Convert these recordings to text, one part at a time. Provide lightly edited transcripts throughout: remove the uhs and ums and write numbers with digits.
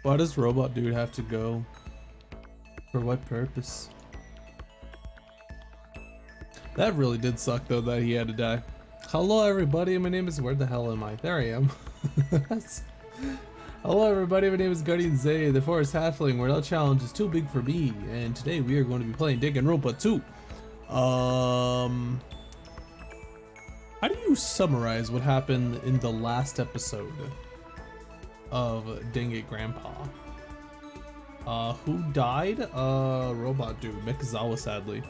Why does Robot Dude have to go? For what purpose? That really did suck though that he had to die. Hello everybody, my name is, where the hell am I? There I am. Hello everybody, my name is Guardian Zay, the Forest Halfling, where no challenge is too big for me, and today we are going to be playing Danganronpa 2. How do you summarize what happened in the last episode of Dang It Grandpa? Who died? Robot Dude, Mekazawa sadly.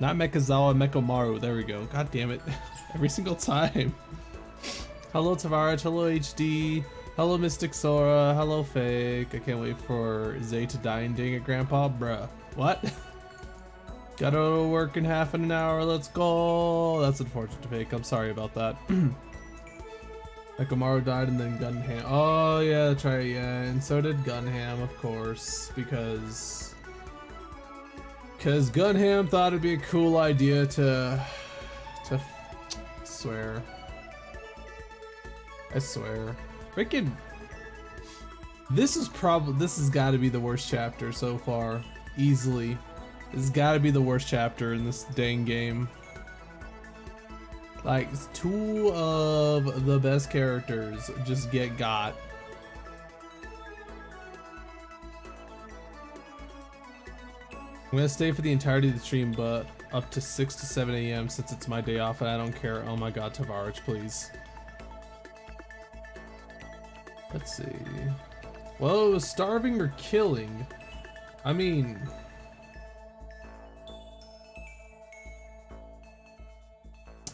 Not Mekazawa, Mekomaru, there we go. God damn it. Every single time. Hello Tavarich, hello HD, hello Mystic Sora, hello Fake. I can't wait for Zay to die and Dang It Grandpa, bruh. What? Gotta work in half an hour, let's go. That's unfortunate, Fake, I'm sorry about that. Mekomaru died and then Gunham. Oh yeah, that's right, yeah, and so did Gunham, of course, because Gunham thought it'd be a cool idea to swear. I swear. Freaking. This has got to be the worst chapter so far, easily. This has got to be the worst chapter in this dang game. Like, two of the best characters just get got. I'm gonna stay for the entirety of the stream, but up to 6 to 7 a.m. since it's my day off and I don't care. Oh my god, Tavarich, please. Let's see. Well, it was starving or killing. I mean...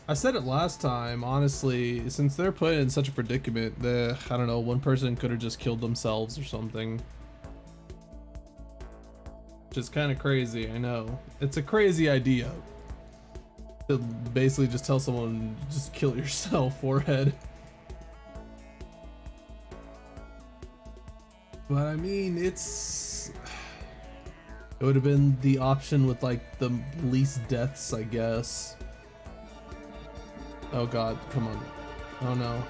I said it last time, honestly, since they're put in such a predicament, I don't know, one person could have just killed themselves or something. Which is kind of crazy, I know. It's a crazy idea. To basically just tell someone, just kill yourself, forehead. But I mean, it would have been the option with like the least deaths, I guess. Oh god, come on. Oh no.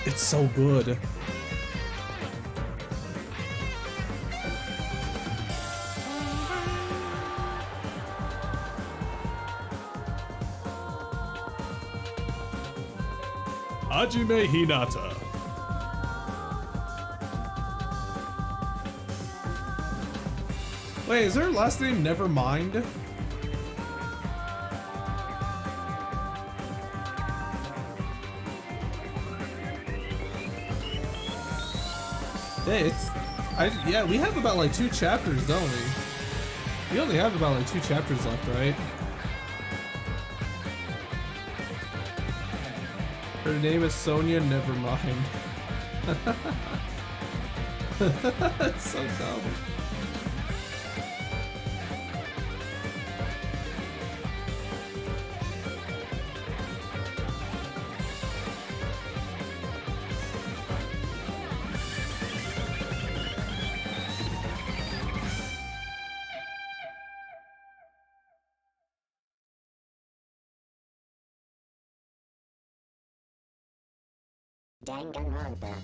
It's so good. Hajime Hinata. Wait, is her last name Nevermind? Hey, yeah, we have about like 2 chapters, don't we? We only have about like 2 chapters left, right? Her name is Sonia Nevermind. That's so dumb. Danganronpa.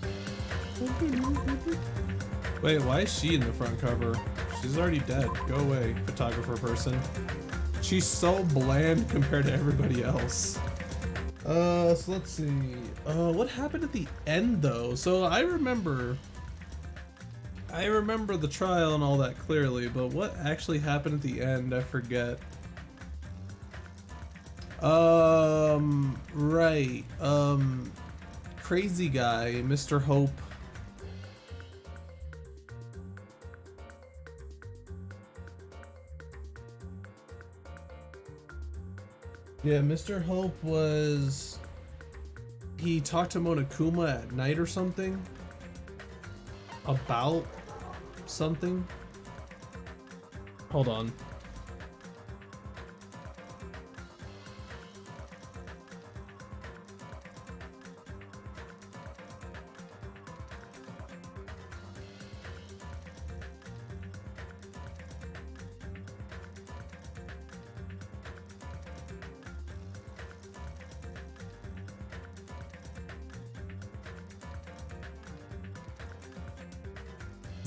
Wait, why is she in the front cover? She's already dead. Go away, photographer person. She's so bland compared to everybody else. So let's see. What happened at the end though? So I remember the trial and all that clearly, but what actually happened at the end, I forget. Right. Crazy guy, Mr. Hope. Yeah, Mr. Hope was... He talked to Monokuma at night or something? About something? Hold on.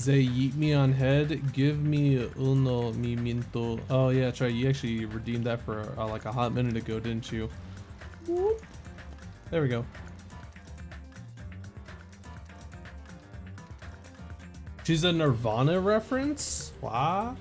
They yeet me on head, give me uno mimento. Oh yeah, that's right. You actually redeemed that for like a hot minute ago, didn't you? Whoop. There we go. She's a Nirvana reference? What?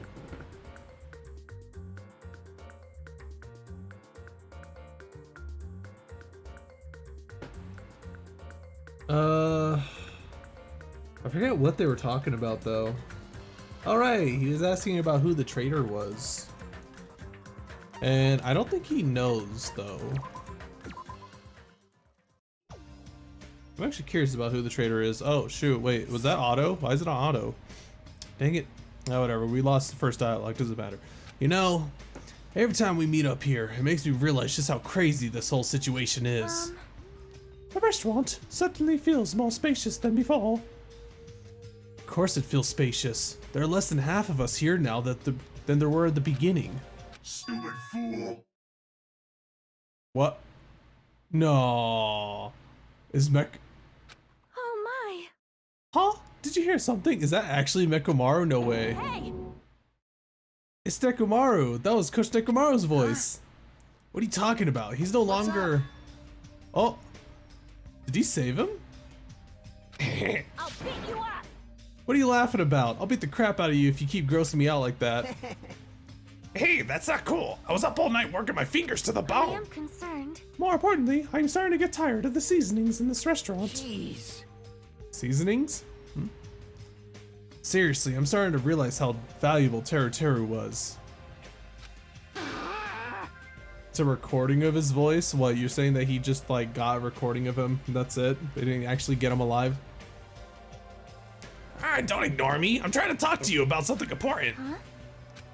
I forget what they were talking about though. Alright, he was asking about who the traitor was. And I don't think he knows though. I'm actually curious about who the traitor is. Oh shoot, wait, was that auto? Why is it on auto? Dang it. Oh, whatever, we lost the first dialogue, doesn't matter. You know, every time we meet up here, it makes me realize just how crazy this whole situation is. The restaurant certainly feels more spacious than before. Of course it feels spacious. There are less than half of us here now than there were at the beginning. Stupid fool. What? No. Is Mech... Oh my. Huh? Did you hear something? Is that actually Mechamaru? No way. Hey. It's Nekomaru. That was Coach Nekomaru's voice. What are you talking about? He's no longer... Oh. Did he save him? I'll beat you up. What are you laughing about? I'll beat the crap out of you if you keep grossing me out like that. Hey, that's not cool. I was up all night working my fingers to the I bone. am concerned. More importantly, I'm starting to get tired of the seasonings in this restaurant. Jeez. Seasonings? Seriously, I'm starting to realize how valuable Teru Teru was. It's a recording of his voice? What, you're saying that he just like got a recording of him? That's it? They didn't actually get him alive? Alright, don't ignore me. I'm trying to talk to you about something important. Huh?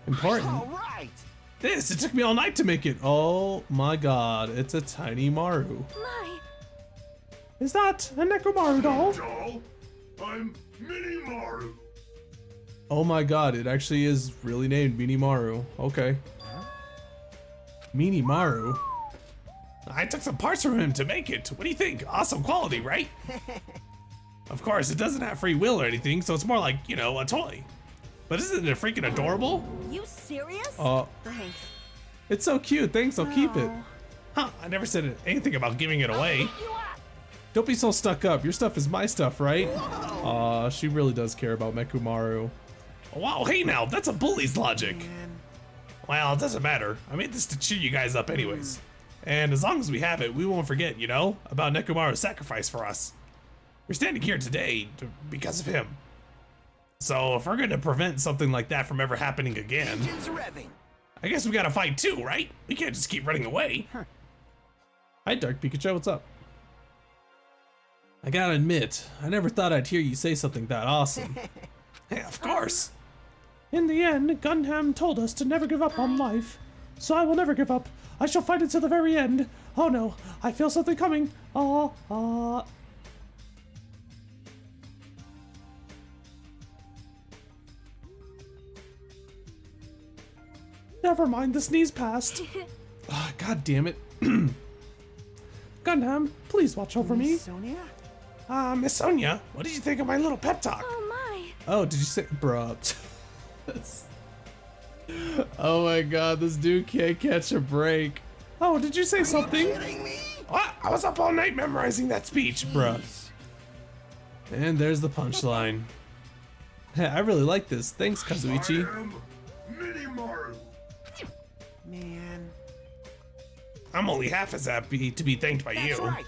Important? Alright. It took me all night to make it. Oh my god, it's a tiny Maru. My. Is that a Nekomaru doll? Doll, I'm Mini Maru. Oh my god, it actually is really named Minimaru. Okay. Minimaru? I took some parts from him to make it. What do you think? Awesome quality, right? Of course, it doesn't have free will or anything, so it's more like, you know, a toy. But isn't it freaking adorable? You serious? Thanks. It's so cute. Thanks, I'll keep it. Huh, I never said anything about giving it away. Beat you up. Don't be so stuck up. Your stuff is my stuff, right? Aw, she really does care about Mekumaru. Wow, hey now, that's a bully's logic. Well, it doesn't matter. I made this to cheer you guys up anyways. And as long as we have it, we won't forget, you know, about Nekomaru's sacrifice for us. We're standing here today because of him. So if we're gonna prevent something like that from ever happening again, I guess we gotta fight too, right? We can't just keep running away. Hi, Dark Pikachu. What's up? I gotta admit, I never thought I'd hear you say something that awesome. Yeah, of course. In the end, Gundam told us to never give up on life. So I will never give up. I shall fight until the very end. Oh no, I feel something coming. Never mind, the sneeze passed. God damn it. Gundam, please watch over me. Sonia? Miss Sonia, what did you think of my little pep talk? Oh my. Oh, did you say, bruh? Oh my god, this dude can't catch a break. Oh, did you say something? What? I was up all night memorizing that speech, bruh. And there's the punchline. Hey, I really like this. Thanks, Kazuichi. I am Mini Maru. Man. I'm only half as happy to be thanked by That's you. right.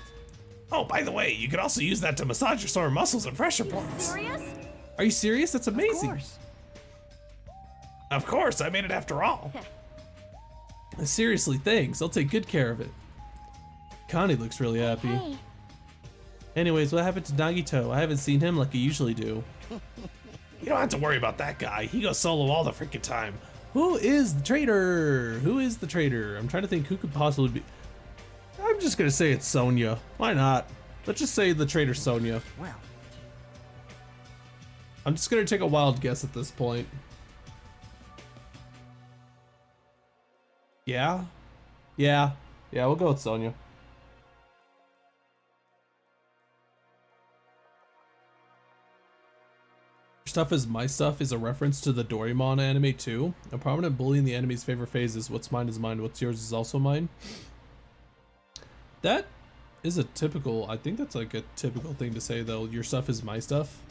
Oh, by the way, you could also use that to massage your sore muscles and pressure You points. serious? Are you serious? That's Of amazing. course. Of course, I made it after all. Seriously, thanks. I'll take good care of it. Connie looks really happy. Hey. Anyways, what happened to Nagito? I haven't seen him like I usually do. You don't have to worry about that guy. He goes solo all the freaking time. Who is the traitor? Who is the traitor? I'm trying to think who could possibly be. I'm just gonna say it's Sonia. Why not? Let's just say the traitor Sonia. Well, I'm just gonna take a wild guess at this point. Yeah? Yeah, we'll go with Sonia. stuff is my stuff is a reference to the Doraemon anime too. A prominent bully in the anime's favorite phase is what's mine is mine, what's yours is also mine. That is a typical, I think that's like a typical thing to say though. Your stuff is my stuff.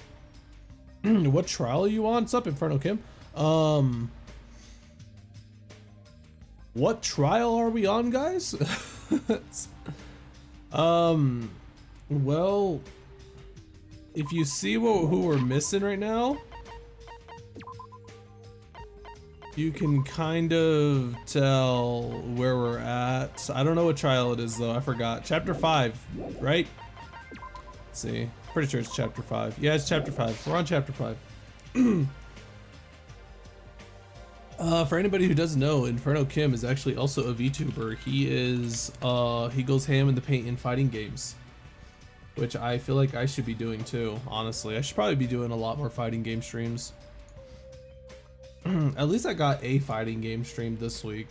What trial are you on? What's up, Inferno Kim? What trial are we on, guys? Well, if you see who we're missing right now, you can kind of tell where we're at. I don't know what trial it is though, I forgot. Chapter 5, right? Let's see, pretty sure it's chapter 5. Yeah, it's chapter 5, we're on chapter 5. For anybody who doesn't know, Inferno Kim is actually also a VTuber. He is, he goes ham in the paint in fighting games, which I feel like I should be doing too, honestly. I should probably be doing a lot more fighting game streams. At least I got a fighting game stream this week.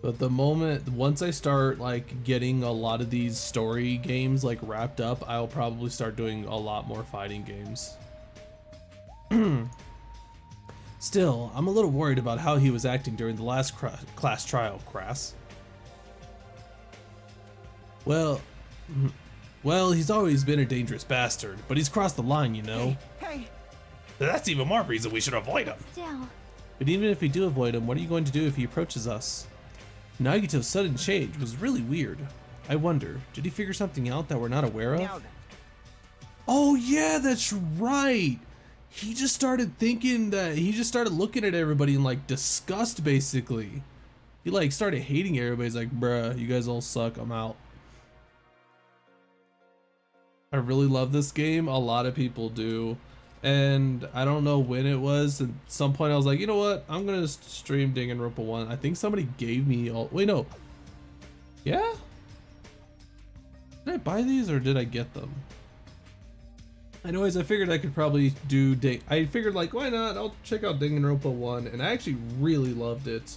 But once I start like getting a lot of these story games like wrapped up, I'll probably start doing a lot more fighting games. Still, I'm a little worried about how he was acting during the last class trial, Crass. Well, he's always been a dangerous bastard, but he's crossed the line, you know? Hey! That's even more reason we should avoid him. Still. But even if we do avoid him, what are you going to do if he approaches us? Nagito's sudden change was really weird. I wonder, did he figure something out that we're not aware of? Now then. Oh yeah, that's right! He just started thinking that, he just started looking at everybody in like disgust basically. He like started hating everybody. He's like, bruh, you guys all suck, I'm out. I really love this game, a lot of people do. And I don't know when it was, at some point I was like, you know what, I'm gonna stream Danganronpa 1. I think somebody gave me all, wait no. Yeah? Did I buy these or did I get them? Anyways, I figured I could probably do I figured like, why not? I'll check out Danganronpa 1, and I actually really loved it.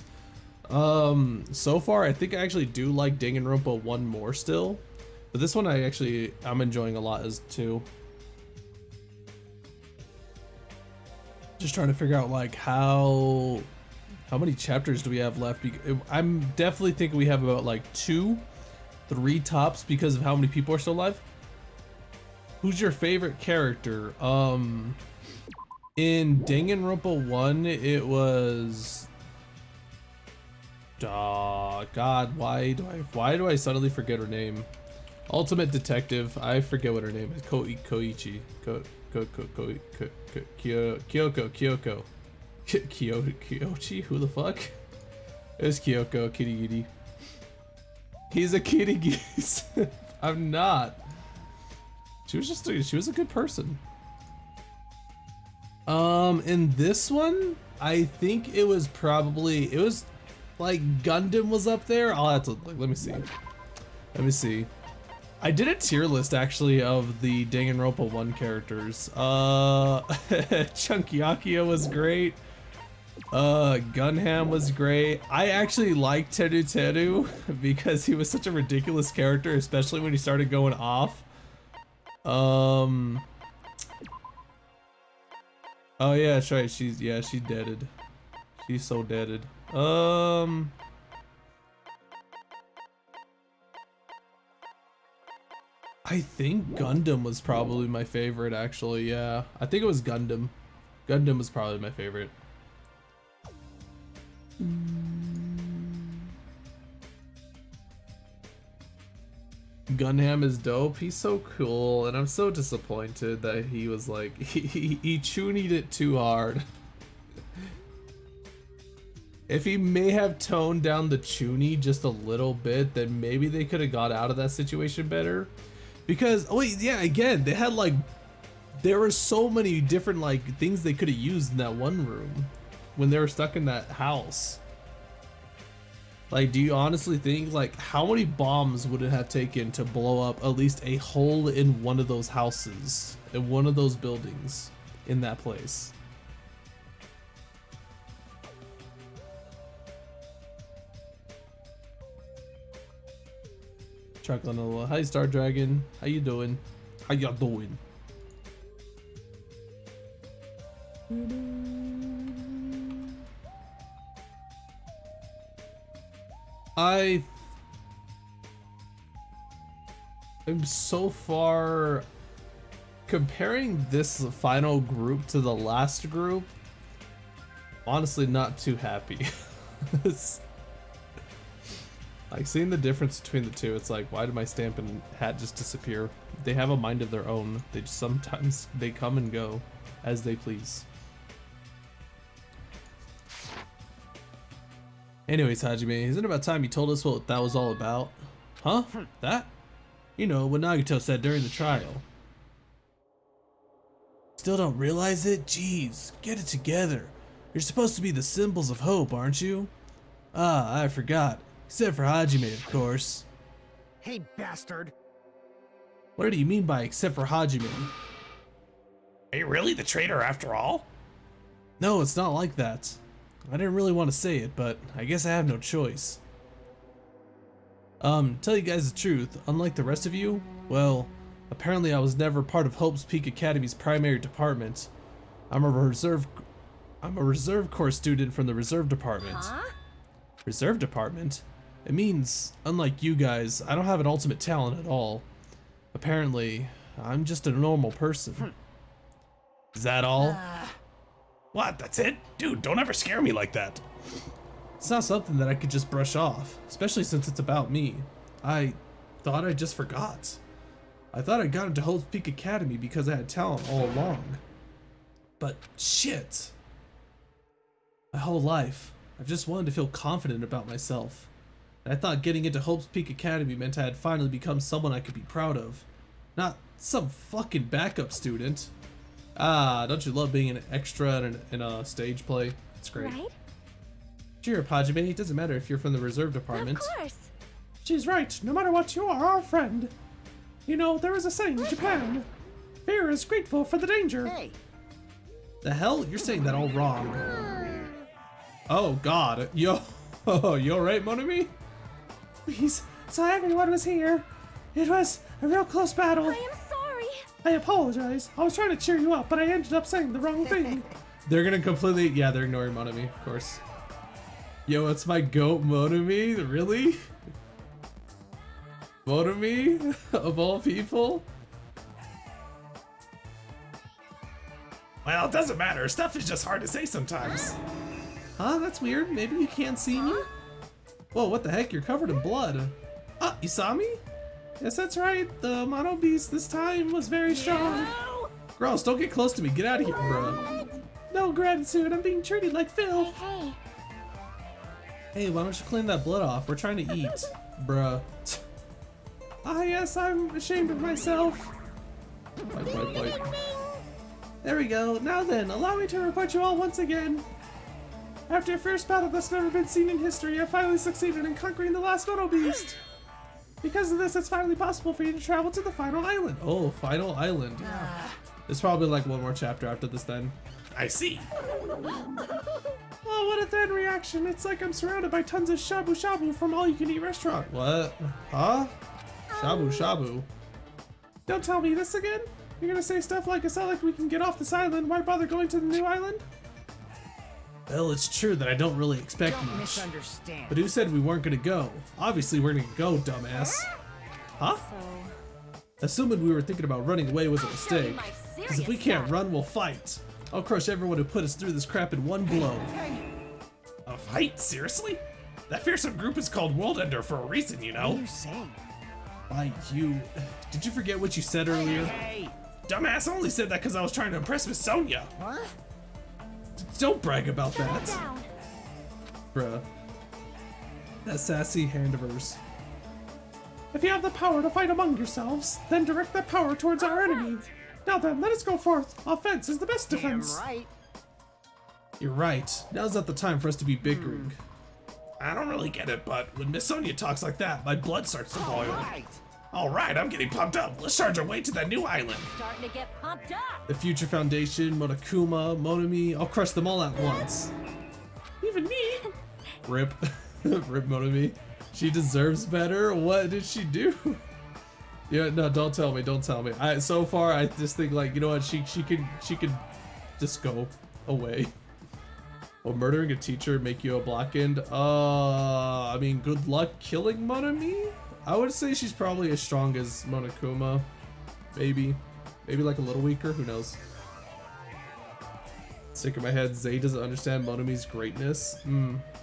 So far, I think I actually do like Danganronpa 1 more still, but this one I'm enjoying a lot as too. Just trying to figure out like how many chapters do we have left? I'm definitely thinking we have about like 2-3 tops because of how many people are still alive. Who's your favorite character? In Danganronpa 1, it was... God, why do I suddenly forget her name? Ultimate Detective. I forget what her name is. Kyoko. Kyochi? Who the fuck? It's Kyoko, kitty kitty. He's a kitty geese. I'm not. She was a good person. In this one, I think it was like Gundam was up there. I'll have to like, let me see. I did a tier list actually of the Danganronpa 1 characters. Chunkyakio was great. Gunham was great. I actually liked Teru Teru because he was such a ridiculous character, especially when he started going off. Oh yeah, that's right. She's deaded. She's so deaded. I think Gundam was probably my favorite actually, yeah. I think it was Gundam. Gundam was probably my favorite. Gunham is dope. He's so cool, and I'm so disappointed that he was like he chunied it too hard. If he may have toned down the chuny just a little bit, then maybe they could have got out of that situation better. Because oh wait, yeah, again, they had like there were so many different like things they could have used in that one room when they were stuck in that house. Like, do you honestly think, like, how many bombs would it have taken to blow up at least a hole in one of those houses, in one of those buildings, in that place? Chuckling a little. Hi, Star Dragon. How you doing? How y'all doing? I am so far comparing this final group to the last group. Honestly, not too happy. Like seeing the difference between the two, it's like, why did my stamp and hat just disappear? They have a mind of their own. They just sometimes they come and go as they please. Anyways, Hajime, isn't it about time you told us what that was all about? Huh? That? You know, what Nagito said during the trial. Still don't realize it? Jeez, get it together. You're supposed to be the symbols of hope, aren't you? Ah, I forgot. Except for Hajime, of course. Hey, bastard. What do you mean by except for Hajime? Are you really the traitor after all? No, it's not like that. I didn't really want to say it, but I guess I have no choice. Tell you guys the truth, unlike the rest of you, well, apparently I was never part of Hope's Peak Academy's primary department. I'm a reserve corps student from the reserve department. Huh? Reserve department? It means, unlike you guys, I don't have an ultimate talent at all. Apparently, I'm just a normal person. Is that all? What, that's it? Dude, don't ever scare me like that. It's not something that I could just brush off, especially since it's about me. I thought I just forgot. I thought I got into Hope's Peak Academy because I had talent all along. But shit. My whole life, I've just wanted to feel confident about myself. And I thought getting into Hope's Peak Academy meant I had finally become someone I could be proud of. Not some fucking backup student. Ah, don't you love being an extra in a stage play? It's great. Right? Cheer up, Hajime. It doesn't matter if you're from the reserve Of department. course. She's right. No matter what, you are our friend. You know, there is a saying in Japan. Fear is grateful for the danger. Hey. The hell? You're saying that all wrong. Oh god. Yo, you alright, Monami? Please, so everyone was here. It was a real close battle. I am sorry. I apologize. I was trying to cheer you up, but I ended up saying the wrong thing. They're gonna completely, yeah, they're ignoring Monami, of course. Yo, it's my goat, Monami? Really? Monami? Of all people? Well, it doesn't matter. Stuff is just hard to say sometimes. Huh? That's weird. Maybe you can't see me? Whoa, what the heck? You're covered in blood. Ah, you saw me? Yes, that's right. The Mono Beast this time was very strong. Gross, don't get close to me. Get out of here, bro. No gratitude. I'm being treated like filth. Hey. Hey, why don't you clean that blood off? We're trying to eat. Bruh. Ah, yes, I'm ashamed of myself. Bite. There we go. Now then, allow me to report you all once again. After a fierce battle that's never been seen in history, I finally succeeded in conquering the last Mono Beast. Because of this, it's finally possible for you to travel to the final island. Oh, final island. There's probably like one more chapter after this then. I see. Oh, what a thin reaction. It's like I'm surrounded by tons of shabu shabu from all-you-can-eat restaurant. What? Huh? Shabu shabu. Don't tell me this again? You're gonna say stuff like, it's not like we can get off this island. Why bother going to the new island? Well, it's true that I don't really expect Don't much. misunderstand. But who said we weren't gonna go? Obviously we're gonna go, dumbass. Huh? So, Assuming we were thinking about running away was a mistake. my Because if we serious can't side. run, we'll fight. I'll crush everyone who put us through this crap in one blow. A fight? Seriously? That fearsome group is called World Ender for a reason, you What are know? you saying? Why, you... Did you forget what you said earlier? Hey. Dumbass only said that because I was trying to impress Miss Sonia. What? Don't brag about Settle that. down. Bruh. That sassy hand of hers. If you have the power to fight among yourselves, then direct that power towards our enemy. Now then, let us go forth. Offense is the best Damn defense. right. You're right. Now's not the time for us to be bickering. I don't really get it, but when Miss Sonia talks like that, my blood starts to boil. Right. Alright, I'm getting pumped up. Let's charge our way to that new island. Starting to get pumped up. The Future Foundation, Monokuma, Monami, I'll crush them all at once. Even me. Rip. Rip Monami. She deserves better? What did she do? Yeah, no, don't tell me, don't tell me. So far, I just think like, you know what, she could just go. away. Will murdering a teacher make you a Blackened? I mean, good luck killing Monami? I would say she's probably as strong as Monokuma. Maybe. Maybe like a little weaker, who knows? Sick in my head, Zay doesn't understand Monami's greatness.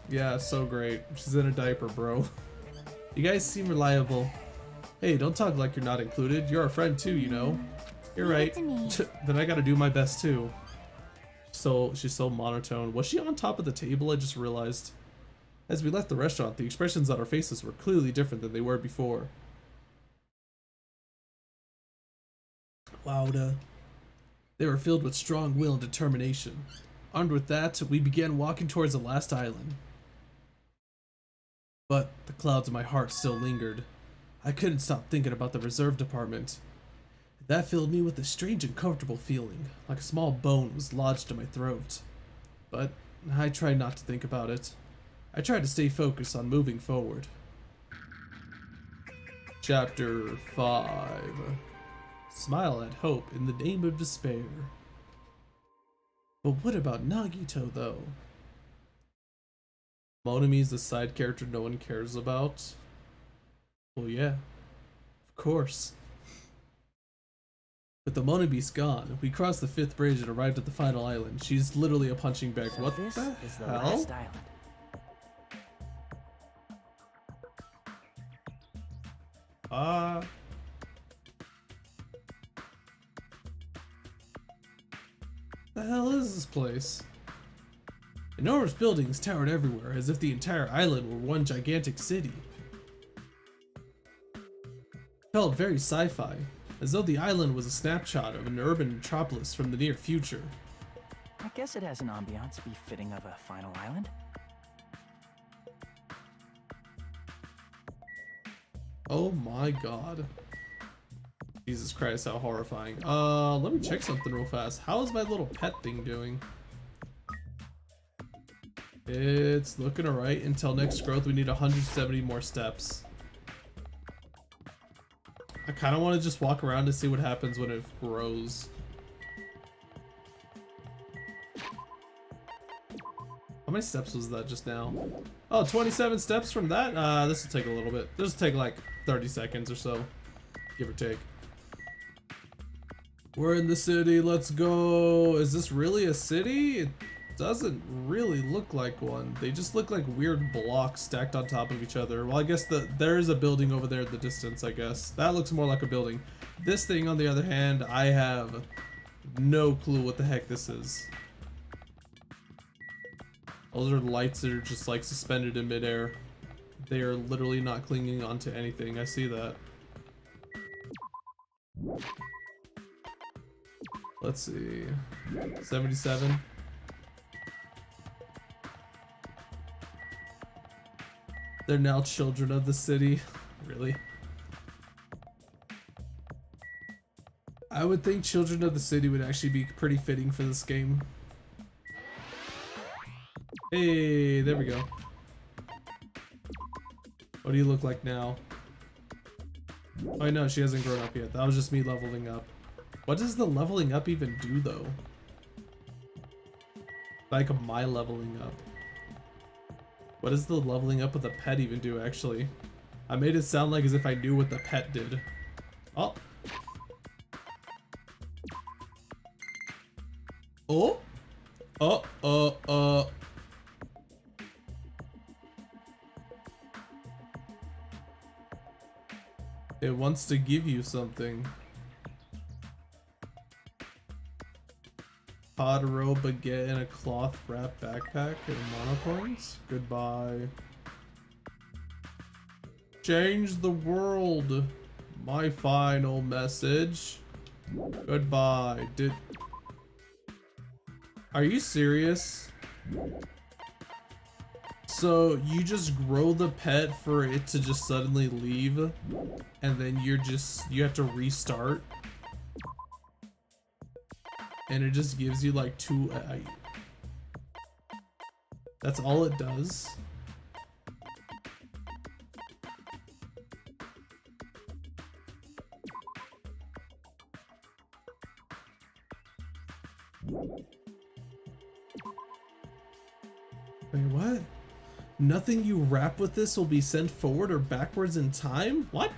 Yeah, so great. She's in a diaper, bro. You guys seem reliable. Hey, don't talk like you're not included. You're a friend too, you know. You're right. Then I gotta do my best too. So she's so monotone. Was she on top of the table? I just realized. As we left the restaurant, the expressions on our faces were clearly different than they were before. Wowda. They were filled with strong will and determination. Armed with that, we began walking towards the last island. But the clouds in my heart still lingered. I couldn't stop thinking about the reserve department. That filled me with a strange and comfortable feeling, like a small bone was lodged in my throat. But I tried not to think about it. I tried to stay focused on moving forward. Chapter 5. Smile at hope in the name of despair. But what about Nagito, though? Monami's the side character no one cares about? Well, yeah. Of course. With the Monobeast gone, we crossed the 5th bridge and arrived at the final island. She's literally a punching bag. So What this the is the hell? last island. The hell is this place? Enormous buildings towered everywhere, as if the entire island were one gigantic city. Felt very sci-fi, as though the island was a snapshot of an urban metropolis from the near future. I guess it has an ambiance befitting of a final island. Oh my god. Jesus Christ, how horrifying. Let me check something real fast. How is my little pet thing doing? It's looking alright. Until next growth, we need 170 more steps. I kind of want to just walk around to see what happens when it grows. How many steps was that just now? Oh, 27 steps from that? This will take a little bit. This will take like 30 seconds or so, give or take. We're in the city, let's go. Is this really a city? It doesn't really look like one. They just look like weird blocks stacked on top of each other. Well, I guess there is a building over there in the distance, I guess. That looks more like a building. This thing, on the other hand, I have no clue what the heck this is. Those are lights that are just like suspended in midair. They are literally not clinging onto anything. I see that. Let's see. 77. They're now children of the city. Really? I would think children of the city would actually be pretty fitting for this game. Hey, there we go. What do you look like now? Oh no, she hasn't grown up yet. That was just me leveling up. What does the leveling up even do though? Like my leveling up. What does the leveling up of the pet even do actually? I made it sound like as if I knew what the pet did. Oh. Oh. It wants to give you something. Totoro baguette in a cloth wrap backpack and monocoins. Goodbye. Change the world. My final message. Goodbye. Are you serious? So you just grow the pet for it to just suddenly leave, and then you have to restart, and it just gives you like two. That's all it does. what? Nothing you wrap with this will be sent forward or backwards in time? What?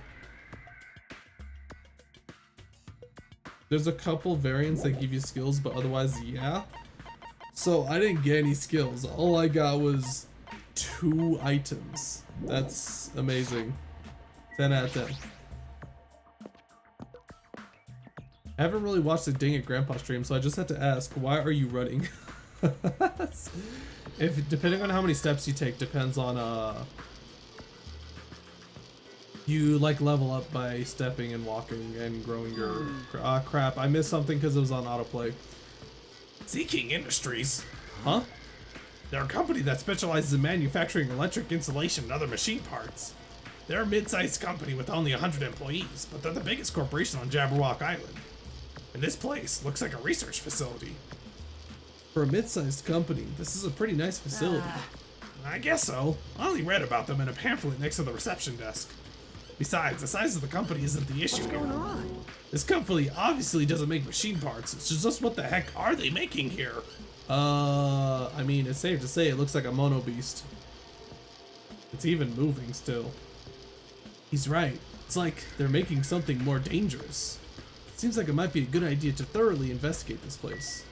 There's a couple variants that give you skills, but otherwise, yeah. So I didn't get any skills. All I got was 2 items. That's amazing. 10 out of 10. I haven't really watched the Dang It Grandpa stream, so I just had to ask, why are you running? If depending on how many steps you take depends on you like level up by stepping and walking and growing your crap. I missed something because it was on autoplay. Seeking Industries. Huh? They're a company that specializes in manufacturing electric insulation and other machine parts. They're a mid-sized company with only 100 employees, but they're the biggest corporation on Jabberwock Island. And this place looks like a research facility. For a mid-sized company, this is a pretty nice facility. I guess so. I only read about them in a pamphlet next to the reception desk. Besides, the size of the company isn't the issue here. What's going on? This company obviously doesn't make machine parts. It's just what the heck are they making here? I mean, it's safe to say it looks like a mono beast. It's even moving still. He's right. It's like they're making something more dangerous. Seems like it might be a good idea to thoroughly investigate this place.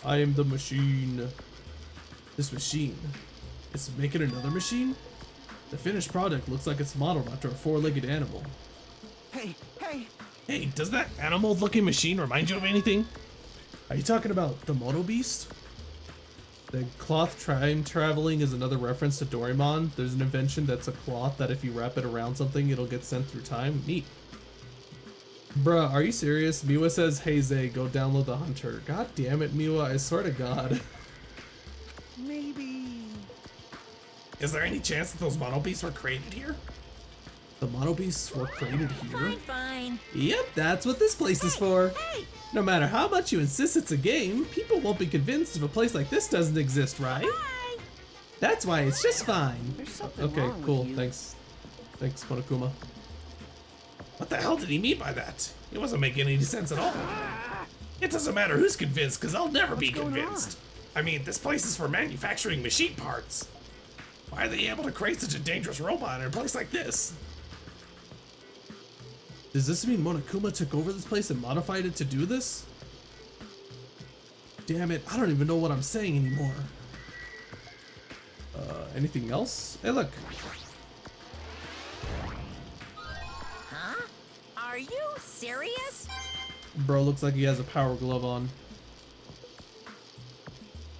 I am the machine. This machine. Is making another machine? The finished product looks like it's modeled after a 4-legged animal. Hey, hey! Hey, does that animal-looking machine remind you of anything? Are you talking about the Mono Beast? The cloth time traveling is another reference to Doraemon. There's an invention that's a cloth that if you wrap it around something, it'll get sent through time. Neat. Bruh, are you serious? Miwa says, hey Zay, go download the Hunter. God damn it, Miwa, I swear to God. Maybe. Is there any chance that those mono beasts were created here? The Mono Beasts were created here? Fine, fine. Yep, that's what this place is for. Hey! No matter how much you insist it's a game, people won't be convinced if a place like this doesn't exist, right? Bye! That's why it's just fine. There's something Okay, wrong with cool, you. thanks. Thanks, Monokuma. What the hell did he mean by that? It wasn't making any sense at all. It doesn't matter who's convinced, because I'll never be What's going convinced. I mean, this place is for manufacturing machine parts. Why are they able to create such a dangerous robot in a place like this? Does this mean Monokuma took over this place and modified it to do this? Damn it, I don't even know what I'm saying anymore. Anything else? Hey, look. Huh? Are you serious? Bro looks like he has a power glove on.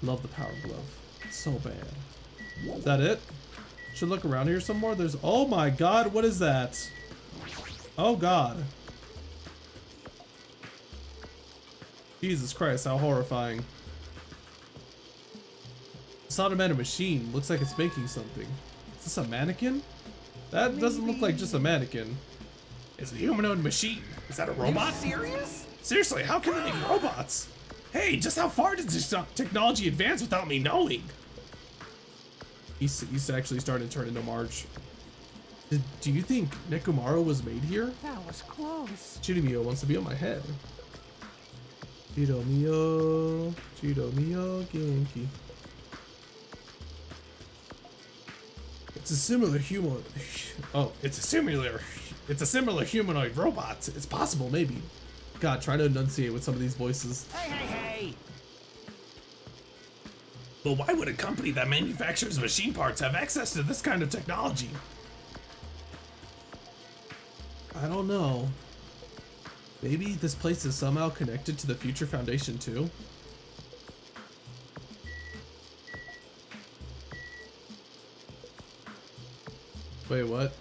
Love the power glove. It's so bad. Is that it? Should look around here some more. There's, oh my god, what is that? Oh god. Jesus Christ, how horrifying. This automated machine looks like it's making something. Is this a mannequin? That doesn't look like just a mannequin. It's a humanoid machine. Is that a robot? Serious? Seriously, how can they make robots? Hey, just how far does this technology advance without me knowing? He's actually starting to turn into Marge. Do you think Nekomaru was made here? That was close. Chiromio wants to be on my head. Chiromio, Genki. It's a similar humanoid. Oh, It's a similar humanoid robot. it's possible, maybe. God, try to enunciate with some of these voices. Hey, hey, hey! But why would a company that manufactures machine parts have access to this kind of technology? I don't know. Maybe this place is somehow connected to the Future Foundation too? Wait, what?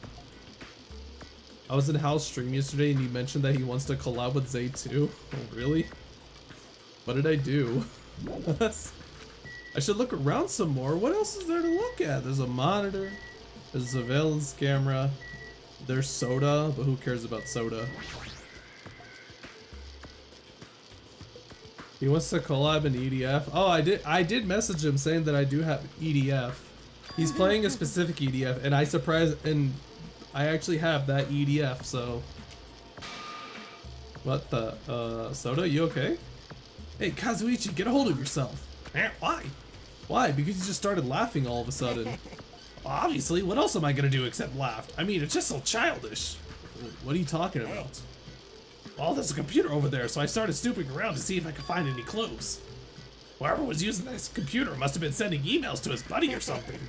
I was in Hal's stream yesterday and he mentioned that he wants to collab with Zay too. Oh, really? What did I do? I should look around some more. What else is there to look at? There's a monitor. There's a surveillance camera. There's soda, but who cares about soda? He wants to collab in EDF. Oh, I did message him saying that I do have EDF. He's playing a specific EDF, and I actually have that EDF, so. What the, soda, you okay? Hey, Kazuichi, get a hold of yourself. Why? Why? Because you just started laughing all of a sudden. Well, obviously, what else am I gonna do except laugh? I mean, it's just so childish. What are you talking about? Well, there's a computer over there, so I started snooping around to see if I could find any clues. Whoever was using this computer must have been sending emails to his buddy or something.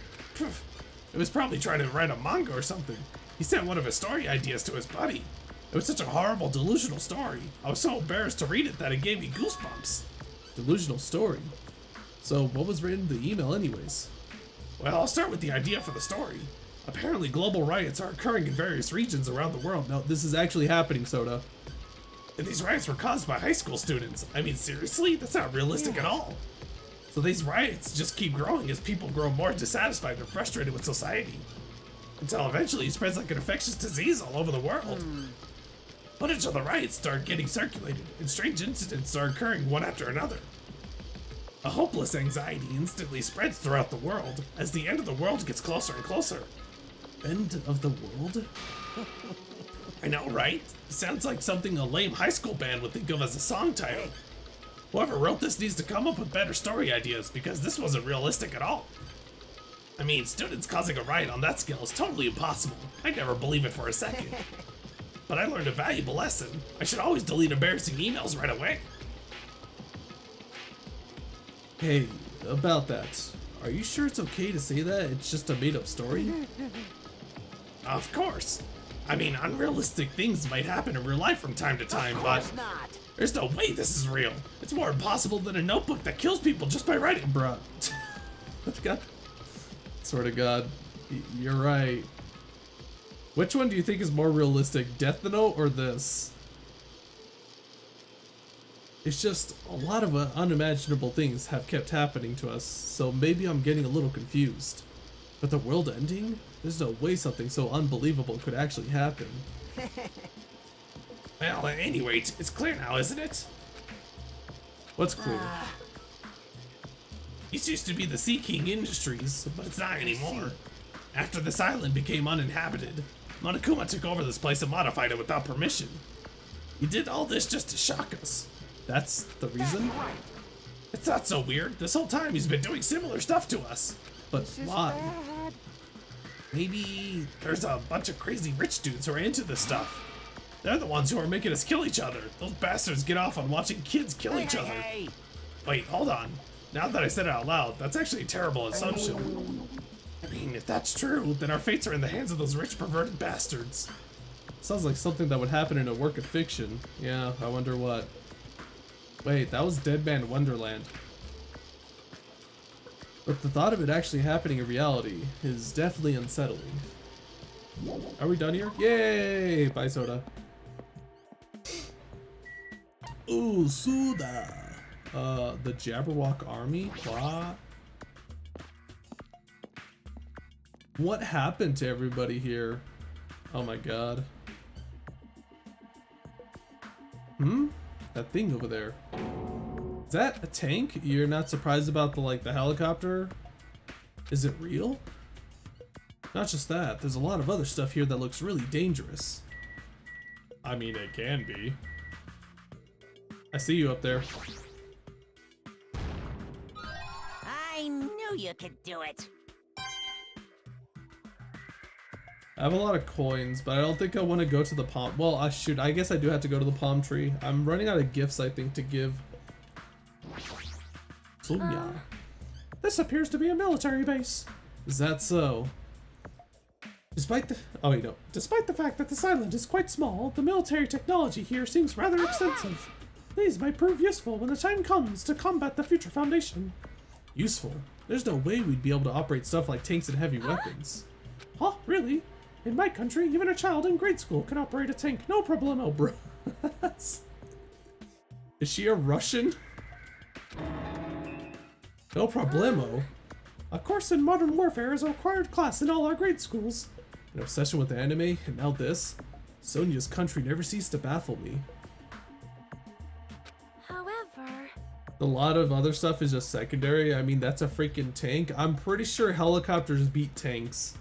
It was probably trying to write a manga or something. He sent one of his story ideas to his buddy. It was such a horrible, delusional story. I was so embarrassed to read it that it gave me goosebumps. Delusional story. So what was written in the email anyways? Well, I'll start with the idea for the story. Apparently, global riots are occurring in various regions around the world. No, this is actually happening, Soda. And these riots were caused by high school students. I mean, seriously? That's not realistic at all. So these riots just keep growing as people grow more dissatisfied and frustrated with society. Until eventually it spreads like an infectious disease all over the world. Footage of the riots start getting circulated, and strange incidents are occurring one after another. A hopeless anxiety instantly spreads throughout the world as the end of the world gets closer and closer. End of the world? I know, right? Sounds like something a lame high school band would think of as a song title. Whoever wrote this needs to come up with better story ideas because this wasn't realistic at all. I mean, students causing a riot on that scale is totally impossible. I'd never believe it for a second. But I learned a valuable lesson. I should always delete embarrassing emails right away. Hey, about that. Are you sure it's okay to say that? It's just a made-up story? Of course. I mean, unrealistic things might happen in real life from time to time, but Not. there's no way this is real. It's more impossible than a notebook that kills people just by writing. Bruh. God. Swear to God. You're right. Which one do you think is more realistic, Death Note or this? It's just a lot of unimaginable things have kept happening to us, so maybe I'm getting a little confused. But the world ending? There's no way something so unbelievable could actually happen. Well, at any rate, it's clear now, isn't it? What's clear? This used to be the Sea King Industries, but it's not anymore. After this island became uninhabited, Monokuma took over this place and modified it without permission. He did all this just to shock us. That's the reason? It's not so weird. This whole time he's been doing similar stuff to us. But why? Maybe there's a bunch of crazy rich dudes who are into this stuff. They're the ones who are making us kill each other. Those bastards get off on watching kids kill each other. Hey. Wait, hold on. Now that I said it out loud, that's actually a terrible assumption. I mean, if that's true, then our fates are in the hands of those rich perverted bastards. Sounds like something that would happen in a work of fiction. Yeah, I wonder what. Wait, that was Dead Man Wonderland. But the thought of it actually happening in reality is definitely unsettling. Are we done here? Yay! Bye, Soda. Ooh, Soda! The Jabberwock Army? What happened to everybody here? Oh my god. That thing over there. Is that a tank? You're not surprised about the helicopter? Is it real? Not just that, there's a lot of other stuff here that looks really dangerous. I mean, it can be. I see you up there. I knew you could do it. I have a lot of coins, but I don't think I want to go to the palm. Well, I guess I do have to go to the palm tree. I'm running out of gifts, I think, to give. Sonya. This appears to be a military base. Is that so? Despite the fact that this island is quite small, the military technology here seems rather extensive. These might prove useful when the time comes to combat the future Foundation. Useful? There's no way we'd be able to operate stuff like tanks and heavy weapons. Huh? Really? In my country, even a child in grade school can operate a tank, no problemo. Bro. Is she a Russian? No problemo. A course in modern warfare is a required class in all our grade schools. An obsession with anime, and now this? Sonya's country never ceased to baffle me. However, A lot of other stuff is just secondary. I mean, that's a freaking tank. I'm pretty sure helicopters beat tanks.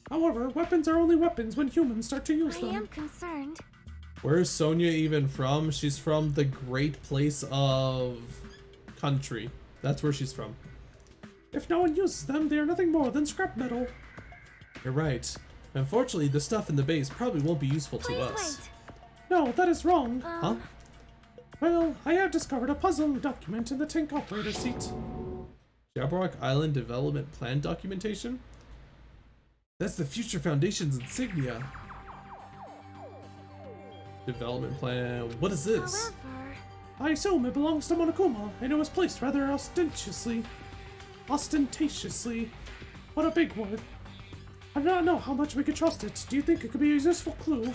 However, weapons are only weapons when humans start to use I them. am concerned. Where is Sonya even from? She's from the great place of country. That's where she's from. If no one uses them, they are nothing more than scrap metal. You're right. Unfortunately, the stuff in the base probably won't be useful to us. No, that is wrong. Huh? Well, I have discovered a puzzling document in the tank operator seat. Jabberwock Island Development Plan documentation? That's the Future Foundation's insignia. Development plan. What is this? However, I assume it belongs to Monokuma, and it was placed rather ostentatiously. Ostentatiously. What a big word. I do not know how much we could trust it. Do you think it could be a useful clue?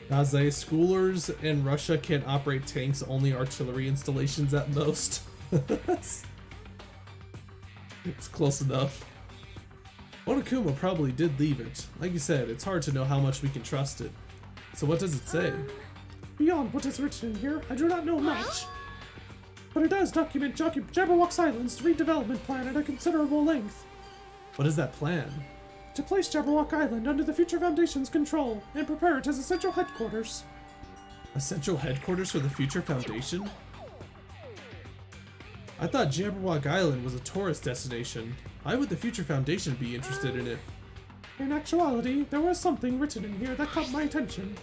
Naze, schoolers in Russia can't operate tanks, only artillery installations at most. It's close enough. Monokuma probably did leave it. Like you said, it's hard to know how much we can trust it. So what does it say? Beyond what is written in here, I do not know much. But it does document Jabberwock Island's redevelopment plan at a considerable length. What is that plan? To place Jabberwock Island under the Future Foundation's control and prepare it as a central headquarters. A central headquarters for the Future Foundation? I thought Jabberwock Island was a tourist destination. Why would the Future Foundation be interested in it? In actuality, there was something written in here that caught my attention.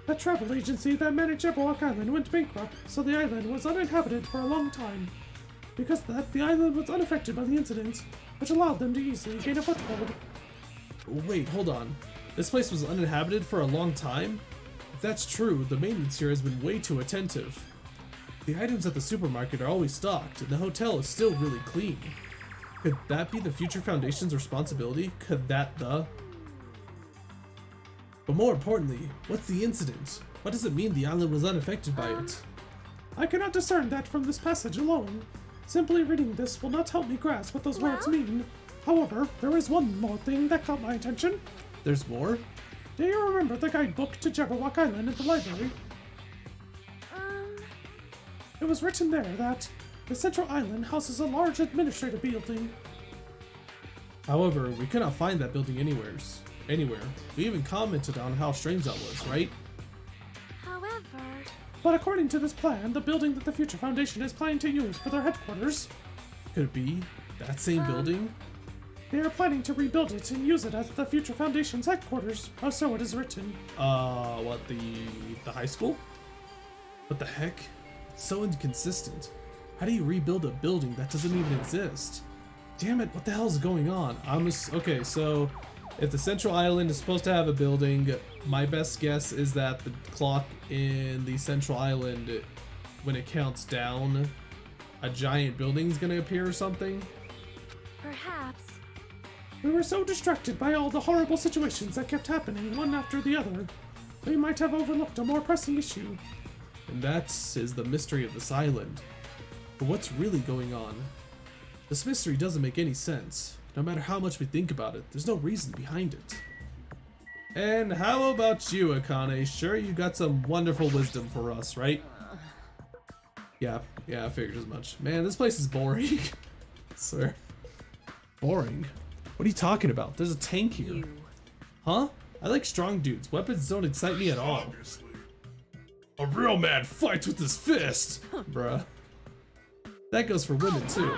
The travel agency that managed Jabberwock Island went bankrupt, so the island was uninhabited for a long time. Because of that, the island was unaffected by the incident, which allowed them to easily gain a foothold. Wait, hold on. This place was uninhabited for a long time? If that's true, the maintenance here has been way too attentive. The items at the supermarket are always stocked, and the hotel is still really clean. Could that be the Future Foundation's responsibility? Could that the... But more importantly, what's the incident? What does it mean the island was unaffected by it? I cannot discern that from this passage alone. Simply reading this will not help me grasp what those words mean. However, there is one more thing that caught my attention. There's more? Do you remember the guidebook to Jabberwock Island at the library? It was written there that the central island houses a large administrative building. However, we could not find that building anywhere. We even commented on how strange that was, right? however, But according to this plan, the building that the Future Foundation is planning to use for their headquarters, Could it be that same building? they are planning to rebuild it and use it as the Future Foundation's headquarters, or so it is written. What, the high school? What the heck? It's so inconsistent. How do you rebuild a building that doesn't even exist? Damn it, what the hell is going on? Okay, so if the central island is supposed to have a building, my best guess is that the clock in the central island, when it counts down, a giant building is gonna appear or something. perhaps. We were so distracted by all the horrible situations that kept happening one after the other, we might have overlooked a more pressing issue. And that is the mystery of this island. But what's really going on? This mystery doesn't make any sense. No matter how much we think about it, there's no reason behind it. And how about you, Akane? Sure, you got some wonderful wisdom for us, right? Yeah, I figured as much. Man, this place is boring. I swear. Boring? What are you talking about? There's a tank here. Huh? I like strong dudes. Weapons don't excite me at all. A real man fights with his fist! Bruh. That goes for women too.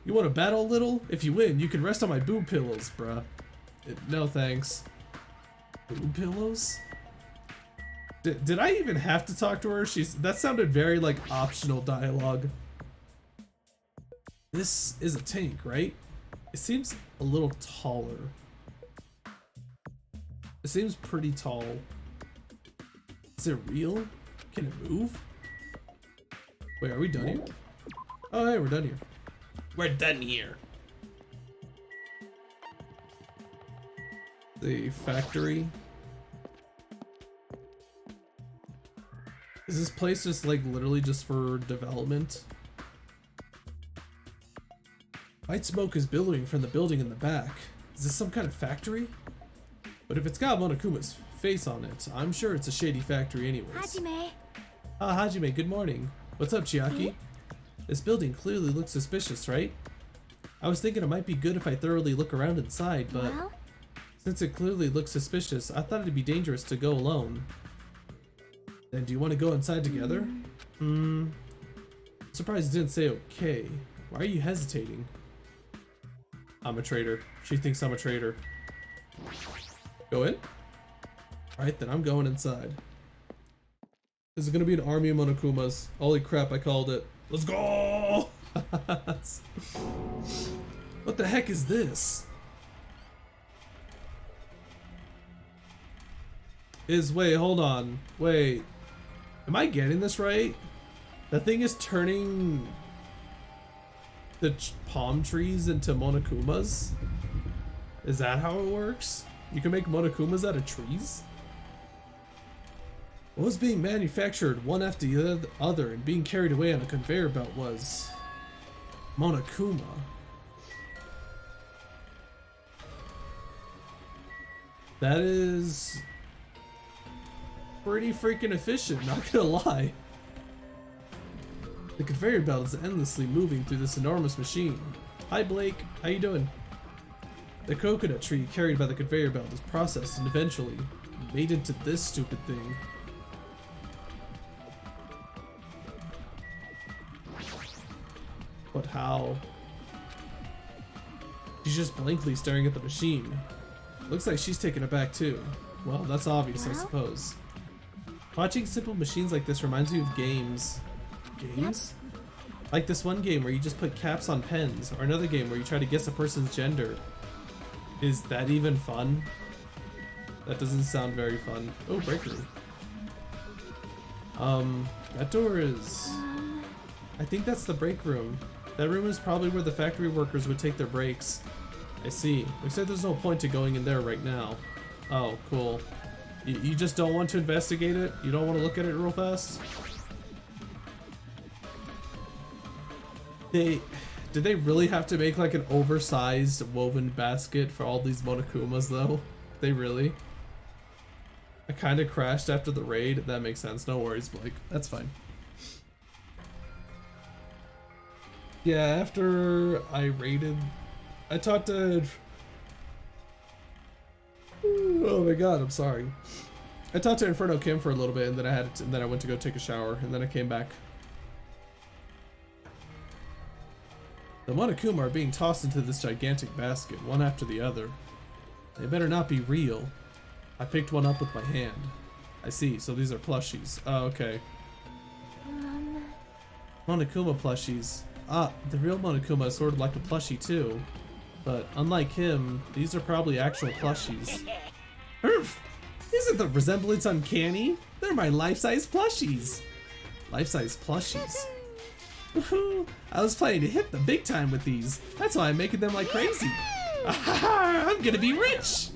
You want to battle a little? If you win, you can rest on my boob pillows, bruh. No thanks. Boob pillows? Did I even have to talk to her? That sounded very like optional dialogue. This is a tank, right? It seems a little taller. It seems pretty tall. Is it real? Can it move? Wait, are we done here? Oh, hey, we're done here. We're done here. The factory. Is this place just like literally just for development? White smoke is billowing from the building in the back. Is this some kind of factory? But if it's got Monokuma's face on it, I'm sure it's a shady factory anyways. Hajime, Hajime, good morning. What's up, Chiaki? This building clearly looks suspicious, right? I was thinking it might be good if I thoroughly look around inside, but well, since it clearly looks suspicious, I thought it'd be dangerous to go alone. Then do you want to go inside together? Surprised you didn't say okay. Why are you hesitating? I'm a traitor. She thinks I'm a traitor. Go in? Alright, then I'm going inside. This is gonna be an army of Monokumas. Holy crap, I called it. Let's go! What the heck is this? Wait, hold on. Wait. Am I getting this right? The thing is turning the palm trees into Monokumas? Is that how it works? You can make Monokumas out of trees? What was being manufactured one after the other and being carried away on a conveyor belt was Monokuma. That is pretty freaking efficient, not gonna lie. The conveyor belt is endlessly moving through this enormous machine. Hi Blake, how you doing? The coconut tree carried by the conveyor belt is processed and eventually made into this stupid thing. But how? She's just blankly staring at the machine. Looks like she's taken aback too. Well, that's obvious, I suppose. Watching simple machines like this reminds me of games. Games? Like this one game where you just put caps on pens, or another game where you try to guess a person's gender. Is that even fun? That doesn't sound very fun. Oh, break room. That door is... I think that's the break room. That room is probably where the factory workers would take their breaks. I see. Looks like there's no point to going in there right now. Oh, cool. You just don't want to investigate it? You don't want to look at it real fast? Did they really have to make like an oversized woven basket for all these Monokumas though? They really? I kind of crashed after the raid. That makes sense. No worries, Blake. That's fine. Yeah, after I raided, I talked to... Oh my god, I'm sorry. I talked to Inferno Kim for a little bit, and then I went to go take a shower, and then I came back. The Monokuma are being tossed into this gigantic basket, one after the other. They better not be real. I picked one up with my hand. I see, so these are plushies. Oh, okay. Monokuma plushies. Ah, the real Monokuma is sort of like a plushie too. But unlike him, these are probably actual plushies. Herf! Isn't the resemblance uncanny? They're my life-size plushies. Life-size plushies. Woohoo! I was planning to hit the big time with these. That's why I'm making them like crazy. I'm gonna be rich!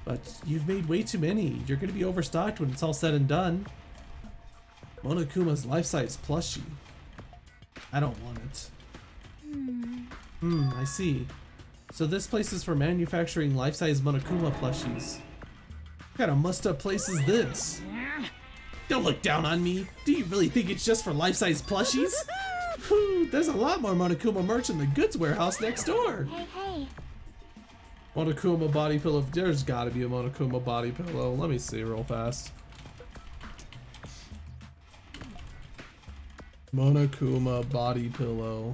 But you've made way too many. You're gonna be overstocked when it's all said and done. Monokuma's life-size plushie. I don't want it. I see. So this place is for manufacturing life-size Monokuma plushies. What kind of messed-up place is this? Don't look down on me. Do you really think it's just for life-size plushies? Whew, there's a lot more Monokuma merch in the goods warehouse next door. Hey. Monokuma body pillow. There's gotta be a Monokuma body pillow. Let me see real fast. Monokuma body pillow.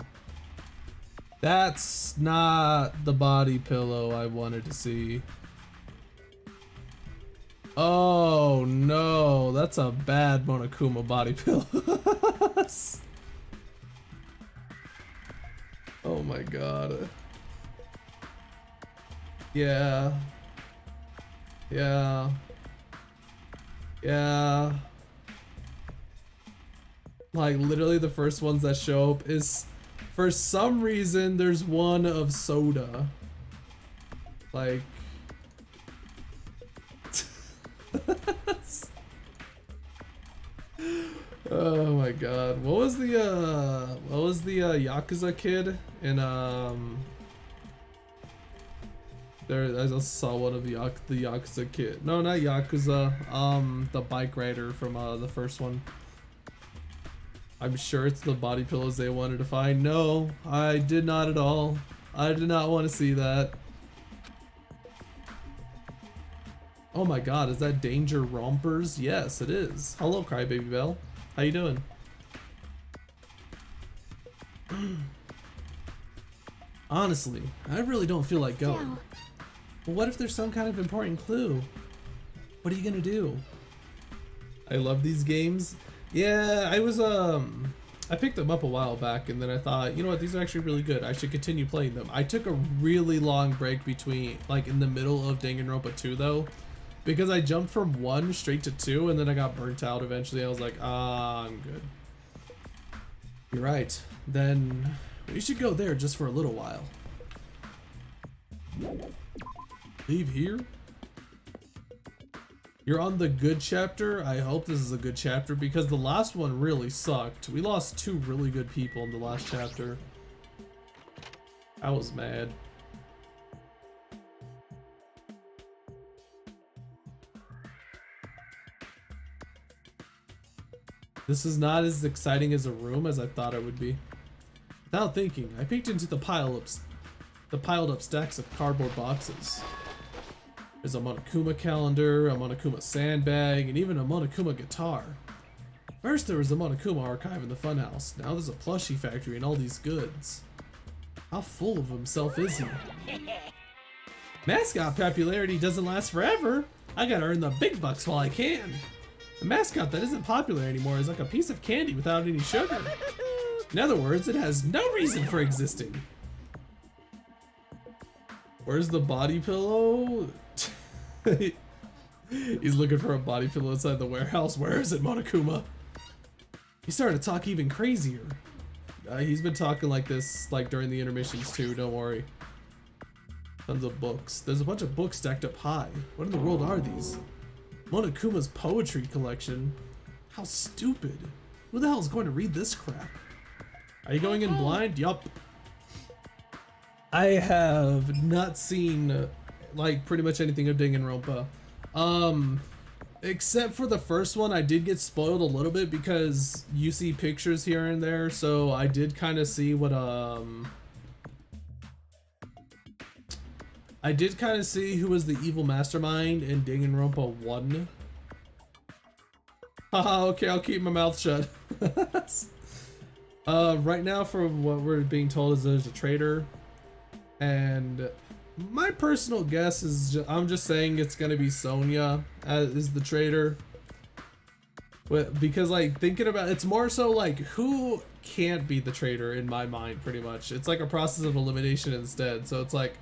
That's not the body pillow I wanted to see. Oh no, that's a bad Monokuma body pillow. Oh my god. Yeah. Like literally the first ones that show up is, for some reason, there's one of soda. Like... Oh my god. What was the Yakuza kid in there, I just saw one of the Yakuza kid. No, not Yakuza. The bike rider from the first one. I'm sure it's the body pillows they wanted to find. No, I did not at all. I did not want to see that. Oh my god, is that Danger Rompers? Yes, it is. Hello, Crybaby Bell. How you doing? Honestly, I really don't feel like going. But what if there's some kind of important clue? What are you gonna do? I love these games. Yeah, I picked them up a while back and then I thought, you know what, these are actually really good. I should continue playing them. I took a really long break between, like in the middle of Danganronpa 2 though, because I jumped from 1 straight to 2 and then I got burnt out eventually. I was like, I'm good. You're right. Then we should go there just for a little while. Leave here? You're on the good chapter? I hope this is a good chapter because the last one really sucked. We lost 2 really good people in the last chapter. I was mad. This is not as exciting as a room as I thought it would be. Without thinking, I peeked into the piled up stacks of cardboard boxes. There's a Monokuma calendar, a Monokuma sandbag, and even a Monokuma guitar. First there was a Monokuma archive in the funhouse. Now there's a plushie factory and all these goods. How full of himself is he? Mascot popularity doesn't last forever. I gotta earn the big bucks while I can. A mascot that isn't popular anymore is like a piece of candy without any sugar. In other words, it has no reason for existing. Where's the body pillow? He's looking for a body pillow inside the warehouse. Where is it, Monokuma? He's starting to talk even crazier. He's been talking like this like during the intermissions too, don't worry. Tons of books. There's a bunch of books stacked up high. What in the world are these? Monokuma's poetry collection. How stupid. Who the hell is going to read this crap? Are you going in blind? Yup. I have not seen like pretty much anything of Danganronpa. Except for the first one, I did get spoiled a little bit because you see pictures here and there, so I did kind of see what I did kind of see who was the evil mastermind in Danganronpa 1. Haha, okay, I'll keep my mouth shut. Right now, from what we're being told, is there's a traitor, and my personal guess is I'm just saying it's gonna be Sonia is the traitor. Because like thinking about it's more so like who can't be the traitor in my mind, pretty much. It's like a process of elimination instead. So it's like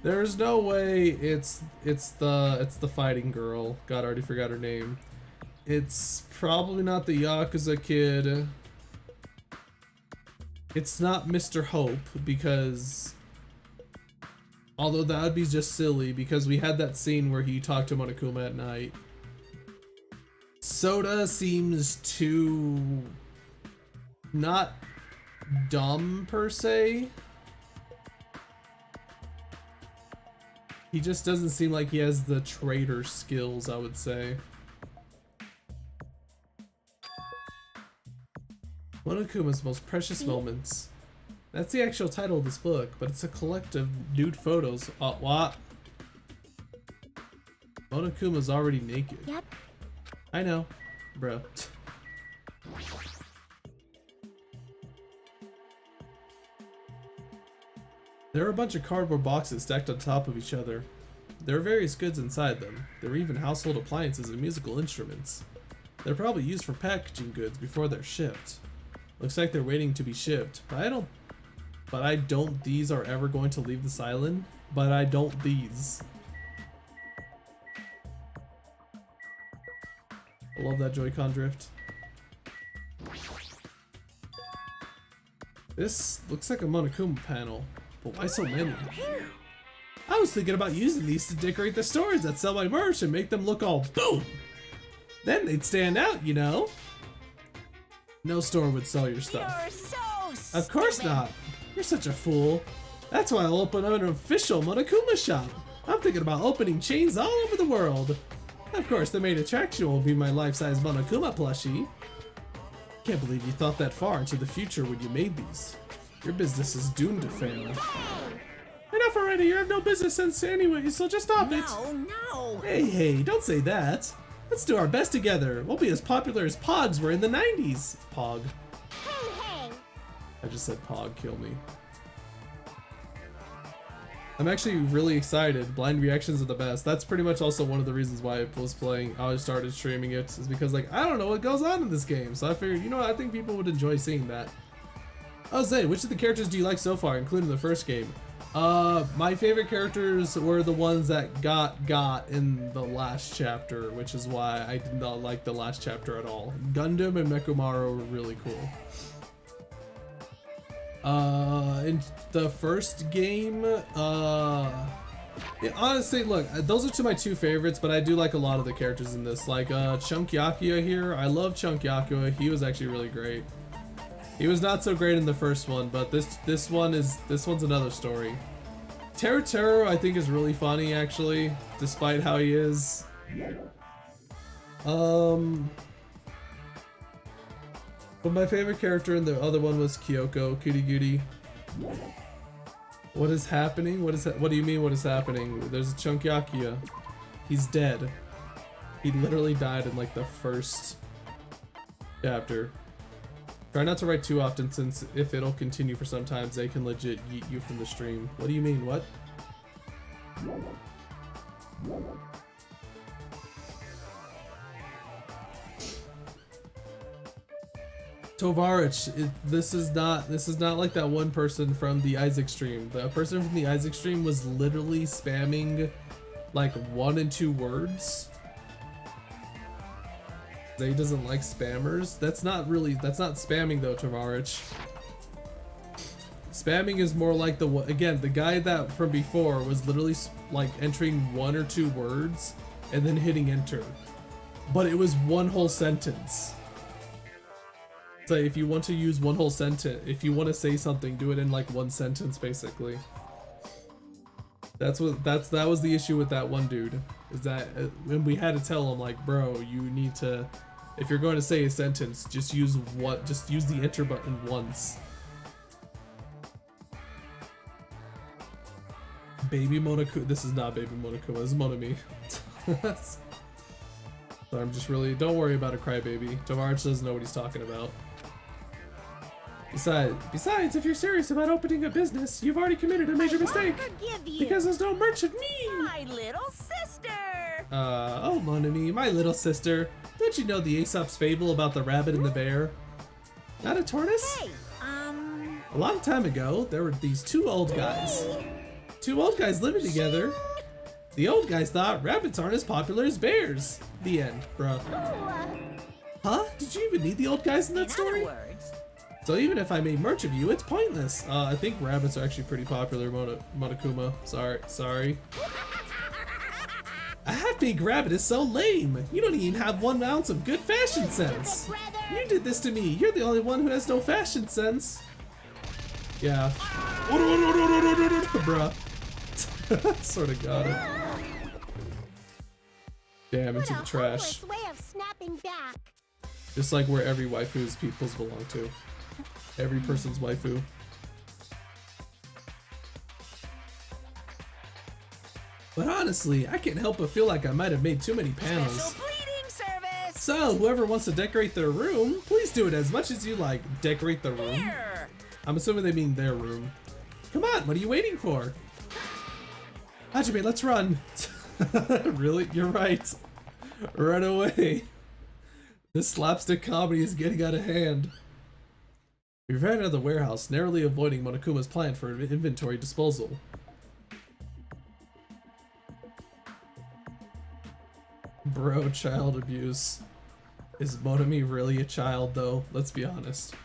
there's no way it's the fighting girl. God, I already forgot her name. It's probably not the Yakuza kid. It's not Mr. Hope, because although that would be just silly because we had that scene where he talked to Monokuma at night. Soda seems too not dumb per se. He just doesn't seem like he has the traitor skills, I would say. Monokuma's most precious moments. That's the actual title of this book, but it's a collection of nude photos. What? Monokuma's already naked. Yep. I know, bro. There are a bunch of cardboard boxes stacked on top of each other. There are various goods inside them. There are even household appliances and musical instruments. They're probably used for packaging goods before they're shipped. Looks like they're waiting to be shipped, but I don't these are ever going to leave this island, but I don't these. I love that Joy-Con drift. This looks like a Monokuma panel, but why so many? I was thinking about using these to decorate the stores that sell my merch and make them look all boom. Then they'd stand out, you know? No store would sell your stuff. You're so Of course not. You're such a fool. That's why I'll open an official Monokuma shop. I'm thinking about opening chains all over the world. Of course, the main attraction will be my life-size Monokuma plushie. Can't believe you thought that far into the future when you made these. Your business is doomed to fail. Enough enough already. You have no business sense anyway, so just stop it. No. Hey, don't say that. Let's do our best together. We'll be as popular as Pogs were in the 90s. Pog. Hey. I just said Pog, kill me. I'm actually really excited. Blind reactions are the best. That's pretty much also one of the reasons why I started streaming it, is because like I don't know what goes on in this game. So I figured, you know what, I think people would enjoy seeing that. Jose, which of the characters do you like so far, including the first game? My favorite characters were the ones that got in the last chapter, which is why I did not like the last chapter at all. Gundam and Mechamaru were really cool. In the first game, yeah, honestly, look, those are my two favorites, but I do like a lot of the characters in this. Like, Chunk Yakuya here, I love Chunk Yakuya, he was actually really great. He was not so great in the first one, but this one's another story. Teru I think is really funny actually, despite how he is. But my favorite character in the other one was Kyoko, Kirigiri. What is happening? What do you mean what is happening? There's a Chunk Yakuya. He's dead. He literally died in like the first chapter. Try not to write too often, since if it'll continue for some time, they can legit yeet you from the stream. What do you mean, what? Tovarich, this is not like that one person from the Isaac stream. The person from the Isaac stream was literally spamming like 1 and 2 words. Zay doesn't like spammers. That's not spamming though, Tovarich. Spamming is more like the guy that from before was literally like entering 1 or 2 words and then hitting enter, but it was one whole sentence. So if you want to use one whole sentence, if you want to say something, do it in like 1 sentence basically. That was the issue with that one dude, is that when we had to tell him like, bro, you need to, if you're going to say a sentence, just use the enter button once. Baby Monokuma, this is not Baby Monokuma, this is Monami. So I'm just really, don't worry about a crybaby. Tovarich doesn't know what he's talking about. Besides, if you're serious about opening a business, you've already committed a major mistake. Because there's no merch of me! My little sister! Oh Monami, my little sister. Don't you know the Aesop's fable about the rabbit and the bear? Not a tortoise? Hey, A long time ago, there were these 2 old guys. 2 old guys living together. The old guys thought rabbits aren't as popular as bears. The end, bruh. Huh? Did you even need the old guys in that story? in other words, So even if I made merch of you, it's pointless. I think rabbits are actually pretty popular, Monokuma. Sorry. A half-baked rabbit is so lame. You don't even have 1 ounce of good fashion sense. You did this to me. You're the only one who has no fashion sense. Yeah. Bruh. Sort of got it. Damn, into the trash. Way of snapping back. Just like where every waifu's peoples belong to. Every person's waifu. But honestly, I can't help but feel like I might have made too many panels. special bleeding service! So, whoever wants to decorate their room, please do it as much as you like. Decorate the room? Here! I'm assuming they mean their room. Come on, what are you waiting for? Hajime, let's run. Really? You're right. Run away. This slapstick comedy is getting out of hand. We ran out of the warehouse, narrowly avoiding Monokuma's plan for inventory disposal. Bro, child abuse. Is Monami really a child though? Let's be honest.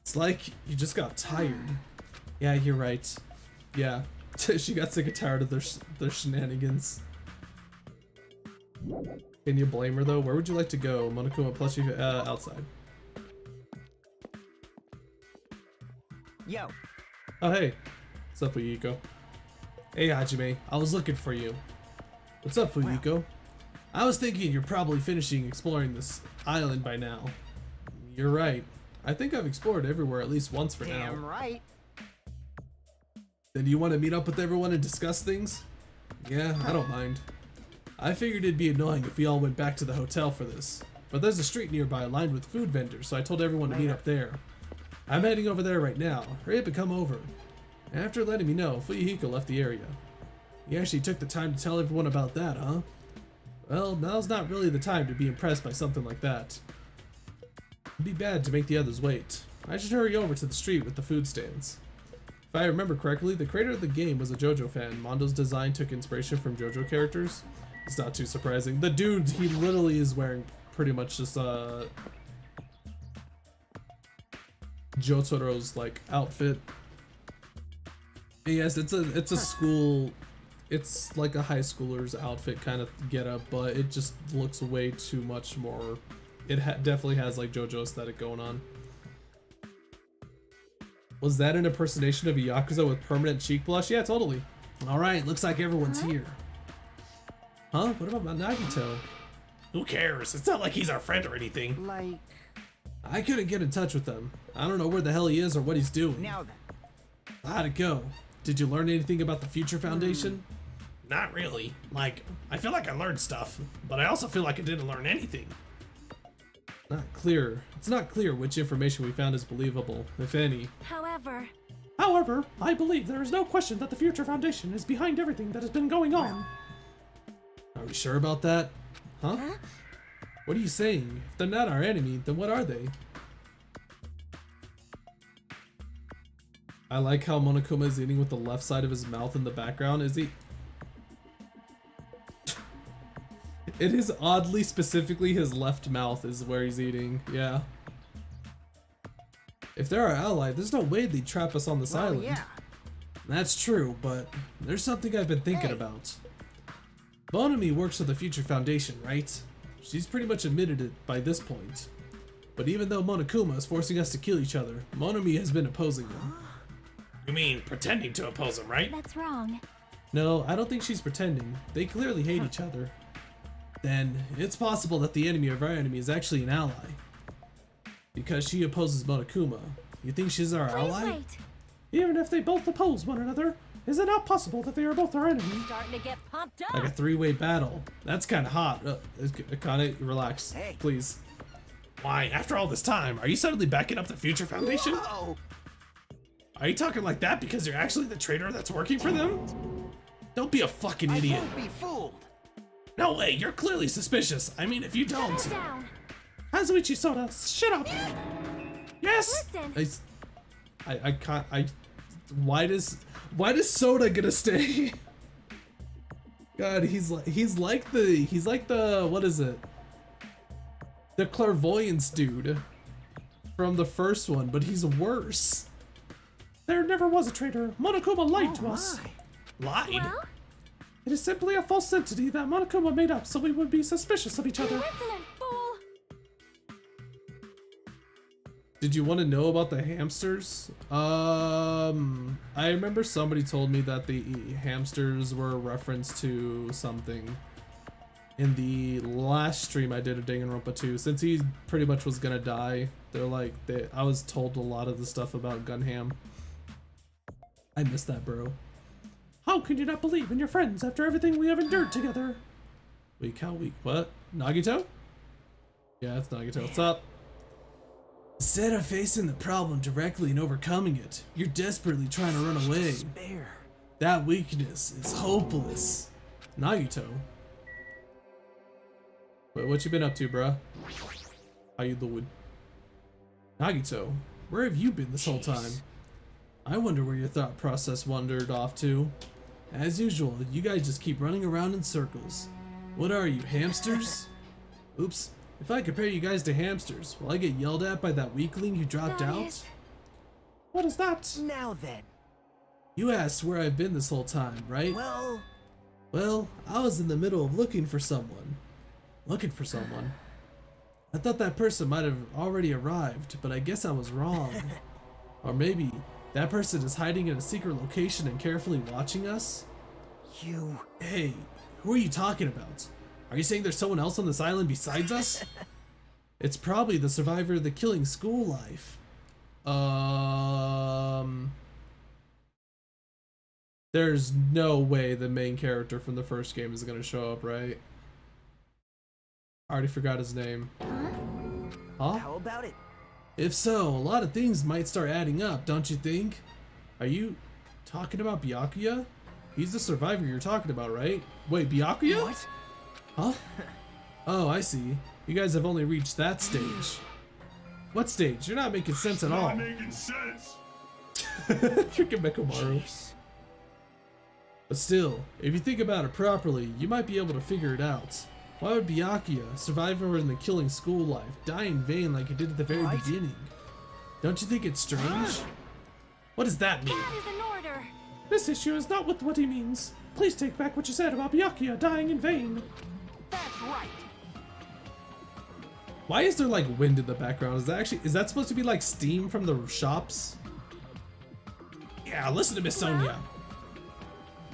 It's like you just got tired. Yeah, you're right. Yeah, she got sick and tired of their shenanigans. Can you blame her though? Where would you like to go? Monokuma plus you outside. Yo. Oh hey. What's up, Fuyiko? Hey Hajime, I was looking for you. What's up, Fuyiko? I was thinking you're probably finishing exploring this island by now. You're right. I think I've explored everywhere at least once for now. Damn right. Then you want to meet up with everyone and discuss things? Yeah, I don't mind. I figured it'd be annoying if we all went back to the hotel for this. But there's a street nearby lined with food vendors, so I told everyone to meet up there. I'm heading over there right now. Hurry up and come over. After letting me know, Fuyuhiko left the area. You actually took the time to tell everyone about that, huh? Well, now's not really the time to be impressed by something like that. It'd be bad to make the others wait. I should hurry over to the street with the food stands. If I remember correctly, the creator of the game was a JoJo fan. Mondo's design took inspiration from JoJo characters. It's not too surprising. The dude, he literally is wearing pretty much just Jotaro's like outfit. Yes, it's a school, it's like a high schooler's outfit kind of get up, but it just looks way too much more. It definitely has like JoJo aesthetic going on. Was that an impersonation of a Yakuza with permanent cheek blush? Yeah, totally. Alright, looks like everyone's here. Huh? What about Nagito? Who cares? It's not like he's our friend or anything. Like, I couldn't get in touch with him. I don't know where the hell he is or what he's doing. now then. How'd it go? Did you learn anything about the Future Foundation? Not really. Like, I feel like I learned stuff, but I also feel like I didn't learn anything. Not clear. It's not clear which information we found is believable, if any. However, I believe there is no question that the Future Foundation is behind everything that has been going on. Are we sure about that? Huh? What are you saying? If they're not our enemy, then what are they? I like how Monokuma is eating with the left side of his mouth in the background. Is he? It is oddly specifically his left mouth is where he's eating. Yeah. If they're our ally, there's no way they'd trap us on this island. Yeah. That's true, but there's something I've been thinking about. Bonami works for the Future Foundation, right? She's pretty much admitted it by this point. But even though Monokuma is forcing us to kill each other, Monami has been opposing them. You mean pretending to oppose him, right? That's wrong. No, I don't think she's pretending. They clearly hate each other. Then, it's possible that the enemy of our enemy is actually an ally. Because she opposes Monokuma. You think she's our ally? Wait. Even if they both oppose one another, is it not possible that they are both our enemies? Starting to get pumped up. Like a three-way battle. That's kind of hot. Akane, relax, Hey. please. Why, after all this time, are you suddenly backing up the Future Foundation? Whoa! Are you talking like that because you're actually the traitor that's working for them? Don't be a fucking I idiot. won't be fooled. No way, you're clearly suspicious. I mean, if you don't. Shut down. Kazuichi Soda, shut up! Yes! Listen. I can't. Why does Soda gonna stay? God, he's like the what is it? The clairvoyance dude from the first one, but he's worse. There never was a traitor. Monokuma lied to us. My. Lied? Well, It is simply a false entity that Monokuma made up so we would be suspicious of each other. insolent fool. Did you want to know about the hamsters? I remember somebody told me that the hamsters were a reference to something in the last stream I did of Danganronpa 2. Since he pretty much was gonna die, I was told a lot of the stuff about Gunham. I missed that, bro. How can you not believe in your friends after everything we have endured together? Weak, how weak? What? Nagito? Yeah, it's Nagito. What's up? Instead of facing the problem directly and overcoming it, you're desperately trying to run away. Despair. That weakness is hopeless. Nagito. Wait, what you been up to, bruh? How you doing? Nagito, where have you been this whole time? I wonder where your thought process wandered off to. As usual, you guys just keep running around in circles. What are you, hamsters? Oops. If I compare you guys to hamsters, will I get yelled at by that weakling who dropped That out? is- What is that? Now then. You asked where I've been this whole time, right? Well, I was in the middle of looking for someone. I thought that person might have already arrived, but I guess I was wrong. Or maybe that person is hiding in a secret location and carefully watching us? you. Hey, who are you talking about? Are you saying there's someone else on this island besides us? It's probably the survivor of the killing school life. There's no way the main character from the first game is gonna show up, right? I already forgot his name. Huh? How about it? If so, a lot of things might start adding up, don't you think? Are you talking about Byakuya? He's the survivor you're talking about, right? Wait, Byakuya? What? Huh? Oh, I see. You guys have only reached that stage. What stage? You're not making sense at all. Not making sense. Freaking Mechamaru. But still, if you think about it properly, you might be able to figure it out. Why would Byakuya, survivor in the killing school life, die in vain like he did at the very Right. beginning? Don't you think it's strange? What does that mean? That is an order. This issue is not with what he means. Please take back what you said about Byakuya dying in vain. That's right. Why is there like wind in the background? Is that supposed to be like steam from the shops? Yeah, listen to Miss Sonia.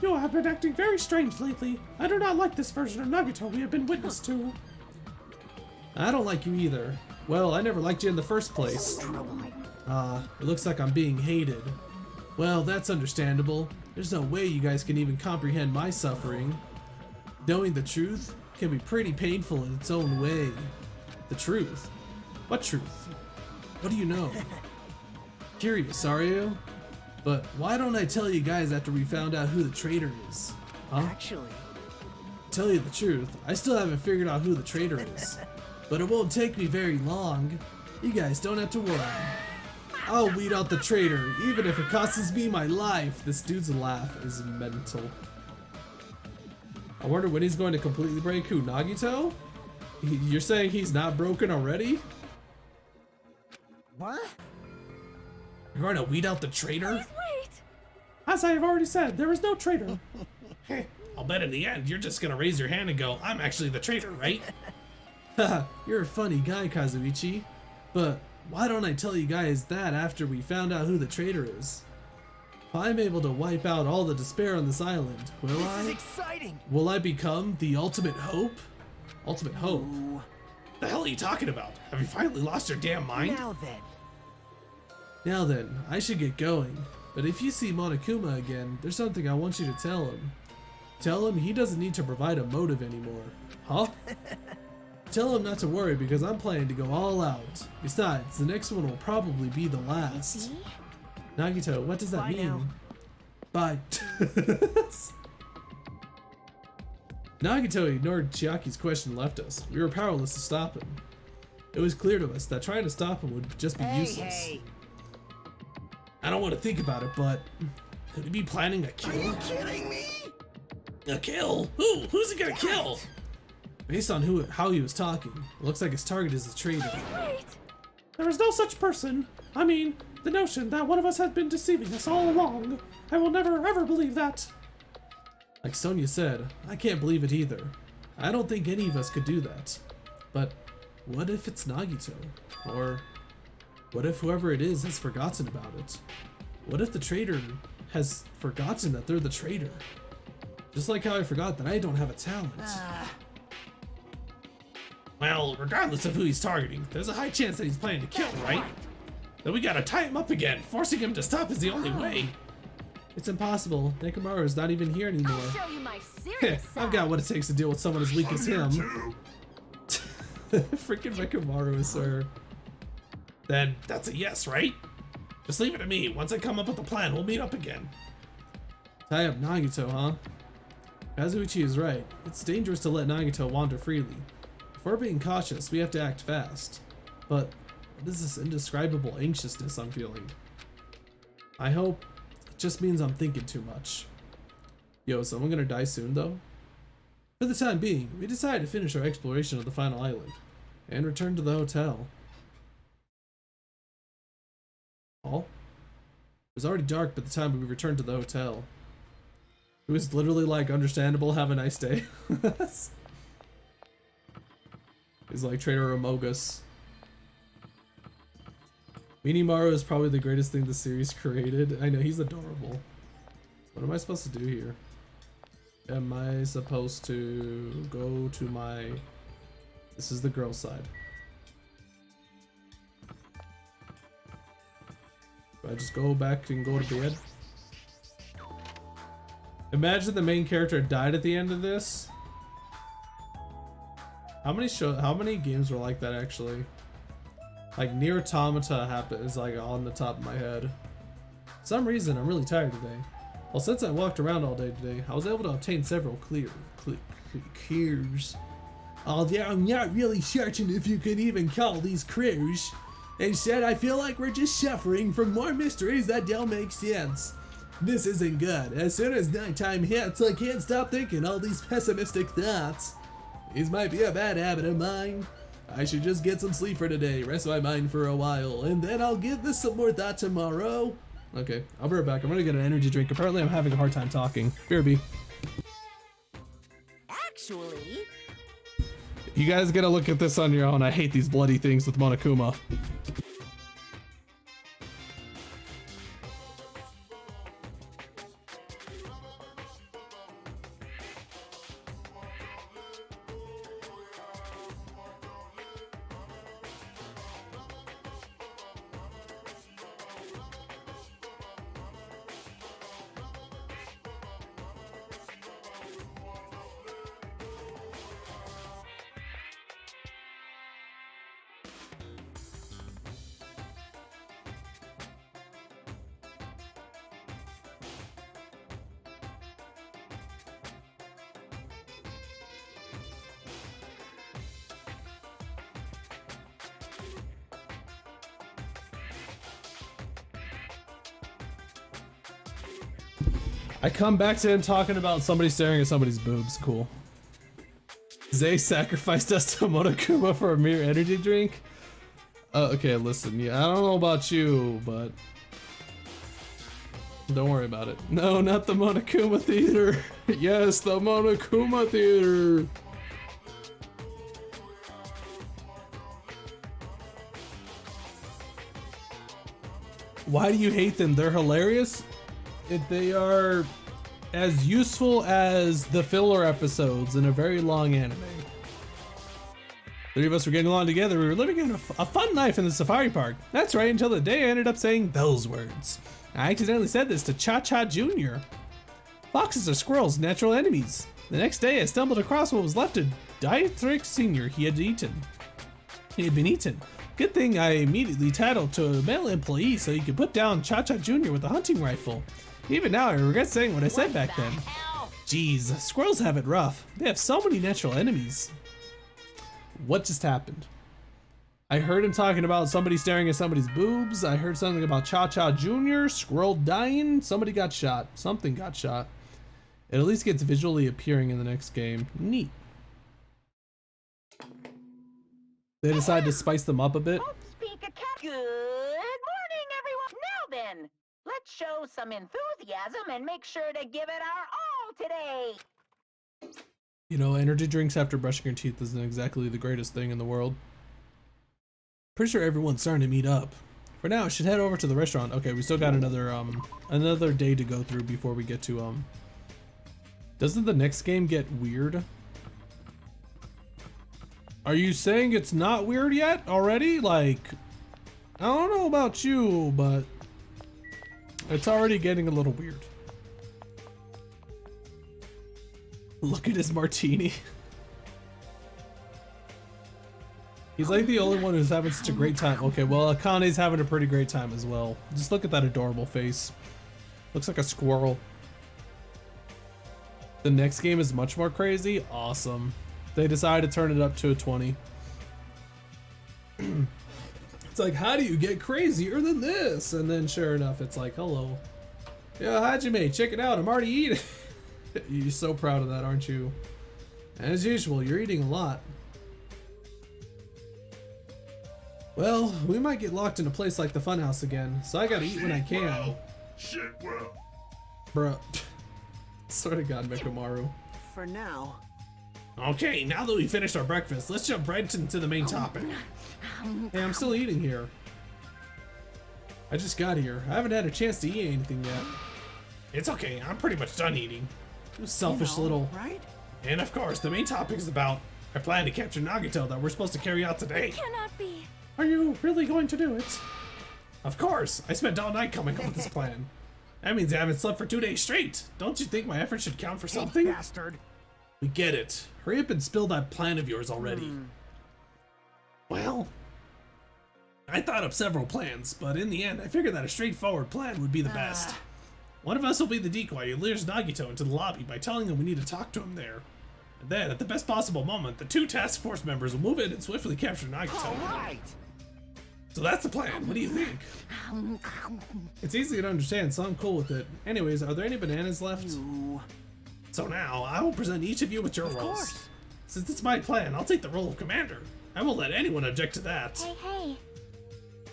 You have been acting very strange lately. I do not like this version of Nagito we have been witness to. I don't like you either. Well, I never liked you in the first place. It looks like I'm being hated. Well, that's understandable. There's no way you guys can even comprehend my suffering. Knowing the truth can be pretty painful in its own way. The truth? What truth? What do you know? Curious, are you? But why don't I tell you guys after we found out who the traitor is? Huh? Actually, Tell you the truth, I still haven't figured out who the traitor is. But it won't take me very long. You guys don't have to worry. I'll weed out the traitor, even if it costs me my life. This dude's laugh is mental. I wonder when he's going to completely break who, Nagito? You're saying he's not broken already? what? You're going to weed out the traitor? Wait. As I have already said, there is no traitor. I'll bet in the end you're just gonna raise your hand and go, I'm actually the traitor, right? Haha, you're a funny guy, Kazuichi. But why don't I tell you guys that after we found out who the traitor is? If I'm able to wipe out all the despair on this island, will This is I? exciting. Will I become the ultimate hope? Ultimate hope? Ooh. The hell are you talking about? Have you finally lost your damn mind? Now then. Now then, I should get going. But if you see Monokuma again, there's something I want you to tell him. Tell him he doesn't need to provide a motive anymore. Huh? Tell him not to worry because I'm planning to go all out. Besides, the next one will probably be the last. See? Nagito, what does that Bye mean? now. Bye. Nagito ignored Chiaki's question and left us. We were powerless to stop him. It was clear to us that trying to stop him would just be useless. Hey. I don't want to think about it, but could he be planning a kill? Kidding me? A kill? Who? Who's he gonna kill? Based on how he was talking, it looks like his target is the traitor. Wait. There is no such person. I mean, the notion that one of us has been deceiving us all along. I will never ever believe that. Like Sonia said, I can't believe it either. I don't think any of us could do that. But what if it's Nagito? Or what if whoever it is has forgotten about it? What if the traitor has forgotten that they're the traitor? Just like how I forgot that I don't have a talent. Well, regardless of who he's targeting, there's a high chance that he's planning to kill, right? Then we gotta tie him up again. Forcing him to stop is the only way. It's impossible. Nekomaru is not even here anymore. I'll show you my serious side. I've got what it takes to deal with someone as weak as him. Freaking Nekomaru, sir. Then that's a yes, right? Just leave it to me. Once I come up with a plan, we'll meet up again. Tie up Nagito, huh? Kazuichi is right. It's dangerous to let Nagito wander freely. If we're being cautious, we have to act fast. But what is this indescribable anxiousness I'm feeling? I hope it just means I'm thinking too much. Yo, is someone gonna die soon though? For the time being, we decided to finish our exploration of the final island and return to the hotel. Oh? It was already dark by the time we returned to the hotel. It was literally like, understandable, have a nice day. He's like Trader Amogus. Minimaru is probably the greatest thing the series created. I know, he's adorable. What am I supposed to do here? Am I supposed to go to my... This is the girl side. Do I just go back and go to bed? Imagine the main character died at the end of this. How many games were like that actually? Like Nier Automata is like on the top of my head. For some reason I'm really tired today. Well, since I walked around all day today, I was able to obtain several clears. Although I'm not really certain if you could even call these clears. Instead, I feel like we're just suffering from more mysteries that don't make sense. This isn't good. As soon as nighttime hits, I can't stop thinking all these pessimistic thoughts. These might be a bad habit of mine. I should just get some sleep for today, rest my mind for a while, and then I'll give this some more thought tomorrow. Okay, I'll be right back. I'm gonna get an energy drink. Apparently I'm having a hard time talking. BRB. Actually, You guys gotta look at this on your own. I hate these bloody things with Monokuma. I come back to him talking about somebody staring at somebody's boobs. Cool. Zay sacrificed us to Monokuma for a mere energy drink? Okay, listen. Yeah, I don't know about you, but don't worry about it. No, not the Monokuma Theater. Yes, the Monokuma Theater. Why do you hate them? They're hilarious. They are as useful as the filler episodes in a very long anime. Three of us were getting along together. We were living in a fun life in the safari park. That's right, until the day I ended up saying those words. I accidentally said this to Cha-Cha Jr. Foxes are squirrels' natural enemies. The next day I stumbled across what was left of Dietrich Sr. He had been eaten. Good thing I immediately tattled to a male employee so he could put down Cha-Cha Jr. with a hunting rifle. Even now I regret saying what I said back then. Jeez, squirrels have it rough. They have so many natural enemies. What just happened? I heard him talking about somebody staring at somebody's boobs. I heard something about Cha-Cha Jr., squirrel dying. Somebody got shot. Something got shot. It at least gets visually appearing in the next game. Neat. They decided to spice them up a bit. good morning, everyone. Now then, let's show some enthusiasm and make sure to give it our all today. You know, energy drinks after brushing your teeth isn't exactly the greatest thing in the world. Pretty sure everyone's starting to meet up. For now, I should head over to the restaurant. Okay, we still got another day to go through before we get to Doesn't the next game get weird? Are you saying it's not weird yet already? Like, I don't know about you, but it's already getting a little weird. Look at his martini. He's like the only one who's having such a great time. Okay, well, Akane's having a pretty great time as well. Just look at that adorable face. Looks like a squirrel. The next game is much more crazy. Awesome. They decided to turn it up to a 20. It's like, how do you get crazier than this? And then sure enough, it's like, hello. Yeah, Hajime, check it out. I'm already eating. You're so proud of that, aren't you? As usual, you're eating a lot. Well, we might get locked in a place like the funhouse again, so I gotta eat when I can. Shit, well. Bruh. Swear to God, Mikomaru. For now. Okay, now that we finished our breakfast, let's jump right into the main topic. Hey, I'm still eating here. I just got here. I haven't had a chance to eat anything yet. It's okay, I'm pretty much done eating. You selfish You know, little... Right? And of course, the main topic is about our plan to capture Nagato that we're supposed to carry out today. Cannot be. Are you really going to do it? Of course, I spent all night coming up with this plan. That means I haven't slept for 2 days straight. Don't you think my effort should count for something? Bastard. We get it. Hurry up and spill that plan of yours already. Well, I thought up several plans, but in the end, I figured that a straightforward plan would be the best. One of us will be the decoy who lures Nagito into the lobby by telling him we need to talk to him there. And then, at the best possible moment, the 2 task force members will move in and swiftly capture Nagito. All right. So that's the plan. What do you think? It's easy to understand, so I'm cool with it. Anyways, are there any bananas left? You. So now, I will present each of you with your roles. course. Since it's my plan, I'll take the role of commander. I won't let anyone object to that. Hey.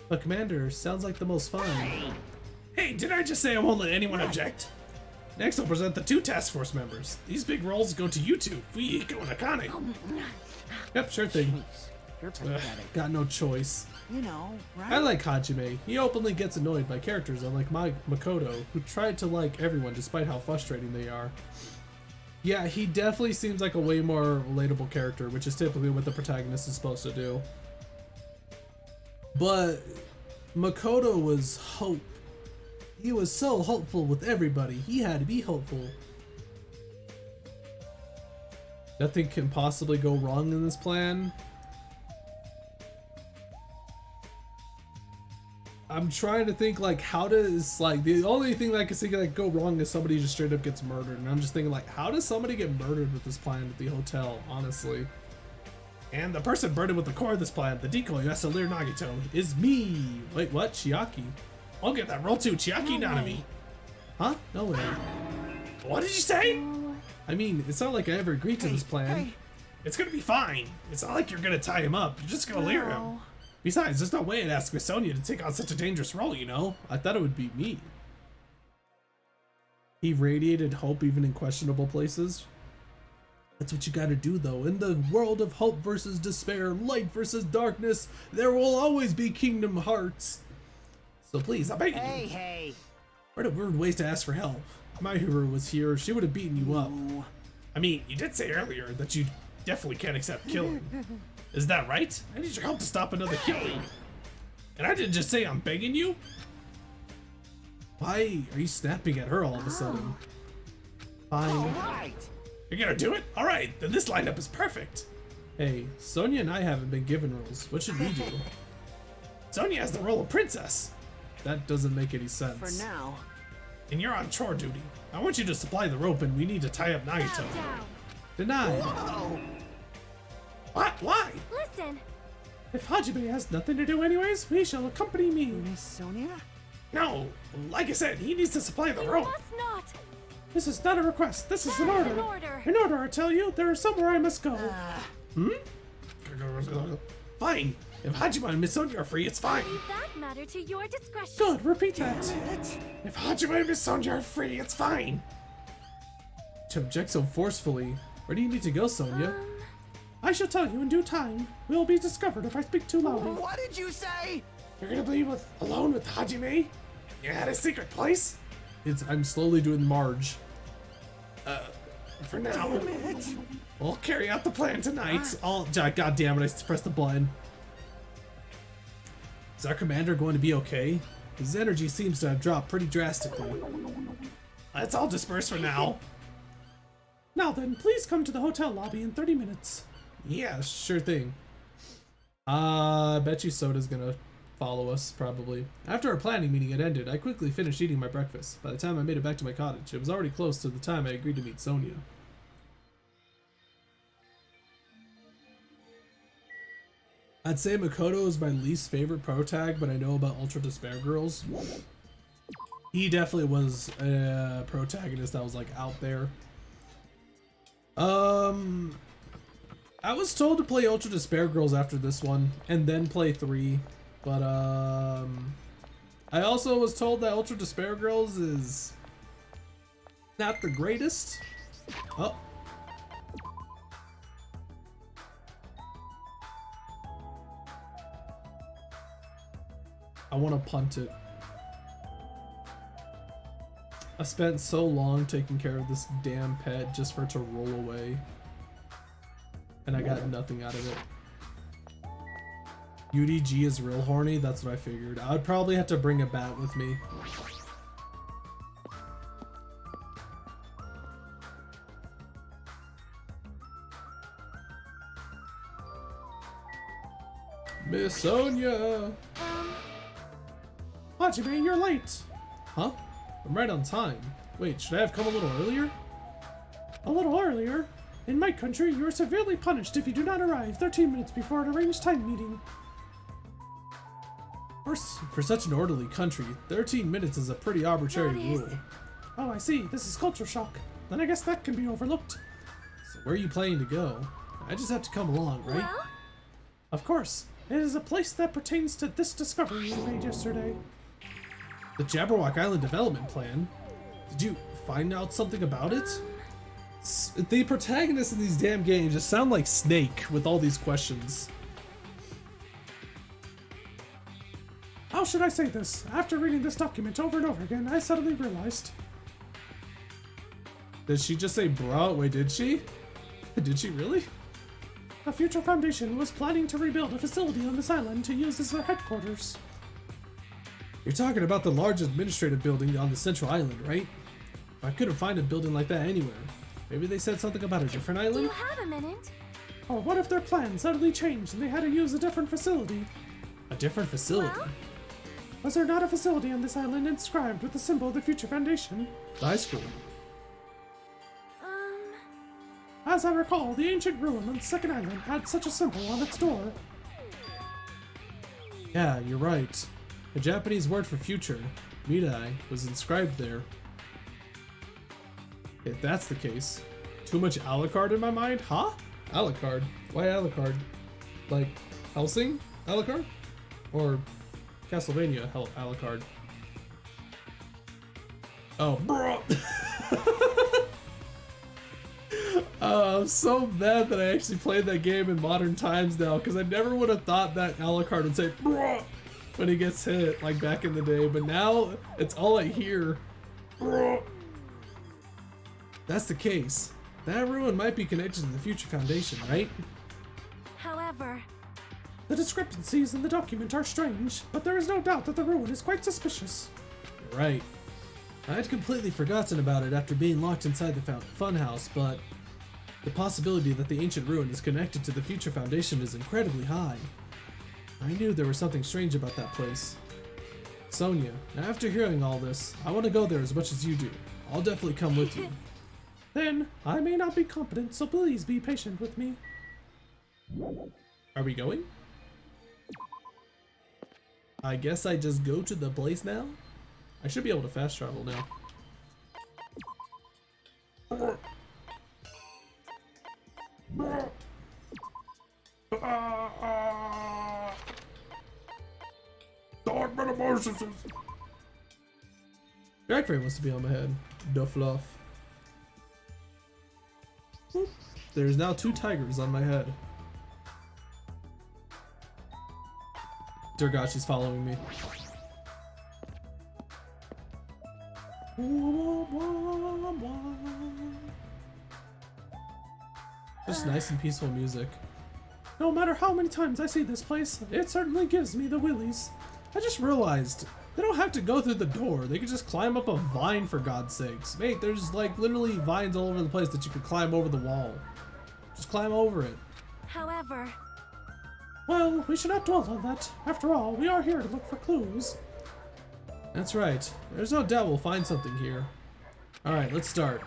But commander sounds like the most fun. Hey, did I just say I won't let anyone object? Next, I'll present the 2 task force members. These big roles go to you 2, Fuyiko and Akane. Yep, sure thing. You're pathetic. Got no choice. You know, right? I like Hajime. He openly gets annoyed by characters unlike Makoto, who tried to like everyone despite how frustrating they are. Yeah, he definitely seems like a way more relatable character, which is typically what the protagonist is supposed to do. But Makoto was hope. He was so hopeful with everybody. He had to be hopeful. Nothing can possibly go wrong in this plan. I'm trying to think like how does like the only thing that I can think like go wrong is somebody just straight up gets murdered, and I'm just thinking like how does somebody get murdered with this plan at the hotel, honestly? And the person burdened with the core of this plan, the decoy who has to lure Nagito, is me. Wait, what? Chiaki? I'll get that role too, Chiaki Nanami. Huh? No way. What did you say? I mean, it's not like I ever agreed to this plan. Hey. It's gonna be fine. It's not like you're gonna tie him up. You're just gonna lure him. Besides, there's no way I'd ask Miss Sonia to take on such a dangerous role, you know? I thought it would be me. He radiated hope even in questionable places. That's what you gotta do though. In the world of hope versus despair, light versus darkness, there will always be Kingdom Hearts. So please, I'm begging you. Hey. What a weird ways to ask for help. If my hero was here, she would have beaten you up. Ooh. I mean, you did say earlier that you definitely can't accept killing. Is that right? I need your help to stop another killing. And I didn't just say I'm begging you? Why are you snapping at her all of a sudden? Fine. Right. You're gonna do it? Alright, then this lineup is perfect. Hey, Sonia and I haven't been given roles. What should we do? Sonia has the role of princess. That doesn't make any sense. For now. And you're on chore duty. I want you to supply the rope and we need to tie up Nagito. Down. Denied. Whoa. What? Why? Listen. If Hajime has nothing to do anyways, we shall accompany me. Miss Sonia? No, like I said, he needs to supply the You rope. must not. This is not a request, this is an That is order. an order. In order, I tell you, there is somewhere I must go. Hmm? Fine. If Hajime and Miss Sonia are free, it's fine. Leave that matter to your discretion. Good, repeat that. If Hajime and Miss Sonia are free, it's fine. To object so forcefully, where do you need to go, Sonia? I shall tell you in due time. We will be discovered if I speak too loudly. What did you say? You're gonna be alone with Hajime? You're at a secret place? I'm slowly doing Marge. For now, we'll carry out the plan tonight. God damn it, I pressed the button. Is our commander going to be okay? His energy seems to have dropped pretty drastically. Let's all disperse for now. Now then, please come to the hotel lobby in 30 minutes. Yeah, sure thing. I bet you Soda's gonna follow us, probably. After our planning meeting had ended, I quickly finished eating my breakfast. By the time I made it back to my cottage, it was already close to the time I agreed to meet Sonia. I'd say Makoto is my least favorite protag, but I know about Ultra Despair Girls. He definitely was a protagonist that was like out there. I was told to play Ultra Despair Girls after this one, and then play 3, but I also was told that Ultra Despair Girls is not the greatest. Oh. I want to punt it. I spent so long taking care of this damn pet just for it to roll away. And I got nothing out of it. UDG is real horny, that's what I figured. I would probably have to bring a bat with me. Miss Sonia! Hajime, you're late. Huh? I'm right on time. Wait, should I have come a little earlier? A little earlier. In my country, you are severely punished if you do not arrive 13 minutes before an arranged time meeting. For such an orderly country, 13 minutes is a pretty arbitrary That is- rule. Oh, I see. This is culture shock. Then I guess that can be overlooked. So where are you planning to go? I just have to come along, right? Well, Of course. It is a place that pertains to this discovery you made yesterday. The Jabberwock Island development plan? Did you find out something about it? The protagonists in these damn games just sound like Snake with all these questions. How should I say this? After reading this document over and over again, I suddenly realized. Did she just say bro? Wait, did she? Did she really? The Future Foundation was planning to rebuild a facility on this island to use as their headquarters. You're talking about the large administrative building on the central island, right? I couldn't find a building like that anywhere. Maybe they said something about a different do you island? have a minute? Or what if their plans suddenly changed and they had to use a different facility? A different facility? Well? Was there not a facility on this island inscribed with the symbol of the Future Foundation? The high school. As I recall, the ancient ruin on the second island had such a symbol on its door. Yeah, you're right. The Japanese word for future, Mirai, was inscribed there. If that's the case, too much Alucard in my mind? Huh? Alucard? Why Alucard? Like Helsing Alucard? Or Castlevania Alucard? Oh, bro! I'm so mad that I actually played that game in modern times now, because I never would have thought that Alucard would say bro when he gets hit, like back in the day, but now it's all I hear. Bro. That's the case. That ruin might be connected to the Future Foundation, right? However, The discrepancies in the document are strange, but there is no doubt that the ruin is quite suspicious. You're right. I had completely forgotten about it after being locked inside the funhouse, but the possibility that the ancient ruin is connected to the Future Foundation is incredibly high. I knew there was something strange about that place. Sonia, after hearing all this, I want to go there as much as you do. I'll definitely come with you. Then, I may not be competent, so please be patient with me. Are we going? I guess I just go to the place now? I should be able to fast travel now. Drag frame wants to be on my head. The fluff. There's now 2 tigers on my head. Dear God, she's following me. Just nice and peaceful music. No matter how many times I see this place, it certainly gives me the willies. I just realized they don't have to go through the door. They could just climb up a vine, for God's sakes. Mate, there's like literally vines all over the place that you could climb over the wall. Just climb over it. however, Well, we should not dwell on that. After all, we are here to look for clues. That's right. There's no doubt we'll find something here. Alright, let's start.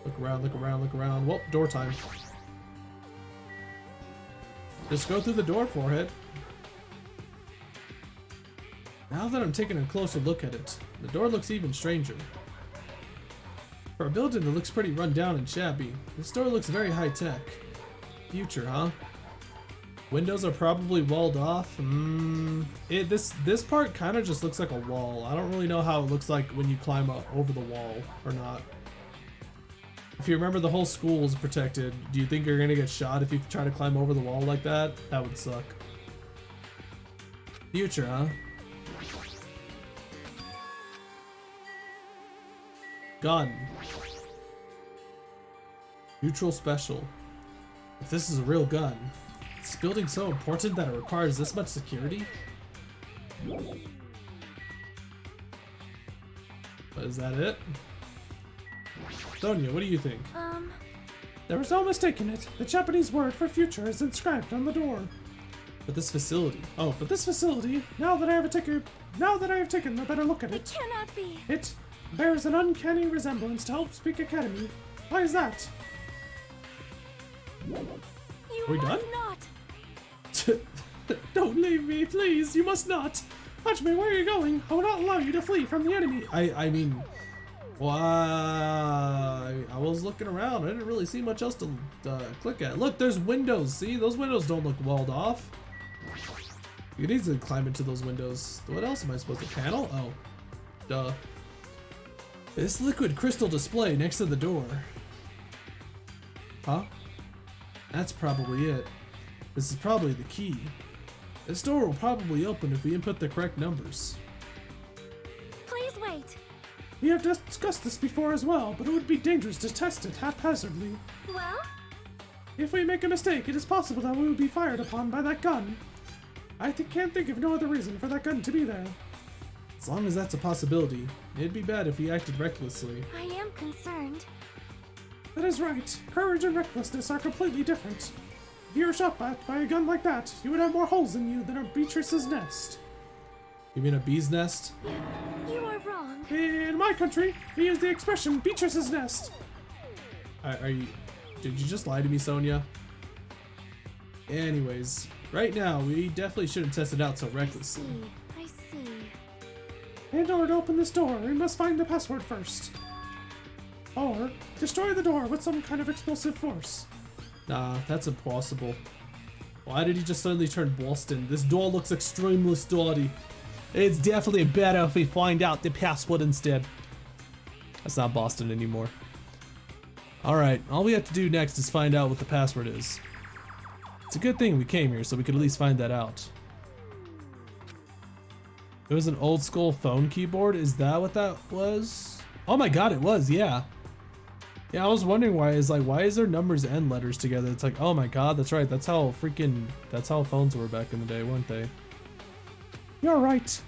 Look around, look around, look around. Well, door time. Just go through the door, forehead. Now that I'm taking a closer look at it, the door looks even stranger. For a building that looks pretty run down and shabby, this door looks very high-tech. Future, huh? Windows are probably walled off. This part kind of just looks like a wall. I don't really know how it looks like when you climb up over the wall or not. If you remember, the whole school is protected. Do you think you're gonna get shot if you try to climb over the wall like that? That would suck. Future, huh? Gun. Neutral special. If this is a real gun, is this building so important that it requires this much security? But is that it? Sonia, what do you think? There was no mistaking it. The Japanese word for future is inscribed on the door. But this facility. Oh, But this facility, now that I have taken a better look at It it, cannot be. it bears an uncanny resemblance to Hope Speak Academy. Why is that? You we must done? not. Don't leave me, please. You must not. Hajime, where are you going? I will not allow you to flee from the enemy. I mean, well, I was looking around. I didn't really see much else to click at. Look, there's windows. See, those windows don't look walled off. You can easily climb into those windows. What else am I supposed to panel? Oh, duh. This liquid crystal display next to the door. Huh? That's probably it. This is probably the key. This door will probably open if we input the correct numbers. Please wait. We have discussed this before as well, but it would be dangerous to test it haphazardly. Well, If we make a mistake, it is possible that we will be fired upon by that gun. I can't think of no other reason for that gun to be there. As long as that's a possibility, it'd be bad if we acted recklessly. I am concerned. That is right. Courage and recklessness are completely different. If you were shot at by a gun like that, you would have more holes in you than a Beatrice's nest. You mean a bee's nest? You are wrong. In my country, we use the expression Beatrice's nest. Are you? Did you just lie to me, Sonia? Anyways, right now we definitely shouldn't test it out so recklessly. I see. In order to open this door, we must find the password first. Or destroy the door with some kind of explosive force. Nah, that's impossible. Why did he just suddenly turn Boston? This door looks extremely sturdy. It's definitely better if we find out the password instead. That's not Boston anymore. Alright, all we have to do next is find out what the password is. It's a good thing we came here so we could at least find that out. It was an old school phone keyboard? Is that what that was? Oh my god, it was, yeah. Yeah, I was wondering why is there numbers and letters together? It's like, oh my god, that's right. That's how phones were back in the day, weren't they? You're right.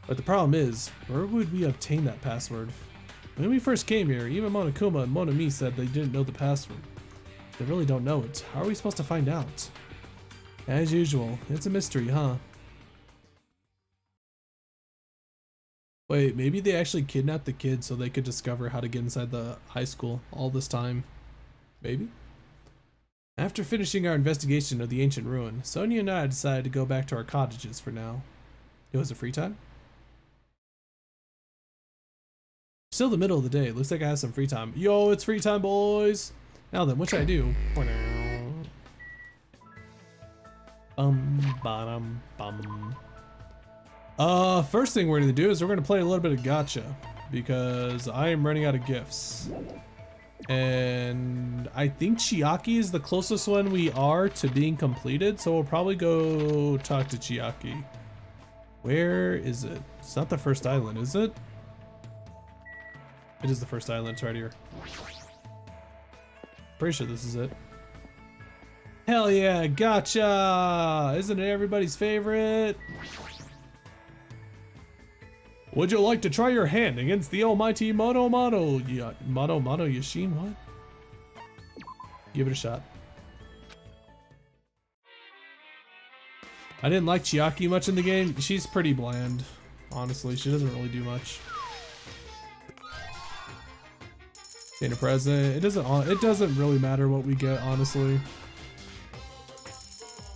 But the problem is, where would we obtain that password? When we first came here, even Monokuma and Monami said they didn't know the password. They really don't know it. How are we supposed to find out? As usual, it's a mystery, huh? Wait, maybe they actually kidnapped the kid so they could discover how to get inside the high school all this time. Maybe? After finishing our investigation of the ancient ruin, Sonia and I decided to go back to our cottages for now. It was a free time? Still the middle of the day. Looks like I have some free time. Yo, it's free time, boys! Now then, what should I do? Bottom, bum. First thing we're gonna do is we're gonna play a little bit of gacha because I am running out of gifts. And I think Chiaki is the closest one we are to being completed, so we'll probably go talk to Chiaki. Where is it? It's not the first island, is it? It is the first island, it's right here. Pretty sure this is it. Hell yeah, gacha! Isn't it everybody's favorite? Would you like to try your hand against the almighty Mono Yashin? What? Give it a shot. I didn't like Chiaki much in the game. She's pretty bland, honestly. She doesn't really do much. Gain a present. It doesn't really matter what we get, honestly.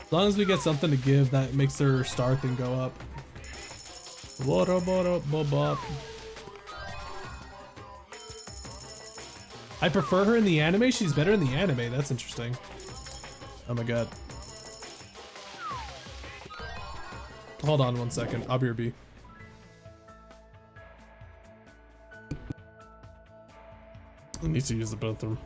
As long as we get something to give, that makes their star thing go up. I prefer her in the anime. She's better in the anime. That's interesting. Oh my god. Hold on 1 second. I'll be your B. I need to use the bathroom.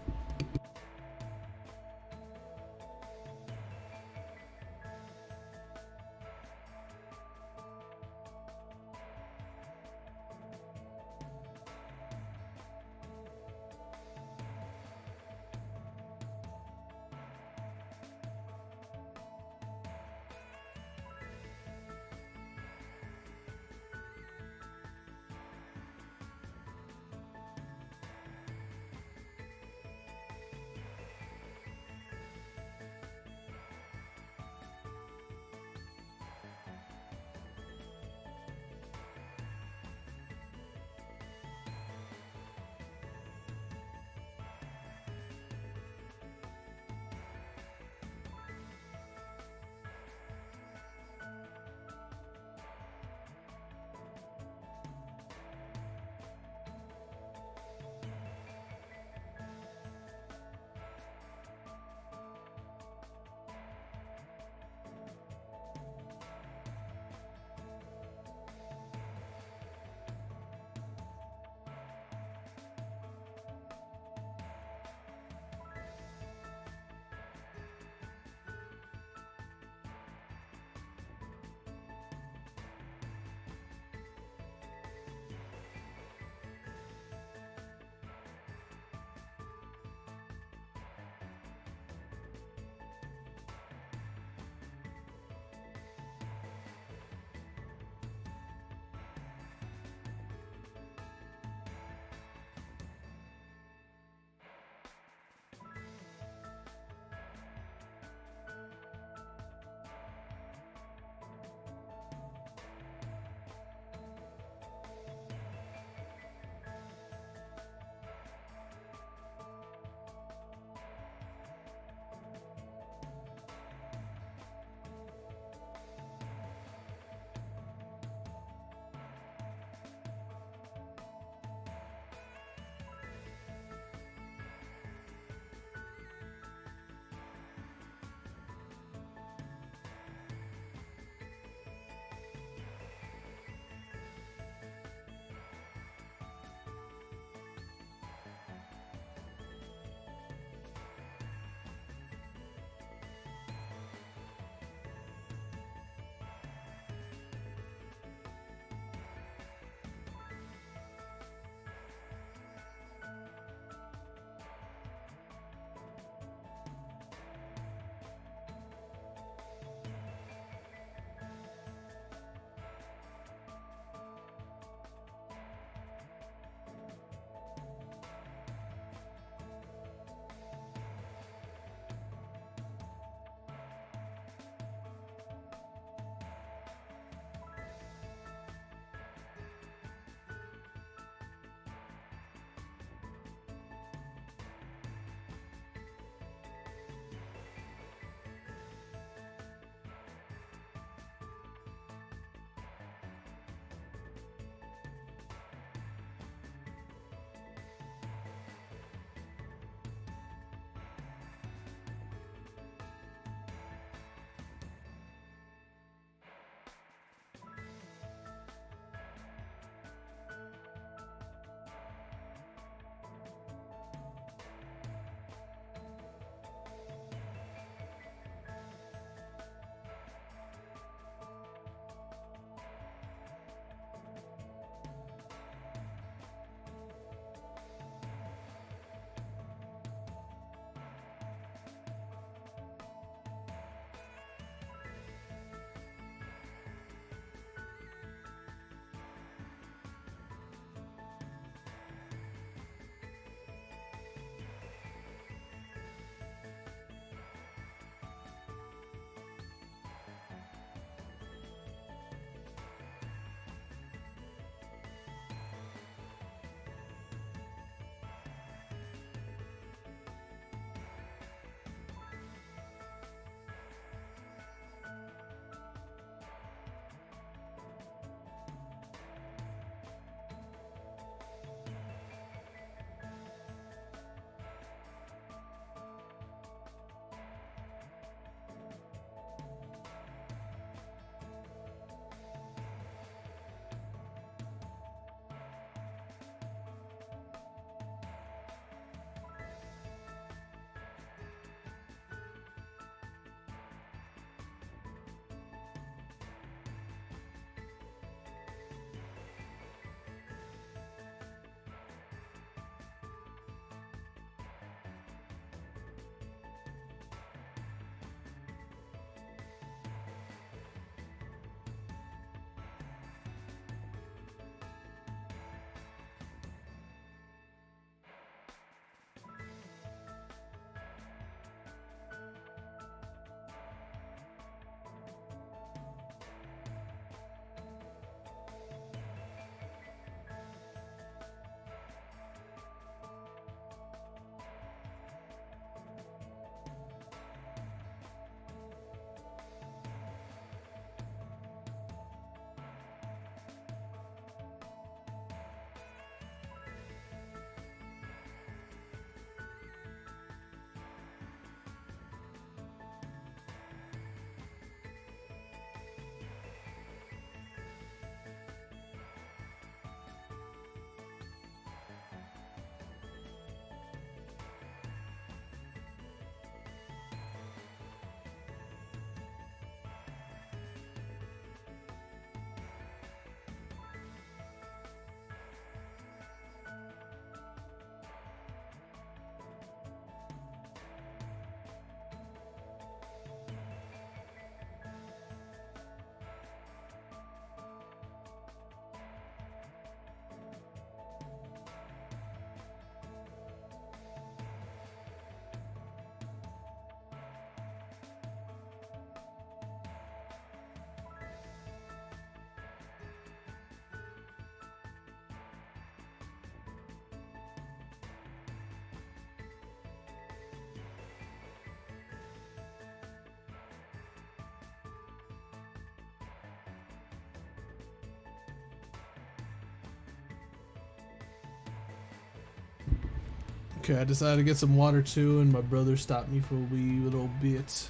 Okay, I decided to get some water too, and my brother stopped me for a wee little bit.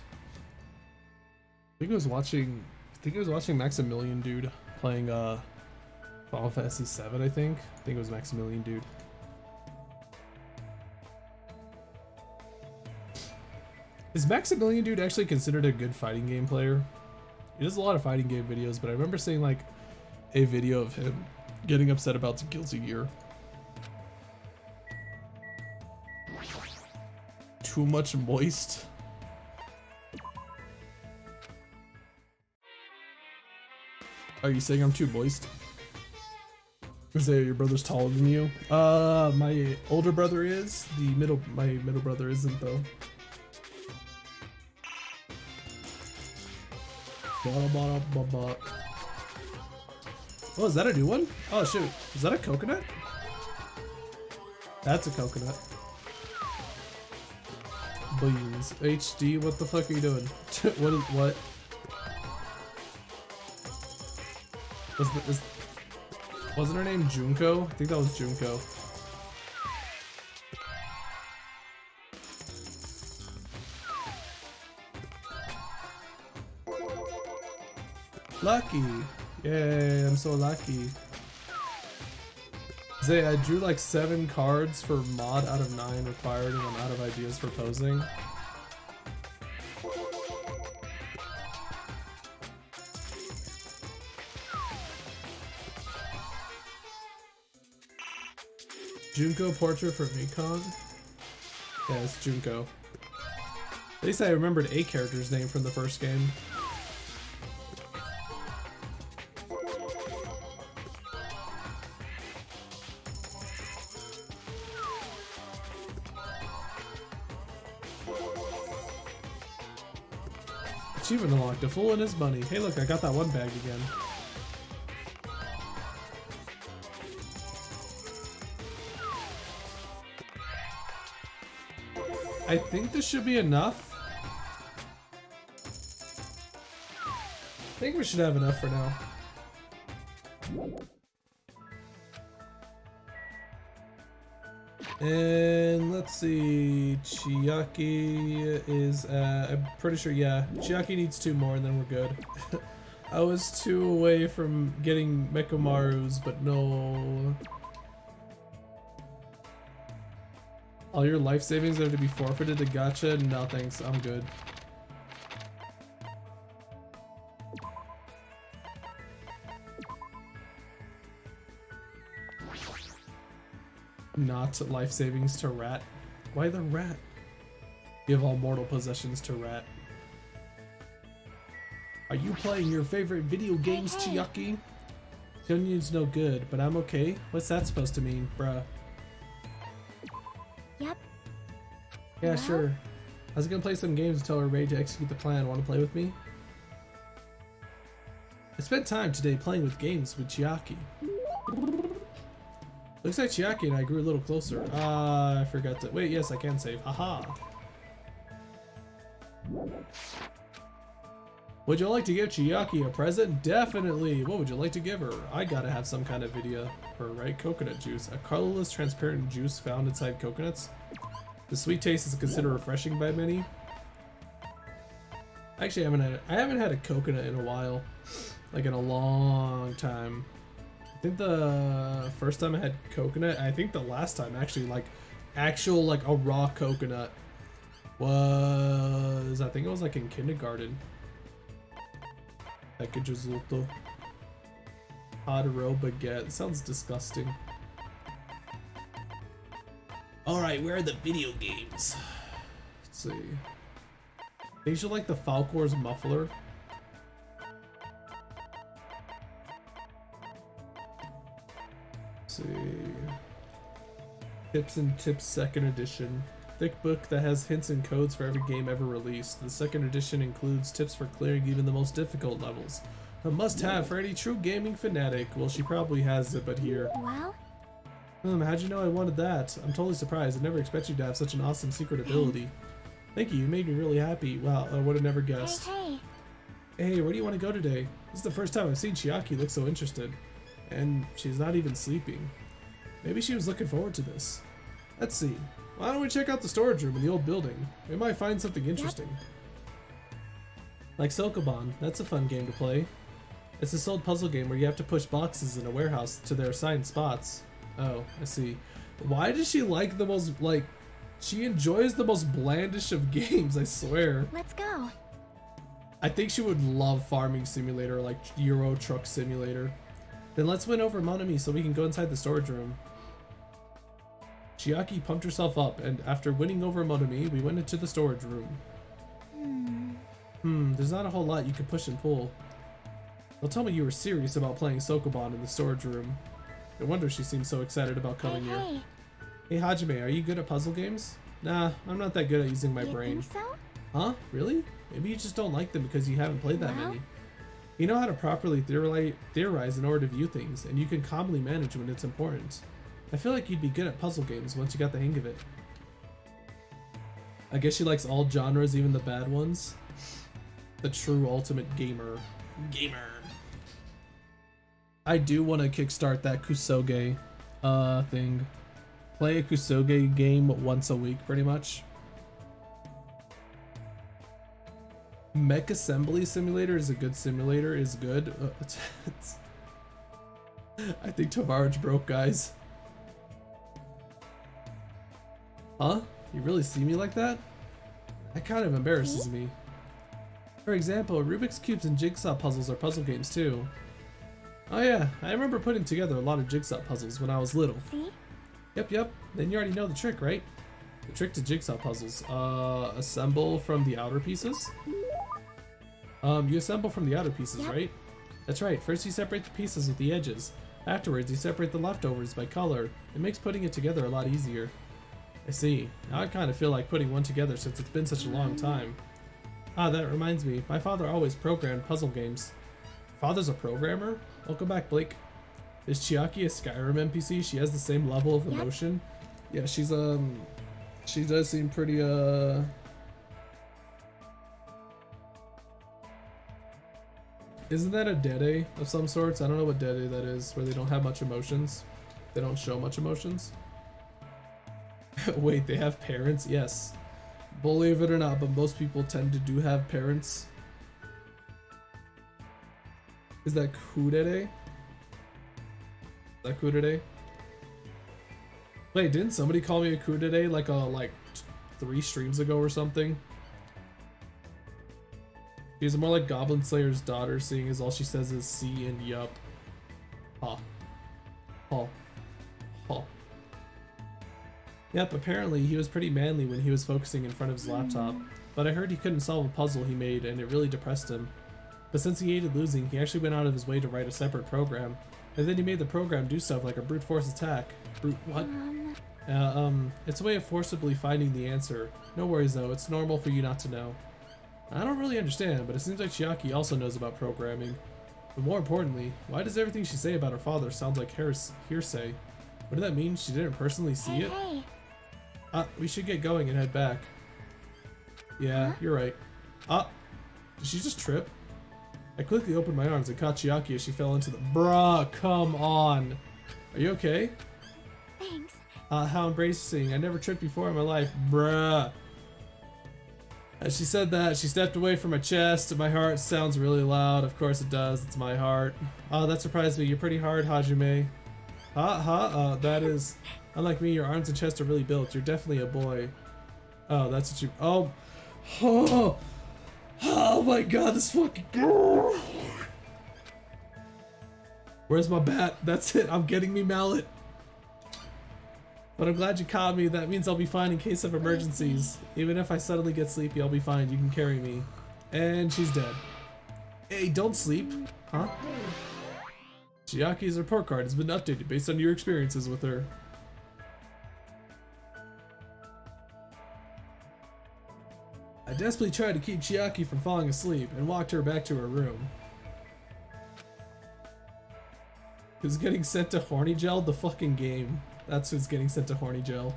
I think I was watching Maximilian Dude playing Final Fantasy VII. I think it was Maximilian Dude. Is Maximilian Dude actually considered a good fighting game player? He does a lot of fighting game videos, but I remember seeing like a video of him getting upset about the Guilty Gear. Too much moist. Are you saying I'm too moist? Say your brother's taller than you. My older brother is. My middle brother isn't though. Oh, is that a new one? Oh shoot, is that a coconut? That's a coconut. Beans. HD, what the fuck are you doing? What? Wasn't her name Junko? I think that was Junko. Lucky! Yay, I'm so lucky. Zay, I drew like 7 cards for mod out of 9 required, and I'm out of ideas for posing. Junko portrait for Mekong? Yeah, it's Junko. At least I remembered a character's name from the first game. Achievement unlocked, a fool and his money. Hey look, I got that one bag again. I think this should be enough. I think we should have enough for now. And let's see, Chiaki is, I'm pretty sure, yeah, Chiaki needs 2 more and then we're good. I was 2 away from getting Mekomaru's, but no. All your life savings are to be forfeited to gacha? No thanks, I'm good. Not life savings to rat. Why the rat? Give all mortal possessions to rat. Are you playing your favorite video games, Hey. Chiaki? Onions no good, but I'm okay. What's that supposed to mean, bruh? Yep. Yeah, Well? sure. I was gonna play some games until we're ready to execute the plan. Want to play with me? I spent time today playing with games with Chiaki. Looks like Chiaki and I grew a little closer. I forgot to... Wait, yes, I can save. Haha. Would you like to give Chiaki a present? Definitely! What would you like to give her? I gotta have some kind of video for her, right? Coconut juice. A colorless, transparent juice found inside coconuts. The sweet taste is considered refreshing by many. Actually, I haven't had a coconut in a while. Like in a long time. I think the first time I had coconut, I think the last time actually, like a raw coconut was, I think it was like in kindergarten. Packagezulto. Hot-row baguette. Sounds disgusting. Alright, where are the video games? Let's see. They should like the Falcor's muffler. Let's see. Tips and Tips 2nd edition. Thick book that has hints and codes for every game ever released. The 2nd edition includes tips for clearing even the most difficult levels. A must-have for any true gaming fanatic. Well, she probably has it, but here. Well? How'd you know I wanted that? I'm totally surprised. I never expected you to have such an awesome secret ability. Thank you, you made me really happy. Wow, I would have never guessed. Hey. Hey, where do you want to go today? This is the first time I've seen Chiaki look so interested. And she's not even sleeping. Maybe she was looking forward to this. Let's see. Why don't we check out the storage room in the old building? We might find something interesting. Like Sokoban, that's a fun game to play. It's this old puzzle game where you have to push boxes in a warehouse to their assigned spots. Oh, I see. Why does she like the most, like, she enjoys the most blandish of games, I swear. Let's go. I think she would love Farming Simulator, like Euro Truck Simulator. Then let's win over Monami so we can go inside the storage room. Chiaki pumped herself up, and after winning over Monami, we went into the storage room. There's not a whole lot you can push and pull. Don't tell me you were serious about playing Sokoban in the storage room. No wonder she seems so excited about coming here. Hey. Hey Hajime, are you good at puzzle games? Nah, I'm not that good at using my You brain. think so? Huh? Really? Maybe you just don't like them because you haven't played that Well? many. You know how to properly theorize in order to view things, and you can calmly manage when it's important. I feel like you'd be good at puzzle games once you got the hang of it. I guess she likes all genres, even the bad ones. The true ultimate gamer. I do want to kickstart that Kusoge thing. Play a Kusoge game once a week, pretty much. Mech Assembly Simulator is a good simulator, is good. I think Tavaraj broke, guys. Huh? You really see me like that? That kind of embarrasses me. For example, Rubik's Cubes and Jigsaw puzzles are puzzle games too. Oh yeah, I remember putting together a lot of Jigsaw puzzles when I was little. See? Yep. Then you already know the trick, right? The trick to Jigsaw puzzles. Assemble from the outer pieces? You assemble from the outer pieces, Yep. right? That's right. First you separate the pieces with the edges. Afterwards, you separate the leftovers by color. It makes putting it together a lot easier. I see. Now I kind of feel like putting one together since it's been such a long time. Ah, that reminds me. My father always programmed puzzle games. Father's a programmer? Welcome back, Blake. Is Chiaki a Skyrim NPC? She has the same level of emotion? Yeah, she's, she does seem pretty, Isn't that a dede of some sorts? I don't know what dede that is, where they don't have much emotions. They don't show much emotions. Wait, they have parents? Yes. Believe it or not, but most people tend to do have parents. Is that kudere? Is that kudere? Wait, didn't somebody call me a kudere like 3 streams ago or something? She's more like Goblin Slayer's daughter, seeing as all she says is see and yup. Ha. Ha. Ha. Yep, apparently he was pretty manly when he was focusing in front of his laptop, but I heard he couldn't solve a puzzle he made and it really depressed him. But since he hated losing, he actually went out of his way to write a separate program, and then he made the program do stuff like a brute force attack. Brute what? It's a way of forcibly finding the answer. No worries though, it's normal for you not to know. I don't really understand, but it seems like Chiaki also knows about programming. But more importantly, why does everything she say about her father sound like hearsay? What did that mean? She didn't personally see it? Hey. We should get going and head back. Yeah, Huh? you're right. Did she just trip? I quickly opened my arms and caught Chiaki as she fell into the— Bruh, come on! Are you okay? Thanks. How embracing. I never tripped before in my life. Bruh. As she said that, she stepped away from my chest, and my heart sounds really loud. Of course it does, it's my heart. Oh, that surprised me. You're pretty hard, Hajime. That is... Unlike me, your arms and chest are really built. You're definitely a boy. Oh, that's what you... Oh my god, this fucking girl! Where's my bat? That's it, I'm getting me mallet. But I'm glad you caught me. That means I'll be fine in case of emergencies. Even if I suddenly get sleepy, I'll be fine. You can carry me. And she's dead. Hey, don't sleep. Huh? Chiaki's report card has been updated based on your experiences with her. I desperately tried to keep Chiaki from falling asleep and walked her back to her room. Who's getting sent to Horny Gel? The fucking game. That's who's getting sent to Horny Gel.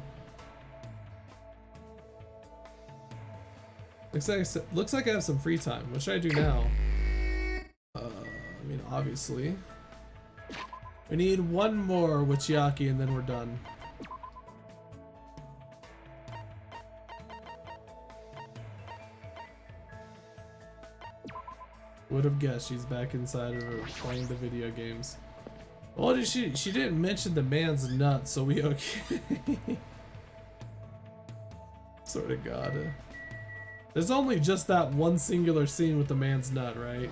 Looks like I have some free time. What should I do now? I mean, obviously. We need one more with Chiaki and then we're done. Would have guessed she's back inside of her playing the video games. Well, did she didn't mention the man's nut, so we okay. Sort of God. There's only just that one singular scene with the man's nut, right?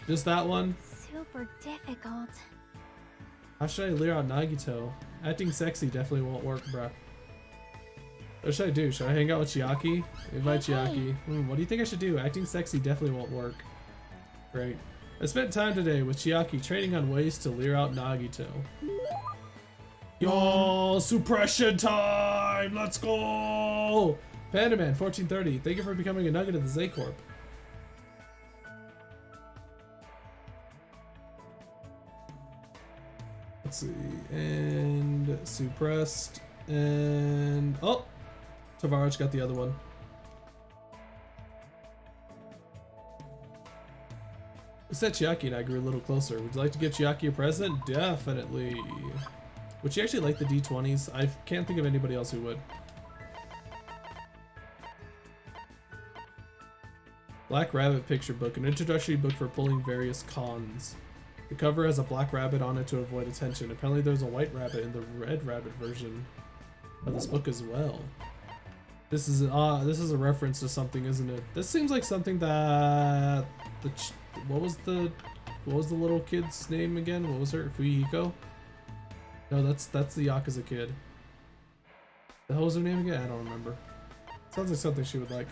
Just that one? Super difficult. How should I lure out Nagito? Acting sexy definitely won't work, bruh. What should I do? Should I hang out with Chiaki? Invite Hey, Chiaki. What do you think I should do? Acting sexy definitely won't work. Great. I spent time today with Chiaki training on ways to lure out Nagito. Yo, suppression time! Let's go! Pandaman 1430, thank you for becoming a nugget of the Z Corp. Let's see, and suppressed, and oh, Tavaraj got the other one. I said Chiaki and I grew a little closer. Would you like to give Chiaki a present? Definitely. Would she actually like the D20s? I can't think of anybody else who would. Black Rabbit picture book, an introductory book for pulling various cons. The cover has a black rabbit on it to avoid attention. Apparently there's a white rabbit in the red rabbit version of this book as well. This is a reference to something, isn't it? This seems like something that what was the little kid's name again? What was her? Fuyiko? No, that's the Yakuza kid. The hell was her name again? I don't remember. Sounds like something she would like.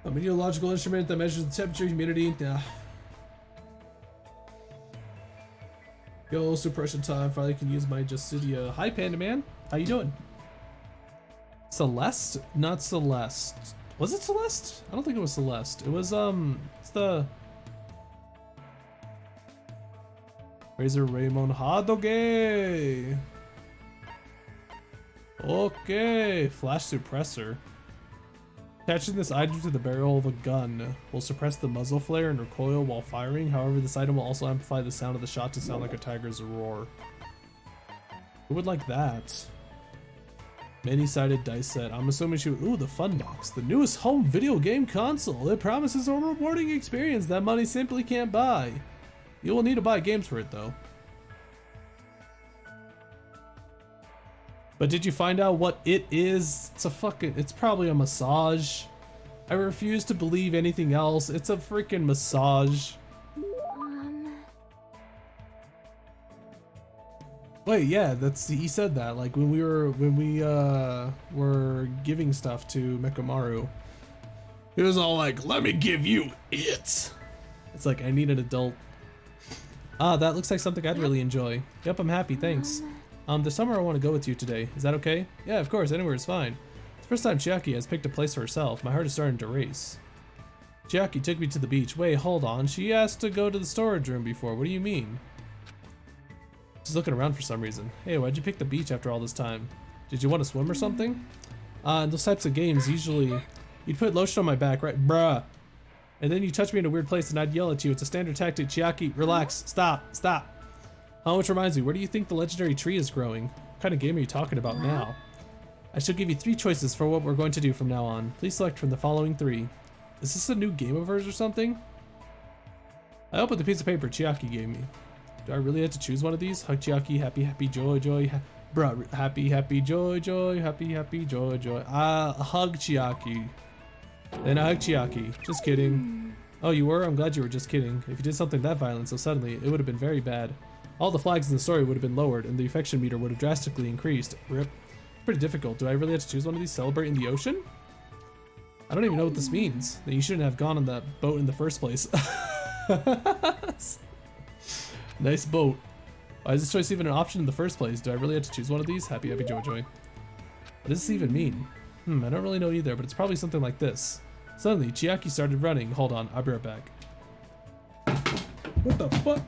A meteorological instrument that measures the temperature, humidity. Nah. Yo, suppression time. Finally can use my Justidia. Hi, Panda Man. How you doing? Celeste? Not Celeste. Was it Celeste? I don't think it was Celeste. It was, it's the... Razor Raymond Hadoge! Okay, flash suppressor. Attaching this item to the barrel of a gun will suppress the muzzle flare and recoil while firing. However, this item will also amplify the sound of the shot to sound like a tiger's roar. Who would like that? Many-sided dice set. I'm assuming she would... Ooh, the Fun Box. The newest home video game console. It promises a rewarding experience that money simply can't buy. You will need to buy games for it, though. But did you find out what it is? It's probably a massage. I refuse to believe anything else. It's a freaking massage. Wait, yeah, he said that. Like when we were giving stuff to Mekamaru, he was all like, "Let me give you it." It's like I need an adult. Ah, that looks like something I'd really enjoy. Yep, I'm happy, thanks. This summer I want to go with you today. Is that okay? Yeah, of course, anywhere is fine. It's the first time Chiaki has picked a place for herself. My heart is starting to race. Chiaki took me to the beach. Wait, hold on. She asked to go to the storage room before. What do you mean? She's looking around for some reason. Hey, why'd you pick the beach after all this time? Did you want to swim or something? In those types of games, usually you'd put lotion on my back, right? Bruh. And then you touch me in a weird place and I'd yell at you. It's a standard tactic. Chiaki, relax. Stop. Stop. Which reminds me, where do you think the legendary tree is growing? What kind of game are you talking about now? I shall give you 3 choices for what we're going to do from now on. Please select from the following 3. Is this a new game of hers or something? I opened the piece of paper Chiaki gave me. Do I really have to choose one of these? Hug Chiaki, happy, happy, joy, joy. Bruh, happy, happy, joy, joy, happy, happy, joy, joy. Hug Chiaki. Then I hug Chiaki. Just kidding. Oh, you were? I'm glad you were just kidding. If you did something that violent so suddenly, it would have been very bad. All the flags in the story would have been lowered, and the affection meter would have drastically increased. Rip. Pretty difficult. Do I really have to choose one of these? Celebrate in the ocean? I don't even know what this means. That you shouldn't have gone on that boat in the first place. Nice boat. Why is this choice even an option in the first place? Do I really have to choose one of these? Happy, happy, joy, joy. What does this even mean? I don't really know either, but it's probably something like this. Suddenly, Chiaki started running. Hold on, I'll be right back. What the fuck?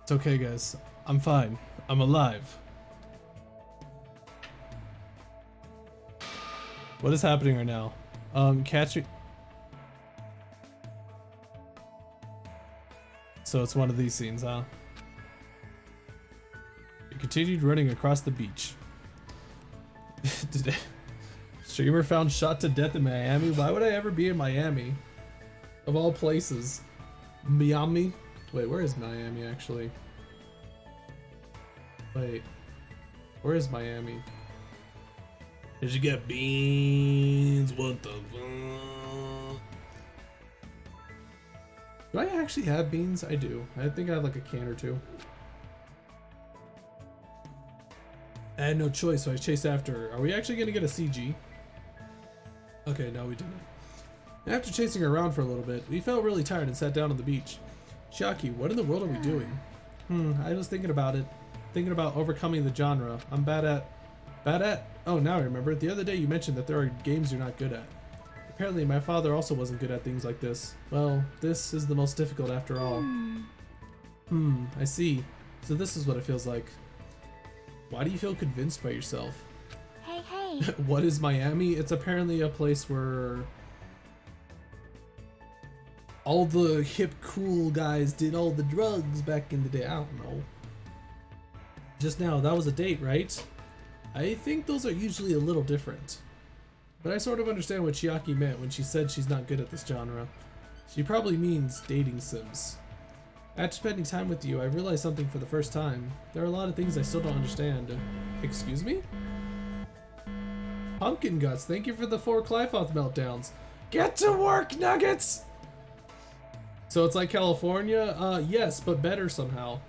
It's okay, guys. I'm fine. I'm alive. What is happening right now? Catch me. So it's one of these scenes, huh? He continued running across the beach. Streamer found shot to death in Miami? Why would I ever be in Miami? Of all places. Miami? Wait, where is Miami actually? Wait. Where is Miami? Did you get beans? What the fuck? Do I actually have beans? I do. I think I have like a can or two. I had no choice, so I chased after her. Are we actually gonna get a CG? Okay, no, we didn't. After chasing her around for a little bit, we felt really tired and sat down on the beach. Chiaki, what in the world are we doing? I was thinking about it. Thinking about overcoming the genre. I'm bad at... Oh, now I remember. The other day you mentioned that there are games you're not good at. Apparently my father also wasn't good at things like this. Well, this is the most difficult after all. I see. So this is what it feels like. Why do you feel convinced by yourself? Hey, hey. What is Miami? It's apparently a place where all the hip cool guys did all the drugs back in the day. I don't know. Just now, that was a date, right? I think those are usually a little different. But I sort of understand what Chiaki meant when she said she's not good at this genre. She probably means dating sims. After spending time with you, I realized something for the first time. There are a lot of things I still don't understand. Excuse me? Pumpkin Guts, thank you for the 4 Clyfoth meltdowns. Get to work, Nuggets! So it's like California? Yes, but better somehow.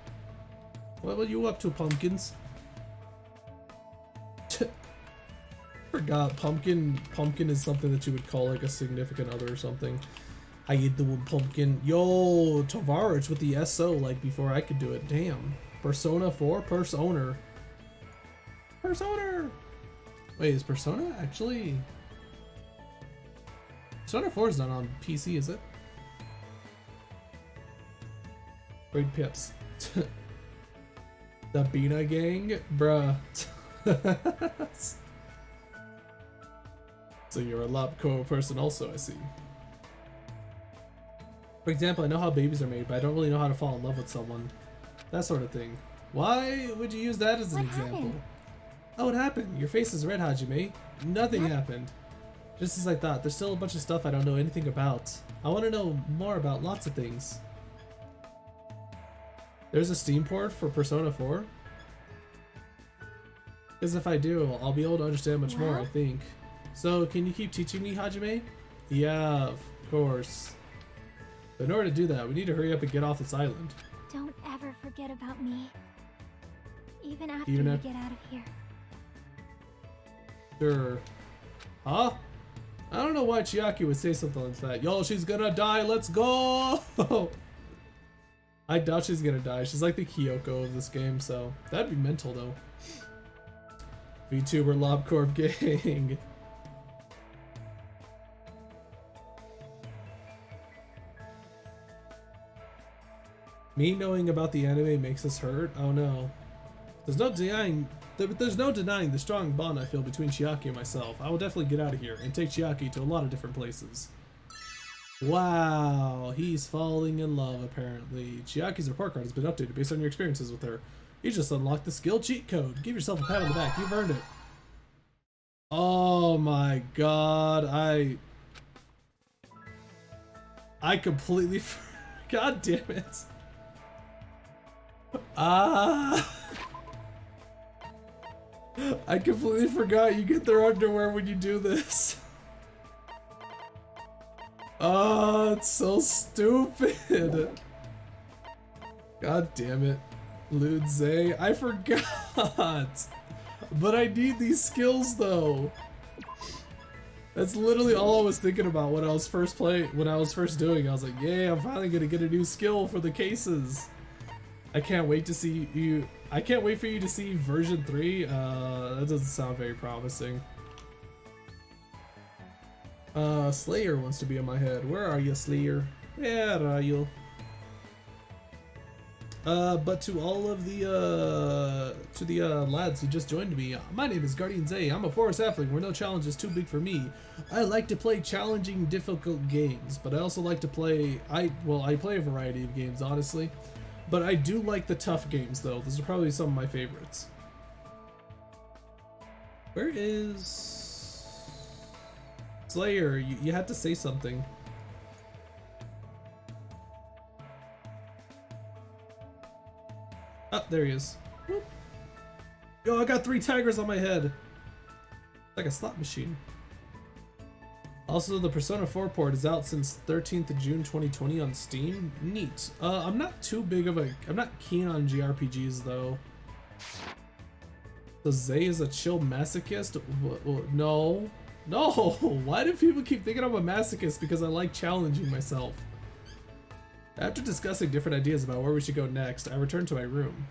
What were you up to, Pumpkins? Forgot, Pumpkin is something that you would call like a significant other or something. How you doing, Pumpkin? Yo, Tavares with the SO like before I could do it. Damn. Persona 4? Persona. Persona! Wait, is Persona actually... Persona 4 is not on PC, is it? Great pips. The Bina gang? Bruh. So you're a Lobco person also, I see. For example, I know how babies are made, but I don't really know how to fall in love with someone. That sort of thing. Why would you use that as an example? Happened? Oh, it happened. Your face is red, Hajime. Nothing happened. Just as I thought, there's still a bunch of stuff I don't know anything about. I want to know more about lots of things. There's a Steam port for Persona 4? Because if I do, I'll be able to understand much more, I think. So, can you keep teaching me, Hajime? Yeah, of course. But in order to do that, we need to hurry up and get off this island. Don't ever forget about me. Even after Even we if- get out of here. Sure. Huh? I don't know why Chiaki would say something like that. Yo, she's gonna die, let's go! I doubt she's gonna die. She's like the Kyoko of this game, so that'd be mental though. VTuber Lobcorp gang. Me knowing about the anime makes us hurt? Oh no. There's no denying the strong bond I feel between Chiaki and myself. I will definitely get out of here and take Chiaki to a lot of different places. Wow, he's falling in love apparently. Chiaki's report card has been updated based on your experiences with her. You just unlocked the skill cheat code. Give yourself a pat on the back. You've earned it. Oh my god, I completely God damn it. I completely forgot you get their underwear when you do this. Oh, it's so stupid. God damn it. Ludze, I forgot. But I need these skills though. That's literally all I was thinking about when I was first doing. I was like, yeah, I'm finally gonna get a new skill for the cases. I can't wait to see you. I can't wait for you to see version 3. That doesn't sound very promising. Slayer wants to be in my head. Where are you, Slayer? Where are you? But to all of the lads who just joined me, my name is Guardian Zay. I'm a forest halfling where no challenge is too big for me. I like to play challenging, difficult games, but I also like to play. I play a variety of games, honestly, but I do like the tough games though. Those are probably some of my favorites. Where is Slayer? You had to say something. Oh, there he is. Whoop. Yo, I got 3 tigers on my head. Like a slot machine. Also, the Persona 4 port is out since 13th of June 2020 on Steam. Neat. I'm not keen on JRPGs though. So Zay is a chill masochist? No. No! Why do people keep thinking I'm a masochist because I like challenging myself? After discussing different ideas about where we should go next, I returned to my room.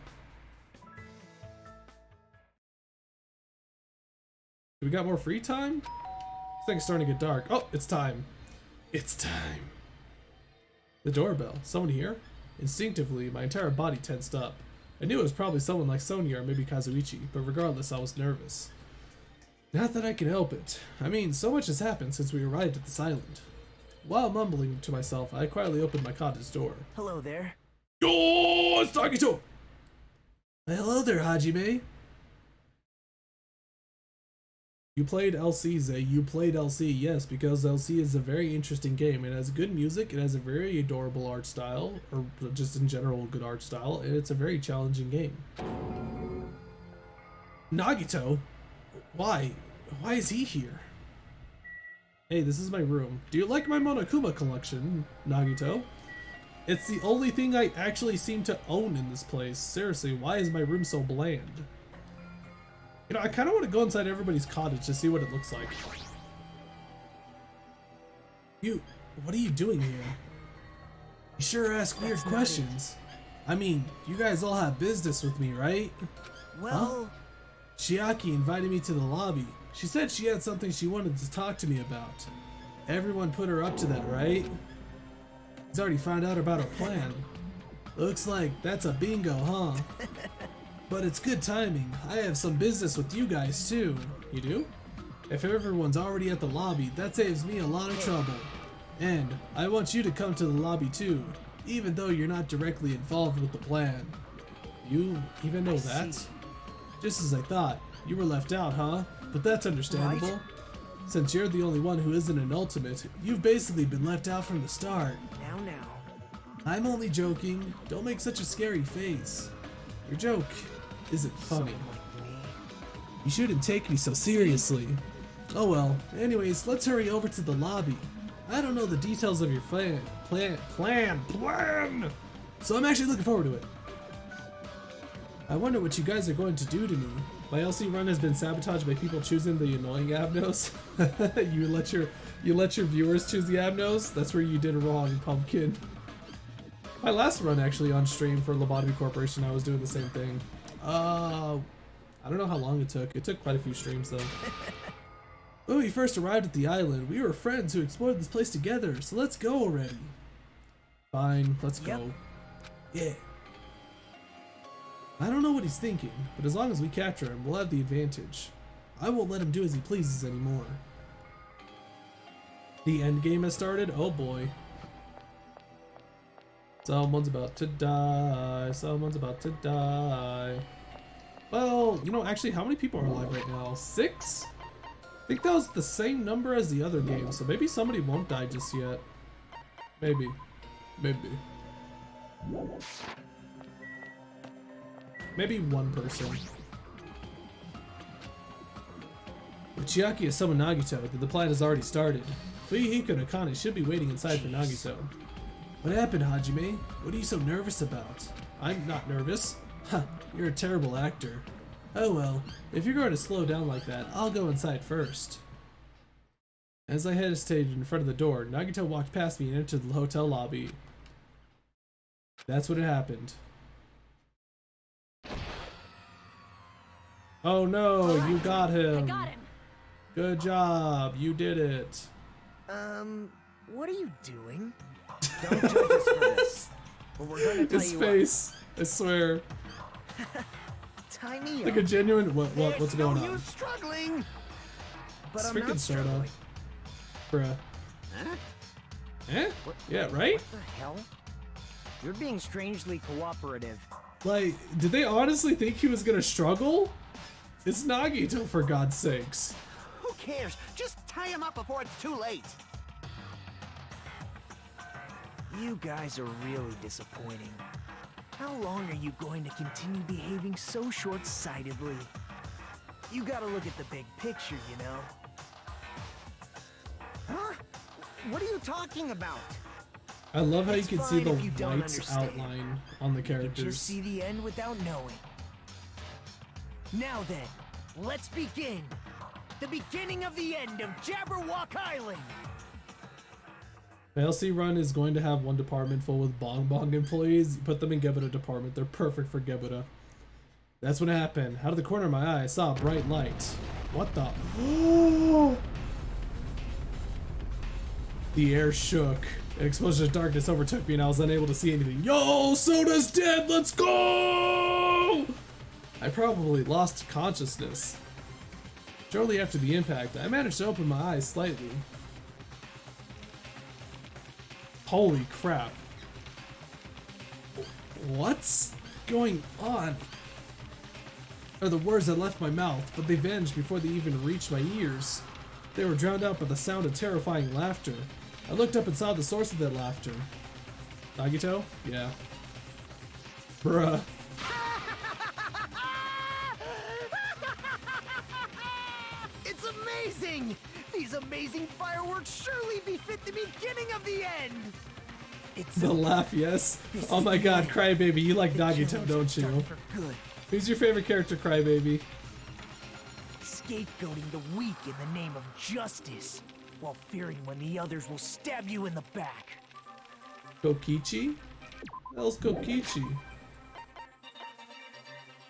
We got more free time? It's like it's starting to get dark. Oh, it's time. It's time. The doorbell. Someone here? Instinctively, my entire body tensed up. I knew it was probably someone like Sonia or maybe Kazuichi, but regardless, I was nervous. Not that I can help it. I mean, so much has happened since we arrived at this island. While mumbling to myself, I quietly opened my cottage door. Hello there. Yo, it's Nagito! Hello there, Hajime. You played LC, Zay. You played LC, yes, because LC is a very interesting game. It has good music, it has a very adorable art style, or just in general good art style, and it's a very challenging game. Nagito? Why? Why is he here? Hey, this is my room. Do you like my Monokuma collection, Nagito? It's the only thing I actually seem to own in this place. Seriously, why is my room so bland? You know, I kind of want to go inside everybody's cottage to see what it looks like. What are you doing here? You sure ask weird questions. I mean, you guys all have business with me, right? Well... Huh? Chiaki invited me to the lobby. She said she had something she wanted to talk to me about. Everyone put her up to that, right? He's already found out about our plan. Looks like that's a bingo, huh? But it's good timing. I have some business with you guys too. You do? If everyone's already at the lobby, that saves me a lot of trouble. And I want you to come to the lobby too, even though you're not directly involved with the plan. You even know that? Just as I thought. You were left out, huh? But that's understandable. Right. Since you're the only one who isn't an ultimate, you've basically been left out from the start. Now. I'm only joking. Don't make such a scary face. Your joke isn't funny. You shouldn't take me so seriously. Oh well. Anyways, let's hurry over to the lobby. I don't know the details of your plan. So I'm actually looking forward to it. I wonder what you guys are going to do to me. My LC run has been sabotaged by people choosing the annoying Abnos. you let your viewers choose the Abnos? That's where you did it wrong, pumpkin. My last run actually on stream for Lobotomy Corporation, I was doing the same thing. I don't know how long it took. It took quite a few streams though. When we first arrived at the island, we were friends who explored this place together, so let's go already. Fine, let's go. Yeah. I don't know what he's thinking, but as long as we capture him, we'll have the advantage. I won't let him do as he pleases anymore. The end game has started? Oh boy. Someone's about to die. Someone's about to die. Well, you know, actually, how many people are alive right now? 6? I think that was the same number as the other game, so maybe somebody won't die just yet. Maybe. Maybe. Maybe one person. If Chiaki is summoned Nagito, then the plan has already started. Fuyuhiko and Akane should be waiting inside for Nagito. What happened, Hajime? What are you so nervous about? I'm not nervous. Huh, you're a terrible actor. Oh well, if you're going to slow down like that, I'll go inside first. As I hesitated in front of the door, Nagito walked past me and entered the hotel lobby. That's when it happened. Oh no, you got him. I got him. Good job, you did it. What are you doing? Don't judge us for this. But we're gonna tell His you face. I swear. Tie me Like up. a genuine what's going No on? use struggling. But It's I'm freaking not soda. struggling. Bruh. Huh? Eh? Yeah, right? What the hell? You're being strangely cooperative. Like, did they honestly think he was gonna struggle? It's Nagito, for God's sakes. Who cares? Just tie him up before it's too late. You guys are really disappointing. How long are you going to continue behaving so short-sightedly? You gotta look at the big picture, you know? Huh? What are you talking about? I love how you It's can see the fine if you don't white understand. outline on the You can characters. just see the end without knowing. Now then, let's begin. The beginning of the end of Jabberwock Island. The LC Run is going to have one department full with Bong Bong employees. You put them in Gebuda department. They're perfect for Gebuda. That's what happened. Out of the corner of my eye, I saw a bright light. What the? The air shook. An explosion of darkness overtook me and I was unable to see anything. Yo, Soda's dead! Let's go! I probably lost consciousness. Shortly after the impact, I managed to open my eyes slightly. Holy crap. What's going on? Are the words that left my mouth, but they vanished before they even reached my ears. They were drowned out by the sound of terrifying laughter. I looked up and saw the source of that laughter. Nagito? Yeah. Bruh. It's amazing! These amazing fireworks surely befit the beginning of the end! It's The laugh, yes. Oh my god, Crybaby, you like Nagito, don't you? For good. Who's your favorite character, Crybaby? Scapegoating the weak in the name of justice, while fearing when the others will stab you in the back. Kokichi? What the hell's Kokichi?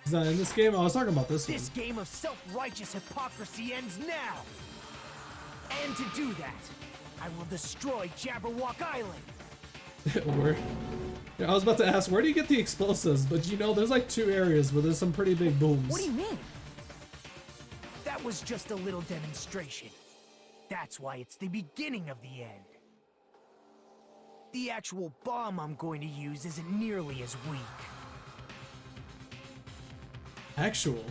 He's not in this game? Oh, I was talking about this one. This game of self-righteous hypocrisy ends now! And to do that, I will destroy Jabberwock Island! Where? Yeah, I was about to ask, where do you get the explosives? But you know, there's like 2 areas where there's some pretty big booms. What do you mean? That was just a little demonstration. That's why it's the beginning of the end. The actual bomb I'm going to use isn't nearly as weak. Actual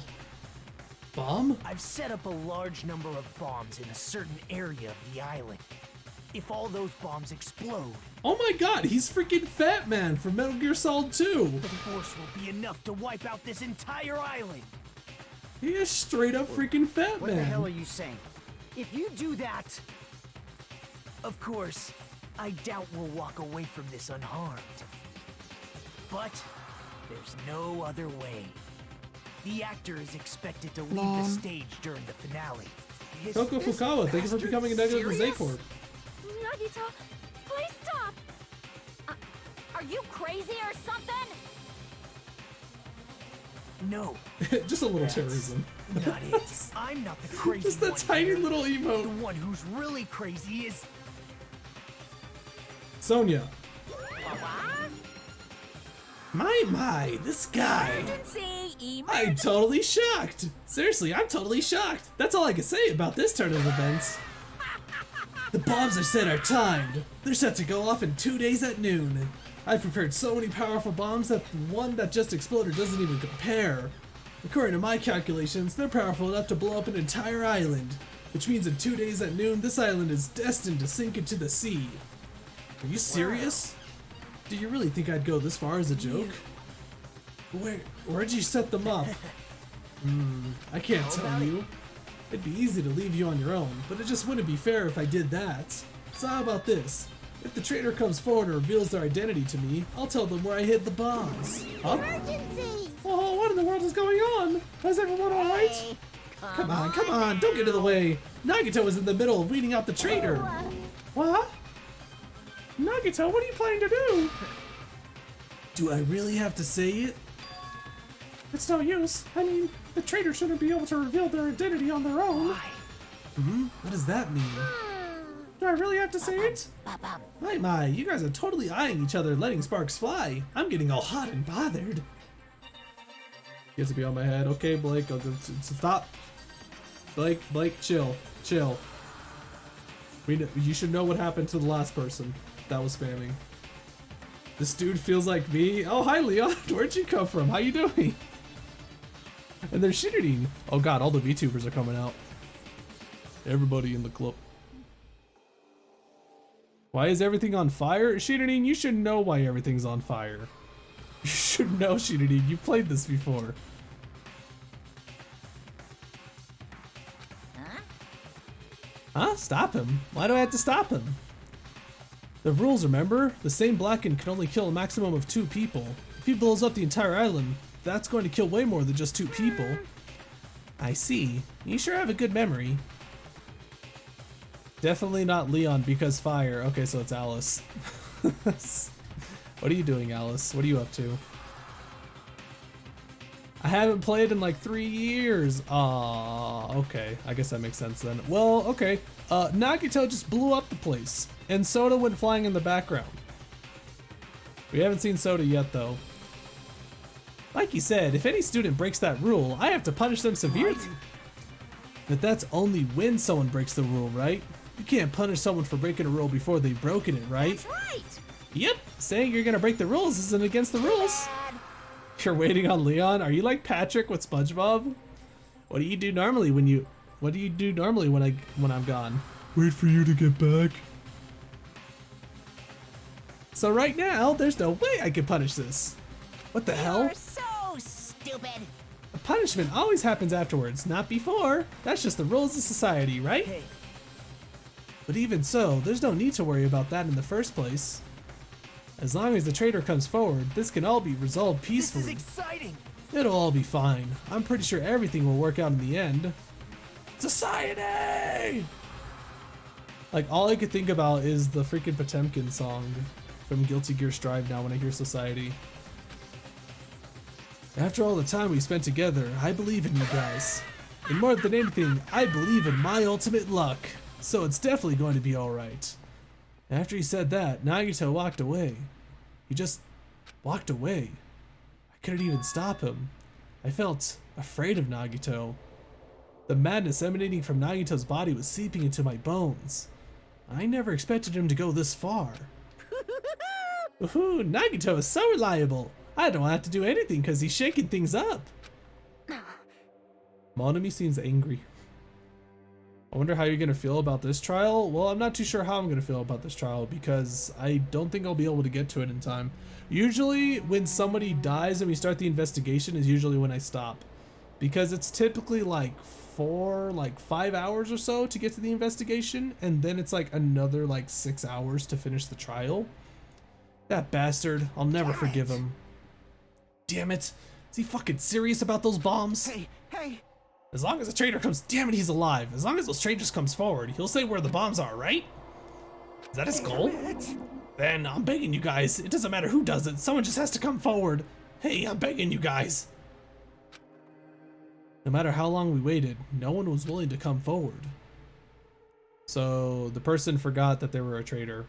bomb? I've set up a large number of bombs in a certain area of the island. If all those bombs explode, Oh my god, he's freaking Fat Man from Metal Gear Solid 2. the force will be enough to wipe out this entire island. He is straight up freaking Fat What Man. the hell are you saying? If you do that... Of course, I doubt we'll walk away from this unharmed. But there's no other way. The actor is expected to leave the stage during the finale. Toko Fukawa, thank you for becoming a negative with Zaycorp. Nagito, please stop! Are you crazy or something? No, Just a little terrorism. not it. I'm not the crazy Just that one tiny here. little The emote. one who's really crazy is... Sonia. My, this guy. Emergency! I'm totally shocked. Seriously, I'm totally shocked. That's all I can say about this turn of events. The bombs I said are timed. They're set to go off in 2 days at noon. I've prepared so many powerful bombs that the one that just exploded doesn't even compare. According to my calculations, they're powerful enough to blow up an entire island, which means in 2 days at noon, this island is destined to sink into the sea. Are you serious? Do you really think I'd go this far as a joke? Where'd you set them up? I can't tell you. It'd be easy to leave you on your own, but it just wouldn't be fair if I did that. So how about this? If the traitor comes forward and reveals their identity to me, I'll tell them where I hid the bombs. Huh? Emergency! Oh, what in the world is going on? Is everyone alright? Come on, don't get in the way. Nagito was in the middle of weeding out the traitor. What? Nagito, what are you planning to do? Do I really have to say it? It's no use. I mean, the traitor shouldn't be able to reveal their identity on their own. Why? What does that mean? Do I really have to say it? My, you guys are totally eyeing each other, letting sparks fly. I'm getting all hot and bothered. You have to be on my head. Okay, Blake, I'll go. Stop. Blake, chill. You should know what happened to the last person that was spamming. This dude feels like me. Oh, hi, Leon. Where'd you come from? How you doing? And they're shooting. Oh god, all the VTubers are coming out. Everybody in the club. Why is everything on fire? Shooting, you should know why everything's on fire. You should know, Shooting. You played this before. Huh? Stop him? Why do I have to stop him? The rules, remember? The same Blackened can only kill a maximum of 2 people. If he blows up the entire island, that's going to kill way more than just 2 people. I see. You sure have a good memory. Definitely not Leon because fire. Okay, so it's Alice. What are you doing, Alice? What are you up to? I haven't played in like 3 years. Aww, okay. I guess that makes sense then. Well, okay. Nagito just blew up the place, and Soda went flying in the background. We haven't seen Soda yet, though. Like you said, if any student breaks that rule, I have to punish them severely. But that's only when someone breaks the rule, right? You can't punish someone for breaking a rule before they've broken it, right? That's right. Yep, saying you're gonna break the rules isn't against the rules. You're waiting on Leon? Are you like Patrick with SpongeBob? What do you do normally when I'm gone? Wait for you to get back. So right now, there's no way I can punish this. What the hell? You're so stupid. The punishment always happens afterwards, not before. That's just the rules of society, right? Hey, But even so, there's no need to worry about that in the first place. As long as the traitor comes forward, this can all be resolved this peacefully. is exciting. It'll all be fine. I'm pretty sure everything will work out in the end. Society! Like, all I could think about is the freaking Potemkin song from Guilty Gear Strive now when I hear Society. After all the time we spent together, I believe in you guys. And more than anything, I believe in my ultimate luck. So it's definitely going to be alright. After he said that, Nagito walked away. He just walked away. I couldn't even stop him. I felt afraid of Nagito. The madness emanating from Nagito's body was seeping into my bones. I never expected him to go this far. Woohoo, Nagito is so reliable. I don't have to do anything because he's shaking things up. Monami seems angry. I wonder how you're going to feel about this trial. Well, I'm not too sure how I'm going to feel about this trial because I don't think I'll be able to get to it in time. Usually when somebody dies and we start the investigation is usually when I stop. Because it's typically like 5 hours or so to get to the investigation, and then it's like another like 6 hours to finish the trial. That bastard, I'll never forgive him. Damn it. Is he fucking serious about those bombs? Hey. As long as the traitor comes, damn it, he's alive. As long as those traitors comes forward, he'll say where the bombs are, right? Is that his goal? Then I'm begging you guys, it doesn't matter who does it, someone just has to come forward. Hey, I'm begging you guys. No matter how long we waited, no one was willing to come forward. So the person forgot that they were a traitor.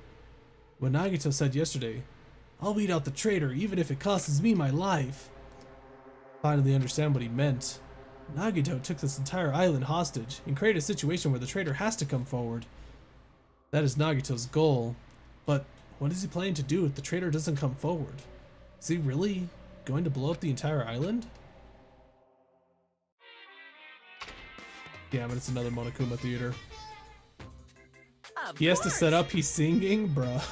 What Nagito said yesterday, I'll weed out the traitor even if it costs me my life. Finally understand what he meant. Nagito took this entire island hostage and created a situation where the traitor has to come forward. That is Nagito's goal, but what is he planning to do if the traitor doesn't come forward? Is he really going to blow up the entire island? Yeah, but it's another Monokuma theater. He has to set up, he's singing? Bruh.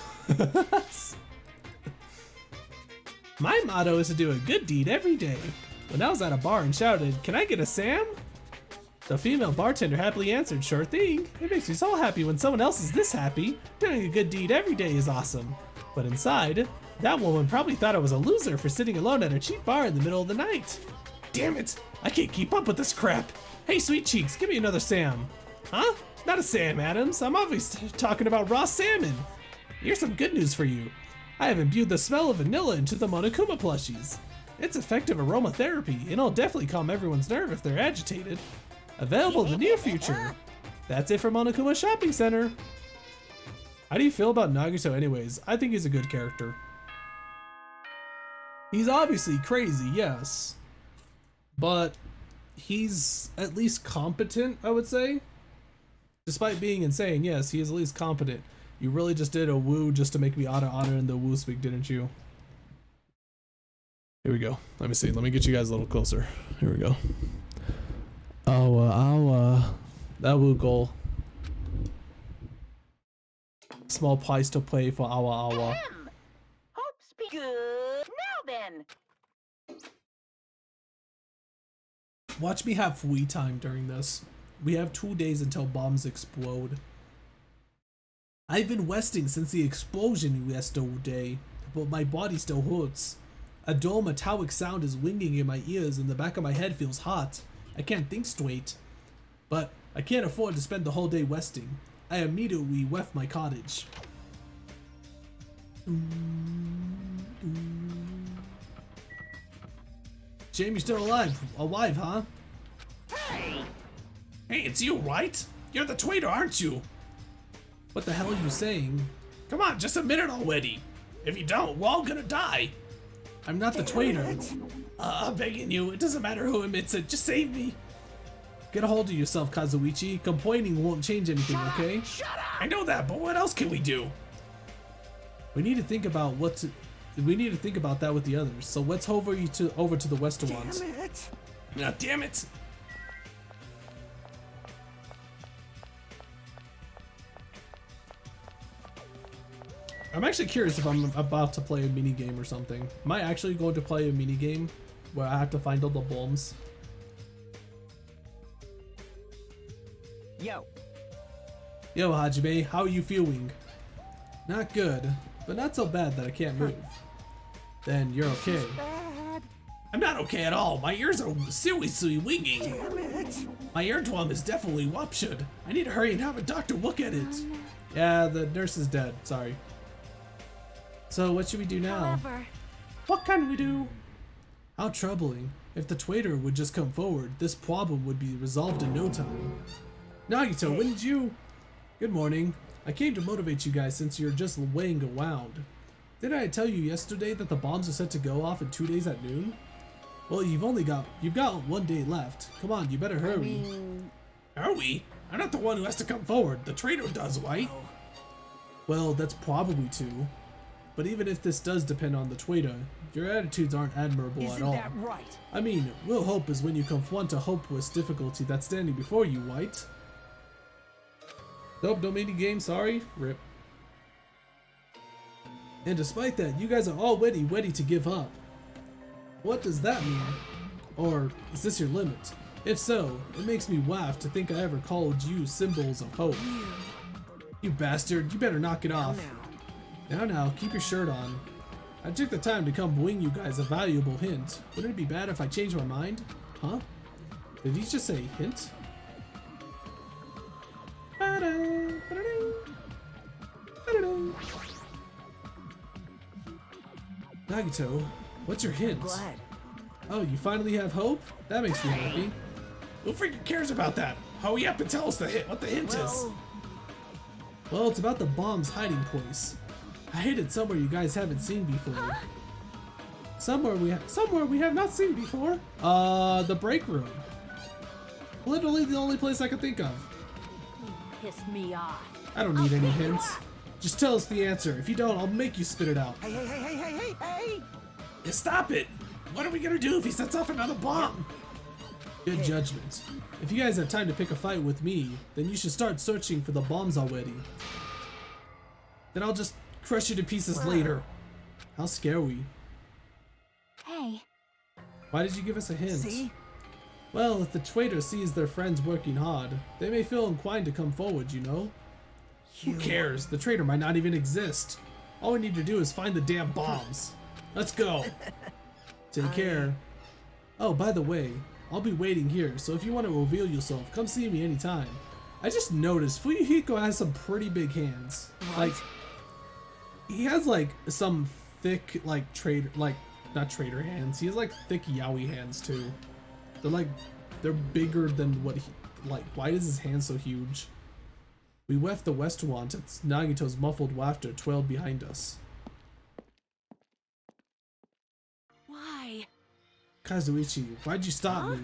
My motto is to do a good deed every day. When I was at a bar and shouted, "Can I get a Sam?" The female bartender happily answered, "Sure thing. It makes me so happy when someone else is this happy. Doing a good deed every day is awesome." But inside, that woman probably thought I was a loser for sitting alone at a cheap bar in the middle of the night. Damn it, I can't keep up with this crap. Hey, Sweet Cheeks, give me another Sam. Huh? Not a Sam Adams. I'm obviously talking about raw salmon. Here's some good news for you. I have imbued the smell of vanilla into the Monokuma plushies. It's effective aromatherapy, and it'll definitely calm everyone's nerve if they're agitated. Available in the near future. That's it for Monokuma Shopping Center. How do you feel about Nagito anyways? I think he's a good character. He's obviously crazy, yes. But he's at least competent, I would say. Despite being insane, yes, he is at least competent. You really just did a woo just to make me honor in the woo speak, didn't you? Here we go. Let me see. Let me get you guys a little closer. Here we go. That woo goal. Small price to pay for our. Ahem. Hope's be good. Now then. Watch me have free time during this. We have 2 days until bombs explode. I've been resting since the explosion yesterday, but my body still hurts. A dull metallic sound is ringing in my ears and the back of my head feels hot. I can't think straight. But I can't afford to spend the whole day resting. I immediately left my cottage. Shame you're still alive. Alive, huh? Hey, it's you, right? You're the traitor, aren't you? What the hell are you saying? Come on, just admit it already. If you don't, we're all gonna die. I'm not the traitor. I'm begging you, it doesn't matter who admits it, just save me. Get a hold of yourself, Kazuichi. Complaining won't change anything, okay? I know that, but what else can we do? We need to think about we need to think about that with the others. So let's over to the restaurant. Now, damn it. I'm actually curious if I'm about to play a mini game or something. Am I actually going to play a mini game where I have to find all the bombs? Yo. Yo, Hajime, how are you feeling? Not good, but not so bad that I can't move. Then you're okay. I'm not okay at all. My ears are seriously ringing. Damn it. My eardrum is definitely ruptured. I need to hurry and have a doctor look at it. Yeah, the nurse is dead. Sorry. So what should we do now? However, What can we do? How troubling. If the traitor would just come forward, this problem would be resolved in no time. Nagito, when did you... Good morning. I came to motivate you guys since you're just weighing around. Didn't I tell you yesterday that the bombs are set to go off in 2 days at noon? Well, you've got 1 day left. Come on, you better hurry. Are we? I'm not the one who has to come forward. The traitor does, right? Well, that's probably true. But even if this does depend on the traitor, your attitudes aren't admirable at Isn't all. that right? I mean, real hope is when you confront a hopeless difficulty that's standing before you, right? Nope, don't mean any game, sorry. Rip. And despite that, you guys are already ready to give up. What does that mean? Or is this your limit? If so, it makes me laugh to think I ever called you symbols of hope. You bastard, you better knock it off. Now, keep your shirt on. I took the time to come bring you guys a valuable hint. Wouldn't it be bad if I changed my mind? Huh? Did he just say hint? Nagito, what's your hint? Glad. Oh, you finally have hope? That makes me happy. Who freaking cares about that? Hurry up and tell us what the hint is. Well, it's about the bomb's hiding place. I hid it somewhere you guys haven't seen before. Somewhere we have not seen before. The break room. Literally the only place I could think of. pissed me off. I don't need any hints. Just tell us the answer. If you don't, I'll make you spit it out. Hey! Yeah, stop it! What are we gonna do if he sets off another bomb? Good judgment. If you guys have time to pick a fight with me, then you should start searching for the bombs already. Then I'll just crush you to pieces later. How scary. Hey, Why did you give us a hint? See? Well, if the traitor sees their friends working hard, they may feel inclined to come forward, you know? Who cares? The traitor might not even exist. All we need to do is find the damn bombs. Let's go. Take care. Oh, by the way, I'll be waiting here, so if you want to reveal yourself, come see me anytime. I just noticed Fuyuhiko has some pretty big hands. Like, he has like some thick, like not traitor hands. He has like thick yaoi hands too. They're bigger than what he, like, why is his hand so huge? We left the restaurant as Nagito's muffled laughter trailed behind us. Why? Kazuichi, why'd you stop me?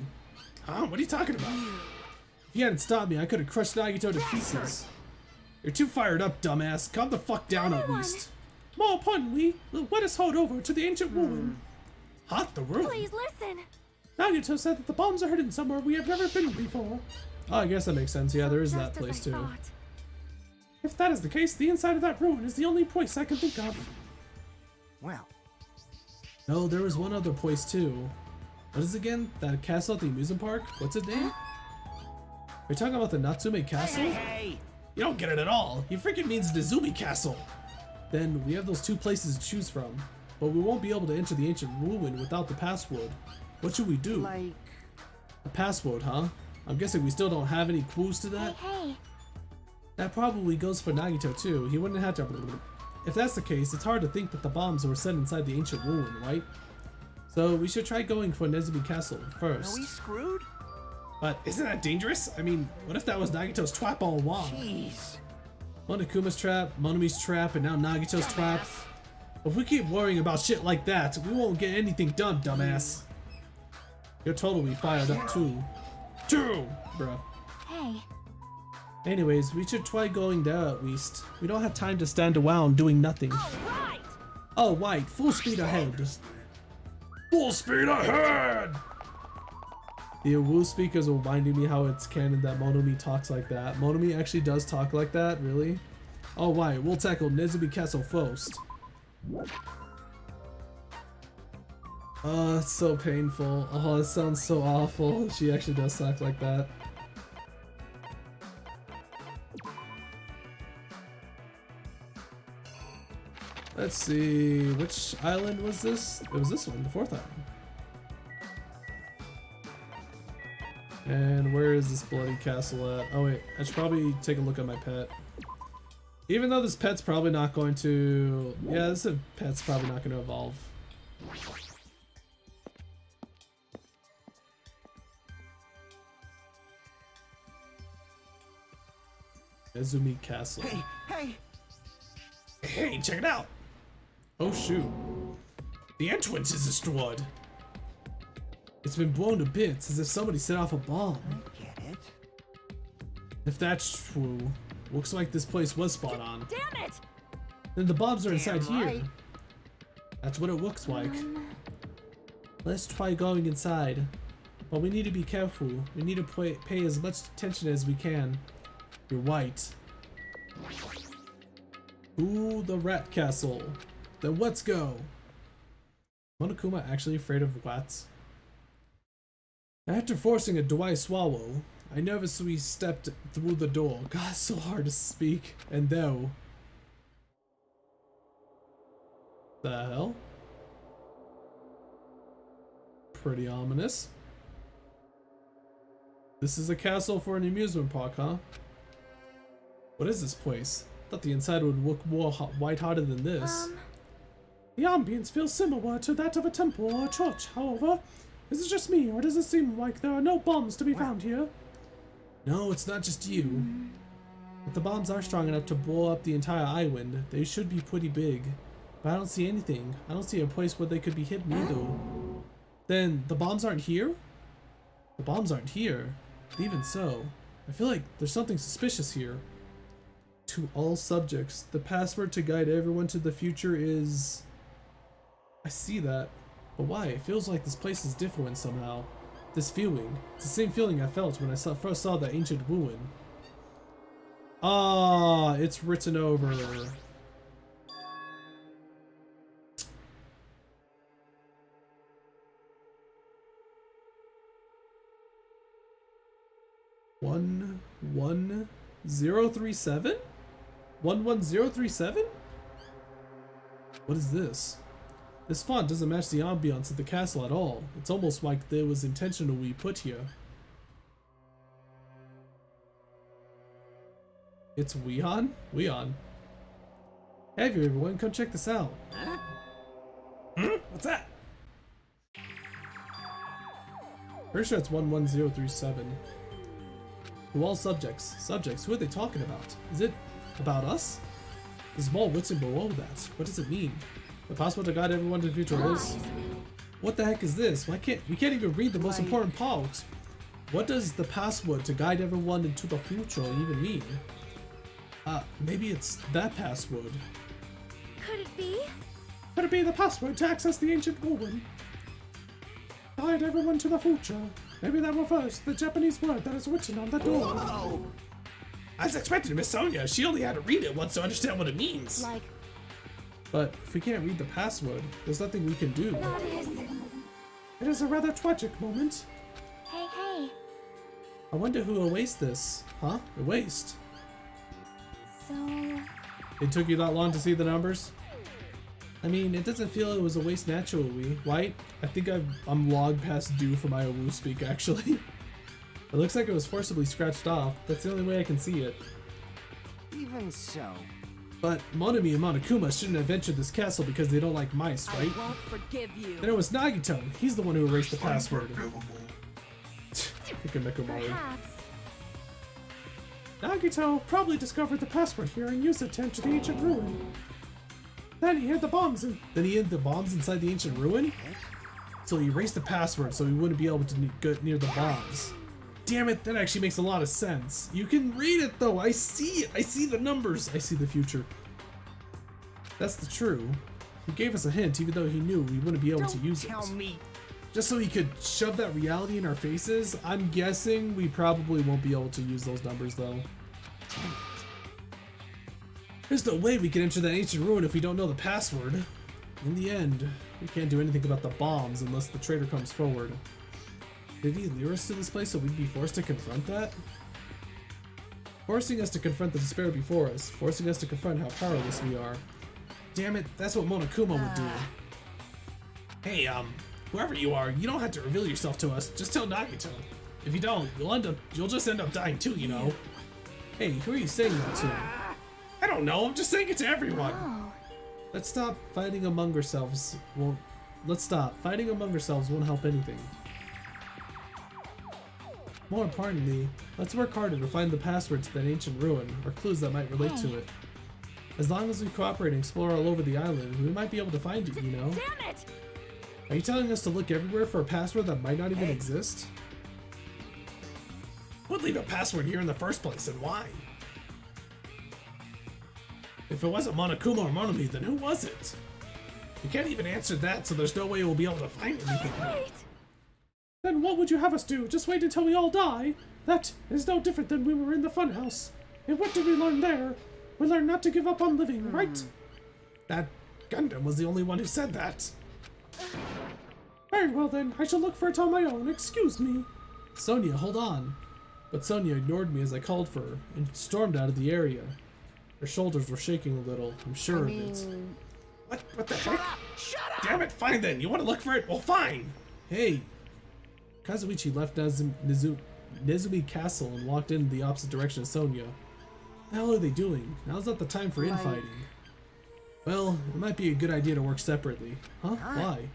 Huh? What are you talking about? If you hadn't stopped me, I could have crushed Nagito to pieces. You're too fired up, dumbass. Calm the fuck down at least. More importantly, let us hold over to the ancient ruin. Hot the room. Please listen. Nagito said that the bombs are hidden somewhere we have never been before. Oh, I guess that makes sense. Yeah, there is that Just as place I too. thought. If that is the case, the inside of that ruin is the only place I can think of. Well, No, there was one other place too. What is it again? That castle at the amusement park? What's its name? Are you talking about the Natsume Castle? hey! You don't get it at all. He freaking means Nezumi Castle. Then we have those two places to choose from. But we won't be able to enter the ancient ruin without the password. What should we do? Like, A password, huh? I'm guessing we still don't have any clues to that? Hey, That probably goes for Nagito too. He wouldn't have to. If that's the case, it's hard to think that the bombs were set inside the ancient ruin, right? So we should try going for Nezumi Castle are first. we screwed? But Isn't that dangerous? I mean, what if that was Nagito's trap all along? Jeez. Monokuma's trap, Monomi's trap, and now Nagito's trap. If we keep worrying about shit like that, we won't get anything done, dumbass. You're totally fired up too. Two. Bruh. hey. Anyways, we should try going there at least. We don't have time to stand around doing nothing. Right. Oh, right, full speed ahead. Full speed ahead. The Wu speakers are reminding me how it's canon that Monomi talks like that. Monomi actually does talk like that, really? Oh, right, we'll tackle Nezumi Castle first. Oh, it's so painful. Oh, it sounds so awful. She actually does talk like that. Let's see, which island was this? It was this one, the fourth island. And where is this bloody castle at? Oh wait, I should probably take a look at my pet. Even though this pet's probably not going to... Yeah, this pet's probably not going to evolve. Nezumi Castle. Hey, hey! Hey, check it out. Oh shoot. The entrance is destroyed. It's been blown to bits as if somebody set off a bomb. Get it? If that's true, looks like this place was spot on. Damn it. Then the bombs are inside Damn here. right. That's what it looks like. Let's try going inside. But we need to be careful. We need to pay as much attention as we can. You're right. Ooh, the rat castle. Then let's go. Monokuma actually afraid of rats? After forcing a dry swallow, I nervously stepped through the door. God, it's so hard to speak. And though... The hell? Pretty ominous. This is a castle for an amusement park, huh? What is this place? Thought the inside would look more white-hearted than this. The ambience feels similar to that of a temple or a church, however. Is it just me, or does it seem like there are no bombs to be found here? No, it's not just you. If the bombs are strong enough to blow up the entire island, they should be pretty big. But I don't see anything. I don't see a place where they could be hidden either. Then, the bombs aren't here? The bombs aren't here. But even so, I feel like there's something suspicious here. To all subjects, the password to guide everyone to the future is... I see that. But why? It feels like this place is different somehow. This feeling. It's the same feeling I felt when I first saw that ancient ruin. Ah, it's written over. One 1037? 11037? What is this? This font doesn't match the ambiance of the castle at all. It's almost like it was intentionally put here. It's Weon? Weon. Hey everyone, come check this out. What's that? Pretty sure it's 11037. To all subjects. Subjects? Who are they talking about? Is it about us? The small written below that. What does it mean? The password to guide everyone to the future is... What the heck is this? We can't even read the most important part. What does the password to guide everyone into the future even mean? Maybe it's that password. Could it be? Could it be the password to access the ancient ruin? Guide everyone to the future. Maybe that refers to the Japanese word that is written on the door. Whoa! As expected, Miss Sonia, she only had to read it once to understand what it means. Like, But if we can't read the password, there's nothing we can do. that is... It is a rather tragic moment. Hey, hey. I wonder who erased this. Huh? Erased? So... It took you that long to see the numbers? I mean, it doesn't feel it was a waste naturally, right? I think I'm log past due for my Owu speak, actually. It looks like it was forcibly scratched off. That's the only way I can see it. Even so, But Monami and Monokuma shouldn't have entered this castle because they don't like mice, right? I won't forgive you. Then it was Nagito. He's the one who erased the password. Freaking Mikomaru. Perhaps. Nagito probably discovered the password here and used it to enter the ancient ruin. Then he hid the bombs inside the ancient ruin? So he erased the password so he wouldn't be able to get near the bombs. Damn it, that actually makes a lot of sense. You can read it though, I see it. I see the numbers. I see the future. That's the true. He gave us a hint even though he knew we wouldn't be able to use it. Tell me. Just so he could shove that reality in our faces. I'm guessing we probably won't be able to use those numbers though. There's no way we can enter that ancient ruin if we don't know the password. In the end, we can't do anything about the bombs unless the traitor comes forward. Did he lure us to this place so we'd be forced to confront that? Forcing us to confront the despair before us, forcing us to confront how powerless we are. Damn it, that's what Monokuma would do. Hey, whoever you are, you don't have to reveal yourself to us. Just tell Nagito. If you don't, you'll just end up dying too, you know. Hey, who are you saying that to? I don't know, I'm just saying it to everyone. Oh. Let's stop fighting among ourselves. Let's stop. Fighting among ourselves won't help anything. More importantly, let's work harder to find the password to that ancient ruin, or clues that might relate to it. As long as we cooperate and explore all over the island, we might be able to find it, you know? Damn it! Are you telling us to look everywhere for a password that might not even exist? Who would leave a password here in the first place, and why? If it wasn't Monokuma or Monami, then who was it? You can't even answer that, so there's no way we'll be able to find anything. Wait! Then what would you have us do? Just wait until we all die? That is no different than when we were in the funhouse. And what did we learn there? We learned not to give up on living, right? That Gundam was the only one who said that. Very well then, I shall look for it on my own. Excuse me. Sonia, hold on. But Sonia ignored me as I called for her and stormed out of the area. Her shoulders were shaking a little, I'm sure of it. What the heck? Shut up! Damn it, fine then. You want to look for it? Well, fine. Hey! Kazuichi left Nezumi Castle and walked in the opposite direction of Sonia. What the hell are they doing? Now's not the time for infighting. Well, it might be a good idea to work separately. Huh? Why?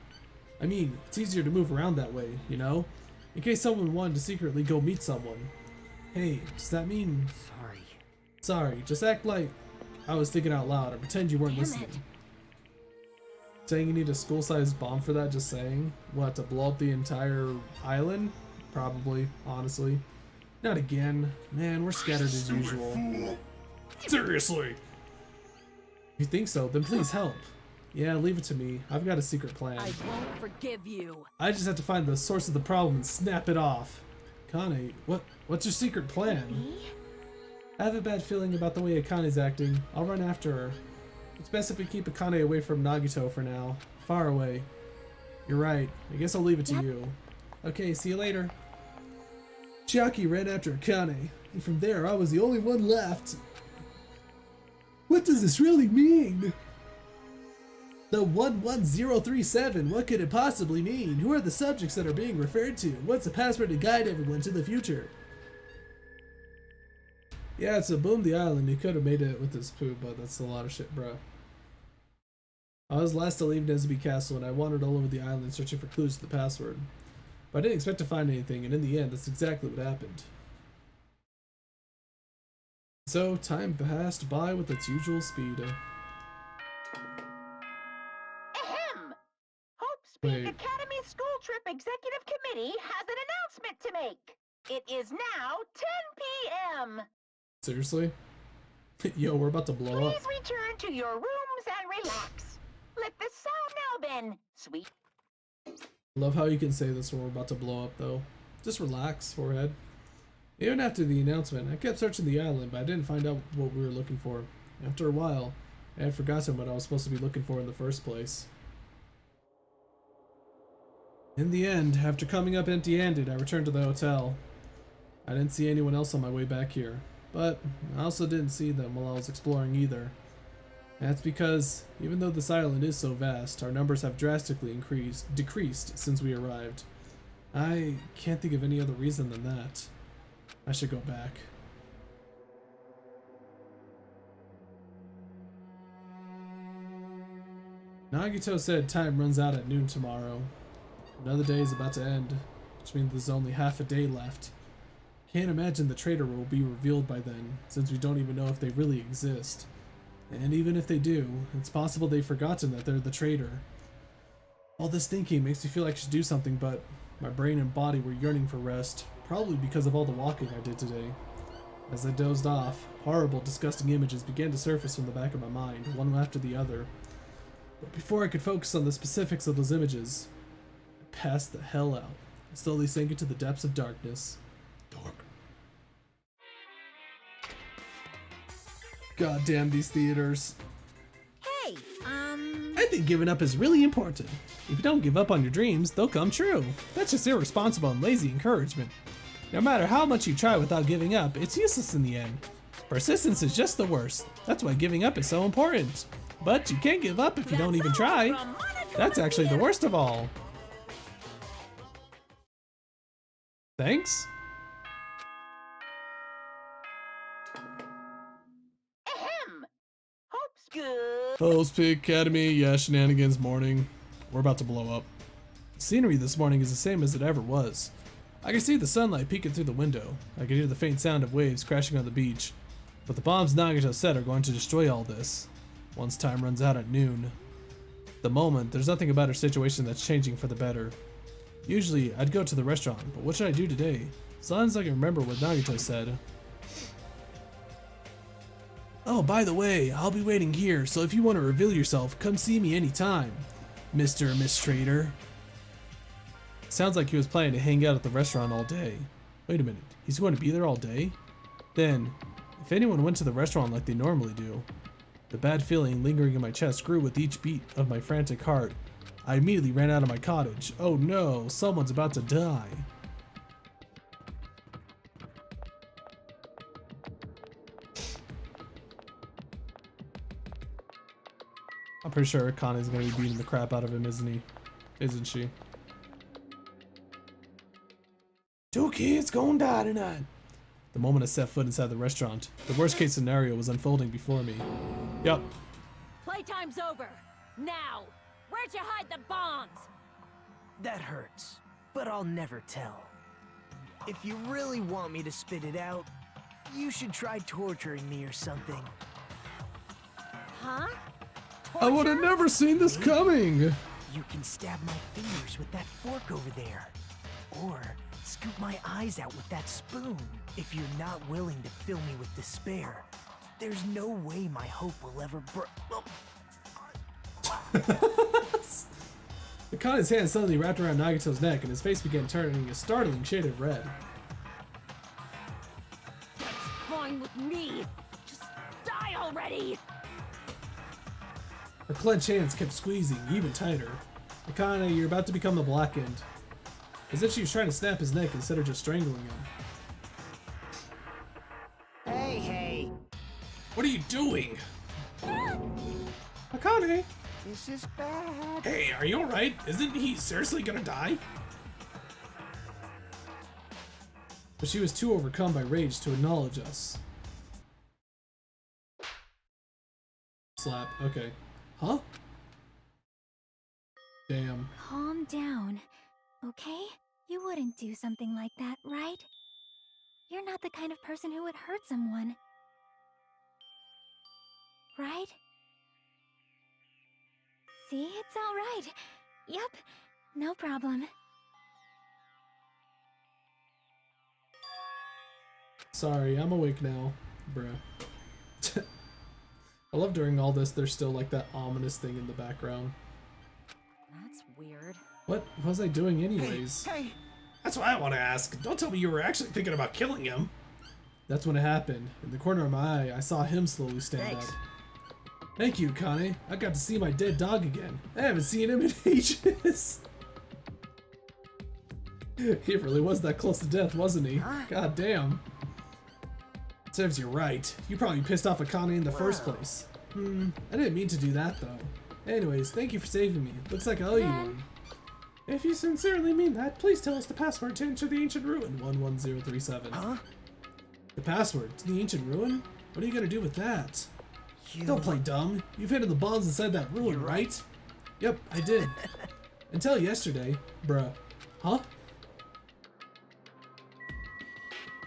I mean, it's easier to move around that way, you know? In case someone wanted to secretly go meet someone. Hey, does that mean... Sorry, just act like I was thinking out loud and pretend you weren't listening. Saying you need a school-sized bomb for that, just saying? What, to blow up the entire island? Probably, honestly. Not again. Man, we're scattered as usual. Seriously. If you think so, then please help. Yeah, leave it to me. I've got a secret plan. I won't forgive you. I just have to find the source of the problem and snap it off. Akane, what's your secret plan? Me? I have a bad feeling about the way Akane's acting. I'll run after her. It's best if we keep Akane away from Nagito for now. Far away. You're right. I guess I'll leave it to you. Okay, see you later. Chiaki ran after Akane, and from there I was the only one left. What does this really mean? The 11037, what could it possibly mean? Who are the subjects that are being referred to? What's the password to guide everyone to the future? Yeah, it's a boom the island. He could have made it with his poop, but that's a lot of shit, bro. I was last to leave Nezumi Castle, and I wandered all over the island searching for clues to the password. But I didn't expect to find anything, and in the end, that's exactly what happened. So, time passed by with its usual speed. Ahem! Hope's Peak Wait. Academy School Trip Executive Committee has an announcement to make. It is now 10 p.m. Seriously? Yo, we're about to blow up. Please return to your rooms and relax. Let the sound now then, sweet. Love how you can say this when we're about to blow up, though. Just relax, forehead. Even after the announcement, I kept searching the island, but I didn't find out what we were looking for. After a while, I had forgotten what I was supposed to be looking for in the first place. In the end, after coming up empty-handed, I returned to the hotel. I didn't see anyone else on my way back here, but I also didn't see them while I was exploring either. That's because, even though this island is so vast, our numbers have drastically decreased since we arrived. I can't think of any other reason than that. I should go back. Nagito said time runs out at noon tomorrow. Another day is about to end, which means there's only half a day left. Can't imagine the traitor will be revealed by then, since we don't even know if they really exist. And even if they do, it's possible they've forgotten that they're the traitor. All this thinking makes me feel like I should do something, but my brain and body were yearning for rest, probably because of all the walking I did today. As I dozed off, horrible, disgusting images began to surface from the back of my mind, one after the other. But before I could focus on the specifics of those images, I passed the hell out, and slowly sank into the depths of darkness. God damn these theaters. Hey, I think giving up is really important. If you don't give up on your dreams, they'll come true. That's just irresponsible and lazy encouragement. No matter how much you try without giving up, it's useless in the end. Persistence is just the worst. That's why giving up is so important. But you can't give up if you don't even try. That's actually the worst of all. Thanks? ahem! Hope's good. Hope's Peak Academy, yeah, shenanigans morning. We're about to blow up. The scenery this morning is the same as it ever was. I can see the sunlight peeking through the window. I can hear the faint sound of waves crashing on the beach. But the bombs Nagito said are going to destroy all this, once time runs out at noon. At the moment, there's nothing about our situation that's changing for the better. Usually, I'd go to the restaurant, but what should I do today? As long as I can remember what Nagito said. Oh, by the way, I'll be waiting here, so if you want to reveal yourself, come see me anytime, Mr. or Miss Trader. Sounds like he was planning to hang out at the restaurant all day. Wait a minute, he's going to be there all day? Then, if anyone went to the restaurant like they normally do, the bad feeling lingering in my chest grew with each beat of my frantic heart. I immediately ran out of my cottage. Oh no, someone's about to die. I'm pretty sure Akane's gonna be beating the crap out of him, isn't he? Isn't she? Two kids gonna die tonight. The moment I set foot inside the restaurant, the worst case scenario was unfolding before me. Yup. Playtime's over. Now, where'd you hide the bombs? That hurts, but I'll never tell. If you really want me to spit it out, you should try torturing me or something. Huh? I would have never seen this coming. You can stab my fingers with that fork over there. Or scoop my eyes out with that spoon. If you're not willing to fill me with despair, there's no way my hope will ever Akane's hand suddenly wrapped around Nagito's neck and his face began turning a startling shade of red. Fine with me. Just die already. Her clenched hands kept squeezing even tighter. Akane, you're about to become the Black End. As if she was trying to snap his neck instead of just strangling him. Hey! What are you doing? Akane! This is bad. Hey, are you alright? Isn't he seriously gonna die? But she was too overcome by rage to acknowledge us. Slap. Okay. Huh? Damn. Calm down, okay? You wouldn't do something like that, right? You're not the kind of person who would hurt someone. right? See, it's all right. Yep, no problem. Sorry, I'm awake now, bruh. I love during all this, there's still like that ominous thing in the background. That's weird. What was I doing anyways? Hey, That's what I want to ask. Don't tell me you were actually thinking about killing him. That's when it happened. In the corner of my eye, I saw him slowly stand thanks. up. Thank you, Connie. I got to see my dead dog again. I haven't seen him in ages. He really was that close to death, wasn't he? God damn. Serves you right. You probably pissed off at Connie in the first place. I didn't mean to do that though. Anyways, thank you for saving me. Looks like I owe you one. If you sincerely mean that, please tell us the password to enter the ancient ruin. 11037. Huh? The password to the ancient ruin? What are you gonna do with that? You... Don't play dumb. You've hidden the bombs inside that ruin, right? Yep, I did. Until yesterday. Bruh. Huh?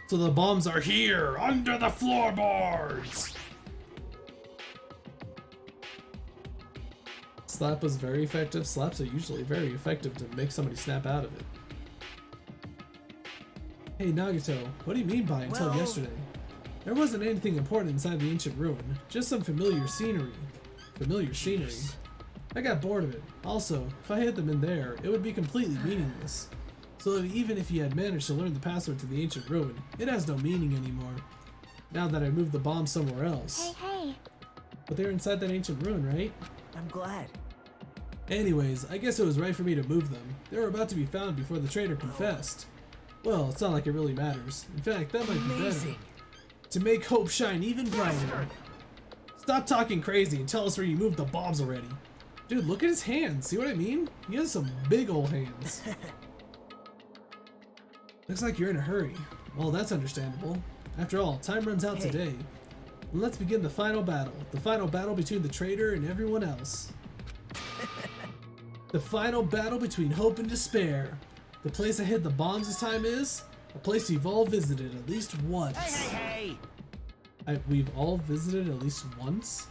So the bombs are here, under the floorboards. Slap was very effective. Slaps are usually very effective to make somebody snap out of it. Hey Nagito, what do you mean by until Well- yesterday? There wasn't anything important inside the ancient ruin, just some familiar scenery. Familiar scenery? I got bored of it. Also, if I hid them in there, it would be completely meaningless. So even if you had managed to learn the password to the ancient ruin, it has no meaning anymore. Now that I moved the bomb somewhere else. Hey. But they're inside that ancient ruin, right? I'm glad. Anyways, I guess it was right for me to move them. They were about to be found before the traitor confessed. Well, it's not like it really matters. In fact, that might be better. Amazing. To make hope shine even brighter. Stop talking crazy and tell us where you moved the bombs already. Dude, look at his hands. See what I mean? He has some big old hands. Looks like you're in a hurry. Well, that's understandable. After all, time runs out today. And let's begin the final battle. The final battle between the traitor and everyone else. The final battle between hope and despair. The place I hid the bombs this time is a place you've all visited at least once. Hey! We've all visited at least once?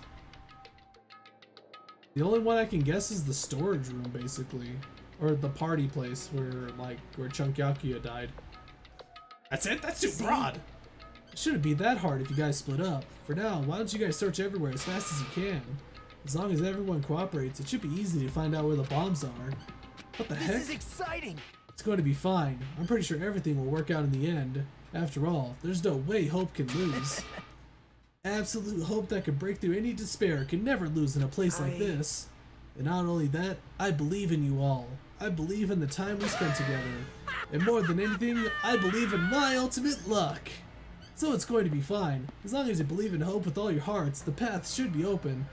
The only one I can guess is the storage room, basically. Or the party place where Chunk Yakuya died. That's it? That's too broad. It shouldn't be that hard if you guys split up. For now, why don't you guys search everywhere as fast as you can? As long as everyone cooperates, it should be easy to find out where the bombs are. What the heck? This is exciting! It's going to be fine. I'm pretty sure everything will work out in the end. After all, there's no way hope can lose. Absolute hope that can break through any despair can never lose in a place like this. And not only that, I believe in you all. I believe in the time we spent together. And more than anything, I believe in my ultimate luck. So it's going to be fine. As long as you believe in hope with all your hearts, the path should be open.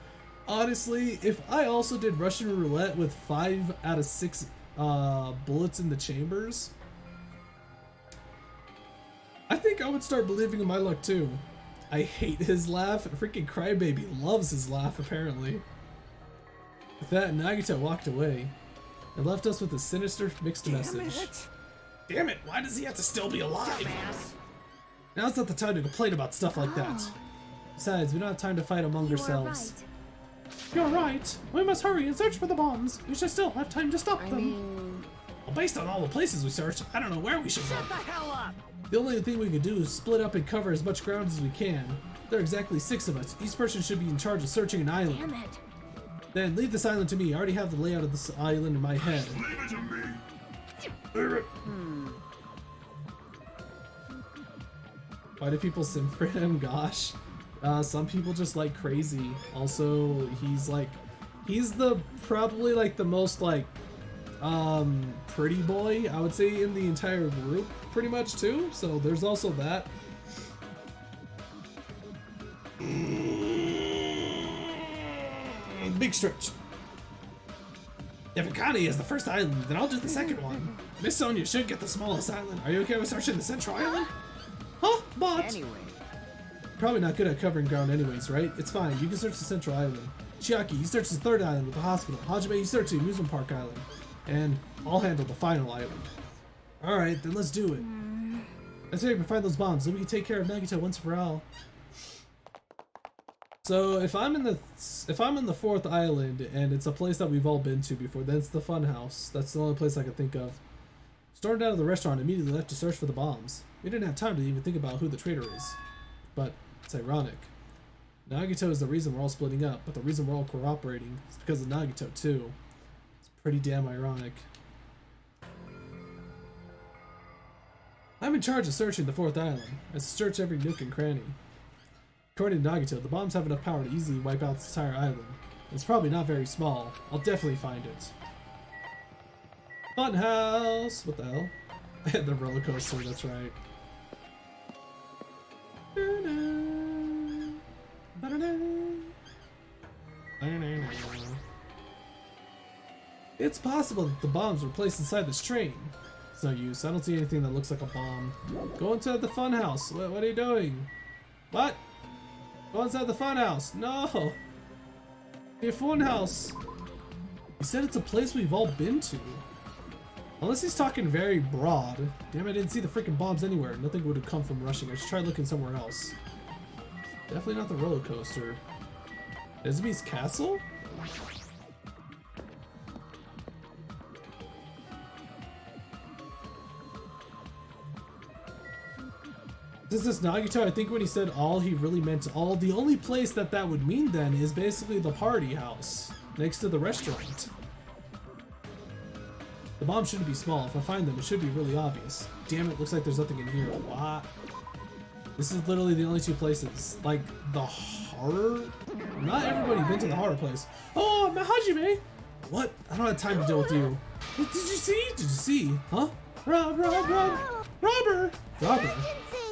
Honestly, if I also did Russian roulette with 5 out of 6 bullets in the chambers, I think I would start believing in my luck too. I hate his laugh. Freaking Crybaby loves his laugh, apparently. With that, Nagito walked away and left us with a sinister mixed message. Damn it, why does he have to still be alive? Now's not the time to complain about stuff like that. Besides, we don't have time to fight among ourselves. You're right. We must hurry and search for the bombs. We should still have time to stop them. Well, based on all the places we searched, I don't know where we should go. Shut the hell up! The only thing we can do is split up and cover as much ground as we can. There are exactly 6 of us. Each person should be in charge of searching an island. Damn it. Then leave this island to me. I already have the layout of this island in my head. Leave it to me. Why do people sim for him? Gosh. Some people just like crazy. Also, he's probably like the most pretty boy, I would say, in the entire group, pretty much too. So there's also that. Big stretch. If Akane is the first island, then I'll do the second one. Miss Sonia should get the smallest island. Are you okay with searching the central island? Huh? But Anyway, probably not good at covering ground anyways, right? It's fine. You can search the central island. Chiaki, you search the third island with the hospital. Hajime, you search the amusement park island. And I'll handle the final island. Alright, then let's do it. Let's hurry up and find those bombs, then we can take care of Nagito once for all. So if I'm in the fourth island and it's a place that we've all been to before, then it's the fun house. That's the only place I can think of. Stormed out of the restaurant and immediately left to search for the bombs. We didn't have time to even think about who the traitor is. But it's ironic. Nagito is the reason we're all splitting up, but the reason we're all cooperating is because of Nagito too. It's pretty damn ironic. I'm in charge of searching the fourth island. I search every nook and cranny. According to Nagito, the bombs have enough power to easily wipe out this entire island. It's probably not very small. I'll definitely find it. Funhouse! What the hell? I had the roller coaster, that's right. It's possible that the bombs were placed inside this train. It's no use. I don't see anything that looks like a bomb. Go inside the funhouse. What are you doing? What? Go inside the funhouse. No. The funhouse. He said it's a place we've all been to. Unless he's talking very broad. Damn, I didn't see the freaking bombs anywhere. Nothing would have come from rushing. I should try looking somewhere else. Definitely not the roller coaster. Esme's castle? This is Nagito. I think when he said all, he really meant all. The only place that would mean then is basically the party house next to the restaurant. The bombs shouldn't be small. If I find them, it should be really obvious. Damn it, looks like there's nothing in here. What? This is literally the only two places. Like, the horror? Not everybody been to the horror place. Oh, Hajime! What? I don't have time to deal with you. Did you see? Did you see? Huh? Robber!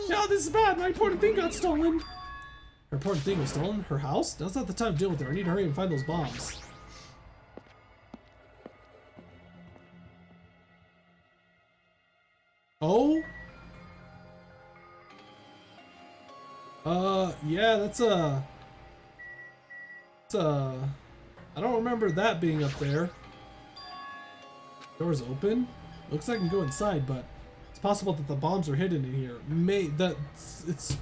Yeah, this is bad. My important thing got stolen. Her important thing was stolen? Her house? Now's not the time to deal with her. I need to hurry and find those bombs. Oh? Yeah, that's I don't remember that being up there. Door's open. Looks like I can go inside, but it's possible that the bombs are hidden in here. It's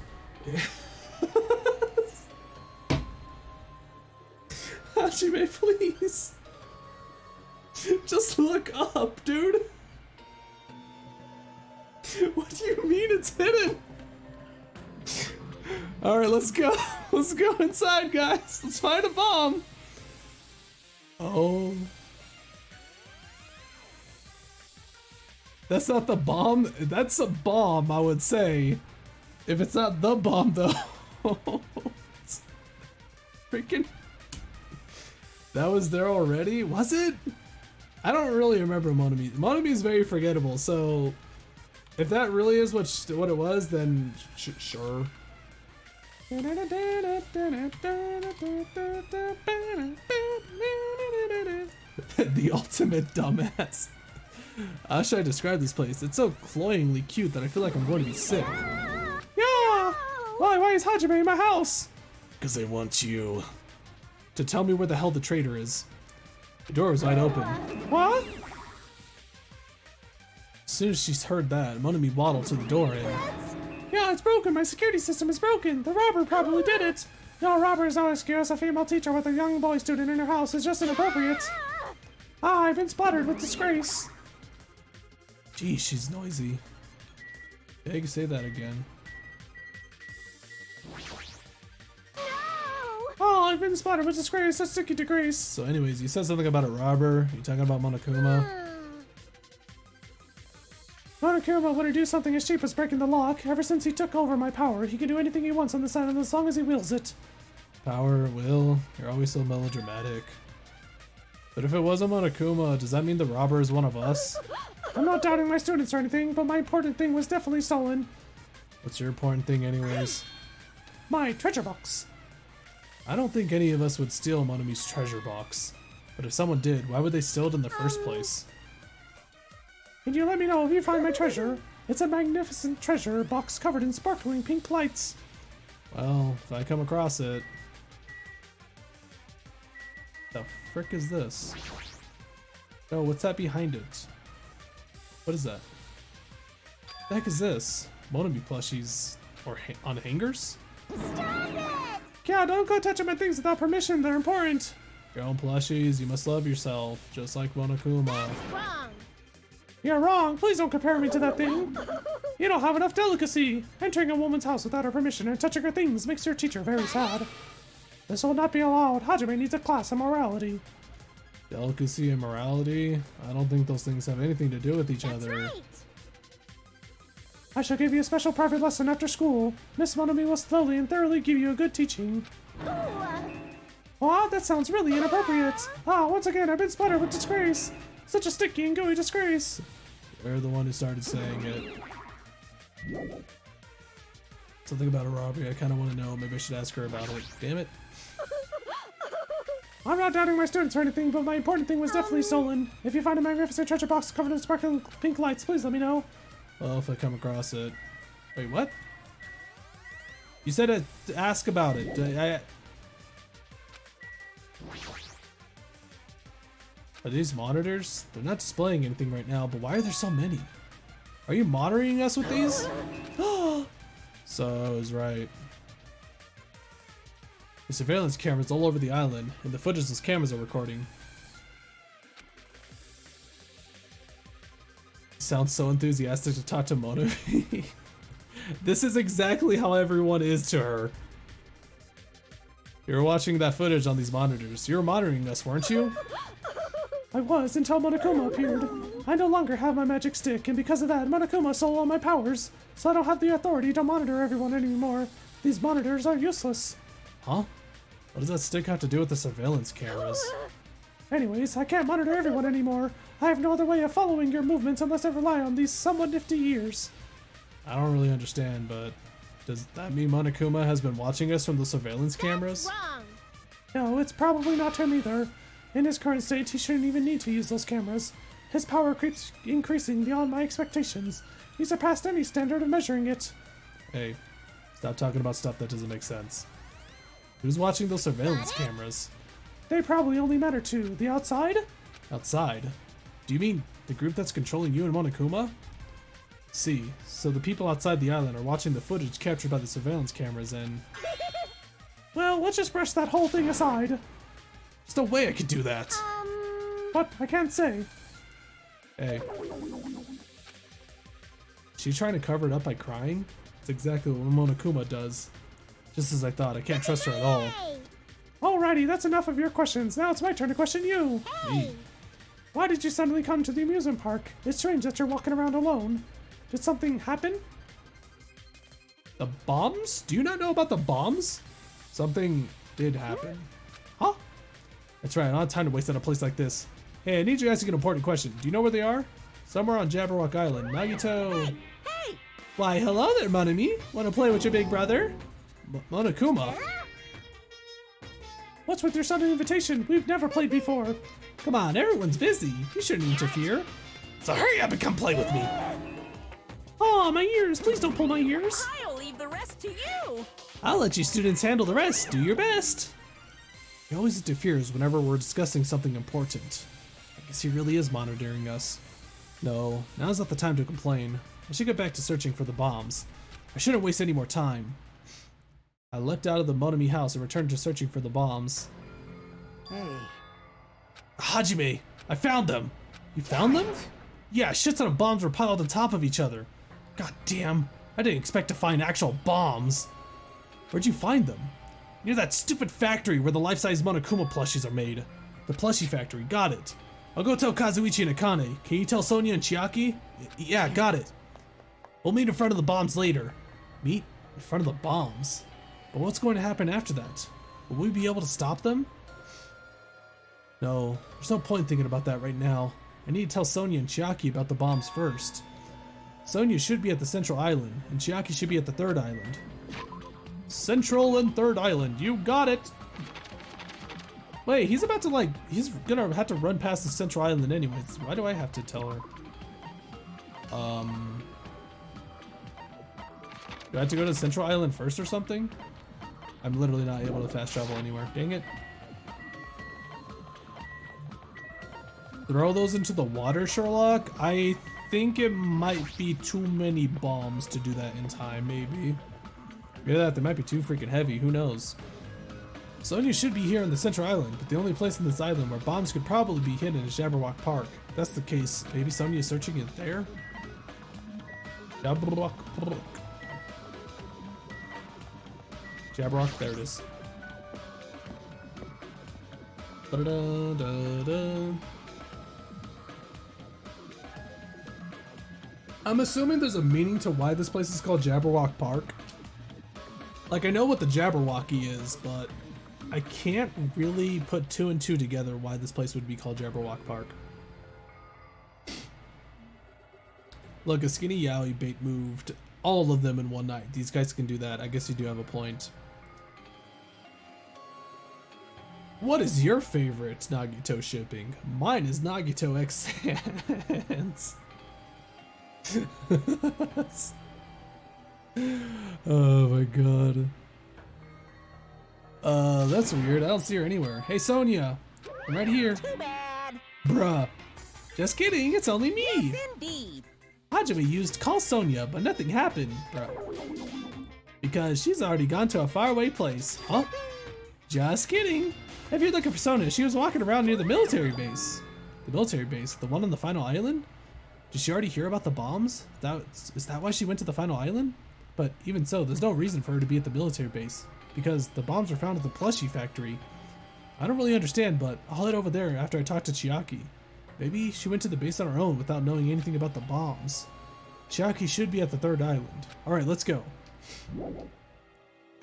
Hajime, please. Just look up, dude. What do you mean it's hidden? Alright, let's go. Let's go inside, guys. Let's find a bomb. Oh. That's not the bomb. That's a bomb, I would say. If it's not the bomb, though. Freaking. That was there already? Was it? I don't really remember Monami. Monami is very forgettable, so if that really is what it was, then sure. The ultimate dumbass. How should I describe this place? It's so cloyingly cute that I feel like I'm going to be sick. Yeah! Why is Hajime in my house? Because I want you to tell me where the hell the traitor is. The door was wide open. What? As soon as she's heard that, Monami waddled to the door and... Yeah, it's broken. My security system is broken. The robber probably did it. No, robber is no excuse. A female teacher with a young boy student in her house is just inappropriate. Ah, I've been splattered with disgrace. Geez, she's noisy. Yeah, you can say that again. Oh, I've been splattered with disgrace. That's sticky to grace. So anyways, you said something about a robber. You talking about Monokuma? Monokuma would do something as cheap as breaking the lock. Ever since he took over my power, he can do anything he wants on this island as long as he wills it. Power, will, you're always so melodramatic. But if it wasn't Monokuma, does that mean the robber is one of us? I'm not doubting my students or anything, but my important thing was definitely stolen. What's your important thing anyways? My treasure box. I don't think any of us would steal Monami's treasure box. But if someone did, why would they steal it in the first place? Can you let me know if you find my treasure? It's a magnificent treasure box covered in sparkling pink lights. Well, if I come across it... The frick is this? Oh, what's that behind it? What is that? What the heck is this? Monami plushies? Or on hangers? Stop it! Yeah, don't go touching my things without permission. They're important. Your own plushies, you must love yourself, just like Monokuma. Wrong. You're wrong. Please don't compare me to that thing. You don't have enough delicacy. Entering a woman's house without her permission and touching her things makes your teacher very sad. This will not be allowed. Hajime needs a class in morality. Delicacy and morality? I don't think those things have anything to do with each That's other. right. I shall give you a special private lesson after school. Miss Monomi will slowly and thoroughly give you a good teaching. Aw, that sounds really inappropriate. Once again, I've been splattered with disgrace. Such a sticky and gooey disgrace. You're the one who started saying it. Something about a robbery I kind of want to know. Maybe I should ask her about it. Damn it. I'm not doubting my students or anything, but my important thing was definitely stolen. If you find a magnificent treasure box covered in sparkling pink lights, please let me know. Well, if I come across it. Wait, what? You said to ask about it. Are these monitors? They're not displaying anything right now, but why are there so many? Are you monitoring us with these? So I was right. The surveillance cameras all over the island, and the footage those cameras are recording. Sounds so enthusiastic to talk to Monomi. This is exactly how everyone is to her. You were watching that footage on these monitors. You were monitoring us, weren't you? I was until Monokuma appeared. I no longer have my magic stick, and because of that, Monokuma stole all my powers. So I don't have the authority to monitor everyone anymore. These monitors are useless. Huh? What does that stick have to do with the surveillance cameras? Anyways, I can't monitor everyone anymore. I have no other way of following your movements unless I rely on these somewhat nifty ears. I don't really understand, but does that mean Monokuma has been watching us from the surveillance cameras? Wrong. No, it's probably not him either. In his current state, he shouldn't even need to use those cameras. His power keeps increasing beyond my expectations. He surpassed any standard of measuring it. Hey, stop talking about stuff that doesn't make sense. Who's watching those surveillance cameras? They probably only matter to the outside? Outside? Do you mean the group that's controlling you and Monokuma? See, so the people outside the island are watching the footage captured by the surveillance cameras and... Well, let's just brush that whole thing aside. There's no way I could do that! But I can't say. Hey. She trying to cover it up by crying? That's exactly what Monokuma does. Just as I thought, I can't trust her at all. Alrighty, that's enough of your questions. Now it's my turn to question you. Me? Why did you suddenly come to the amusement park? It's strange that you're walking around alone. Did something happen? The bombs? Do you not know about the bombs? Something did happen. Huh? That's right, I don't have time to waste at a place like this. Hey, I need you to ask you an important question. Do you know where they are? Somewhere on Jabberwock Island. Nagito. Hey! Why, hello there, Monomi. Want to play with your big brother? Monokuma. What's with your sudden invitation? We've never played before. Come on, everyone's busy. You shouldn't interfere. So hurry up and come play with me. Aw, my ears. Please don't pull my ears. I'll leave the rest to you! I'll let you students handle the rest. Do your best. He always interferes whenever we're discussing something important. I guess he really is monitoring us. No, now's not the time to complain. I should get back to searching for the bombs. I shouldn't waste any more time. I leapt out of the Monomi house and returned to searching for the bombs. Hey, Hajime, I found them. You found them? Yeah, a shit ton of bombs were piled on top of each other. God damn, I didn't expect to find actual bombs. Where'd you find them? Near that stupid factory where the life-size Monokuma plushies are made. The plushie factory, got it. I'll go tell Kazuichi and Akane. Can you tell Sonia and Chiaki? Yeah, got it. We'll meet in front of the bombs later. Meet in front of the bombs? But what's going to happen after that? Will we be able to stop them? No, there's no point thinking about that right now. I need to tell Sonia and Chiaki about the bombs first. Sonia should be at the central island, and Chiaki should be at the third island. Central and third island, you got it! Wait, he's about to he's gonna have to run past the central island anyways. Why do I have to tell her? Do I have to go to Central Island first or something? I'm literally not able to fast travel anywhere. Dang it. Throw those into the water, Sherlock? I think it might be too many bombs to do that in time, maybe. Maybe that they might be too freaking heavy, who knows? Sonya should be here on the central island, but the only place on this island where bombs could probably be hidden is Jabberwock Park. If that's the case, maybe Sonya is searching it there? Jabberwock Park. Jabberwock, there it is. Da-da-da-da-da. I'm assuming there's a meaning to why this place is called Jabberwock Park. Like, I know what the Jabberwocky is, but I can't really put two and two together why this place would be called Jabberwock Park. Look, a skinny yaoi bait moved all of them in one night. These guys can do that. I guess you do have a point. What is your favorite Nagito shipping? Mine is Nagito X Sans. Oh my god. That's weird. I don't see her anywhere. Hey Sonya, I'm right here. Too bad. Bruh. Just kidding, it's only me. Yes, indeed. Hajime used call Sonya, but nothing happened, bro. Because she's already gone to a faraway place. Huh? Just kidding. If you're looking for Sonya, she was walking around near the military base. The military base? The one on the final island? Did she already hear about the bombs? Is that why she went to the final island? But even so, there's no reason for her to be at the military base. Because the bombs were found at the plushie factory. I don't really understand, but I'll head over there after I talk to Chiaki. Maybe she went to the base on her own without knowing anything about the bombs. Chiaki should be at the third island. Alright, let's go.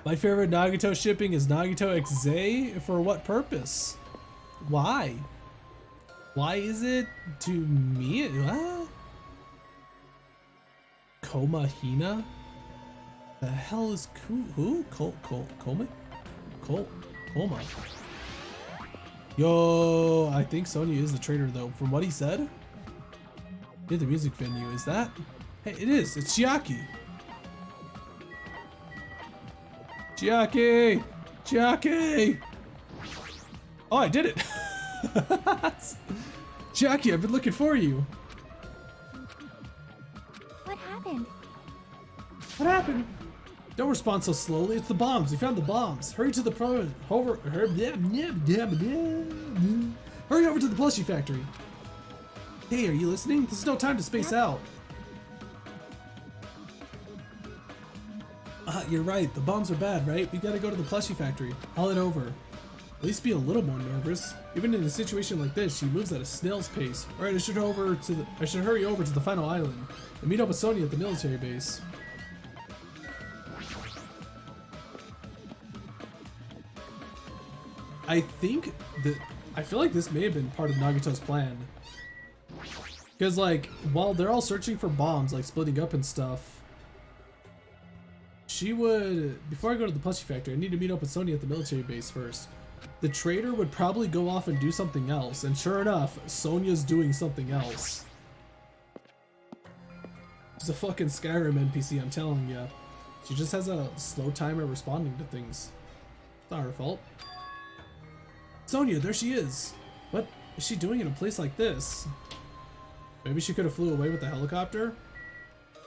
My favorite Nagito shipping is Nagito X Zay. For what purpose? Why? Why is it to me? What? Koma Hina? The hell is who? Koma? Koma. Yo, I think Sonya is the traitor though. From what he said? Near the music venue, is that? Hey, it is. It's Chiaki. Chiaki! Chiaki! Oh, I did it! Chiaki, I've been looking for you. What happened? What happened? Don't respond so slowly. It's the bombs. We found the bombs. Hurry to the hurry over to the plushie factory. Hey, are you listening? This is no time to space out. You're right. The bombs are bad, right? We gotta go to the plushie factory. I'll head over. At least be a little more nervous. Even in a situation like this, she moves at a snail's pace. Alright, I should hurry over to the final island and meet up with Sonya at the military base. I feel like this may have been part of Nagito's plan. Because like, while they're all searching for bombs, like splitting up and stuff, she would, before I go to the plushie factory, I need to meet up with Sonya at the military base first. The traitor would probably go off and do something else, and sure enough, Sonya's doing something else. She's a fucking Skyrim NPC, I'm telling ya. She just has a slow time at responding to things. It's not her fault. Sonya, there she is! What is she doing in a place like this? Maybe she could have flew away with the helicopter?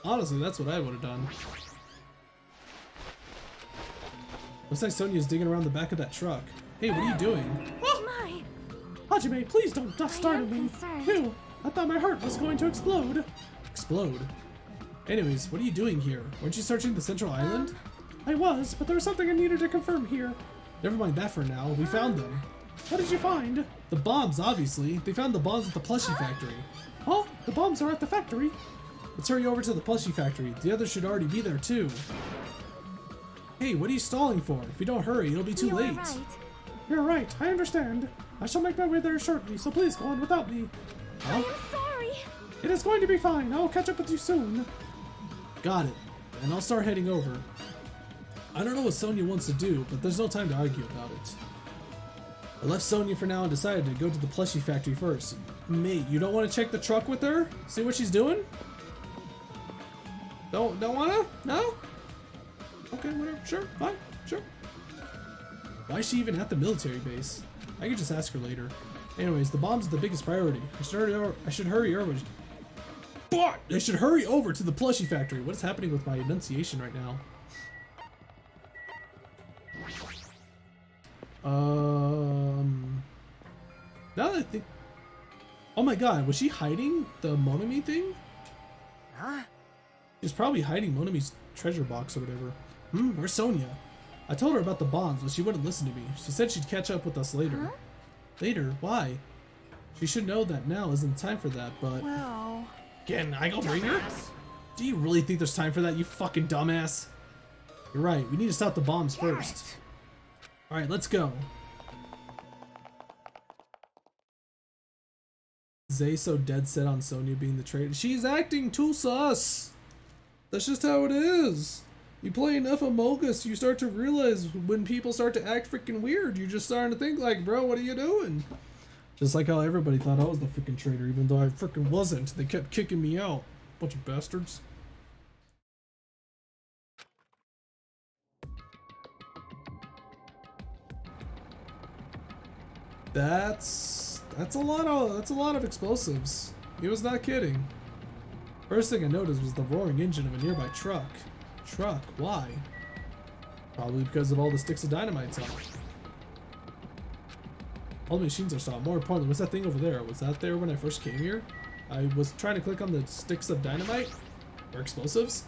Honestly, that's what I would have done. Looks like Sonya's digging around the back of that truck. Hey, what are you doing? My! Hajime, please don't startle me. concerned. Phew, I thought my heart was going to explode. Explode? Anyways, what are you doing here? Weren't you searching the central island? I was, but there was something I needed to confirm here. Never mind that for now. We found them. What did you find? The bombs, obviously. They found the bombs at the plushie factory. Huh? The bombs are at the factory? Let's hurry over to the plushie factory. The others should already be there too. Hey, what are you stalling for? If you don't hurry, it'll be too late. Right. You're right, I understand. I shall make my way there shortly, so please go on without me. Huh? I'm sorry. It is going to be fine. I'll catch up with you soon. Got it. And I'll start heading over. I don't know what Sonya wants to do, but there's no time to argue about it. I left Sonya for now and decided to go to the plushie factory first. Mate, you don't want to check the truck with her? See what she's doing? Don't wanna? No? Okay, whatever. Sure, fine, sure. Why is she even at the military base? I could just ask her later. Anyways, the bomb's the biggest priority. I should hurry over. I should hurry over to the plushie factory. What is happening with my enunciation right now? Now that I think... Oh my god, was she hiding the Monami thing? Huh? She's probably hiding Monami's treasure box or whatever. Where's Sonia? I told her about the bombs, but she wouldn't listen to me. She said she'd catch up with us later. Huh? Later? Why? She should know that now isn't time for that, but... Well... Can I go bring her? Do you really think there's time for that, you fucking dumbass? You're right, we need to stop the bombs first. Alright, let's go. Zay so dead set on Sonya being the traitor. She's acting too sus! That's just how it is. You play enough Among Us, you start to realize when people start to act freaking weird, you're just starting to think like, bro, what are you doing? Just like how everybody thought I was the freaking traitor, even though I freaking wasn't. They kept kicking me out. Bunch of bastards. That's a lot of explosives. He was not kidding. First thing I noticed was the roaring engine of a nearby truck. Truck? Why? Probably because of all the sticks of dynamite on it. All the machines are stopped. More importantly, what's that thing over there? Was that there when I first came here? I was trying to click on the sticks of dynamite or explosives.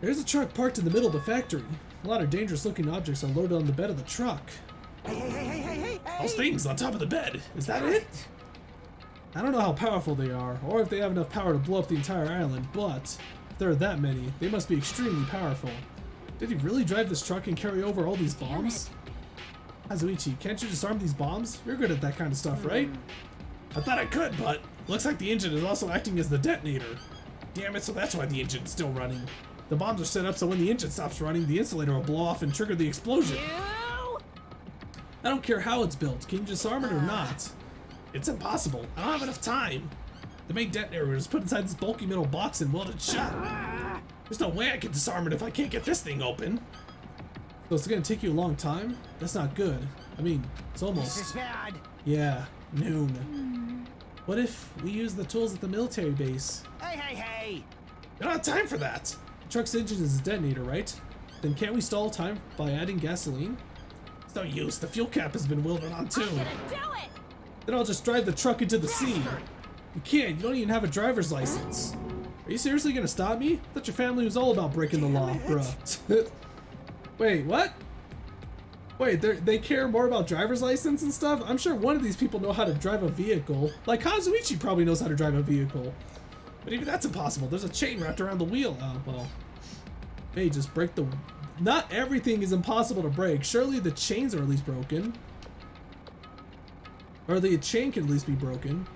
There's a truck parked in the middle of the factory. A lot of dangerous looking objects are loaded on the bed of the truck. Hey! Those things on top of the bed. Is that it? I don't know how powerful they are, or if they have enough power to blow up the entire island, but if there are that many, they must be extremely powerful. Did he really drive this truck and carry over all these bombs? Hazuichi, can't you disarm these bombs? You're good at that kind of stuff, right? I thought I could, but looks like the engine is also acting as the detonator. Damn it, so that's why the engine's still running. The bombs are set up so when the engine stops running, the insulator will blow off and trigger the explosion. I don't care how it's built. Can you disarm it or not? It's impossible. I don't have enough time. The main detonator was put inside this bulky metal box and welded shut. There's no way I can disarm it if I can't get this thing open. So it's gonna take you a long time? That's not good. I mean, it's almost... This is bad. Yeah, noon. What if we use the tools at the military base? Hey! I don't have time for that. The truck's engine is a detonator, right? Then can't we stall time by adding gasoline? It's no use. The fuel cap has been welded on too. I'm gonna do it! Then I'll just drive the truck into the sea. You can't. You don't even have a driver's license. Are you seriously gonna stop me? I thought your family was all about breaking the law, bruh. Wait, what? Wait, they care more about driver's license and stuff? I'm sure one of these people know how to drive a vehicle. Like Kazuichi probably knows how to drive a vehicle. But even that's impossible. There's a chain wrapped around the wheel. Oh, well. Hey, just break the... Not everything is impossible to break. Surely the chains are at least broken. Or the chain can at least be broken.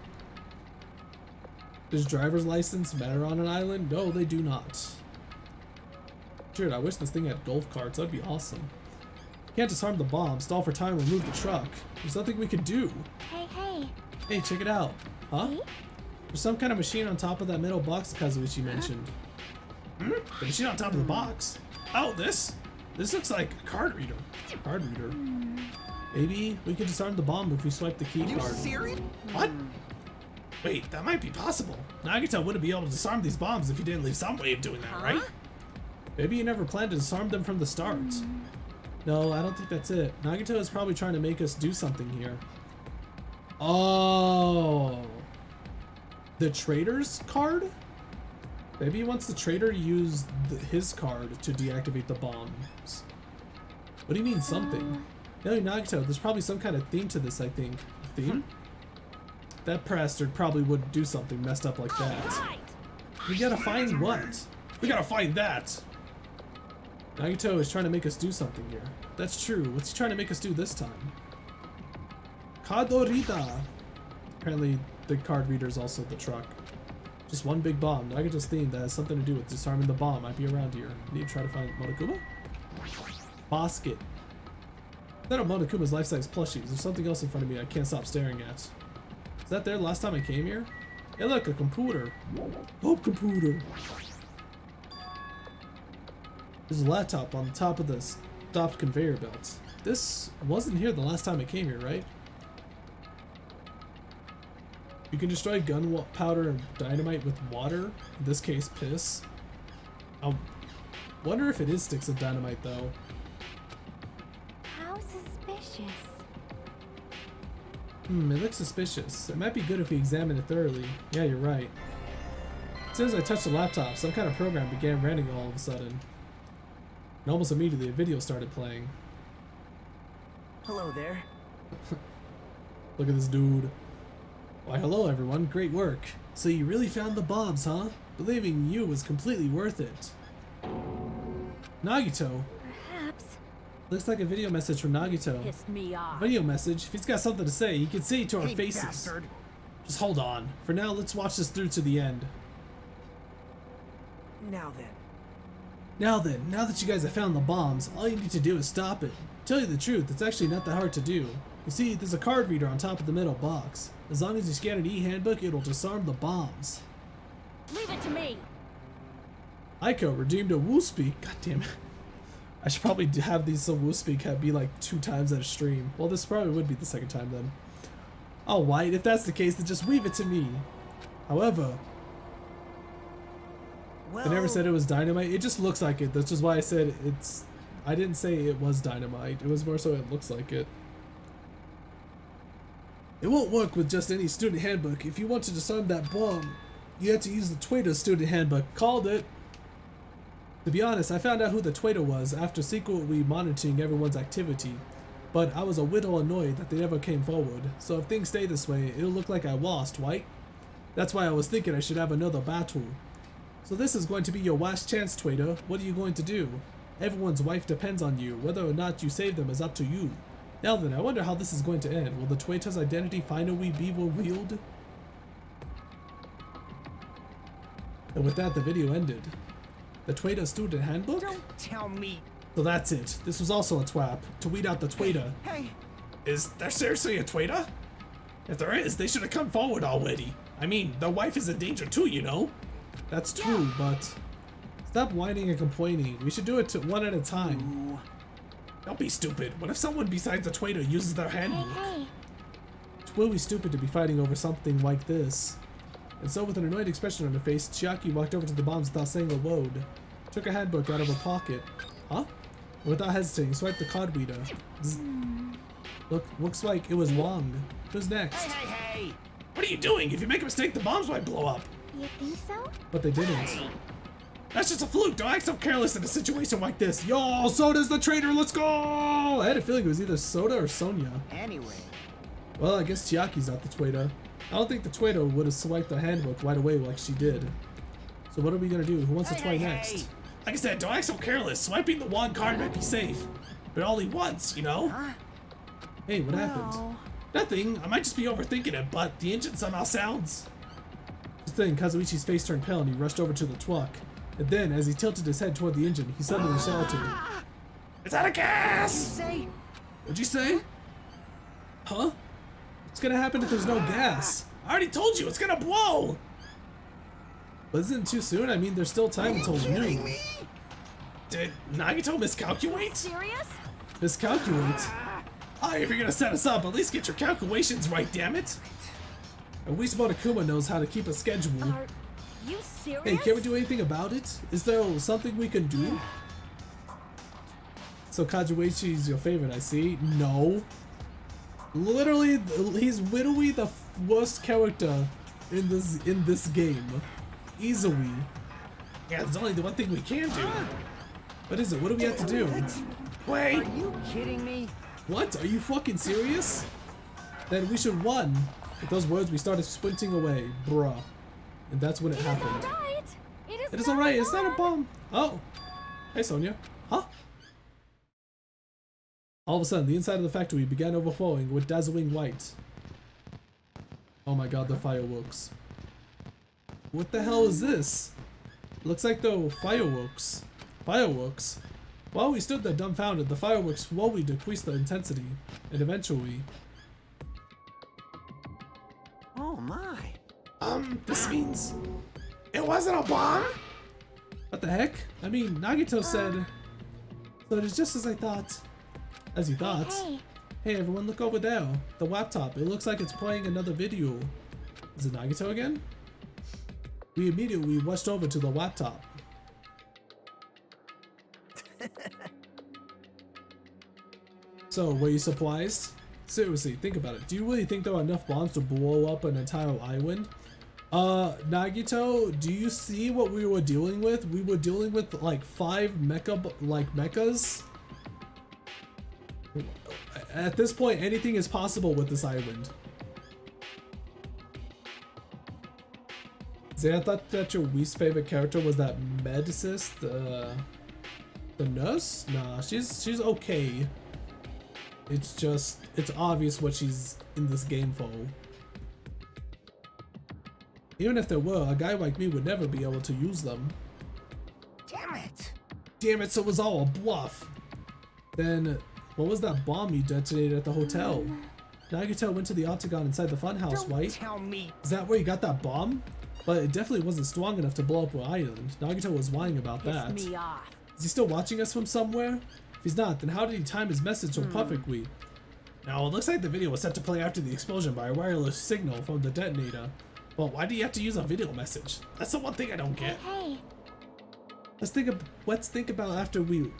Does driver's license matter on an island? No, they do not. Dude, I wish this thing had golf carts. That'd be awesome. Can't disarm the bomb. Stall for time. Remove the truck. There's nothing we can do. Hey. Hey, check it out. Huh? See? There's some kind of machine on top of that metal box Kazuichi mentioned. The machine on top of the box. Oh, this looks like a card reader. Card reader. Maybe we could disarm the bomb if we swipe the key You card. serious? What? Wait, that might be possible. Nagito wouldn't be able to disarm these bombs if he didn't leave some way of doing that, right? Maybe you never planned to disarm them from the start. No, I don't think that's it. Nagito is probably trying to make us do something here. Oh. The trader's card? Maybe he wants the trader to use his card to deactivate the bombs. What do you mean something? No, Nagito, there's probably some kind of theme to this, I think. A theme? That bastard probably wouldn't do something messed up like that. Right. We gotta find what? We gotta find that. Nagito is trying to make us do something here. That's true. What's he trying to make us do this time? Kadorita! Apparently, the card reader is also the truck. Just one big bomb. Nagito's theme that has something to do with disarming the bomb might be around here. Need to try to find Monokuma? Basket. That on Monokuma's life-size plushies. There's something else in front of me I can't stop staring at. Is that there last time I came here? Hey look, a computer. Oh, computer. There's a laptop on the top of the stopped conveyor belt. This wasn't here the last time I came here, right? You can destroy gunpowder and dynamite with water. In this case, piss. I wonder if it is sticks of dynamite, though. How suspicious. suspicious. It looks suspicious. It might be good if we examine it thoroughly. Yeah, you're right. As soon as I touched the laptop, some kind of program began running all of a sudden. And almost immediately, a video started playing. Hello there. Look at this dude. Why, hello everyone. Great work. So you really found the bombs, huh? Believing you was completely worth it. Nagito. Perhaps. Looks like a video message from Nagito. Pissed me off. Video message? If he's got something to say, he can say it to our Hey, faces. bastard. Just hold on. For now, let's watch this through to the end. Now then. Now that you guys have found the bombs, all you need to do is stop it. Tell you the truth, it's actually not that hard to do. You see, there's a card reader on top of the middle box. As long as you scan an e-handbook, it'll disarm the bombs. Leave it to me. Aiko redeemed a Woospeak. God damn it. I should probably have these Woospeak be like 2 times at a stream. Well, this probably would be the second time then. Alright, if that's the case, then just leave it to me. However, Well, I never said it was dynamite. It just looks like it. That's just why I said it's... I didn't say it was dynamite. It was more so it looks like it. It won't work with just any student handbook. If you want to disarm that bomb, you have to use the Twitter student handbook. Called it! To be honest, I found out who the Twitter was after secretly monitoring everyone's activity. But I was a little annoyed that they never came forward. So if things stay this way, it'll look like I lost, right? That's why I was thinking I should have another battle. So this is going to be your last chance, Twitter. What are you going to do? Everyone's life depends on you. Whether or not you save them is up to you. Now then, I wonder how this is going to end. Will the Twitter's identity finally be revealed? And with that, the video ended. The Twitter student handbook? don't tell me. So that's it. This was also a twap. To weed out the Twitter. Hey, Is there seriously a Twitter? If there is, they should have come forward already. I mean, their wife is in danger too, you know? That's true, but... Stop whining and complaining. We should do it one at a time. ooh, Don't be stupid. What if someone besides the Twitter uses their handbook? Hey, It's really stupid to be fighting over something like this. And so with an annoyed expression on her face, Chiaki walked over to the bombs without saying a word. Took a handbook out of her pocket. Huh? And without hesitating, swiped the card reader. Looks like it was long. Who's next? hey! What are you doing? If you make a mistake, the bombs might blow up. you think so? But they didn't. That's just a fluke. Don't act so careless in a situation like this. Yo, Soda's the traitor, let's go! I had a feeling it was either Soda or Sonia. Anyway, Well, I guess Chiaki's not the Twitter. I don't think the Twitter would have swiped the handbook right away like she did. So what are we gonna do? Who wants to try next? Like I said, don't act so careless. Swiping the one card might be safe, but only once, you know? Hey, what happened? well, Nothing. I might just be overthinking it, but the engine somehow sounds. Just then, Kazuichi's face turned pale and he rushed over to the truck. And then, as he tilted his head toward the engine, he suddenly shouted, It's out of gas! say, "What'd you say? Huh? What's gonna happen if there's no gas?" I already told you, it's gonna blow! But isn't it too soon? I mean, there's still time until noon. Did Nagito miscalculate? Serious? Miscalculate? Hi, if you're gonna set us up, at least get your calculations right, damn it! At least Monokuma knows how to keep a schedule. Are you serious? Hey, can we do anything about it? Is there something we can do? So Kazuichi's your favorite, I see. No. Literally, he's literally the worst character in this game. Easily. Yeah, there's only the one thing we can do. What is it? What do we have to do? Wait! are you kidding me? What? Are you fucking serious? Then we should run. With those words, we started sprinting away, bruh. And that's when it happened. Right. It is alright, it's not a bomb. Oh. Hey, Sonia. Huh? All of a sudden, the inside of the factory began overflowing with dazzling light. Oh my god, the fireworks. What the hell is this? Looks like the fireworks. Fireworks? While we stood there dumbfounded, the fireworks slowly decreased the intensity. And eventually... Oh my. This means it wasn't a bomb? What the heck? I mean, Nagito said... So it is just as I thought. As you thought. Hey, Hey everyone, look over there. The laptop. It looks like it's playing another video. Is it Nagito again? We immediately rushed over to the laptop. So, were you surprised? Seriously, think about it. Do you really think there are enough bombs to blow up an entire island? Nagito, do you see what we were dealing with? We were dealing with like 5 mechas. At this point, anything is possible with this island. Zay, I thought that your least favorite character was that Medicist, the nurse? Nah, she's okay. It's just, it's obvious what she's in this game for. Even if there were, a guy like me would never be able to use them. Damn it! Damn it, so it was all a bluff. Then, what was that bomb you detonated at the hotel? Nagito went to the octagon inside the funhouse, right? Don't tell me. Is that where you got that bomb? But it definitely wasn't strong enough to blow up an island. Nagito was lying about that. Piss me off. Is he still watching us from somewhere? If he's not, then how did he time his message so perfectly? Now, it looks like the video was set to play after the explosion by a wireless signal from the detonator. Well, why do you have to use a video message? That's the one thing I don't get. Hey, Let's think about after we...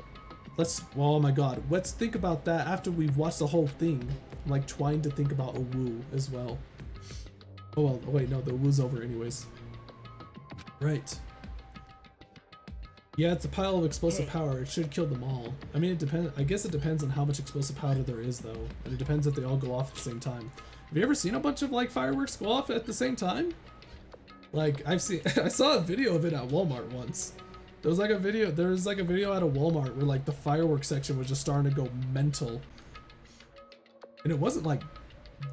oh my god. Let's think about that after we've watched the whole thing. I'm like trying to think about a woo as well. Oh well, wait, no, the woo's over anyways. Right. Yeah, it's a pile of explosive power. It should kill them all. I mean, it depends. I guess it depends on how much explosive powder there is, though. And it depends if they all go off at the same time. Have you ever seen a bunch of, like, fireworks go off at the same time? Like, I saw a video of it at Walmart once. There was like a video at a Walmart where, like, the fireworks section was just starting to go mental. And it wasn't, like,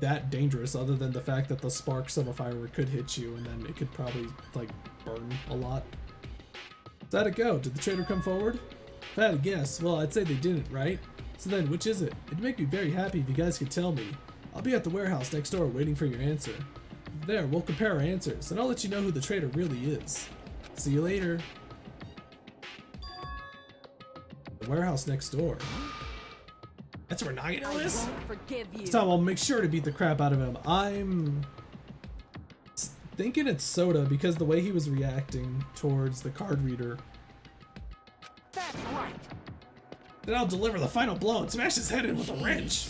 that dangerous other than the fact that the sparks of a firework could hit you and then it could probably, like, burn a lot. How'd it go? Did the trader come forward? If I had to guess, well, I'd say they didn't, right? So then, which is it? It'd make me very happy if you guys could tell me. I'll be at the warehouse next door waiting for your answer. There, we'll compare our answers, and I'll let you know who the trader really is. See you later. The warehouse next door. That's where Nagito is? I won't forgive you. This time I'll make sure to beat the crap out of him. I'm thinking it's Soda because the way he was reacting towards the card reader. That's right. Then I'll deliver the final blow and smash his head in with a wrench.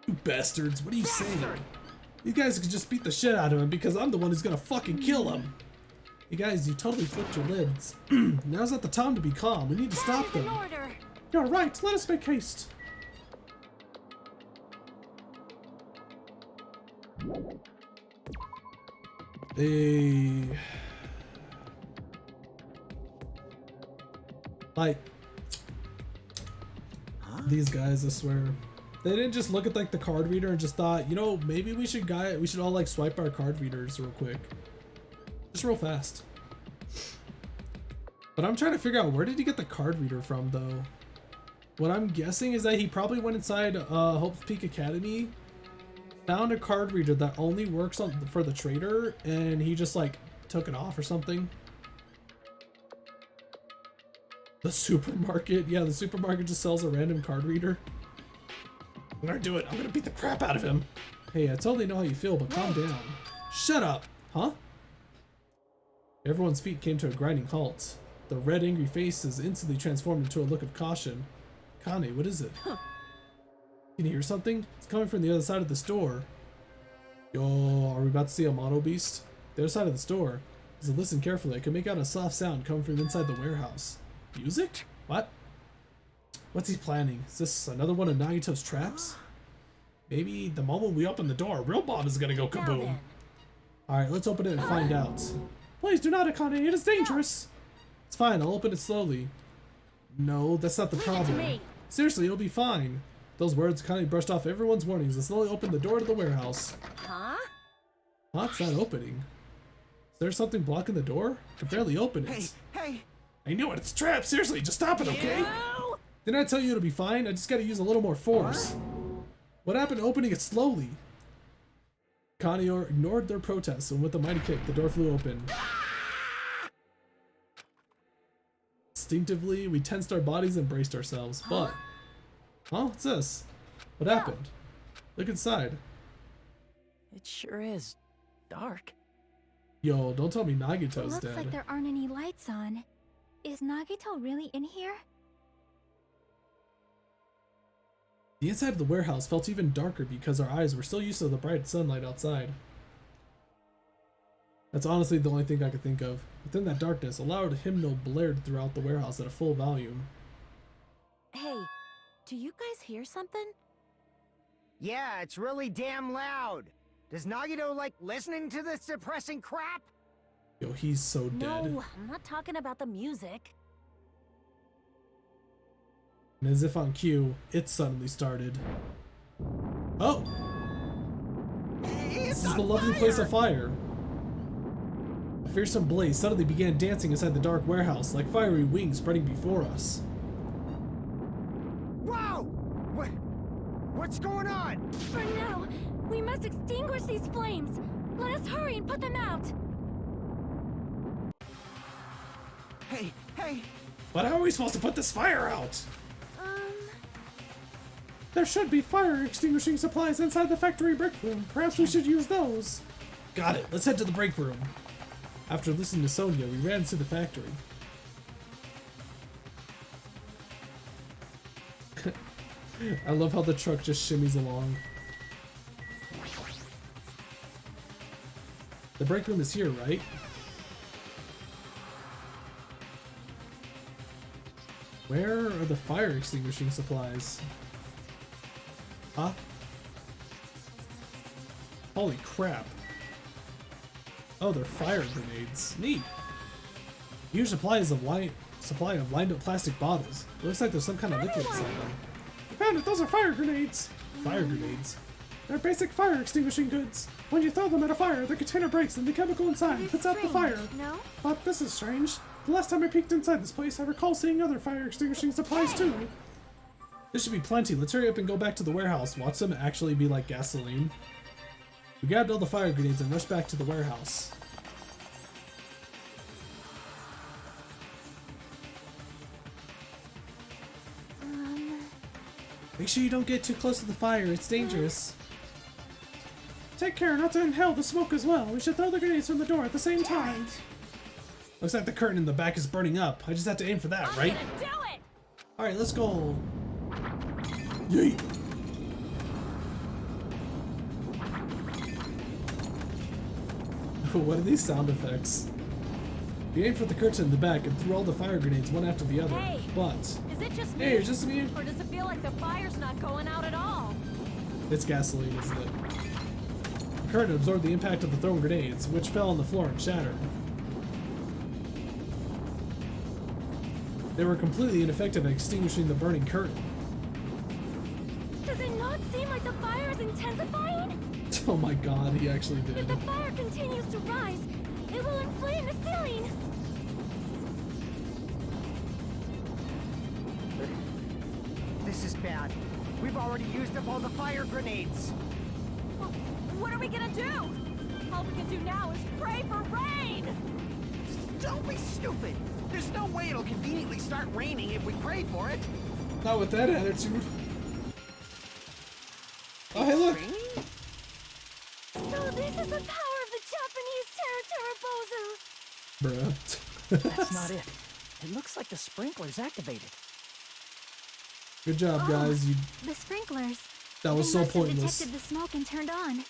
You bastards, what are you saying? You guys could just beat the shit out of him because I'm the one who's gonna fucking kill him. You guys, you totally flipped your lids. Now's not the time to be calm. We need to stop them. order. You're right, let us make haste. Like, these guys, I swear. They didn't just look at like the card reader and just thought, you know, maybe we should all like swipe our card readers real quick. Just real fast. But I'm trying to figure out, where did he get the card reader from though? What I'm guessing is that he probably went inside Hope's Peak Academy, found a card reader that only works for the trader, and he just like took it off or something. The supermarket, yeah, the supermarket just sells a random card reader. I'm gonna do it. I'm gonna beat the crap out of him. Hey, I totally know how you feel, but calm down. Shut up, huh? Everyone's feet came to a grinding halt. The red, angry faces instantly transformed into a look of caution. Kane, what is it? Can you hear something? It's coming from the other side of the store. Yo, are we about to see a mono beast? The other side of the store. As I listen carefully, I can make out a soft sound coming from inside the warehouse. Music? What? What's he planning? Is this another one of Nagito's traps? Maybe the moment we open the door, a real bomb is gonna go kaboom. Alright, let's open it and find out. Please do not, Akane, it is dangerous. It's fine, I'll open it slowly. No, that's not the problem. Seriously, it'll be fine. Those words Akane brushed off everyone's warnings and slowly opened the door to the warehouse. Huh? Huh? It's not opening. Is there something blocking the door? I can barely open it. Hey! I knew it, it's a trap. Seriously, just stop it, okay? Didn't I tell you it'll be fine? I just gotta use a little more force. What happened to opening it slowly? Kaneo ignored their protests, and with a mighty kick, the door flew open. Instinctively, we tensed our bodies and braced ourselves, but... Huh? What's this? What happened? Look inside. It sure is dark. Yo, don't tell me Nagito's Looks dead. like there aren't any lights on. Is Nagito really in here? The inside of the warehouse felt even darker because our eyes were still used to the bright sunlight outside. That's honestly the only thing I could think of. Within that darkness, a loud hymnal blared throughout the warehouse at a full volume. Hey, do you guys hear something? Yeah, it's really damn loud. Does Nagito like listening to this depressing crap? Yo, he's so dead. No, I'm not talking about the music. And as if on cue, it suddenly started. Oh! This is the lovely place of fire. A fearsome blaze suddenly began dancing inside the dark warehouse, like fiery wings spreading before us. Whoa! What's going on? For now, we must extinguish these flames. Let us hurry and put them out. Hey! But how are we supposed to put this fire out? There should be fire extinguishing supplies inside the factory break room. Perhaps we should use those. Got it. Let's head to the break room. After listening to Sonia, we ran to the factory. I love how the truck just shimmies along. The break room is here, right? Where are the fire extinguishing supplies? Huh? Holy crap. Oh, they're fire grenades. Neat. Huge supplies of lined up plastic bottles. Looks like there's some kind of liquid inside them. I found it! Those are fire grenades! Fire grenades. They're basic fire extinguishing goods. When you throw them at a fire, the container breaks and the chemical inside puts out the fire. No? But this is strange. The last time I peeked inside this place, I recall seeing other fire extinguishing supplies too. This should be plenty. Let's hurry up and go back to the warehouse. Watch them actually be like gasoline. We grabbed all the fire grenades and rushed back to the warehouse. Make sure you don't get too close to the fire. It's dangerous. Take care not to inhale the smoke as well. We should throw the grenades from the door at the same time. Looks like the curtain in the back is burning up. I just have to aim for that, right? I'm gonna do it! Alright, let's go. Yeet. What are these sound effects? We aimed for the curtain in the back and threw all the fire grenades one after the other. Hey, but Is it just me? hey, it's just me. Or does it feel like the fire's not going out at all? It's gasoline, isn't it? The curtain absorbed the impact of the thrown grenades, which fell on the floor and shattered. They were completely ineffective at extinguishing the burning curtain. Does it not seem like the fire is intensifying? Oh my god, he actually If did. the fire continues to rise, it will inflame the ceiling. This is bad. We've already used up all the fire grenades. Well, what are we gonna do? All we can do now is pray for rain! Don't be stupid. There's no way it'll conveniently start raining if we pray for it. Not with that attitude. Oh, hey, look. So this is the power of the Japanese Terra Terra Bozu. Bruh. That's not it. It looks like the sprinkler's activated. Good job, guys. You, The sprinklers. that was They so must have pointless. detected the smoke and turned on.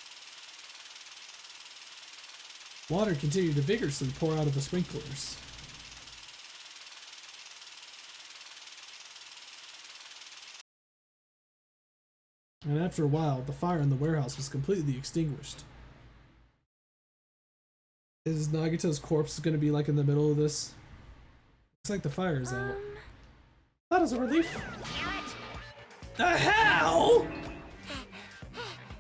Water continued to vigorously pour out of the sprinklers. And after a while, the fire in the warehouse was completely extinguished. Is Nagito's corpse going to be like in the middle of this? Looks like the fire is out. That is a relief. The hell?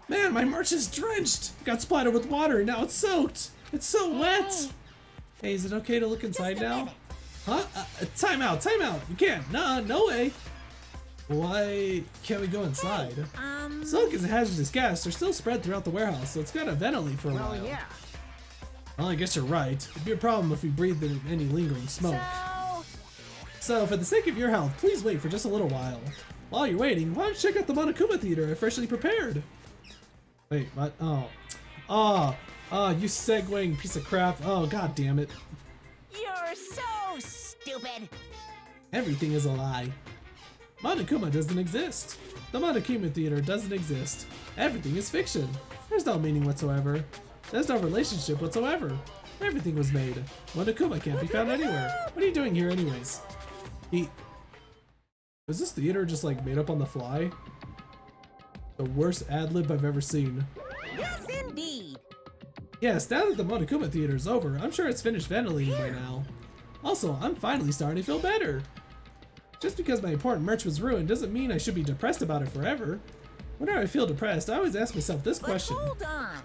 Man, my merch is drenched. Got splattered with water and now it's soaked. It's so wet. Hey, is it okay to look inside now? Huh? Time out, time out. You can't. Nah, no way. Why can't we go inside? Smoke is a hazardous gas. They're still spread throughout the warehouse, so it's gotta ventilate for a while. Yeah. Well, I guess you're right. It'd be a problem if we breathed in any lingering smoke. So, for the sake of your health, please wait for just a little while. While you're waiting, why don't you check out the Monokuma Theater I freshly prepared? Wait, what? Oh, you segueing piece of crap. Oh, god damn it. You're so stupid! Everything is a lie. Monokuma doesn't exist. The Monokuma Theater doesn't exist. Everything is fiction. There's no meaning whatsoever. There's no relationship whatsoever. Everything was made. Monokuma can't be found anywhere. What are you doing here anyways? Was this theater just like made up on the fly? The worst ad-lib I've ever seen. Yes, indeed. Yes, now that the Monokuma Theater is over, I'm sure it's finished ventilating by now. Also, I'm finally starting to feel better. Just because my important merch was ruined doesn't mean I should be depressed about it forever. Whenever I feel depressed, I always ask myself this question. Hold on.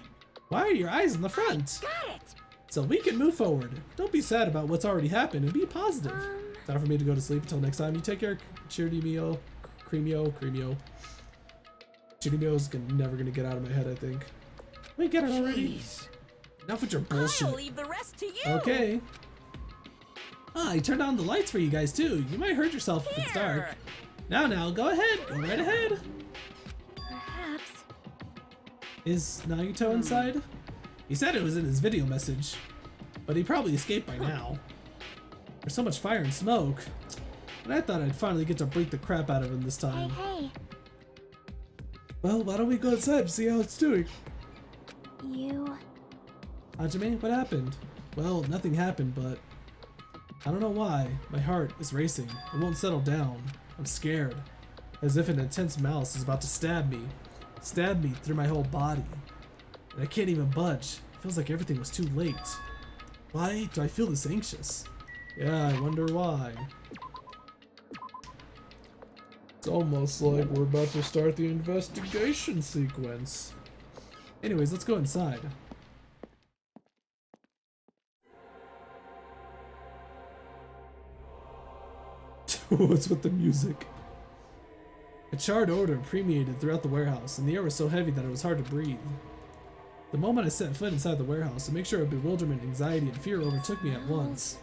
Why are your eyes in the front? Got it. So we can move forward. Don't be sad about what's already happened and be positive. Time for me to go to sleep until next time. You take care, Cheerio, Creamio. Cheerio's never gonna get out of my head, I think. Wait, get it already. Enough with your bullshit. I'll leave the rest to you. Okay. I turned on the lights for you guys too. You might hurt yourself if it's dark. Now, go ahead. Go right ahead. Perhaps. Is Nagito inside? He said it was in his video message, but he probably escaped by now. There's so much fire and smoke, but I thought I'd finally get to break the crap out of him this time. Hey. Well, why don't we go inside and see how it's doing? You. Hajime, what happened? Well, nothing happened, but I don't know why. My heart is racing. It won't settle down. I'm scared. As if an intense mouse is about to stab me. Stab me through my whole body. And I can't even budge. It feels like everything was too late. Why do I feel this anxious? Yeah, I wonder why. It's almost like we're about to start the investigation sequence. Anyways, let's go inside. What's with the music? A charred odor permeated throughout the warehouse, and the air was so heavy that it was hard to breathe. The moment I set foot inside the warehouse, a mixture of bewilderment, anxiety, and fear overtook me at once.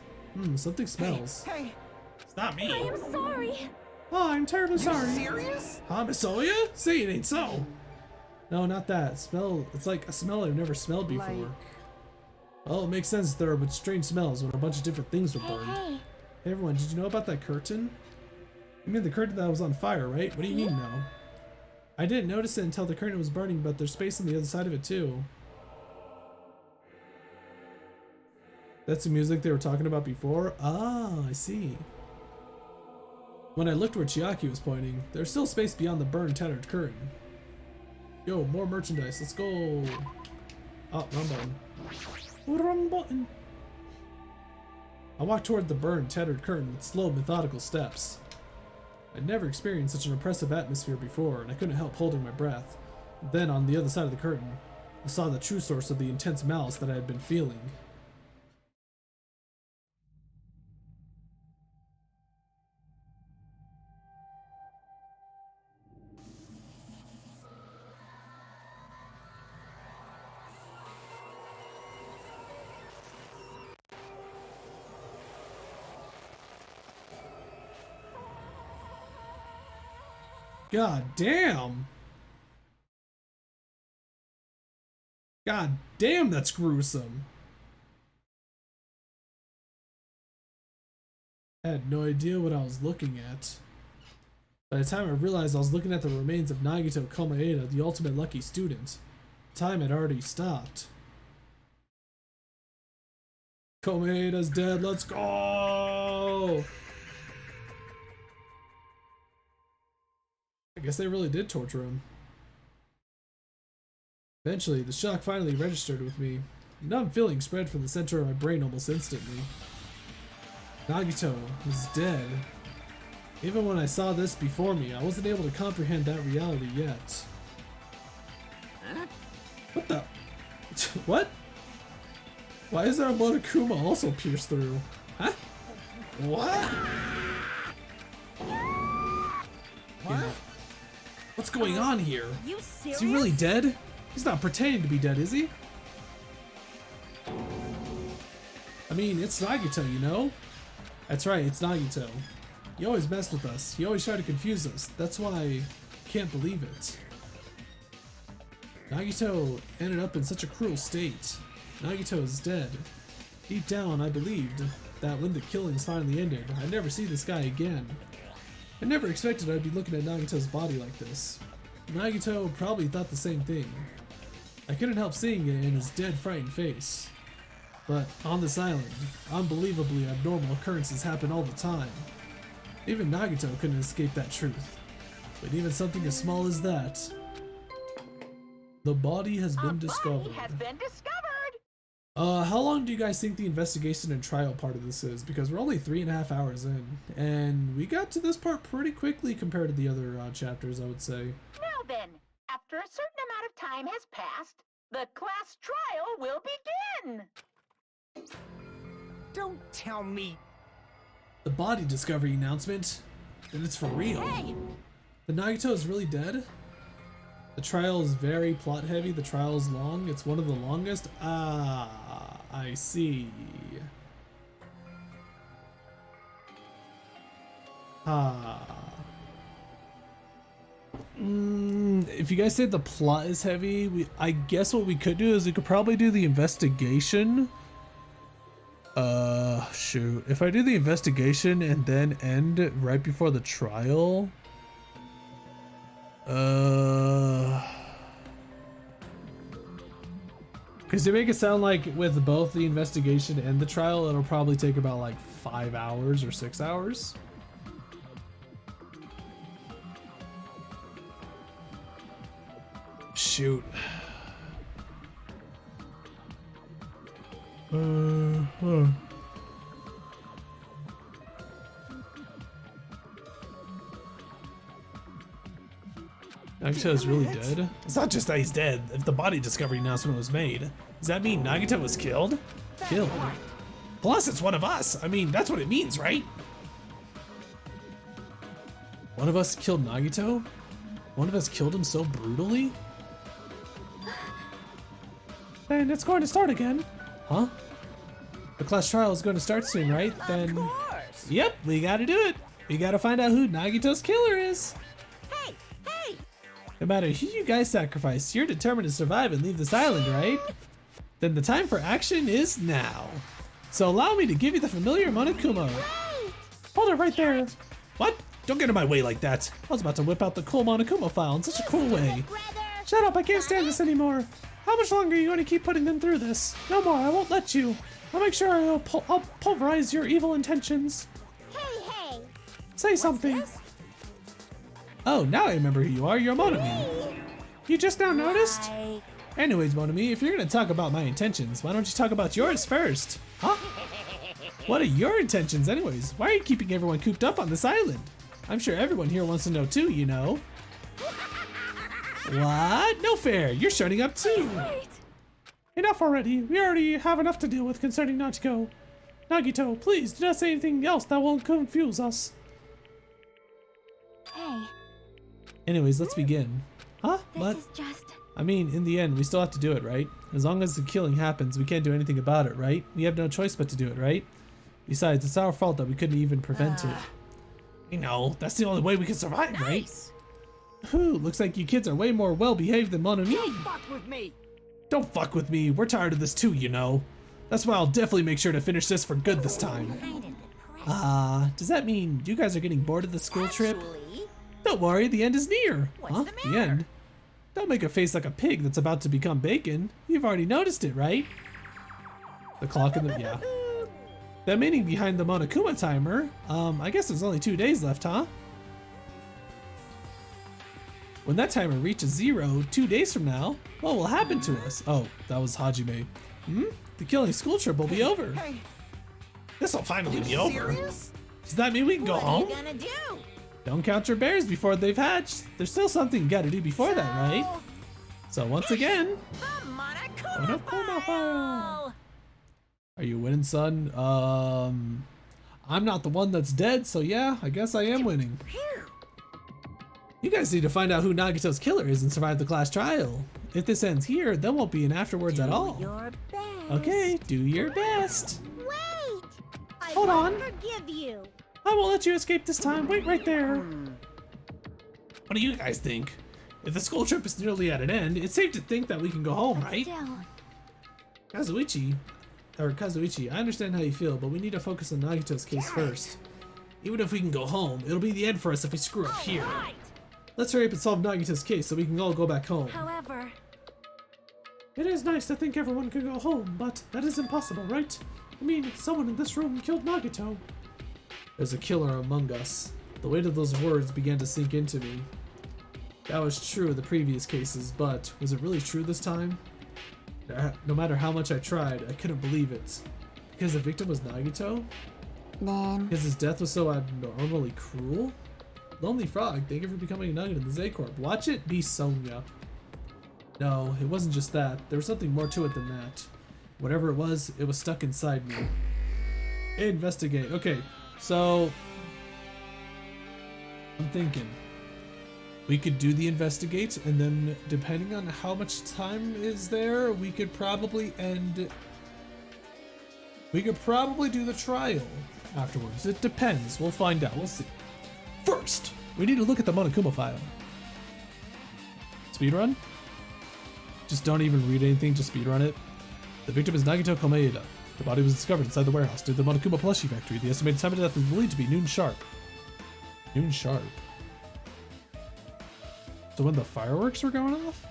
Something smells. Hey, It's not me. I am sorry. Oh, I'm terribly sorry. serious? Huh, Miss Oya? Say it ain't so. No, not that. It's like a smell I've never smelled before. Like- Well, it makes sense there were strange smells when a bunch of different things were burned. Hey. Hey everyone, did you know about that curtain? You mean the curtain that was on fire, right? What do you mean no? I didn't notice it until the curtain was burning, but there's space on the other side of it too. That's the music they were talking about before? Ah, I see. When I looked where Chiaki was pointing, there's still space beyond the burned, tattered curtain. Yo, more merchandise, let's go! Oh, wrong button. Wrong button! I walked toward the burned, tattered curtain with slow, methodical steps. I'd never experienced such an oppressive atmosphere before, and I couldn't help holding my breath. Then, on the other side of the curtain, I saw the true source of the intense malice that I had been feeling. God damn! God damn, that's gruesome! I had no idea what I was looking at. By the time I realized I was looking at the remains of Nagito Komaeda, the ultimate lucky student, time had already stopped. Komaeda's dead, let's go! I guess they really did torture him. Eventually, the shock finally registered with me. A numb feeling spread from the center of my brain almost instantly. Nagito was dead. Even when I saw this before me, I wasn't able to comprehend that reality yet. What the? What? Why is there a Monokuma also pierced through? Huh? What? What? What's going on here? You Is serious? he really dead? He's not pretending to be dead, is he? I mean, it's Nagito, you know? That's right, it's Nagito. He always messed with us. He always tried to confuse us. That's why I can't believe it. Nagito ended up in such a cruel state. Nagito is dead. Deep down, I believed that when the killings finally ended, I'd never see this guy again. I never expected I'd be looking at Nagito's body like this. Nagito probably thought the same thing. I couldn't help seeing it in his dead, frightened face. But on this island, unbelievably abnormal occurrences happen all the time. Even Nagito couldn't escape that truth. But even something as small as that, the body has been discovered. Body has been discovered. How long do you guys think the investigation and trial part of this is? Because we're only 3.5 hours in, and we got to this part pretty quickly compared to the other chapters, I would say. Now then, after a certain amount of time has passed, the class trial will begin. Don't tell me. The body discovery announcement? Then it's for real. Hey! The Nagito is really dead? The trial is very plot heavy, the trial is long, it's one of the longest? Ah, I see. If you guys say the plot is heavy, I guess what we could do is we could probably do the investigation. Shoot. If I do the investigation and then end right before the trial... Because they make it sound like with both the investigation and the trial, it'll probably take about like 5 hours or 6 hours. Shoot. Nagito's really dead? It's not just that he's dead. If the body discovery announcement was made, does that mean Nagito was killed? Killed? Plus, it's one of us. I mean, that's what it means, right? One of us killed Nagito? One of us killed him so brutally? Then it's going to start again. Huh? The class trial is going to start soon, right? Then... Of course! Yep, we gotta do it. We gotta find out who Nagito's killer is. Hey! Hey! No matter who you guys sacrifice, you're determined to survive and leave this island, right? Then the time for action is now. So allow me to give you the familiar Monokuma. Hold it right there. What? Don't get in my way like that. I was about to whip out the cool Monokuma file in such a cool way. Shut up, I can't stand this anymore. How much longer are you going to keep putting them through this? No more, I won't let you. I'll make sure I'll pulverize your evil intentions. Hey! Say something. Oh, now I remember who you are. You're Monomi. You just now noticed? Anyways, Monomi, if you're going to talk about my intentions, why don't you talk about yours first? Huh? What are your intentions anyways? Why are you keeping everyone cooped up on this island? I'm sure everyone here wants to know too, you know. What? No fair. You're shutting up too. Enough already. We already have enough to deal with concerning Nagito. Nagito, please do not say anything else that will confuse us. Hey, Anyways, let's begin. Huh? this What? is just... I mean, in the end, we still have to do it, right? As long as the killing happens, we can't do anything about it, right? We have no choice but to do it, right? Besides, it's our fault that we couldn't even prevent it. You know, that's the only way we can survive, right? Whew, looks like you kids are way more well-behaved than Monomi. Fuck with me. Don't fuck with me. We're tired of this too, you know. That's why I'll definitely make sure to finish this for good this time. Does that mean you guys are getting bored of the school trip? Actually, Don't worry, the end is near. What's Huh? the The matter? end? Don't make a face like a pig that's about to become bacon. You've already noticed it, right? The clock in the... yeah. The meaning behind the Monokuma timer, I guess there's only 2 days left, huh? When that timer reaches 0, 2 days from now, what will happen to us? Oh, that was Hajime. The killing school trip will be over. This'll finally be over. Serious? Does that mean we can go what are home? you gonna do? Don't count your bears before they've hatched. There's still something you gotta do before that, right? So once again, The Monokuma Monokuma file! file. Are you winning, son? I'm not the one that's dead, so yeah, I guess I am winning. You guys need to find out who Nagito's killer is and survive the class trial. If this ends here, there won't be an afterwards at all. Your best. Okay, do your best. Wait! I Hold won't on. forgive you. I won't let you escape this time. Wait right there. What do you guys think? If the school trip is nearly at an end, it's safe to think that we can go home, right? Still, Kazuichi, I understand how you feel, but we need to focus on Nagito's case first. Even if we can go home, it'll be the end for us if we screw up here. Right. Let's hurry up and solve Nagita's case so we can all go back home. However, It is nice to think everyone could go home, but that is impossible, right? I mean, someone in this room killed Nagito. There's a killer among us. The weight of those words began to sink into me. That was true of the previous cases, but was it really true this time? No matter how much I tried, I couldn't believe it. Because the victim was Nagito? then Because his death was so abnormally cruel? Lonely Frog, thank you for becoming a nugget in the Z-Corp. Watch it be Sonia. No, it wasn't just that. There was something more to it than that. Whatever it was stuck inside me. Investigate. Okay, so I'm thinking we could do the investigate, and then depending on how much time is there, we could probably do the trial afterwards. It depends. We'll find out. We'll see. First, we need to look at the Monokuma file. Speedrun? Just don't even read anything, just speedrun it. The victim is Nagito Komeida. The body was discovered inside the warehouse near the Monokuma plushie factory. The estimated time of death is believed to be noon sharp. Noon sharp. So when the fireworks were going off?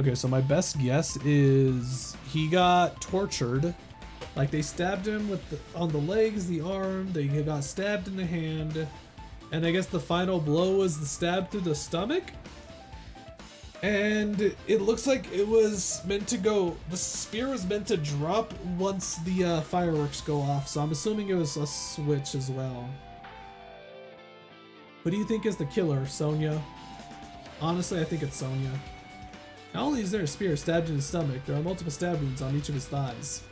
Okay, so my best guess is he got tortured. Like they stabbed him with on the legs, the arm, they got stabbed in the hand, and I guess the final blow was the stab through the stomach? And it looks like it was meant to go, the spear was meant to drop once the fireworks go off, so I'm assuming it was a switch as well. Who do you think is the killer, Sonia? Honestly, I think it's Sonia. Not only is there a spear stabbed in his stomach, there are multiple stab wounds on each of his thighs.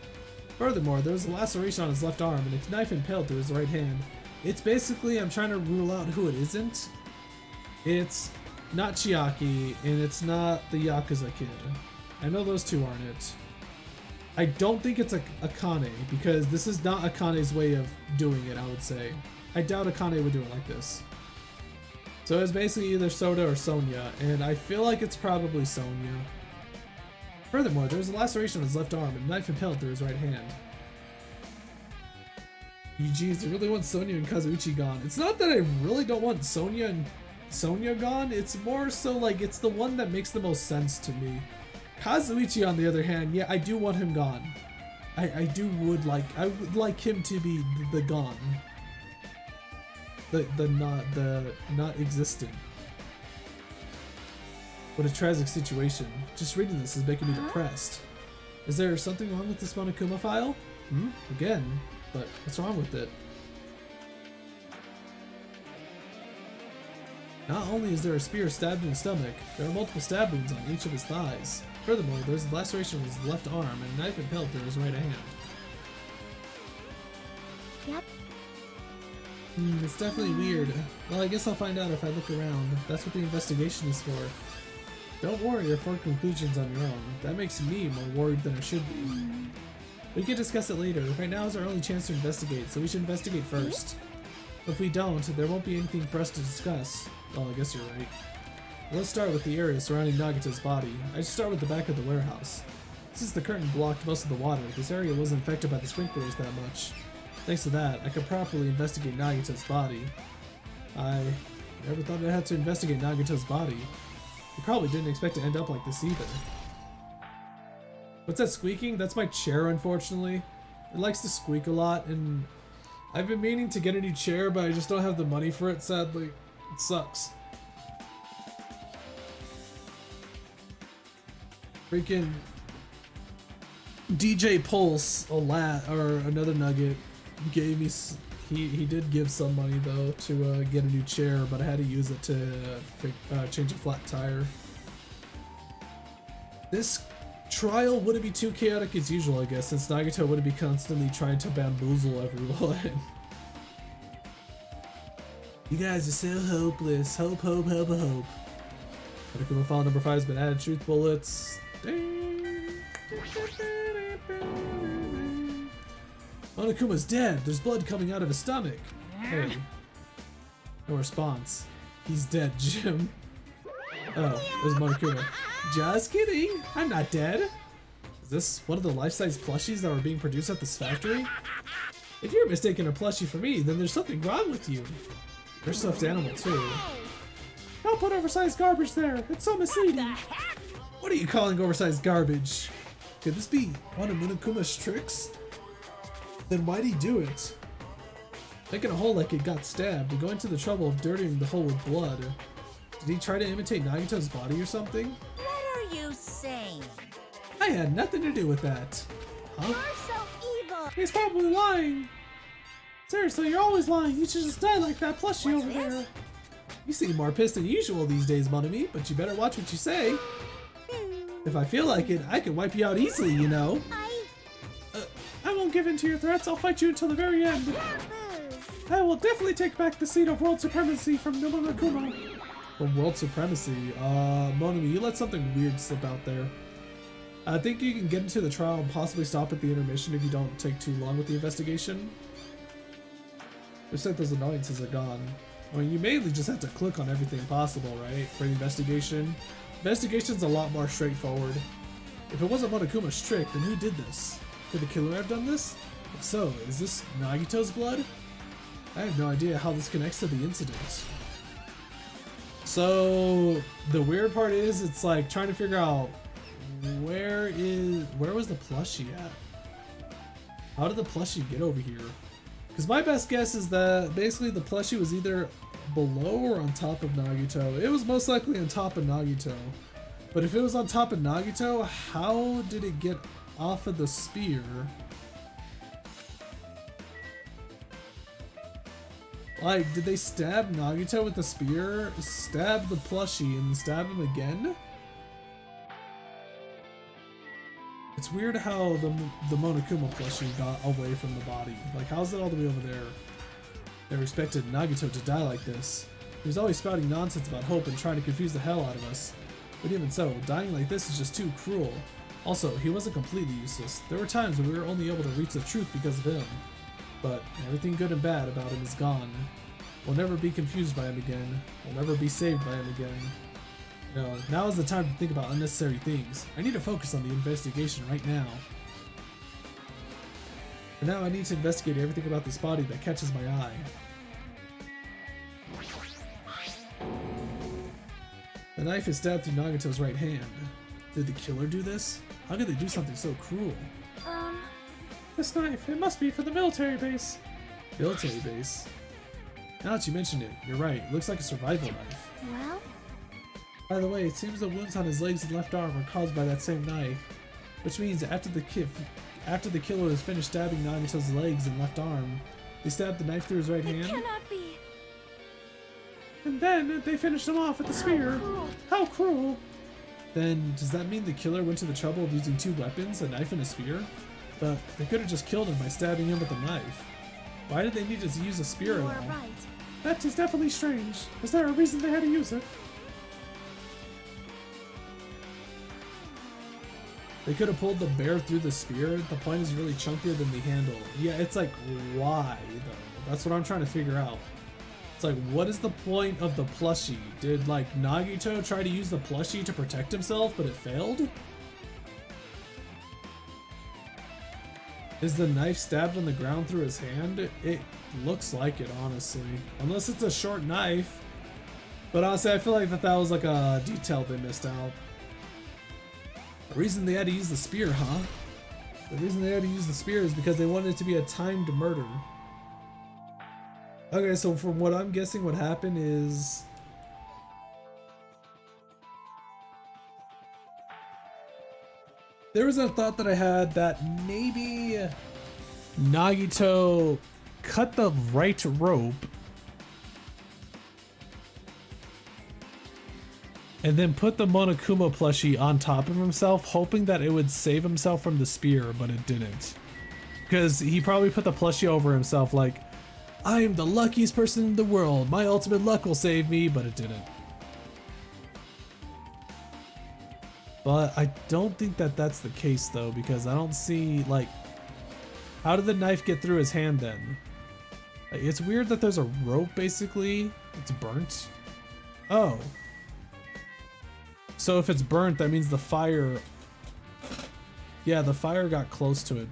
Furthermore, there was a laceration on his left arm and a knife impaled through his right hand. It's basically, I'm trying to rule out who it isn't. It's not Chiaki, and it's not the Yakuza kid. I know those two aren't it. I don't think it's Akane, because this is not Akane's way of doing it, I would say. I doubt Akane would do it like this. So it's basically either Soda or Sonia, and I feel like it's probably Sonia. Furthermore, there was a laceration on his left arm and a knife impaled through his right hand. Geez, I really want Sonia and Kazuichi gone. It's not that I really don't want Sonia and Sonia gone, it's more so like it's the one that makes the most sense to me. Kazuichi, on the other hand, yeah, I do want him gone. I would like him to be the gone. The not existent. What a tragic situation. Just reading this is making me depressed. Is there something wrong with this Monokuma file? Again, but what's wrong with it? Not only is there a spear stabbed in his stomach, there are multiple stab wounds on each of his thighs. Furthermore, there's a laceration on his left arm and a knife impaled through his right hand. Yep. It's definitely weird. Well, I guess I'll find out if I look around. That's what the investigation is for. Don't worry or form conclusions on your own. That makes me more worried than I should be. We can discuss it later. Right now is our only chance to investigate, so we should investigate first. If we don't, there won't be anything for us to discuss. Well, I guess you're right. Let's start with the area surrounding Nagito's body. I should start with the back of the warehouse. Since the curtain blocked most of the water, this area wasn't affected by the sprinklers that much. Thanks to that, I could properly investigate Nagito's body. I never thought I had to investigate Nagito's body. You probably didn't expect to end up like this either. What's that squeaking? That's my chair, unfortunately. It likes to squeak a lot, and I've been meaning to get a new chair, but I just don't have the money for it, sadly. It sucks. Freaking DJ Pulse, or another nugget, gave me. He did give some money though to get a new chair, but I had to use it to change a flat tire. This trial wouldn't be too chaotic as usual, I guess, since Nagito wouldn't be constantly trying to bamboozle everyone. You guys are so hopeless. Hope, hope, hope, hope. Monokuma file number 5 has been added. Truth bullets. Monokuma's dead. There's blood coming out of his stomach. Hey. No response. He's dead, Jim. Oh, there's Monokuma. Just kidding. I'm not dead. Is this one of the life-size plushies that were being produced at this factory? If you're mistaking a plushie for me, then there's something wrong with you. You're a stuffed animal too. Don't put oversized garbage there. It's so misleading. What are you calling oversized garbage? Could this be one of Monokuma's tricks? Then why'd he do it? Making a hole like it got stabbed and going to the trouble of dirtying the hole with blood. Did he try to imitate Nagito's body or something? What are you saying? I had nothing to do with that. Huh? You're so evil. He's probably lying. Seriously, you're always lying. You should just die like that plushie over there. You seem more pissed than usual these days, Monami, but you better watch what you say. If I feel like it, I can wipe you out easily, you know. I won't give in to your threats. I'll fight you until the very end. I will definitely take back the seat of world supremacy from Monokuma. From world supremacy? Monami, you let something weird slip out there. I think you can get into the trial and possibly stop at the intermission if you don't take too long with the investigation. Looks like those annoyances are gone. I mean, you mainly just have to click on everything possible, right? For the investigation. Investigation's a lot more straightforward. If it wasn't Monokuma's trick, then who did this? Could the killer have done this? If so, is this Nagito's blood? I have no idea how this connects to the incident. So, the weird part is, it's like trying to figure out where was the plushie at? How did the plushie get over here? Because my best guess is that basically the plushie was either below or on top of Nagito. It was most likely on top of Nagito. But if it was on top of Nagito, how did it get off of the spear? Like, did they stab Nagito with the spear, stab the plushie, and stab him again? It's weird how the Monokuma plushie got away from the body. Like, how's it all the way over there? Never expected Nagito to die like this. He was always spouting nonsense about hope and trying to confuse the hell out of us. But even so, dying like this is just too cruel. Also, he wasn't completely useless. There were times when we were only able to reach the truth because of him. But everything good and bad about him is gone. We'll never be confused by him again. We'll never be saved by him again. No, now is the time to think about unnecessary things. I need to focus on the investigation right now. For now, I need to investigate everything about this body that catches my eye. The knife is stabbed through Nagito's right hand. Did the killer do this? How could they do something so cruel? This knife, it must be for the military base. Military base? Now that you mention it, you're right. It looks like a survival knife. Well? By the way, it seems the wounds on his legs and left arm are caused by that same knife. Which means that after the killer has finished stabbing Nagito's legs and left arm, they stabbed the knife through his right hand. Cannot be. And then they finished him off with the spear. How cruel. Then, does that mean the killer went to the trouble of using two weapons, a knife and a spear? But they could have just killed him by stabbing him with a knife. Why did they need to use a spear at all? Right. That is definitely strange. Is there a reason they had to use it? They could have pulled the bear through the spear. The point is really chunkier than the handle. Yeah, it's like, why though? That's what I'm trying to figure out. It's like, what is the point of the plushie? Did like Nagito try to use the plushie to protect himself, but it failed? Is the knife stabbed on the ground through his hand? It looks like it, honestly. Unless it's a short knife. But honestly, I feel like that was like a detail they missed out. The reason they had to use the spear, huh? The reason they had to use the spear is because they wanted it to be a timed murder. Okay, so from what I'm guessing what happened is... there was a thought that I had that maybe Nagito cut the right rope and then put the Monokuma plushie on top of himself, hoping that it would save himself from the spear, but it didn't. Because he probably put the plushie over himself like, I am the luckiest person in the world, my ultimate luck will save me, but it didn't. But I don't think that that's the case though, because I don't see, like, how did the knife get through his hand then? Like, it's weird that there's a rope basically, it's burnt. Oh. So if it's burnt, that means the fire, yeah, the fire got close to it.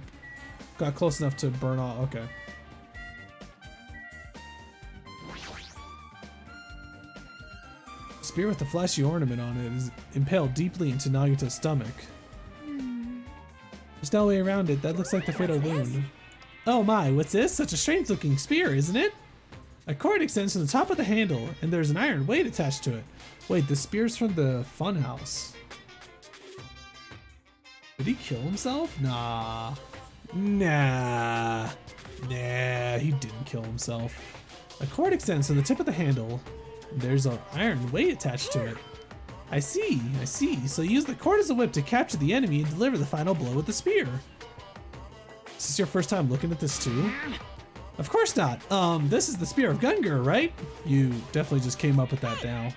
Got close enough to burn off, okay. Spear with the flashy ornament on it is impaled deeply into Nagito's stomach. There's no way around it. That looks like the fatal wound. Oh my, what's this? Such a strange looking spear, isn't it? A cord extends from the top of the handle, and there's an iron weight attached to it. Wait, the spear's from the funhouse. Did he kill himself? Nah. Nah, he didn't kill himself. A cord extends from the tip of the handle. There's an iron weight attached to it. I see. So use the cord as a whip to capture the enemy and deliver the final blow with the spear. Is this your first time looking at this too? Of course not. This is the Spear of Gungur, right? You definitely just came up with that now.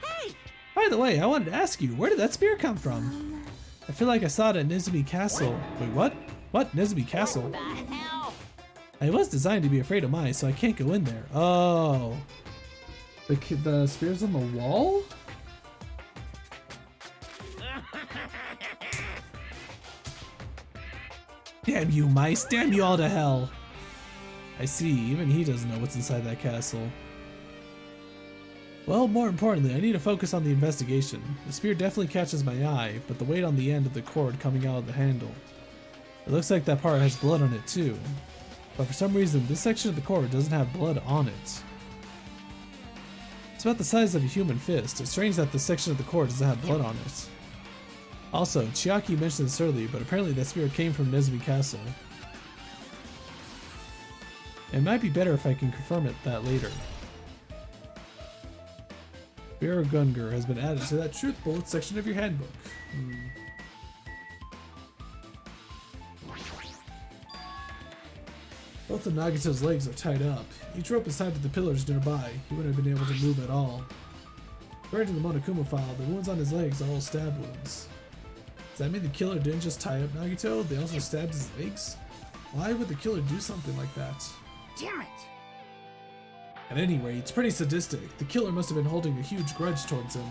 By the way, I wanted to ask you, where did that spear come from? I feel like I saw it at Nizume Castle. Wait, what? What? Nizume Castle? I was designed to be afraid of mice, so I can't go in there. Oh. The spear's on the wall? Damn you, mice. Damn you all to hell. I see. Even he doesn't know what's inside that castle. Well, more importantly, I need to focus on the investigation. The spear definitely catches my eye, but the weight on the end of the cord coming out of the handle. It looks like that part has blood on it too. But for some reason, this section of the cord doesn't have blood on it. It's about the size of a human fist. It's strange that this section of the cord doesn't have blood on it. Also, Chiaki mentioned this earlier, but apparently that spear came from Nizume Castle. It might be better if I can confirm that later. Spear of Gungur has been added to that truth bullet section of your handbook. Both of Nagito's legs are tied up. Each rope is tied to the pillars nearby. He wouldn't have been able to move at all. According to the Monokuma file, the wounds on his legs are all stab wounds. Does that mean the killer didn't just tie up Nagito? They also stabbed his legs? Why would the killer do something like that? Damn it! At any rate, it's pretty sadistic. The killer must have been holding a huge grudge towards him.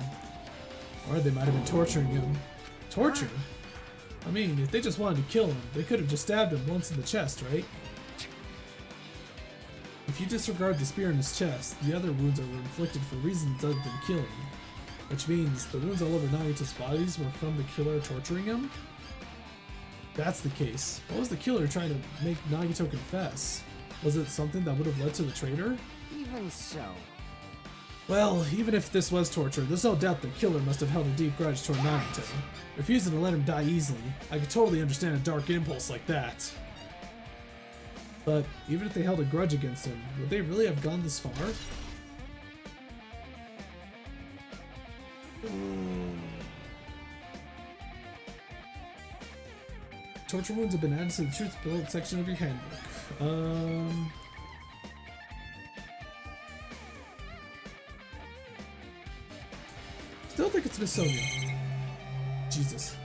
Or they might have been torturing him. Torture? I mean, if they just wanted to kill him, they could have just stabbed him once in the chest, right? If you disregard the spear in his chest, the other wounds are inflicted for reasons other than killing. Which means the wounds all over Nagito's bodies were from the killer torturing him? That's the case. What was the killer trying to make Nagito confess? Was it something that would have led to the traitor? Even so. Well, even if this was torture, there's no doubt the killer must have held a deep grudge toward Nagito. Refusing to let him die easily, I could totally understand a dark impulse like that. But even if they held a grudge against him, would they really have gone this far? Torture wounds have been added to the truth bullet section of your handbook. Still think it's Miss Sonia. Jesus.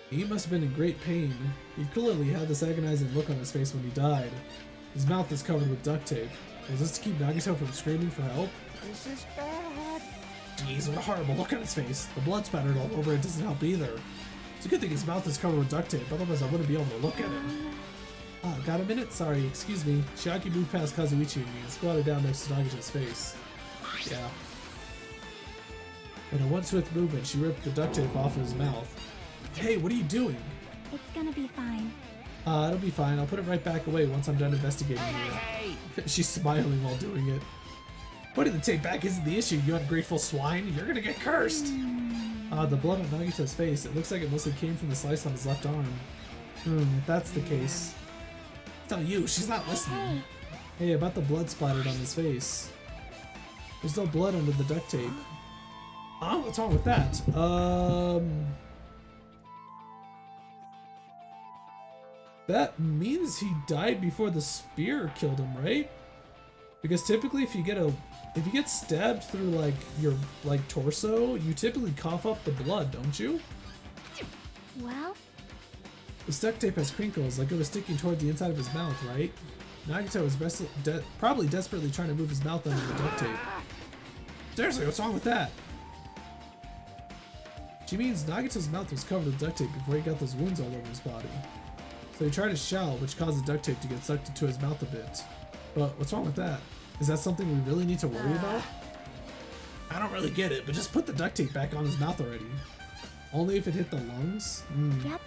He must have been in great pain. He clearly had this agonizing look on his face when he died. His mouth is covered with duct tape. Was this to keep Nagito from screaming for help? This is bad. Jeez, what a horrible look on his face. The blood spattered all over it doesn't help either. It's a good thing his mouth is covered with duct tape, otherwise I wouldn't be able to look at him. Ah, got a minute? Sorry, excuse me. Chiaki moved past Kazuichi and me and squatted down next to Nagito's face. Yeah. In a one swift movement, she ripped the duct tape off of his mouth. Hey, what are you doing? It's gonna be fine. It'll be fine. I'll put it right back away once I'm done investigating you. She's smiling while doing it. Putting the tape back isn't the issue, you ungrateful swine. You're gonna get cursed. The blood on Nagito's face, it looks like it mostly came from the slice on his left arm. If that's the case. Tell you, she's not listening. Hey, about the blood splattered on his face. There's no blood under the duct tape. What's wrong with that? That means he died before the spear killed him, right? Because typically if you get stabbed through like your torso, you typically cough up the blood, don't you? Well, The duct tape has crinkles, like it was sticking toward the inside of his mouth, right? Nagito was probably desperately trying to move his mouth under the duct tape. Seriously, what's wrong with that? She means Nagito's mouth was covered with duct tape before he got those wounds all over his body. So he tried to shout, which caused the duct tape to get sucked into his mouth a bit. But what's wrong with that? Is that something we really need to worry about? I don't really get it, but just put the duct tape back on his mouth already. Only if it hit the lungs? Yep.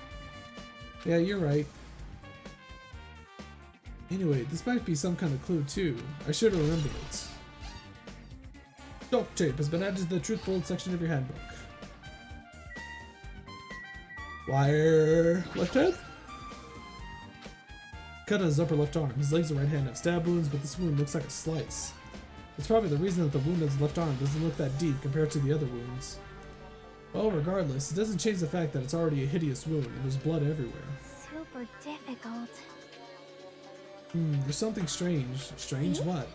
Yeah, you're right. Anyway, this might be some kind of clue too. I should remember it. Duct tape has been added to the truth bullet section of your handbook. Wire left hand? Cut on his upper left arm. His legs and right hand have stab wounds, but this wound looks like a slice. It's probably the reason that the wound on his left arm doesn't look that deep compared to the other wounds. Well, regardless, it doesn't change the fact that it's already a hideous wound and there's blood everywhere. Super difficult. There's something strange. Strange what?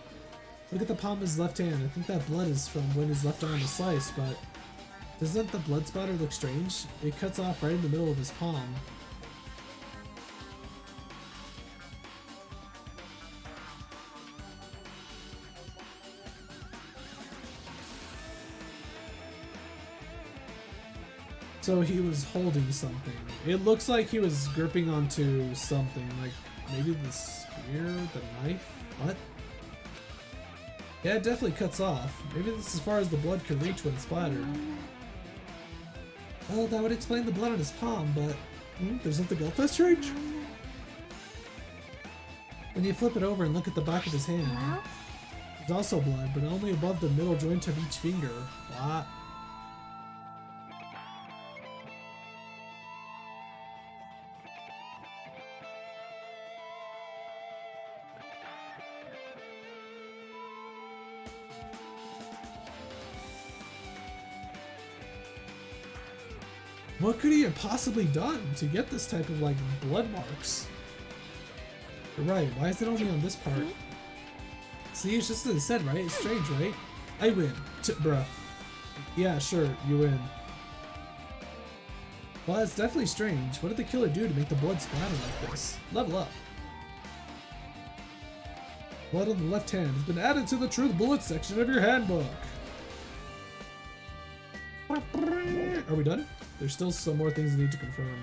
Look at the palm of his left hand. I think that blood is from when his left arm was sliced, but doesn't the blood splatter look strange? It cuts off right in the middle of his palm. So he was holding something. It looks like he was gripping onto something, like maybe the spear, the knife? What? Yeah, it definitely cuts off. Maybe this is as far as the blood could reach when splattered. Well, that would explain the blood on his palm, but there's nothing else that's strange. When you flip it over and look at the back of his hand, Well? there's also blood, but only above the middle joint of each finger. What? What could he have possibly done to get this type of, like, blood marks? You're right, why is it only on this part? See, it's just as I said, right? It's strange, right? I win. Bruh. Yeah, sure, you win. Well, it's definitely strange. What did the killer do to make the blood splatter like this? Level up. Blood on the left hand has been added to the truth bullet section of your handbook. Are we done? There's still some more things I need to confirm.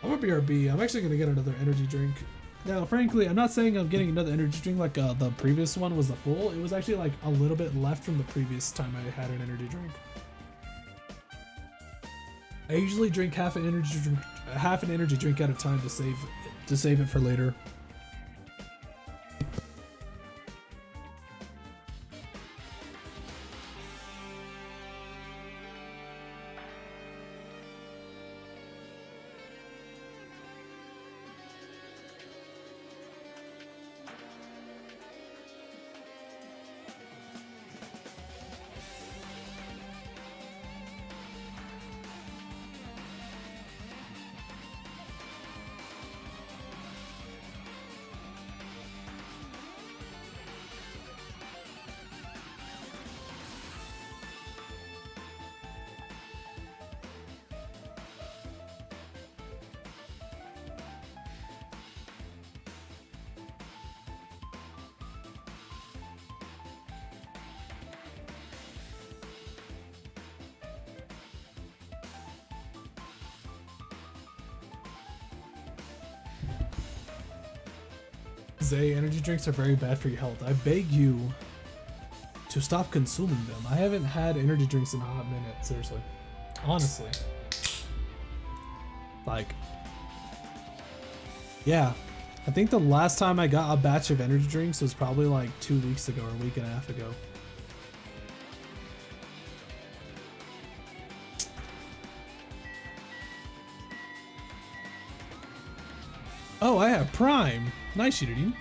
I'm a BRB. I'm actually going to get another energy drink. Now, frankly, I'm not saying I'm getting another energy drink like the previous one was the full. It was actually like a little bit left from the previous time I had an energy drink. I usually drink half an energy drink at a time to save it for later. Zay, energy drinks are very bad for your health. I beg you to stop consuming them. I haven't had energy drinks in a hot minute, seriously. Honestly. Like, yeah. I think the last time I got a batch of energy drinks was probably like 2 weeks ago or a week and a half ago. Oh, I have Prime. Nice, Shireen.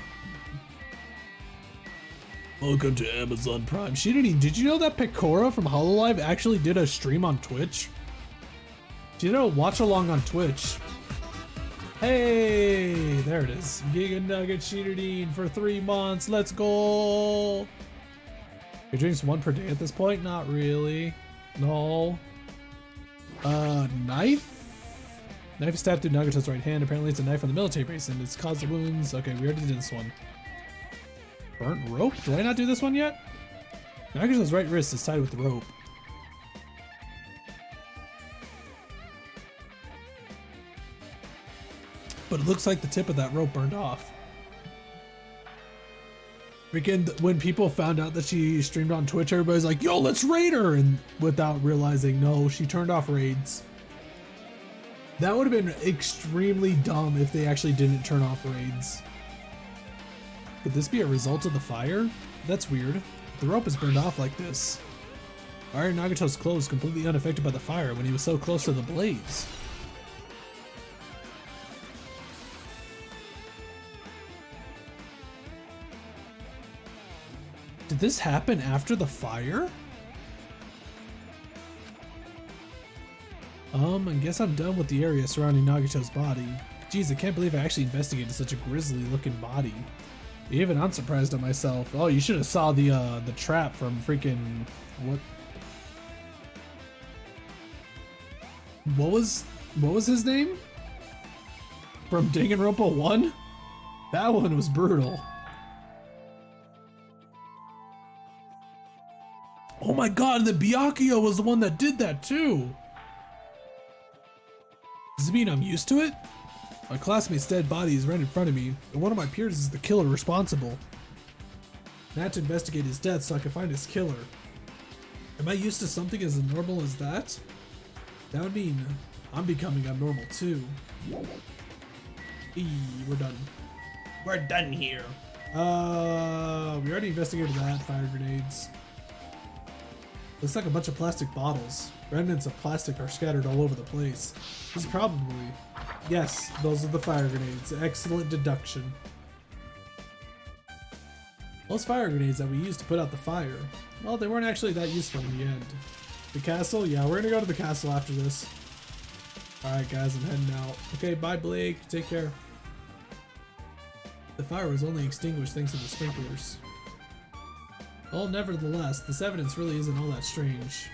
Welcome to Amazon Prime. Shireen, did you know that Pecora from Hololive actually did a stream on Twitch? She did a watch along on Twitch. Hey, there it is. Giga Nugget Shireen for 3 months. Let's go. Your drinks one per day at this point? Not really. No. Knife? Knife is stabbed through Nagato's right hand. Apparently it's a knife from the military base and it's caused the wounds. Okay, we already did this one. Burnt rope? Did I not do this one yet? Nagato's right wrist is tied with the rope. But it looks like the tip of that rope burned off. Freaking when people found out that she streamed on Twitch, everybody's like, yo, let's raid her, and without realizing, no, she turned off raids. That would have been extremely dumb if they actually didn't turn off raids. Could this be a result of the fire? That's weird. The rope is burned off like this. Why are Nagato's clothes completely unaffected by the fire when he was so close to the blaze? Did this happen after the fire? I guess I'm done with the area surrounding Nagato's body. Jeez, I can't believe I actually investigated such a grisly looking body. Even I'm surprised at myself. Oh, you should have saw the trap from freaking what was his name? From Danganronpa 1? That one was brutal. Oh my god, the Byakuya was the one that did that too! Does it mean I'm used to it? My classmate's dead body is right in front of me, and one of my peers is the killer responsible. I had to investigate his death so I could find his killer. Am I used to something as normal as that? That would mean I'm becoming abnormal too. We're done. We're done here. We already investigated that. Fire grenades. Looks like a bunch of plastic bottles. Remnants of plastic are scattered all over the place. This is probably... Yes, those are the fire grenades. Excellent deduction. Those fire grenades that we used to put out the fire, well, they weren't actually that useful in the end. The castle? Yeah, we're gonna go to the castle after this. Alright guys, I'm heading out. Okay, bye Blake. Take care. The fire was only extinguished thanks to the sprinklers. Well, nevertheless, this evidence really isn't all that strange.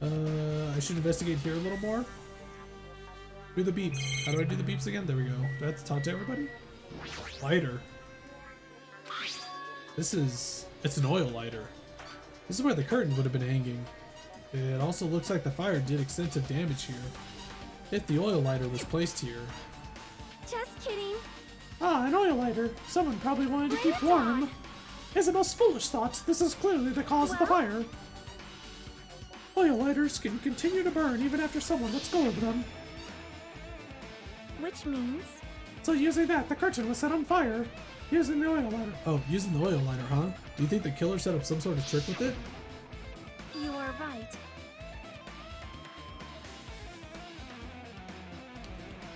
I should investigate here a little more. Do the beeps. How do I do the beeps again? There we go. Do I have to talk to everybody? Lighter. It's an oil lighter. This is where the curtain would have been hanging. It also looks like the fire did extensive damage here. If the oil lighter was placed here. Just kidding. Ah, an oil lighter. Someone probably wanted to keep warm. It's the most foolish thought. This is clearly the cause of the fire. Oil lighters can continue to burn even after someone lets go of them. Which means? So using that, the curtain was set on fire. Using the oil lighter. Oh, using the oil lighter, huh? Do you think the killer set up some sort of trick with it? You are right.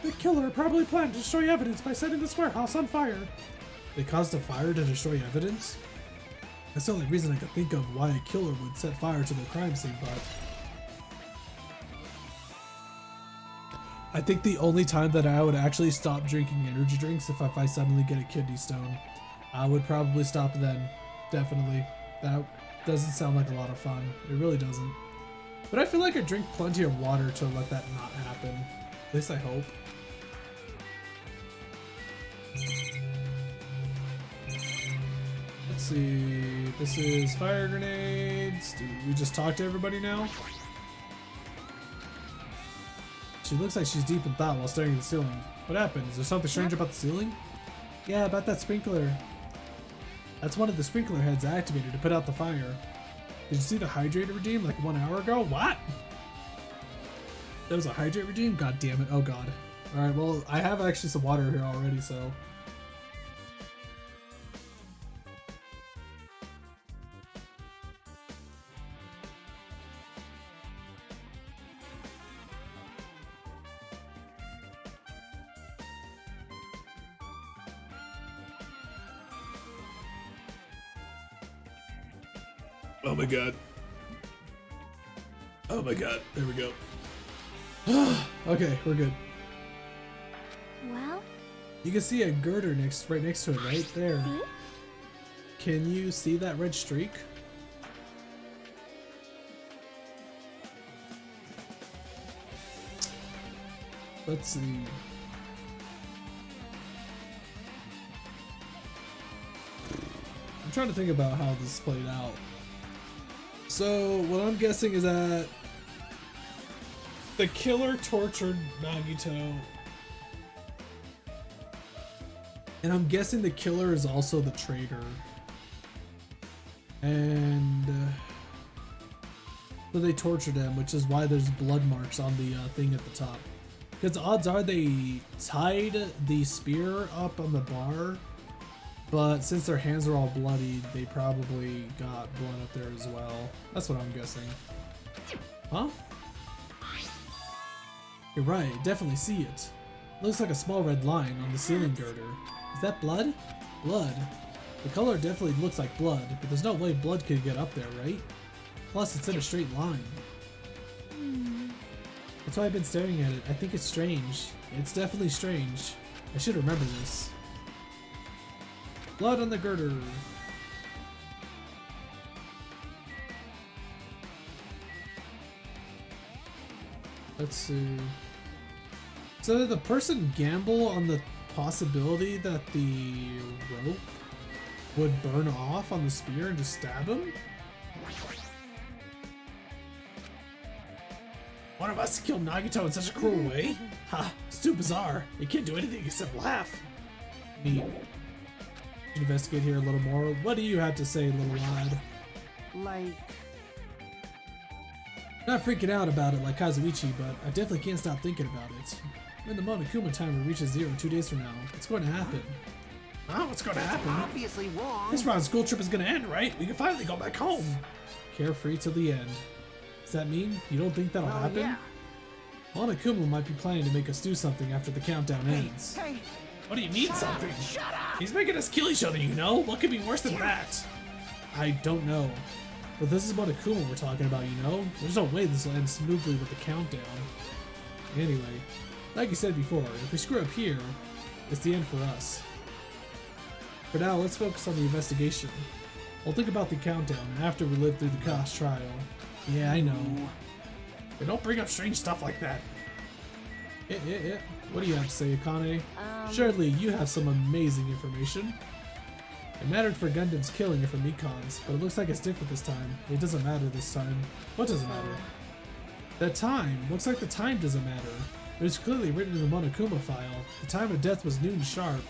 The killer probably planned to destroy evidence by setting this warehouse on fire. They caused a fire to destroy evidence? That's the only reason I could think of why a killer would set fire to the crime scene, but... I think the only time that I would actually stop drinking energy drinks if I suddenly get a kidney stone. I would probably stop then. Definitely. That doesn't sound like a lot of fun. It really doesn't. But I feel like I drink plenty of water to let that not happen. At least I hope. Let's see. This is fire grenades. Do we just talk to everybody now? She looks like she's deep in thought while staring at the ceiling. What happened? Is there something strange about the ceiling? Yeah, about that sprinkler. That's one of the sprinkler heads I activated to put out the fire. Did you see the hydrate regime like 1 hour ago? What? That was a hydrate regime? God damn it. Oh god. Alright, well, I have actually some water here already, so... Oh my god. Oh my god. There we go. Okay, we're good. Well, You can see a girder right next to it, right there. see? Can you see that red streak? Let's see. I'm trying to think about how this played out. So, what I'm guessing is that the killer tortured Nagito And I'm guessing the killer is also the traitor. And so they tortured him, which is why there's blood marks on the thing at the top. Because odds are they tied the spear up on the bar, but since their hands are all bloodied, they probably got blood up there as well. That's what I'm guessing. Huh? You're right, definitely see it. Looks like a small red line on the ceiling girder. Is that blood? Blood. The color definitely looks like blood, but there's no way blood could get up there, right? Plus, it's in a straight line. That's why I've been staring at it. I think it's strange. It's definitely strange. I should remember this. Blood on the girder. Let's see. So did the person gamble on the possibility that the rope would burn off on the spear and just stab him? One of us killed Nagito in such a cruel way? Ha, it's too bizarre. You can't do anything except laugh. Neat. Should investigate here a little more. What do you have to say, little lad? Like, I'm not freaking out about it like Kazuichi, but I definitely can't stop thinking about it. When the Monokuma timer reaches 0 2 days from now, it's going to happen. Oh, what's gonna happen? obviously wrong. This round school trip is gonna end, right? We can finally go back home. Carefree till the end. Does that mean you don't think that'll happen? Yeah. Monokuma might be planning to make us do something after the countdown ends. Hey, What do you mean something? He's making us kill each other, you know? What could be worse than that? I don't know. But this is Monokuma we're talking about, you know? There's no way this will end smoothly with the countdown. Anyway, like you said before, if we screw up here, it's the end for us. For now, let's focus on the investigation. We'll think about the countdown after we live through the Kosh trial. Yeah, I know. Hey, don't bring up strange stuff like that. Yeah. What do you have to say, Akane? Surely you have some amazing information. It mattered for Gundam's killing and for Mikon's, but it looks like it's different this time. It doesn't matter this time. What doesn't matter? That time. Looks like the time doesn't matter. It was clearly written in the Monokuma file. The time of death was noon sharp.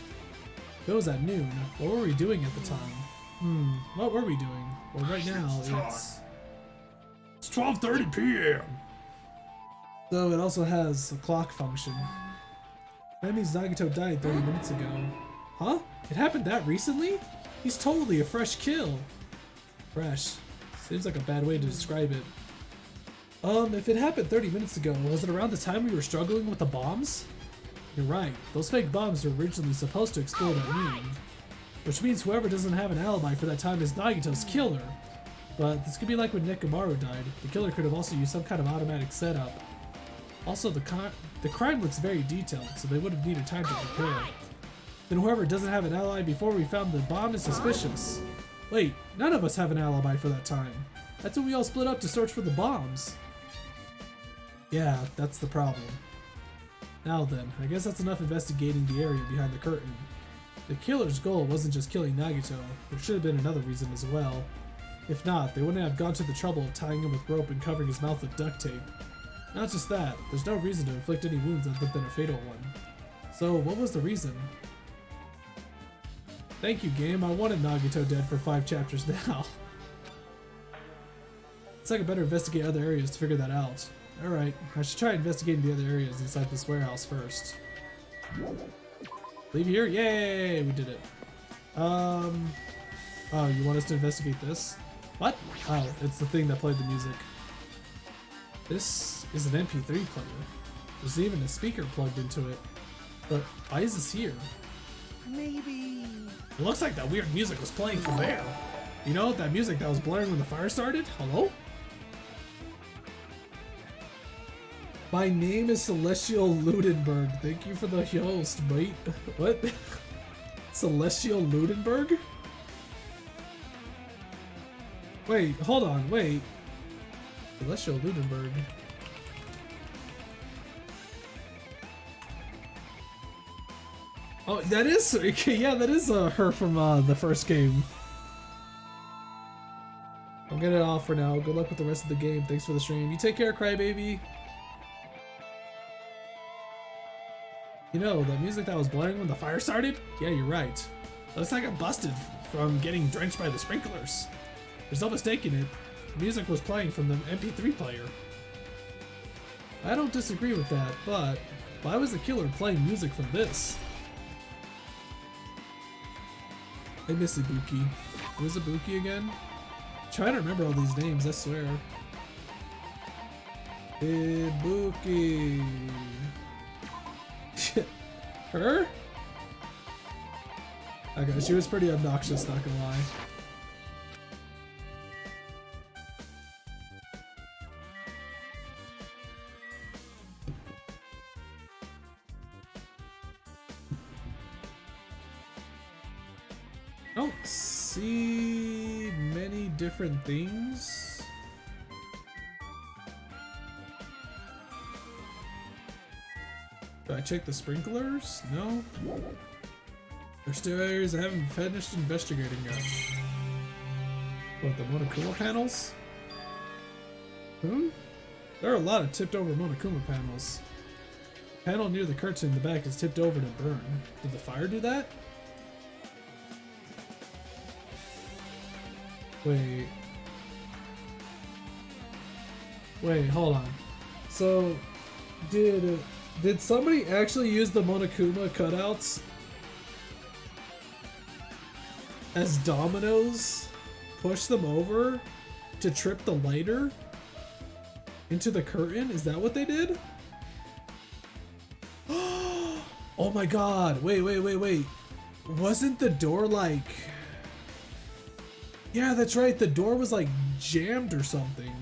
If it was at noon, what were we doing at the time? What were we doing? Well, right now, It's 12:30 p.m. So it also has a clock function. That means Nagito died 30 minutes ago. Huh? It happened that recently? He's totally a fresh kill. Fresh. Seems like a bad way to describe it. If it happened 30 minutes ago, was it around the time we were struggling with the bombs? You're right. Those fake bombs were originally supposed to explode at noon. Which means whoever doesn't have an alibi for that time is Nagito's killer. But this could be like when Nekomaru died. The killer could have also used some kind of automatic setup. Also, the crime looks very detailed, so they would have needed time to prepare. Then whoever doesn't have an alibi before we found the bomb is suspicious. Wait, none of us have an alibi for that time. That's when we all split up to search for the bombs. Yeah, that's the problem. Now then, I guess that's enough investigating the area behind the curtain. The killer's goal wasn't just killing Nagito, there should have been another reason as well. If not, they wouldn't have gone to the trouble of tying him with rope and covering his mouth with duct tape. Not just that, there's no reason to inflict any wounds other than a fatal one. So, what was the reason? Thank you, game. I wanted Nagito dead for 5 chapters now. Looks like I better investigate other areas to figure that out. Alright, I should try investigating the other areas inside this warehouse first. Leave here? Yay! We did it. Oh, you want us to investigate this? What? Oh, it's the thing that played the music. This is an MP3 player. There's even a speaker plugged into it. But why is this here? maybe. It looks like that weird music was playing from there. You know, that music that was blaring when the fire started? Hello? My name is Celestial Ludenberg. Thank you for the host, mate. What? Celestial Ludenberg? Wait, hold on, wait. Celestial Ludenberg. Oh, that is, yeah, that is her from the first game. I'll get it off for now. Good luck with the rest of the game. Thanks for the stream. You take care, Crybaby. You know, the music that was blaring when the fire started? Yeah, you're right. Looks like I got busted from getting drenched by the sprinklers. There's no mistaking it. The music was playing from the MP3 player. I don't disagree with that, but why was the killer playing music from this? I miss Ibuki. Who's Ibuki again? I'm trying to remember all these names, I swear. Ibuki. Her? Okay, she was pretty obnoxious, not gonna lie. I don't see many different things. Do I check the sprinklers? No. There's still areas I haven't finished investigating yet. What, the Monokuma panels? There are a lot of tipped over Monokuma panels. The panel near the curtain in the back is tipped over to burn. Did the fire do that? Wait, hold on. So, did somebody actually use the Monokuma cutouts as dominoes, push them over to trip the lighter into the curtain? Is that what they did? Oh my god, wait. Wasn't the door like... Yeah, that's right, the door was like jammed or something.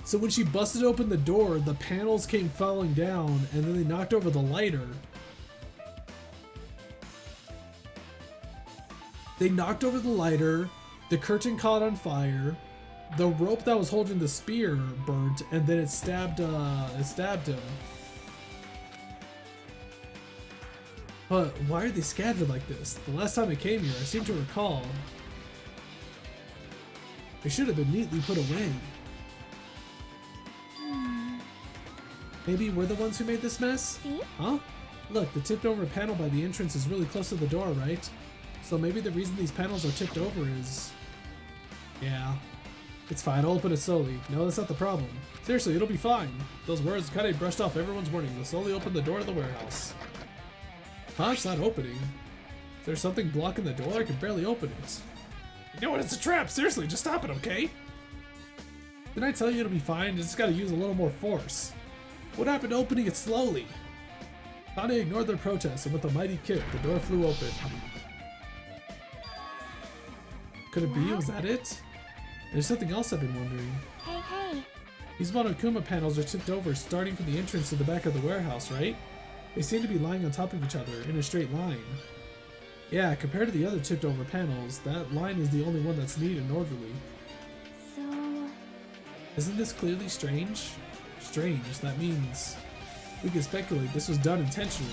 So when she busted open the door, the panels came falling down and then they knocked over the lighter. They knocked over the lighter, the curtain caught on fire, the rope that was holding the spear burnt, and then it stabbed him. But why are they scattered like this? The last time I came here, I seem to recall they should have been neatly put away. Maybe we're the ones who made this mess? See? Huh? Look, the tipped over panel by the entrance is really close to the door, right? So maybe the reason these panels are tipped over is... Yeah. It's fine, I'll open it slowly. No, that's not the problem. Seriously, it'll be fine. Those words kinda brushed off everyone's warning. They'll slowly open the door to the warehouse. Huh? It's not opening. Is there something blocking the door? I can barely open it. You know what? It's a trap. Seriously, just stop it, okay? Didn't I tell you it'll be fine? You just gotta use a little more force. What happened to opening it slowly? Tane ignored their protests, and with a mighty kick, the door flew open. Could it be? Was that it? There's something else I've been wondering. Hey. These Monokuma panels are tipped over, starting from the entrance to the back of the warehouse, right? They seem to be lying on top of each other, in a straight line. Yeah, compared to the other tipped over panels, that line is the only one that's neat and orderly. So... Isn't this clearly strange? Strange, that means we can speculate this was done intentionally.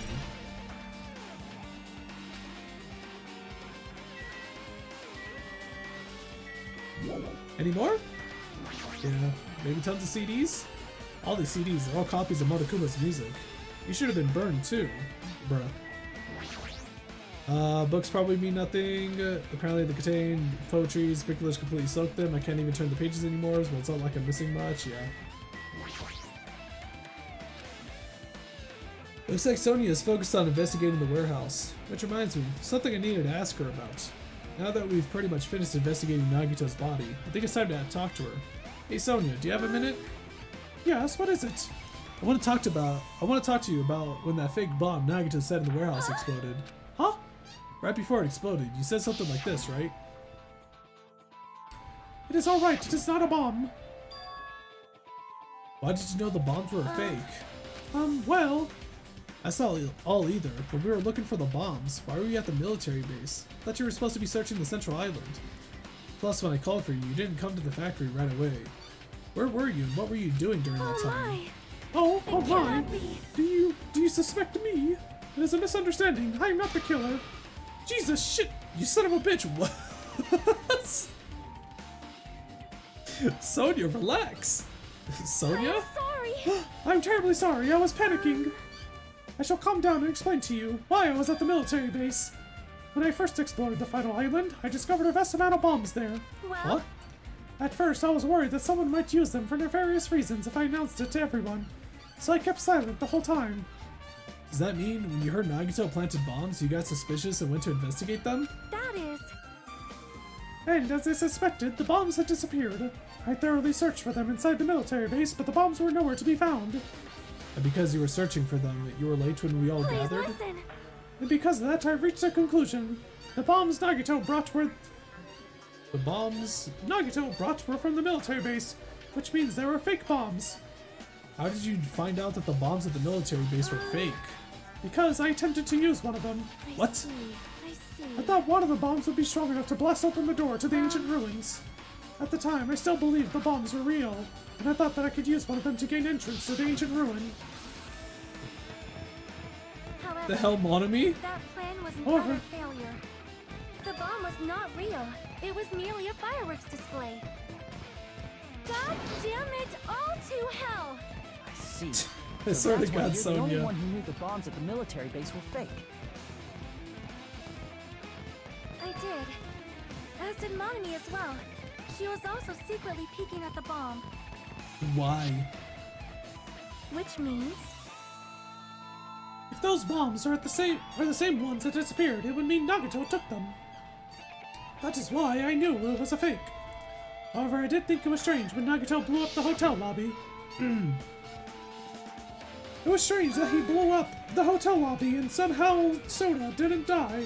Any more? Yeah, maybe tons of CDs? All these CDs are all copies of Monokuma's music. You should have been burned too, bruh. Books probably mean nothing. Apparently they contain poetry. Sprinklers completely soaked them. I can't even turn the pages anymore, well, it's not like I'm missing much, yeah. Looks like Sonia is focused on investigating the warehouse. Which reminds me, something I needed to ask her about. Now that we've pretty much finished investigating Nagito's body, I think it's time to talk to her. Hey Sonia, do you have a minute? Yes, what is it? I want to talk to you about when that fake bomb Nagito set in the warehouse exploded. Huh? Right before it exploded, you said something like this, right? It is alright, it is not a bomb. Why did you know the bombs were a fake? Well... I saw all either, but we were looking for the bombs. Why were you at the military base? I thought you were supposed to be searching the central island. Plus, when I called for you, you didn't come to the factory right away. Where were you and what were you doing during that time? Oh my! Do you suspect me? It is a misunderstanding. I am not the killer. Jesus shit! You son of a bitch! What? Sonia, relax. Sonia? I'm sorry. I'm terribly sorry. I was panicking. I shall calm down and explain to you why I was at the military base. When I first explored the final island, I discovered a vast amount of bombs there. Well, What? At first, I was worried that someone might use them for nefarious reasons if I announced it to everyone, so I kept silent the whole time. Does that mean when you heard Nagito planted bombs, you got suspicious and went to investigate them? that is. And as I suspected, the bombs had disappeared. I thoroughly searched for them inside the military base, but the bombs were nowhere to be found. And because you were searching for them, you were late when we all Please gathered? listen. And because of that, I reached a conclusion. The bombs Nagito brought were from the military base, which means they were fake bombs. How did you find out that the bombs at the military base were fake? Because I attempted to use one of them. What? I see. I thought one of the bombs would be strong enough to blast open the door to the ancient ruins. At the time, I still believed the bombs were real, and I thought that I could use one of them to gain entrance to the ancient ruin. However, The hell, Monami? that plan was an However- utter failure. The bomb was not real. It was merely a fireworks display. God damn it! All to hell! I see. I swear to that's why God, you're the only Sonya. one who knew the bombs at the military base were fake. I did. As did Monami as well. She was also secretly peeking at the bomb, Why? which means If those bombs are the same ones that disappeared, it would mean Nagito took them. That is why I knew it was a fake. However, I did think it was strange when Nagito blew up the hotel lobby. It was strange that he blew up the hotel lobby and somehow Soda didn't die.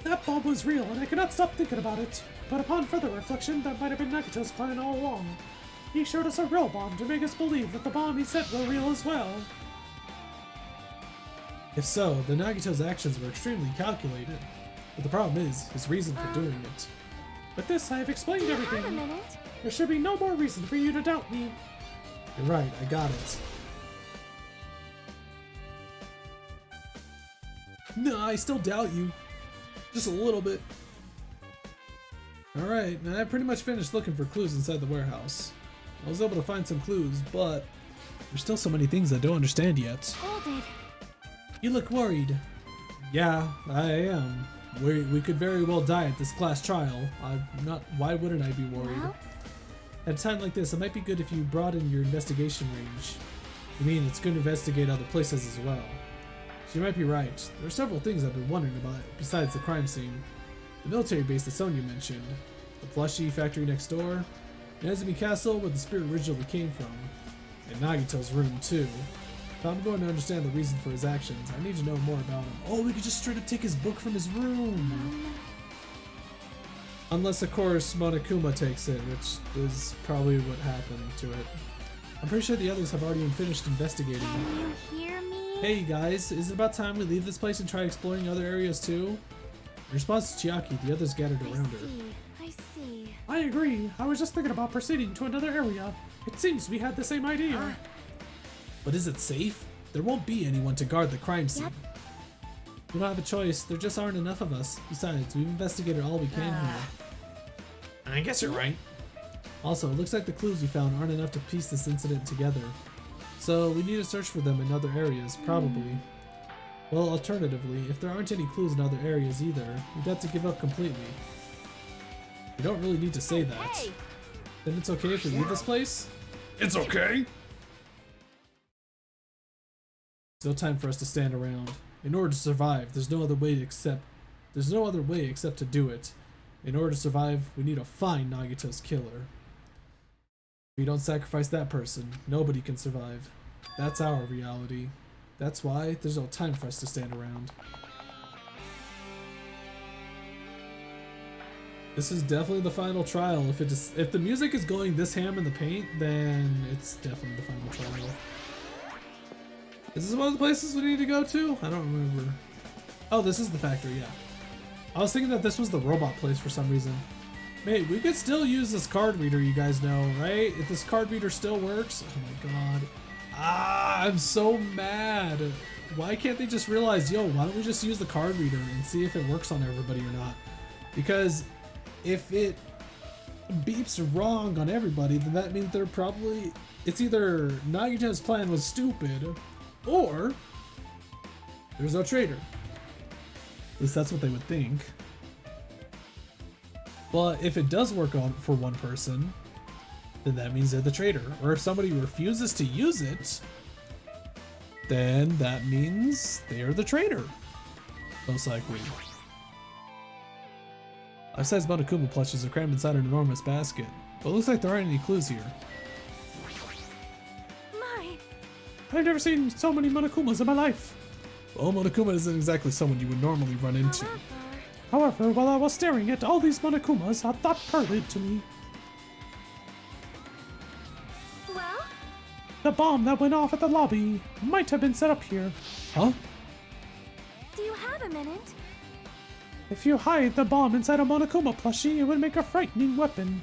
That bomb was real and I could not stop thinking about it. But upon further reflection, that might have been Nagito's plan all along. He showed us a real bomb to make us believe that the bomb he set were real as well. If so, then Nagito's actions were extremely calculated. But the problem is, his reason for doing it. With this, I have explained wait a everything. minute. There should be no more reason for you to doubt me. You're right, I got it. No, I still doubt you. Just a little bit. Alright, now I pretty much finished looking for clues inside the warehouse. I was able to find some clues, but there's still so many things I don't understand yet. Hold it. You look worried. Yeah, I am. We could very well die at this class trial. I'm not. Why wouldn't I be worried? Well? At a time like this, it might be good if you broaden your investigation range. I mean, it's good to investigate other places as well. She might be right. There are several things I've been wondering about besides the crime scene. The military base that Sonya mentioned, the plushie factory next door, Nezumi Castle where the spirit originally came from, and Nagito's room too. If I'm going to understand the reason for his actions, I need to know more about him. Oh, we could just straight up take his book from his room! Unless, of course, Monokuma takes it, which is probably what happened to it. I'm pretty sure the others have already finished investigating. Can you hear me? Hey guys, is it about time we leave this place and try exploring other areas too? In response to Chiaki, the others gathered around her. I see. I agree. I was just thinking about proceeding to another area. It seems we had the same idea. But is it safe? There won't be anyone to guard the crime scene. Yep. We don't have a choice, there just aren't enough of us. Besides, we've investigated all we can here. I guess you're right. Also, it looks like the clues we found aren't enough to piece this incident together. So, we need to search for them in other areas, probably. Well, alternatively, if there aren't any clues in other areas either, we'd have to give up completely. You don't really need to say that. Hey! Then it's okay if we leave this place? It's okay. There's no time for us to stand around. In order to survive, there's no other way except to do it. In order to survive, we need to find Nagito's killer. If we don't sacrifice that person, nobody can survive. That's our reality. That's why there's no time for us to stand around. This is definitely the final trial. If the music is going this ham in the paint, then it's definitely the final trial. Is this one of the places we need to go to? I don't remember. Oh, this is the factory, yeah. I was thinking that this was the robot place for some reason. Mate, we could still use this card reader, you guys know, right? If this card reader still works. Oh my god. Ah, I'm so mad. Why can't they just realize, yo, why don't we just use the card reader and see if it works on everybody or not? Because if it beeps wrong on everybody, then that means they're probably... It's either Nagito's plan was stupid, Or there's no traitor. At least that's what they would think. But if it does work on for one person, then that means they're the traitor. Or if somebody refuses to use it, then that means they're the traitor. Most likely. Life-size Monokuma plushes are crammed inside an enormous basket, but it looks like there aren't any clues here. My, I've never seen so many Monokumas in my life. Well, Monokuma isn't exactly someone you would normally run into. However, while I was staring at all these Monokumas, a thought occurred to me. well, The bomb that went off at the lobby might have been set up here. Huh? do you have a minute? If you hide the bomb inside a Monokuma plushie, it would make a frightening weapon.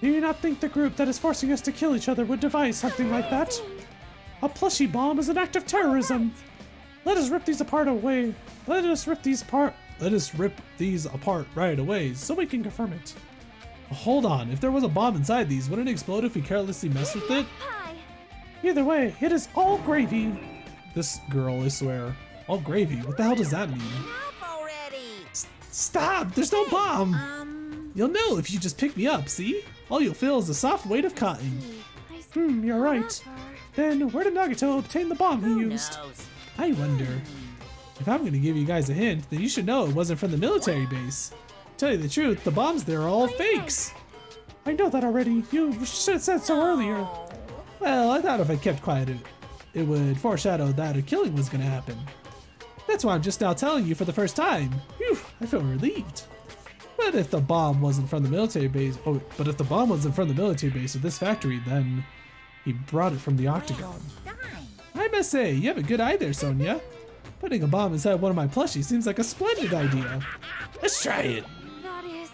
Do you not think the group that is forcing us to kill each other would devise something like that? A plushie bomb is an act of terrorism. Let us rip these apart away. Let us rip these apart right away so we can confirm it. Hold on, if there was a bomb inside these, wouldn't it explode if we carelessly messed with it? Pie. Either way, it is all gravy. This girl, I swear. All gravy, what the hell does that mean? Enough already. Stop! There's no bomb! You'll know if you just pick me up, see? All you'll feel is a soft weight of cotton. I see. You're right. Whatever. Then where did Nagito obtain the bomb he used? I wonder. If I'm gonna give you guys a hint, then you should know it wasn't from the military base. To tell you the truth, the bombs there are all fakes. I know that already. You should have said so earlier. Well, I thought if I kept quiet, it would foreshadow that a killing was gonna happen. That's why I'm just now telling you for the first time. Phew, I feel relieved. But if the bomb wasn't from the military base, or this factory, then he brought it from the Octagon. I must say, you have a good eye there, Sonia. Putting a bomb inside one of my plushies seems like a splendid idea. Let's try it. That is.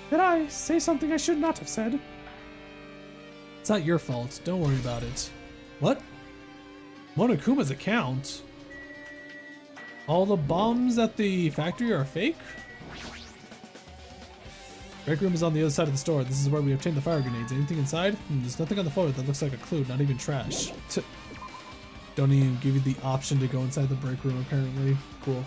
Did I say something I should not have said? It's not your fault. Don't worry about it. What? Monokuma's account? All the bombs at the factory are fake? Break room is on the other side of the store. This is where we obtain the fire grenades. Anything inside? There's nothing on the floor that looks like a clue, not even trash. Don't even give you the option to go inside the break room, apparently. Cool.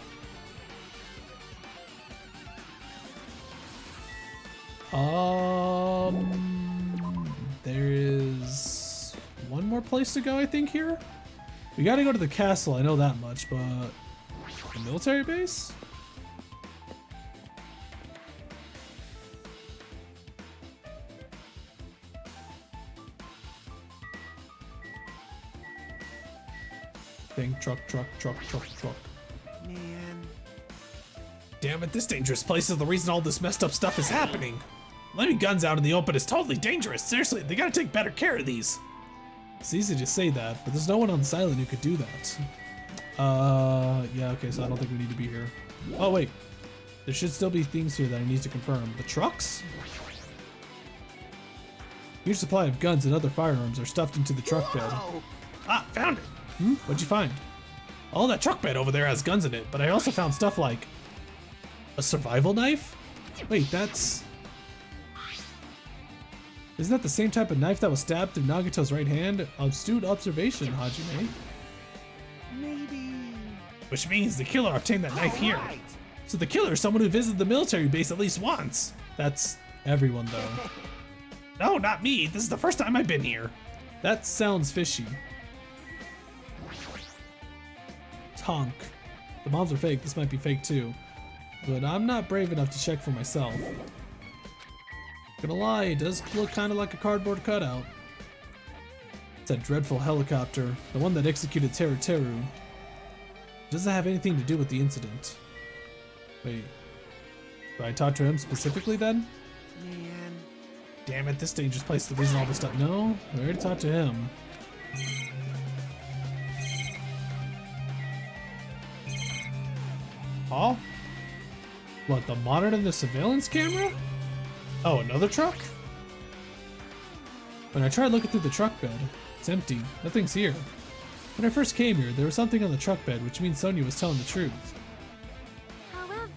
There is one more place to go, I think, here. We gotta go to the castle, I know that much, but the military base? Truck. Man. Damn it, this dangerous place is the reason all this messed up stuff is happening. Leaving guns out in the open is totally dangerous. Seriously, they gotta take better care of these. It's easy to say that, but there's no one on this island who could do that. Yeah, okay, so I don't think we need to be here. Oh, wait. There should still be things here that I need to confirm. The trucks? Huge supply of guns and other firearms are stuffed into the truck bed. Ah, found it. What'd you find? Oh, that truck bed over there has guns in it, but I also found stuff like A survival knife? Wait, that's... Isn't that the same type of knife that was stabbed through Nagito's right hand? Astute observation, Hajime. which means the killer obtained that knife here. So the killer is someone who visited the military base at least once. That's everyone, though. No, not me. This is the first time I've been here. That sounds fishy. Tonk. The bombs are fake. This might be fake too. But I'm not brave enough to check for myself. Gonna lie, it does look kind of like a cardboard cutout. It's that dreadful helicopter, the one that executed Teru Teru. Doesn't have anything to do with the incident. Wait, do I talk to him specifically then? Man. Damn it, this dangerous place is the reason all this stuff. No, I already talked to him. Oh? What, the monitor and the surveillance camera? Oh, another truck? When I tried looking through the truck bed, it's empty. Nothing's here. When I first came here, there was something on the truck bed, which means Sonia was telling the truth. However,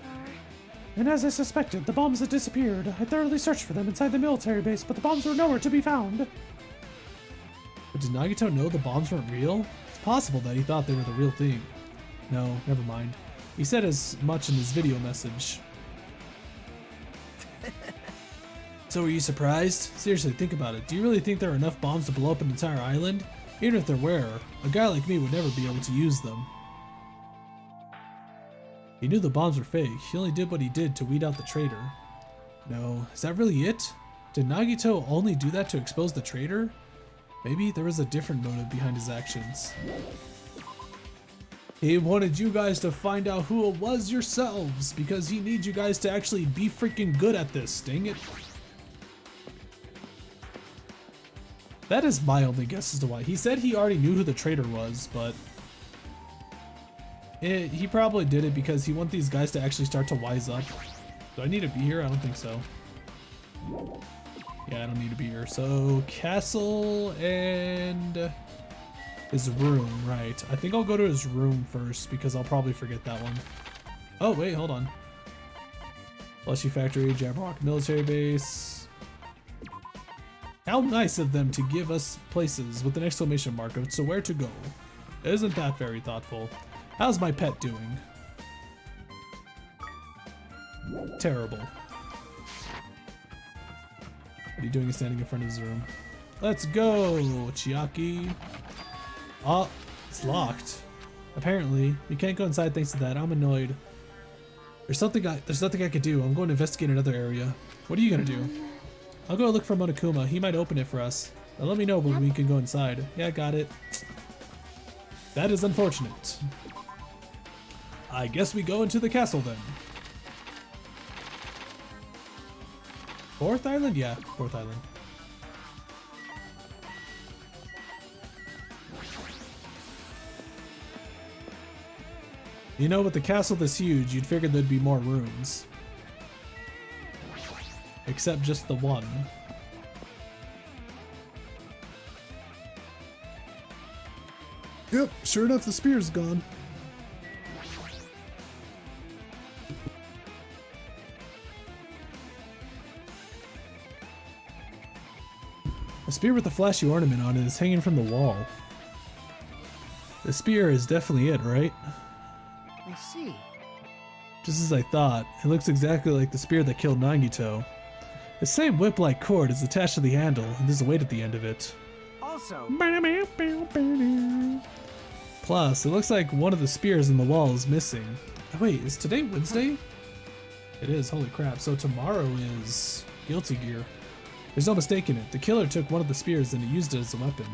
And as I suspected, the bombs had disappeared. I thoroughly searched for them inside the military base, but the bombs were nowhere to be found. But did Nagito know the bombs weren't real? It's possible that he thought they were the real thing. No, never mind. He said as much in his video message. So were you surprised? Seriously, think about it. Do you really think there are enough bombs to blow up an entire island? Even if there were, a guy like me would never be able to use them. He knew the bombs were fake. He only did what he did to weed out the traitor. No, is that really it? Did Nagito only do that to expose the traitor? Maybe there was a different motive behind his actions. He wanted you guys to find out who it was yourselves, because he needs you guys to actually be freaking good at this, dang it. That is my only guess as to why. He said he already knew who the traitor was, but he probably did it because he wants these guys to actually start to wise up. Do I need to be here? I don't think so. Yeah, I don't need to be here. So, castle and his room, right. I think I'll go to his room first because I'll probably forget that one. Oh, wait, hold on. Fleshy Factory, Jabberwock Military Base. How nice of them to give us places with an exclamation mark of so where to go. Isn't that very thoughtful? How's my pet doing? Terrible. What are you doing standing in front of his room? Let's go, Chiaki. Oh, it's locked. Apparently, we can't go inside thanks to that. I'm annoyed. There's nothing I could do. I'm going to investigate another area. What are you gonna do? I'll go look for Monokuma. He might open it for us. Now let me know when we can go inside. Yeah, got it. That is unfortunate. I guess we go into the castle then. Fourth island? Yeah, fourth island. You know, with the castle this huge, you'd figure there'd be more rooms. Except just the one. Yep, sure enough, the spear's gone. A spear with a flashy ornament on it is hanging from the wall. The spear is definitely it, right? I see. Just as I thought, it looks exactly like the spear that killed Nagito. The same whip-like cord is attached to the handle, and there's a weight at the end of it. Also, Plus, it looks like one of the spears in the wall is missing. Oh, wait, is today Wednesday? It is, holy crap. So tomorrow is Guilty Gear. There's no mistaking it. The killer took one of the spears and he used it as a weapon.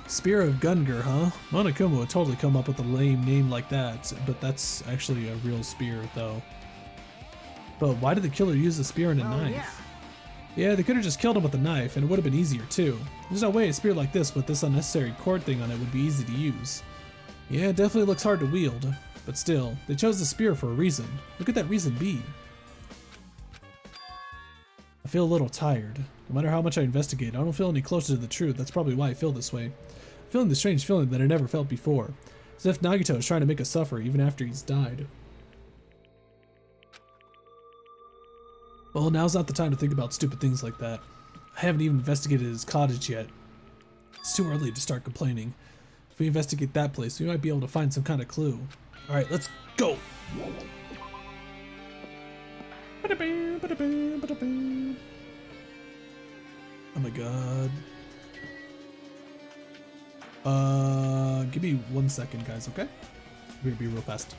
Spear of Gunger, huh? Monokuma would totally come up with a lame name like that, but that's actually a real spear, though. But why did the killer use a spear and a knife? Yeah, they could have just killed him with a knife, and it would have been easier, too. There's no way a spear like this with this unnecessary cord thing on it would be easy to use. Yeah, it definitely looks hard to wield, but still, they chose the spear for a reason. What could that reason be? I feel a little tired. No matter how much I investigate, I don't feel any closer to the truth. That's probably why I feel this way. I'm feeling the strange feeling that I never felt before. As if Nagito is trying to make us suffer even after he's died. Well, now's not the time to think about stupid things like that. I haven't even investigated his cottage yet. It's too early to start complaining. If we investigate that place, we might be able to find some kind of clue. Alright, let's go! Oh my god. Give me 1 second, guys, okay? We're gonna be real fast.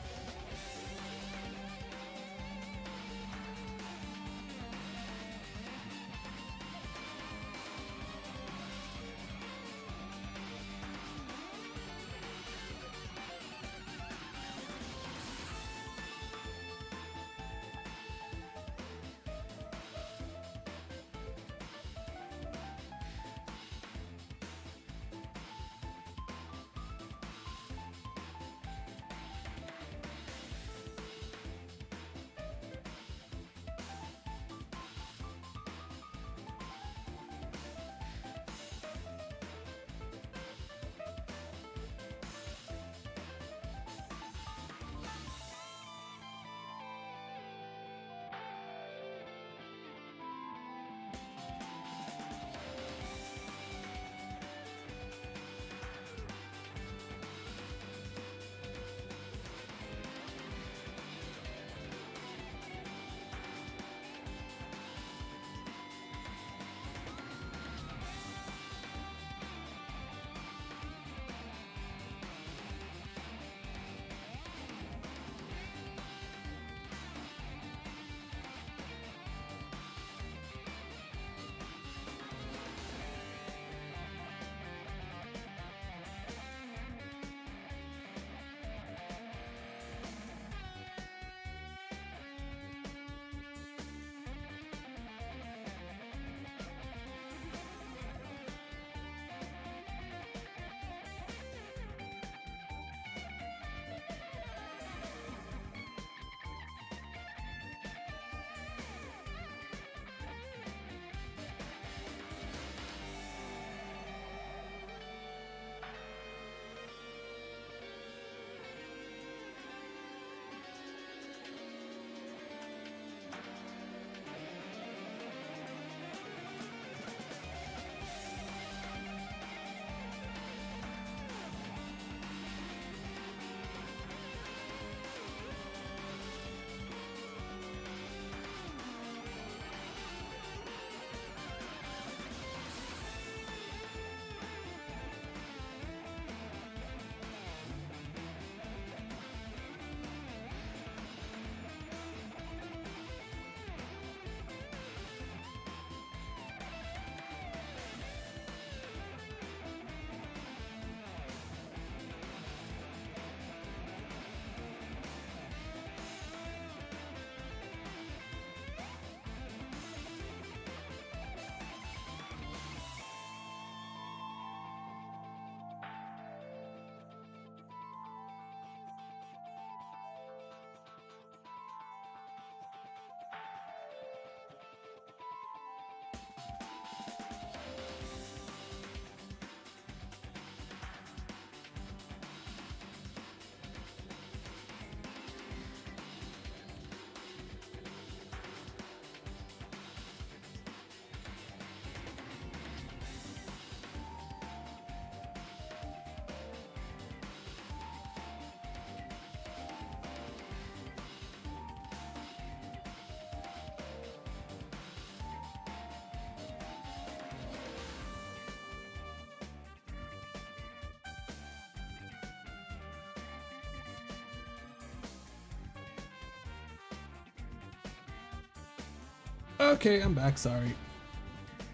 Okay, I'm back, sorry.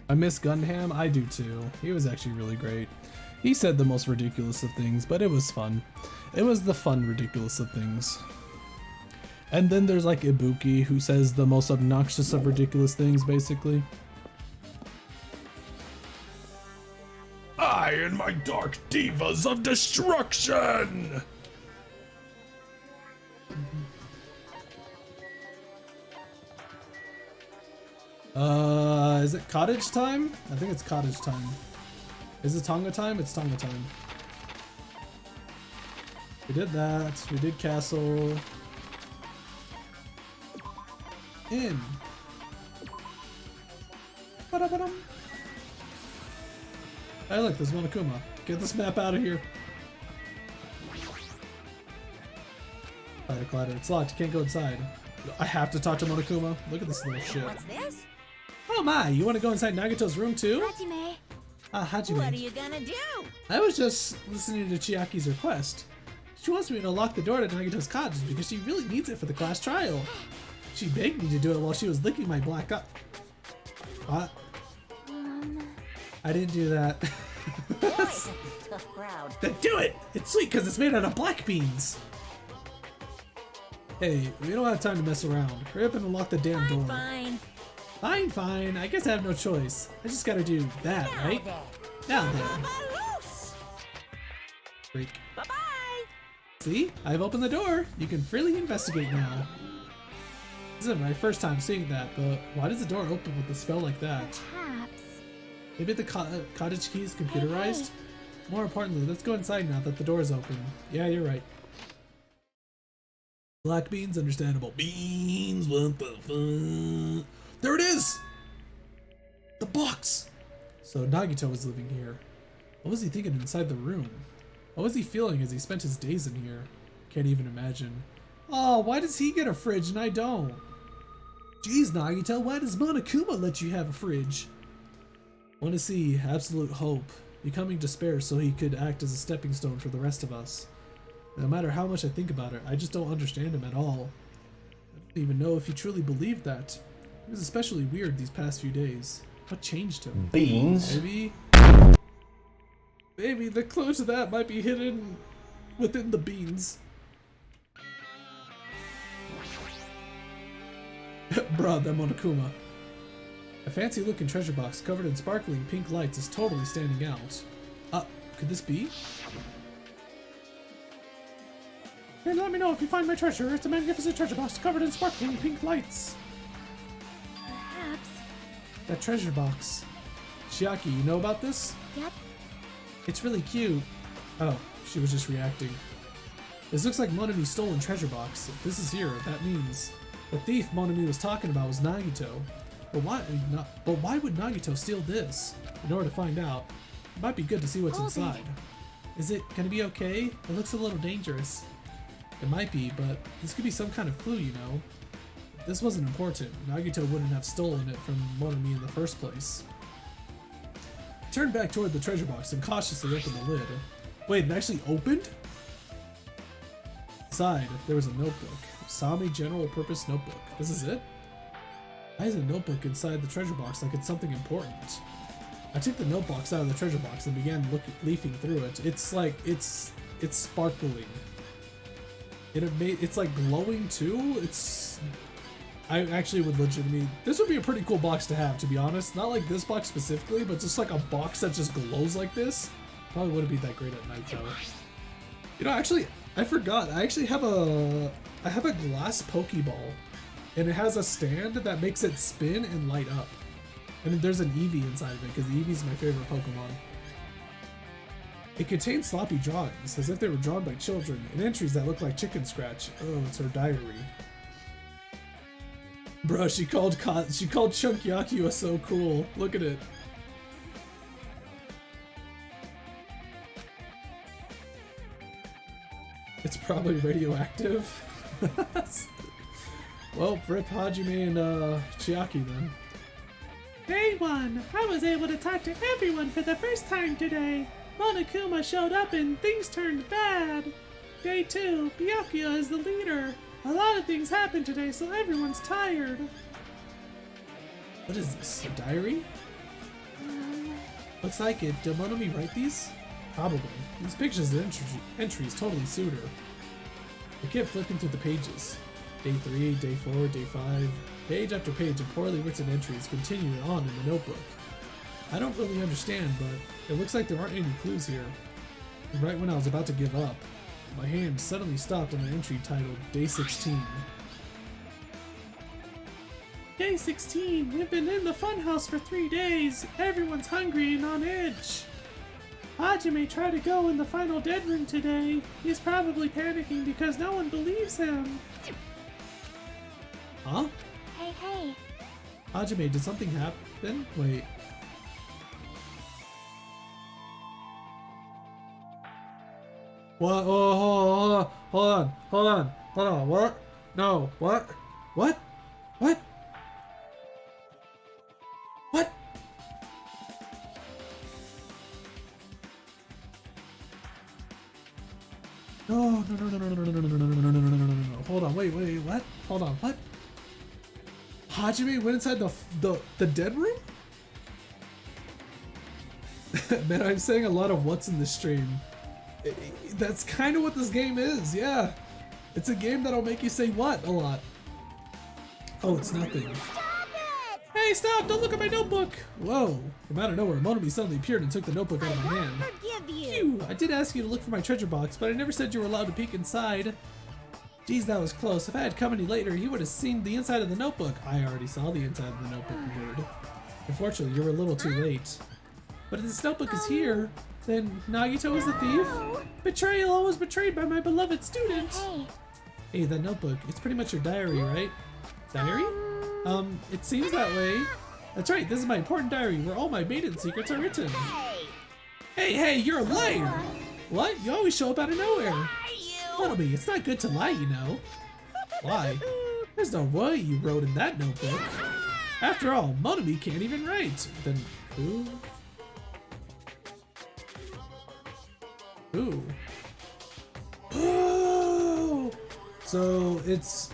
I miss Gundam, I do too. He was actually really great. He said the most ridiculous of things, but it was fun. It was the fun ridiculous of things. And then there's like Ibuki, who says the most obnoxious of ridiculous things, basically. I and my dark divas of destruction! Is it cottage time? I think it's cottage time. Is it Tonga time? It's Tonga time. We did that. We did castle. In. Ba-da-ba-dum. Hey look, there's Monokuma. Get this map out of here. Cladder, cladder. It's locked. You can't go inside. I have to talk to Monokuma. Look at this little shit. What's this? Oh my, you want to go inside Nagato's room too? Hajime. Ah, Hajime. What are you gonna do? I was just listening to Chiaki's request. She wants me to lock the door to Nagato's cottage because she really needs it for the class trial. She begged me to do it while she was licking my black eye. What? I didn't do that. Tough crowd. Then do it! It's sweet because it's made out of black beans. Hey, we don't have time to mess around. Hurry up and unlock the damn door. Fine. Fine, fine. I guess I have no choice. I just gotta do that, right? Now then. Freak. Bye-bye. See? I've opened the door. You can freely investigate now. This isn't my first time seeing that, but why does the door open with a spell like that? Perhaps. Maybe the cottage key is computerized? More importantly, let's go inside now that the door is open. Yeah, you're right. Black beans, understandable. Beans, what the fuck? There it is! The box! So Nagito was living here. What was he thinking inside the room? What was he feeling as he spent his days in here? Can't even imagine. Oh, why does he get a fridge and I don't? Jeez, Nagito, why does Monokuma let you have a fridge? Want to see absolute hope, becoming despair so he could act as a stepping stone for the rest of us. No matter how much I think about it, I just don't understand him at all. I don't even know if he truly believed that. He was especially weird these past few days. What changed him? Beans? Maybe the clue to that might be hidden within the beans. Bruh, that Monokuma. A fancy looking treasure box covered in sparkling pink lights is totally standing out. Could this be? Hey, let me know if you find my treasure. It's a magnificent treasure box covered in sparkling pink lights. Perhaps. That treasure box. Chiaki, you know about this? Yep. It's really cute. Oh, she was just reacting. This looks like Monami's stolen treasure box. If this is here, that means the thief Monami was talking about was Nagito. But why would Nagito steal this? In order to find out, it might be good to see what's inside. Is it gonna be okay? It looks a little dangerous. It might be, but this could be some kind of clue, you know? If this wasn't important, Nagito wouldn't have stolen it from Monami in the first place. Turned back toward the treasure box and cautiously opened the lid. Wait, it actually opened? Inside, there was a notebook. Sami General Purpose Notebook. This is it? Why is a notebook inside the treasure box like it's something important? I took the notebox out of the treasure box and began leafing through it. It's like, it's sparkling. It's like glowing too. I actually would legitimately, this would be a pretty cool box to have, to be honest. Not like this box specifically, but just like a box that just glows like this. Probably wouldn't be that great at night though. You know, actually, I forgot. I actually have a glass Pokeball, and it has a stand that makes it spin and light up. And there's an Eevee inside of it, because Eevee is my favorite Pokemon. It contains sloppy drawings, as if they were drawn by children, and entries that look like chicken scratch. Oh, it's her diary. Bro, she called Chunk Yakua so cool. Look at it. It's probably radioactive. Well, rip Hajime and Chiaki then. Day 1, I was able to talk to everyone for the first time today. Monokuma showed up and things turned bad. Day 2, Byakuya is the leader. A lot of things happened today, so everyone's tired. What is this? A diary? Looks like it. Did Monomi write these? Probably. These pictures and entries totally suit her. I kept flipping through the pages. Day 3, day 4, day 5. Page after page of poorly written entries continue on in the notebook. I don't really understand, but it looks like there aren't any clues here. And right when I was about to give up, my hand suddenly stopped on an entry titled Day 16. Day 16, we've been in the funhouse for 3 days. Everyone's hungry and on edge. Hajime tried to go in the final dead room today. He's probably panicking because no one believes him. Huh? Hey. Hajime, did something happen? Wait. What? Oh, hold on. What? No, what? What? What? What? No. Hold on, wait, what? Hold on, what? Hajime went inside the dead room? Man, I'm saying a lot of what's in this stream. That's kind of what this game is, yeah. It's a game that'll make you say what a lot. Oh, it's nothing. Stop it! Hey, stop! Don't look at my notebook! Whoa. From out of nowhere, Monomi suddenly appeared and took the notebook out of my hand. Forgive you. Phew! I did ask you to look for my treasure box, but I never said you were allowed to peek inside. Geez, that was close. If I had come any later, you would have seen the inside of the notebook. I already saw the inside of the notebook, nerd. Unfortunately, you were a little too late. But if this notebook is here, then Nagito is the thief? Betrayal! I was betrayed by my beloved student! Hey, that notebook, it's pretty much your diary, right? Diary? It seems that way. That's right, this is my important diary where all my maiden secrets are written. Hey, you're a liar! What? You always show up out of nowhere. Monomi, it's not good to lie, you know. Why? There's no way you wrote in that notebook. After all, Monomi can't even write. Then who? Who? Oh! So it's...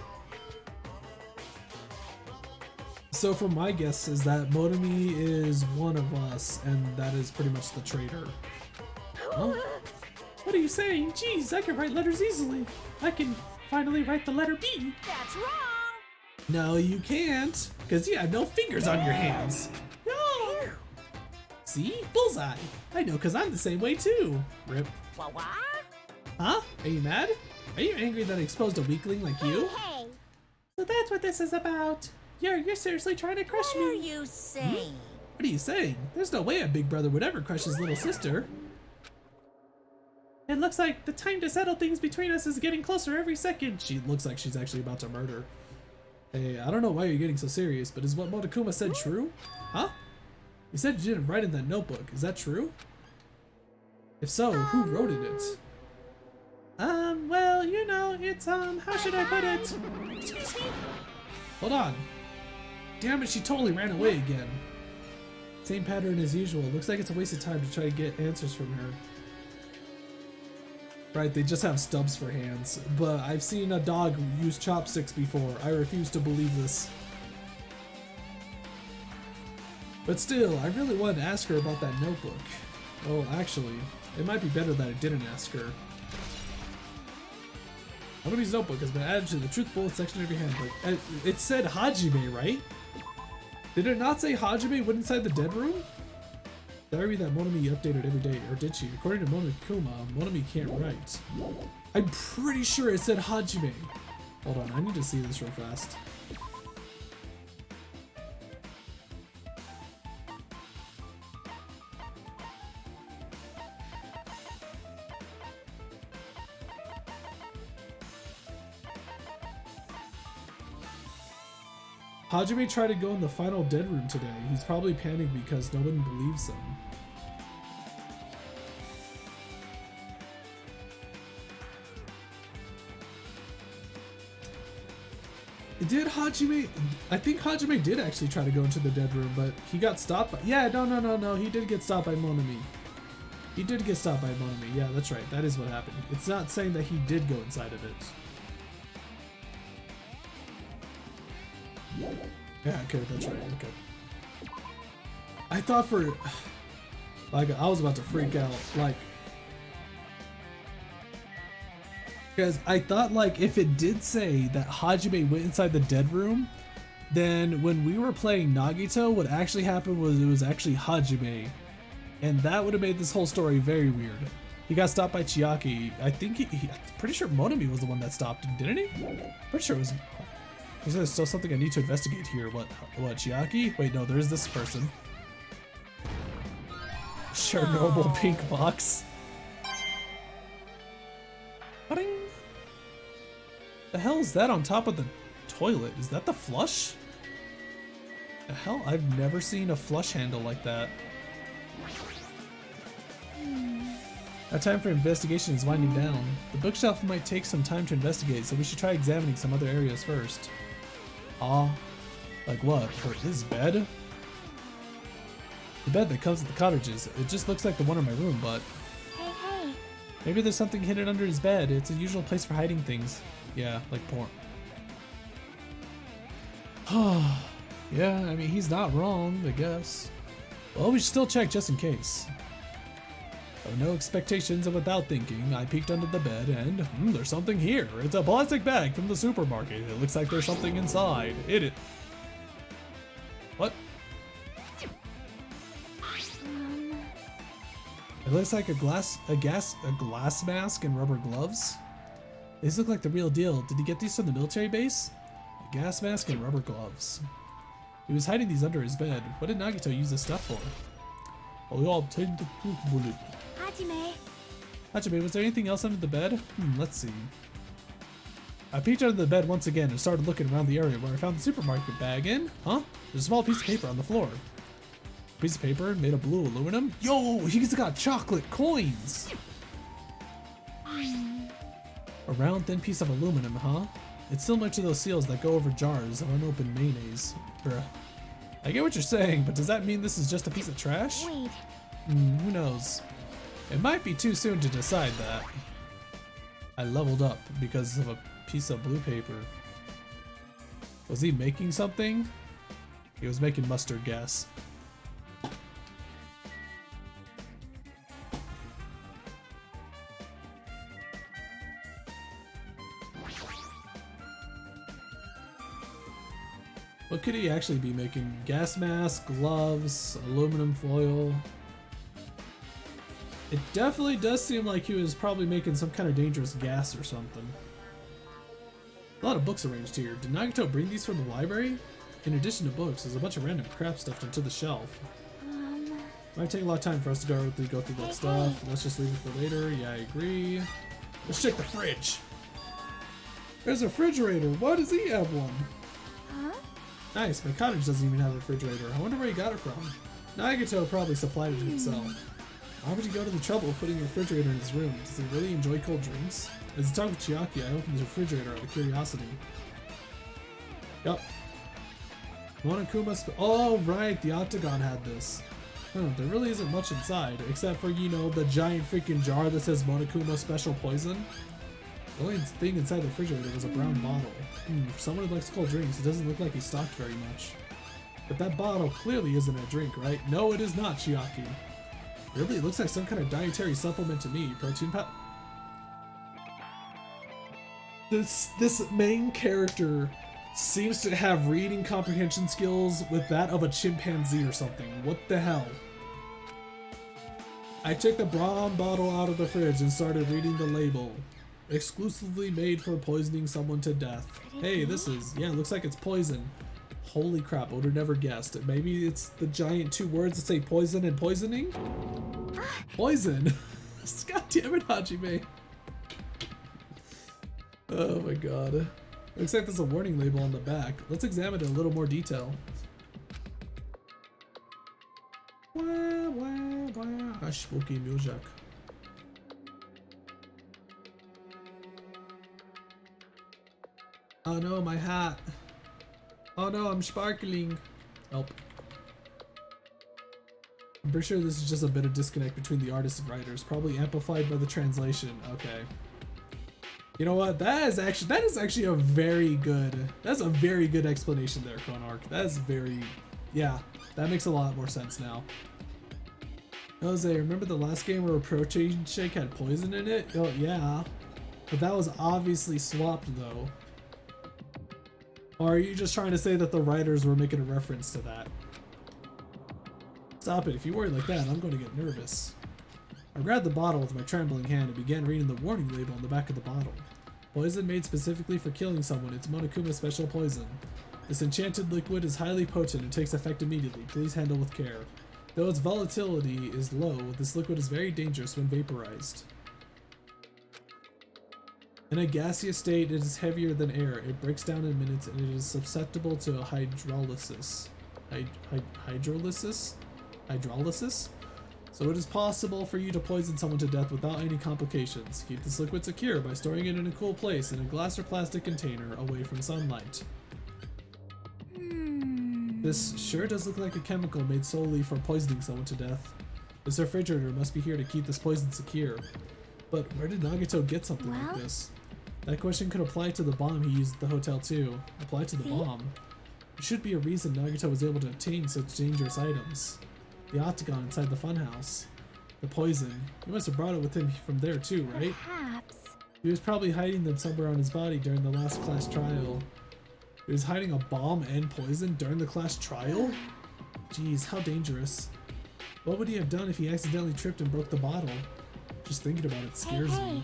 So from my guess is that Monomi is one of us, and that is pretty much the traitor. Huh? What are you saying? Jeez, I can write letters easily. I can finally write the letter B. That's wrong! No, you can't, because you have no fingers on your hands. No! See? Bullseye. I know, because I'm the same way too. Rip. What? Huh? Are you mad? Are you angry that I exposed a weakling like you? Hey. So that's what this is about. You're seriously trying to crush me. What are you saying? What are you saying? There's no way a big brother would ever crush his little sister. It looks like the time to settle things between us is getting closer every second. She looks like she's actually about to murder. Hey, I don't know why you're getting so serious, but is what Monokuma said true? Huh? You said you didn't write in that notebook. Is that true? If so, who wrote in it? Well, you know, it's, how should I put it? Excuse me? Hold on. Damn it, she totally ran away again. Same pattern as usual. Looks like it's a waste of time to try to get answers from her. Right, they just have stubs for hands. But I've seen a dog use chopsticks before. I refuse to believe this. But still, I really wanted to ask her about that notebook. Oh, actually, it might be better that I didn't ask her. Monomi's notebook has been added to the truth bullet section of your handbook. It said Hajime, right? Did it not say Hajime went inside the dead room? Diary that Monomi updated every day, or did she? According to Monokuma, Monomi can't write. I'm pretty sure it said Hajime. Hold on, I need to see this real fast. Hajime tried to go in the final dead room today. He's probably panicked because no one believes him. Did Hajime... I think Hajime did actually try to go into the dead room, but he got stopped by... Yeah, no. He did get stopped by Monomi. He did get stopped by Monomi. Yeah, that's right. That is what happened. It's not saying that he did go inside of it. Yeah, okay, that's right. Okay. I thought for, like, I was about to freak out, like, because I thought, like, if it did say that Hajime went inside the dead room, then when we were playing Nagito, what actually happened was it was actually Hajime, and that would have made this whole story very weird. He got stopped by Chiaki. I think I'm pretty sure Monami was the one that stopped him, didn't he? Pretty sure it was. There's still something I need to investigate here. What, Chiaki? Wait, no, there's this person. Chernobyl pink box. Ba-ding. The hell is that on top of the toilet? Is that the flush? The hell? I've never seen a flush handle like that. Our time for investigation is winding down. The bookshelf might take some time to investigate, so we should try examining some other areas first. Ah, like what? For his bed? The bed that comes with the cottages. It just looks like the one in my room, but... Hey, hey. Maybe there's something hidden under his bed. It's a usual place for hiding things. Yeah, like porn. Yeah, I mean, he's not wrong, I guess. Well, we should still check just in case. Of no expectations and without thinking, I peeked under the bed and there's something here. It's a plastic bag from the supermarket. It looks like there's something inside. It. What? It looks like a glass mask and rubber gloves. These look like the real deal. Did he get these from the military base? A gas mask and rubber gloves. He was hiding these under his bed. What did Nagito use this stuff for? Oh, we all obtained the proof bullet. Hajime. Hajime, was there anything else under the bed? Let's see. I peeked under the bed once again and started looking around the area where I found the supermarket bag in. Huh? There's a small piece of paper on the floor. A piece of paper made of blue aluminum? Yo, he's got chocolate coins! A round thin piece of aluminum, huh? It's similar to those seals that go over jars of unopened mayonnaise. Bruh. I get what you're saying, but does that mean this is just a piece of trash? Wait. Who knows? It might be too soon to decide that. I leveled up because of a piece of blue paper. Was he making something? He was making mustard gas. What could he actually be making? Gas mask, gloves, aluminum foil. It definitely does seem like he was probably making some kind of dangerous gas or something. A lot of books arranged here. Did Nagito bring these from the library? In addition to books, there's a bunch of random crap stuffed into the shelf. Might take a lot of time for us to go through that stuff. Let's just leave it for later. Yeah, I agree. Let's check the fridge. There's a refrigerator. Why does he have one? Huh? Nice, my cottage doesn't even have a refrigerator. I wonder where he got it from. Nagito probably supplied it himself. Why would he go to the trouble of putting a refrigerator in his room? Does he really enjoy cold drinks? As he talked with Chiaki, I opened the refrigerator out of curiosity. Yup. Monokuma oh right, the Octagon had this. There really isn't much inside, except for, you know, the giant freaking jar that says Monokuma Special Poison. The only thing inside the refrigerator was a brown bottle. For someone who likes cold drinks, it doesn't look like he stocked very much. But that bottle clearly isn't a drink, right? No, it is not, Chiaki. Really, it looks like some kind of dietary supplement to me. Protein powder. This main character seems to have reading comprehension skills with that of a chimpanzee or something. What the hell? I took the brown bottle out of the fridge and started reading the label. Exclusively made for poisoning someone to death. Hey, this is, yeah, it looks like it's poison. Holy crap, I would have never guessed. Maybe it's the giant two words that say poison and poisoning? Poison! God damn it, Hajime. Oh my god. Looks like there's a warning label on the back. Let's examine it in a little more detail. Wah, wah, wah. Spooky music. Oh no, my hat. Oh no, I'm sparkling. Help. I'm pretty sure this is just a bit of disconnect between the artists and writers, probably amplified by the translation. Okay. You know what? That is actually a very good. That's a very good explanation there, Konark. That is very, Yeah, that makes a lot more sense now. Jose, remember the last game where a protein shake had poison in it? Oh, yeah. But that was obviously swapped, though. Or are you just trying to say that the writers were making a reference to that? Stop it, if you worry like that, I'm going to get nervous. I grabbed the bottle with my trembling hand and began reading the warning label on the back of the bottle. Poison made specifically for killing someone, it's Monokuma special poison. This enchanted liquid is highly potent and takes effect immediately. Please handle with care. Though its volatility is low, this liquid is very dangerous when vaporized. In a gaseous state, it is heavier than air. It breaks down in minutes and it is susceptible to hydrolysis. Hydrolysis? So it is possible for you to poison someone to death without any complications. Keep this liquid secure by storing it in a cool place in a glass or plastic container away from sunlight. This sure does look like a chemical made solely for poisoning someone to death. This refrigerator must be here to keep this poison secure. But where did Nagito get something like this? That question could apply to the bomb he used at the hotel too. Apply to the bomb. There should be a reason Nagito was able to obtain such dangerous items. The octagon inside the funhouse. The poison. He must have brought it with him from there too, right? Perhaps. He was probably hiding them somewhere on his body during the last class trial. He was hiding a bomb and poison during the class trial? Jeez, how dangerous. What would he have done if he accidentally tripped and broke the bottle? Just thinking about it scares me.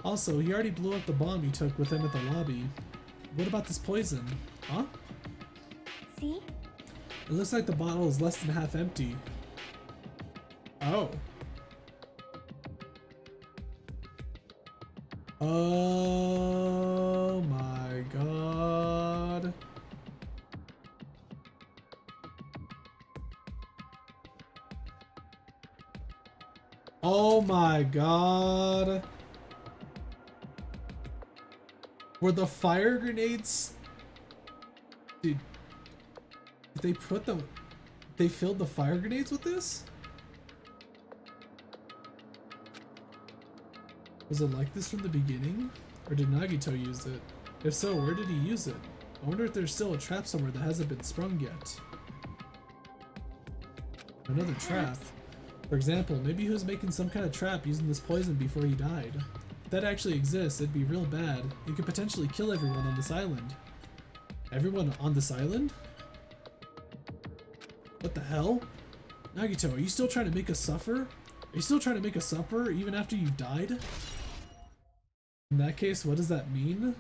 Also, he already blew up the bomb he took with him at the lobby. What about this poison? Huh? See? It looks like the bottle is less than half empty. Oh. Oh my god. Oh my god. Were the fire grenades... Dude. They put them... They filled the fire grenades with this? Was it like this from the beginning? Or did Nagito use it? If so, where did he use it? I wonder if there's still a trap somewhere that hasn't been sprung yet. Another trap. For example, maybe he was making some kind of trap using this poison before he died. If that actually exists, it'd be real bad. It could potentially kill everyone on this island. Everyone on this island? What the hell? Nagito, are you still trying to make us suffer? Are you still trying to make us suffer even after you've died? In that case, what does that mean?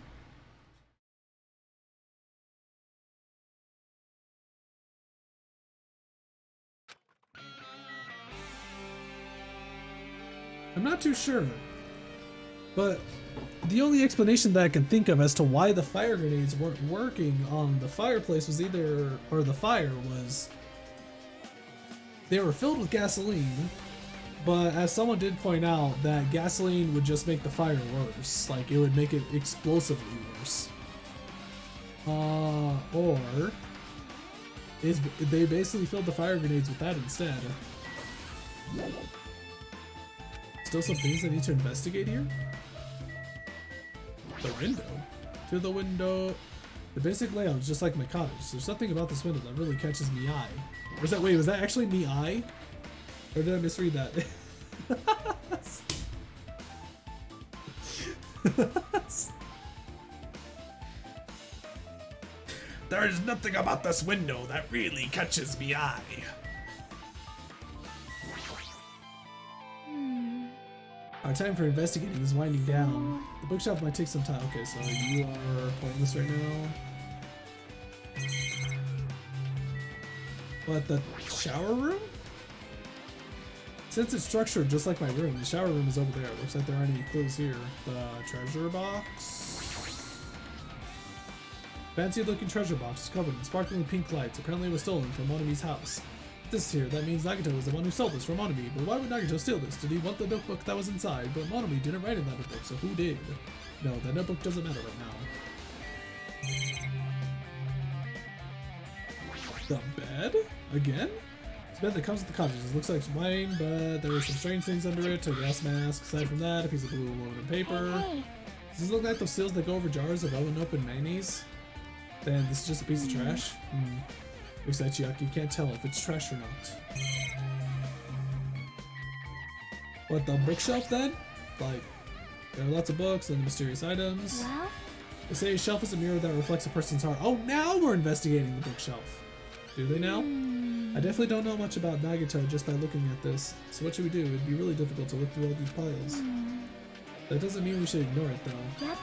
I'm not too sure, but the only explanation that I can think of as to why the fire grenades weren't working on the fireplace was either, or the fire was, they were filled with gasoline, but as someone did point out, that gasoline would just make the fire worse, like it would make it explosively worse. Or they basically filled the fire grenades with that instead. Still some things I need to investigate here? The window? To the window. The basic layout is just like my cottage. There's something about this window that really catches me eye. Was that, wait, was that actually me eye? Or did I misread that? There's nothing about this window that really catches me eye. Our time for investigating is winding down. The bookshelf might take some time. Okay, so you are pointless right now. What, the shower room? Since it's structured just like my room, the shower room is over there. Looks like there aren't any clues here. The treasure box. Fancy looking treasure box covered in sparkling pink lights. Apparently it was stolen from Monami's house. This here, that means Nagito was the one who sold this from Monami. But why would Nagito steal this? Did he want the notebook that was inside? But Monami didn't write in that notebook, so who did? No, that notebook doesn't matter right now. The bed? Again? It's a bed that comes with the cottage. It looks like it's mine, but there are some strange things under it. A gas mask. Aside from that, a piece of blue aluminum paper. Hey. Does this look like those seals that go over jars of unopened mayonnaise? Then this is just a piece of trash. Looks like Chiaki can't tell if it's trash or not. What, the bookshelf then? Like, there are lots of books and mysterious items. Well, They say a shelf is a mirror that reflects a person's heart. Oh, now we're investigating the bookshelf. Do they now? I definitely don't know much about Nagito just by looking at this. So what should we do? It'd be really difficult to look through all these piles. That doesn't mean we should ignore it though. yep.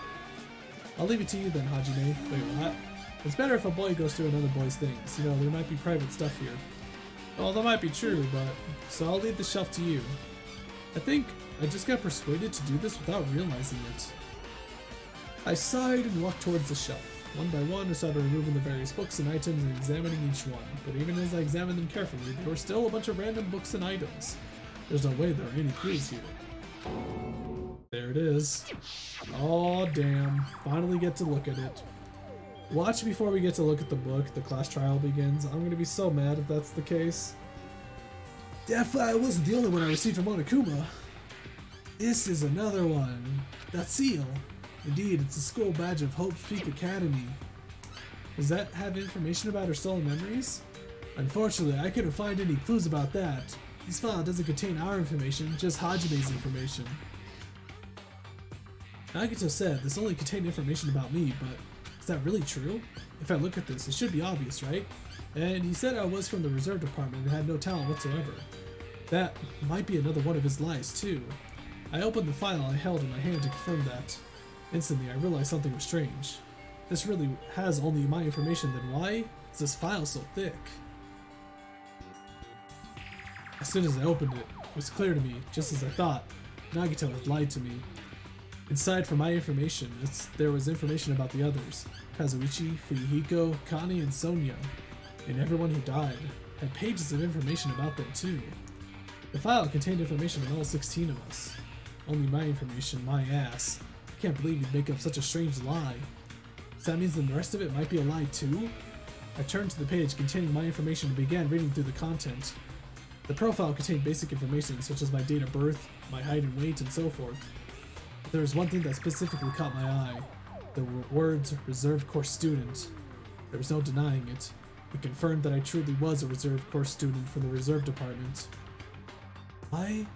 I'll leave it to you then, Hajime. Wait, what? It's better if a boy goes through another boy's things. You know, there might be private stuff here. Well, that might be true, but... So I'll leave the shelf to you. I think I just got persuaded to do this without realizing it. I sighed and walked towards the shelf. One by one, I started removing the various books and items and examining each one. But even as I examined them carefully, there were still a bunch of random books and items. There's no way there are any clues here. There it is. Oh damn. Finally get to look at it. Watch before we get to look at the book. The class trial begins. I'm gonna be so mad if that's the case. That file wasn't the only one I received from Monokuma. This is another one. That seal. Indeed, it's a school badge of Hope's Peak Academy. Does that have information about her stolen memories? Unfortunately, I couldn't find any clues about that. This file doesn't contain our information, just Hajime's information. Nagito said this only contained information about me, but is that really true? If I look at this, it should be obvious, right? And he said I was from the reserve department and had no talent whatsoever. That might be another one of his lies, too. I opened the file I held in my hand to confirm that. Instantly, I realized something was strange. This really has only my information, then why is this file so thick? As soon as I opened it, it was clear to me, just as I thought, Nagito had lied to me. Inside, for my information, there was information about the others. Kazuichi, Fuyuhiko, Kani, and Sonia. And everyone who died had pages of information about them too. The file contained information on all 16 of us. Only my information, my ass. I can't believe you'd make up such a strange lie. So that means the rest of it might be a lie too? I turned to the page containing my information and began reading through the content. The profile contained basic information such as my date of birth, my height and weight, and so forth. But there was one thing that specifically caught my eye. The words reserve course student. There was no denying it. It confirmed that I truly was a reserve course student from the reserve department. Why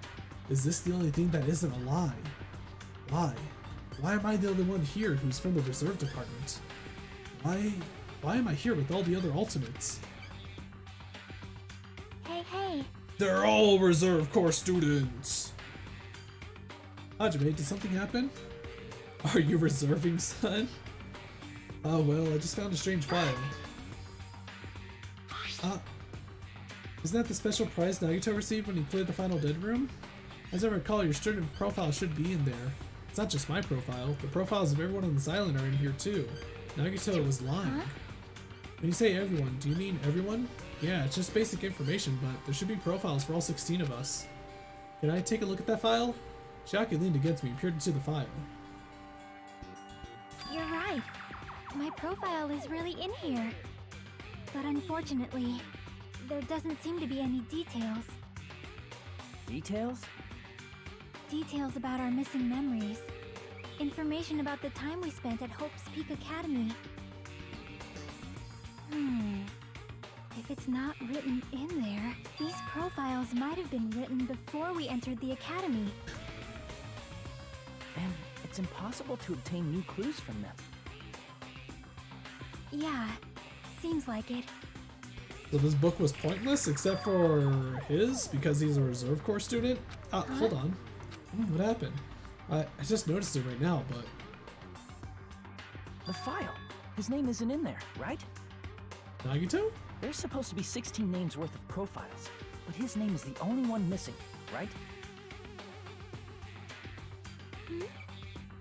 is this the only thing that isn't a lie? Why? Why am I the only one here who's from the reserve department? Why am I here with all the other ultimates? Hey. They're all reserve course students! Hajime, did something happen? Are you reserving, son? Oh well, I just found a strange file. Isn't that the special prize Nagito received when he cleared the final dead room? As I recall, your student profile should be in there. It's not just my profile, the profiles of everyone on this island are in here too. Nagito was lying. When you say everyone, do you mean everyone? Yeah, it's just basic information, but there should be profiles for all 16 of us. Can I take a look at that file? Chiaki leaned against me and peered into the file. You're right. My profile is really in here. But unfortunately, there doesn't seem to be any details. Details? Details about our missing memories. Information about the time we spent at Hope's Peak Academy. If it's not written in there, these profiles might have been written before we entered the academy. And it's impossible to obtain new clues from them. Yeah, seems like it. So this book was pointless except for his because he's a reserve corps student? Hold on. What happened? I just noticed it right now, but... The file. His name isn't in there, right? Nagito? There's supposed to be 16 names worth of profiles, but his name is the only one missing, right?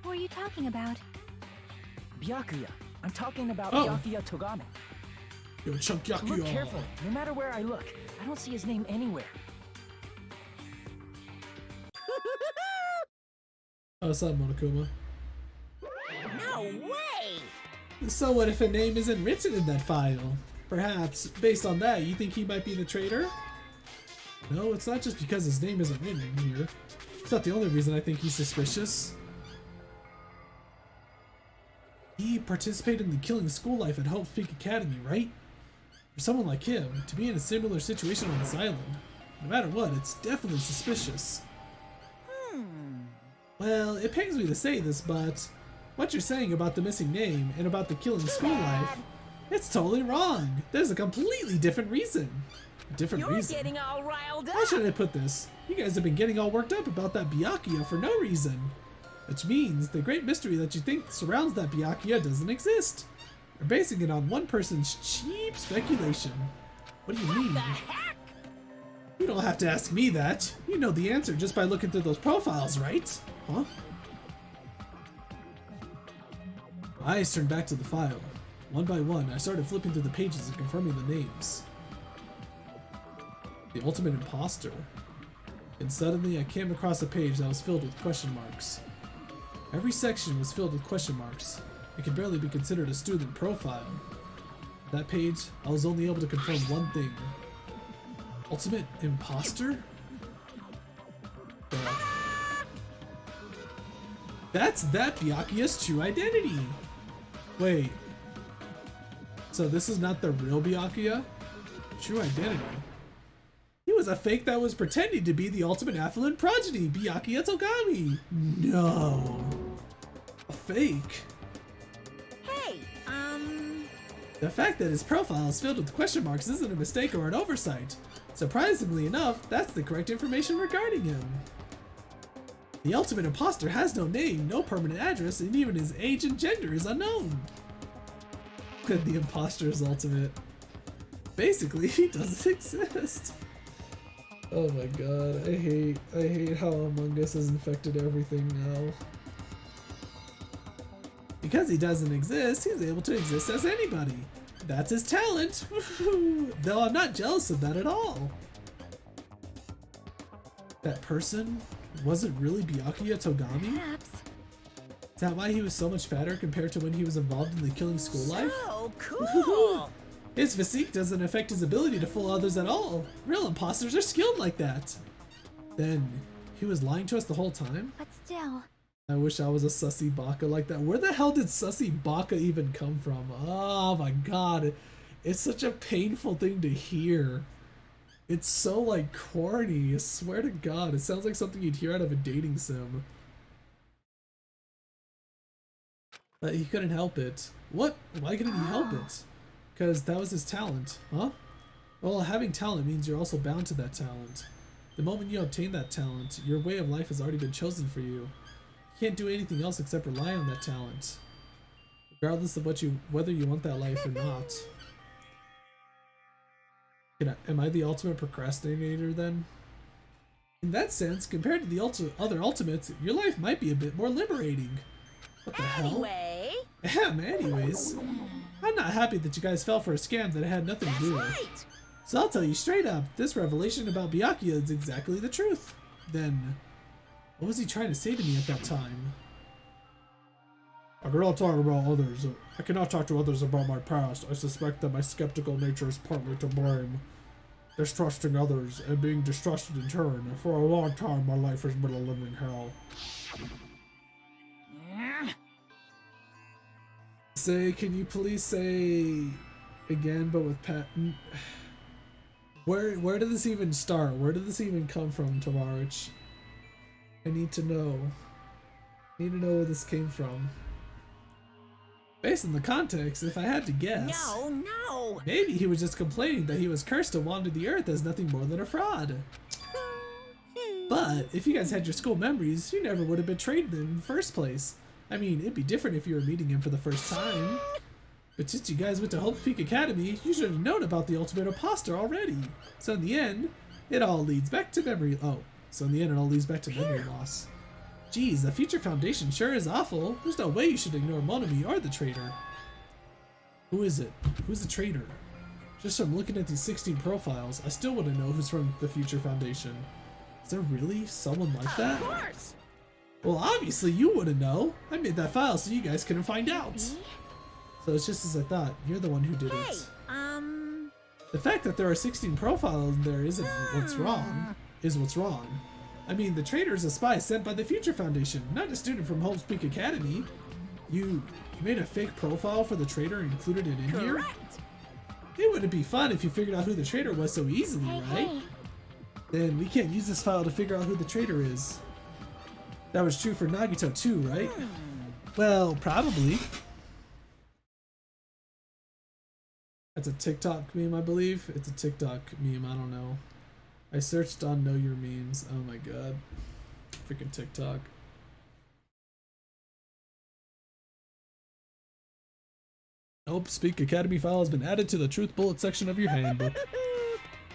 What are you talking about? Byakuya. I'm talking about Oh. Byakuya Togame. Yo, Chunk Look Yakuya. carefully. No matter where I look, I don't see his name anywhere. What's up, Monokuma? No way! So what if a name isn't written in that file? Perhaps, based on that, you think he might be the traitor? No, it's not just because his name isn't written in here. It's not the only reason I think he's suspicious. He participated in the killing school life at Hope's Peak Academy, right? For someone like him to be in a similar situation on this island, no matter what, it's definitely suspicious. Well, it pains me to say this, but what you're saying about the missing name and about the killing school life, it's totally wrong. There's a completely different reason. A different You're reason. getting all riled up. How should I put this? You guys have been getting all worked up about that Byakuya for no reason. Which means the great mystery that you think surrounds that Byakuya doesn't exist. You're basing it on one person's cheap speculation. What do you mean? The heck? You don't have to ask me that. You know the answer just by looking through those profiles, right? Huh? My eyes turned back to the file. One by one, I started flipping through the pages and confirming the names. The ultimate imposter. And suddenly I came across a page that was filled with question marks. Every section was filled with question marks. It could barely be considered a student profile. On that page, I was only able to confirm one thing. Ultimate imposter? That's that Byakuya's true identity! Wait. So this is not the real Byakuya? True identity. He was a fake that was pretending to be the ultimate affluent progeny, Byakuya Togami! No. A fake. Hey, The fact that his profile is filled with question marks isn't a mistake or an oversight. Surprisingly enough, that's the correct information regarding him. The ultimate imposter has no name, no permanent address, and even his age and gender is unknown. The imposter is ultimate. Basically, he doesn't exist. Oh my god, I hate how Among Us has infected everything now. Because he doesn't exist, he's able to exist as anybody. That's his talent. Though I'm not jealous of that at all. That person wasn't really Byakuya Togami? Perhaps. Is that why he was so much fatter compared to when he was involved in the killing school life? oh, cool. His physique doesn't affect his ability to fool others at all. Real imposters are skilled like that. Then, he was lying to us the whole time? But still. I wish I was a sussy baka like that. Where the hell did sussy baka even come from? Oh my god. It's such a painful thing to hear. It's so like corny. I swear to god. It sounds like something you'd hear out of a dating sim. But he couldn't help it. What? Why couldn't he help it? Because that was his talent, huh? Well, having talent means you're also bound to that talent. The moment you obtain that talent, your way of life has already been chosen for you. You can't do anything else except rely on that talent, regardless of whether you want that life or not. Am I the ultimate procrastinator then? In that sense, compared to the other ultimates, your life might be a bit more liberating. What the hell? Anyways, I'm not happy that you guys fell for a scam that I had nothing to do with. Right. So I'll tell you straight up, this revelation about Byakuya is exactly the truth. Then, what was he trying to say to me at that time? I cannot talk about others. I cannot talk to others about my past. I suspect that my skeptical nature is partly to blame. Distrusting others and being distrusted in turn. For a long time, my life has been a living hell. Can you please say again, but with Pat? Where did this even start? Where did this even come from, Tamarich? I need to know. I need to know where this came from. Based on the context, if I had to guess, No. maybe he was just complaining that he was cursed to wander the earth as nothing more than a fraud. But if you guys had your school memories, you never would have betrayed them in the first place. I mean, it'd be different if you were meeting him for the first time. But since you guys went to Hope Peak Academy, you should have known about the ultimate imposter already. So in the end, it all leads back to memory. So in the end, it all leads back to memory loss. Geez, the Future Foundation sure is awful. There's no way you should ignore Monami or the traitor. Who is it? Who's the traitor? Just from looking at these 16 profiles, I still wouldn't know who's from the Future Foundation. Is there really someone like that? Of course. Well, obviously you wouldn't know. I made that file so you guys couldn't find out. So it's just as I thought. You're the one who did it. The fact that there are 16 profiles in there isn't what's wrong. Is what's wrong. I mean, the traitor is a spy sent by the Future Foundation, not a student from Hope's Peak Academy. You made a fake profile for the traitor and included it in here? Correct. It wouldn't be fun if you figured out who the traitor was so easily, right? Hey. Then we can't use this file to figure out who the traitor is. That was true for Nagito too, right? Well, probably. That's a TikTok meme, I believe. It's a TikTok meme, I don't know. I searched on Know Your Memes. Oh my god. Freaking TikTok. Nope, Speak Academy file has been added to the Truth Bullet section of your handbook.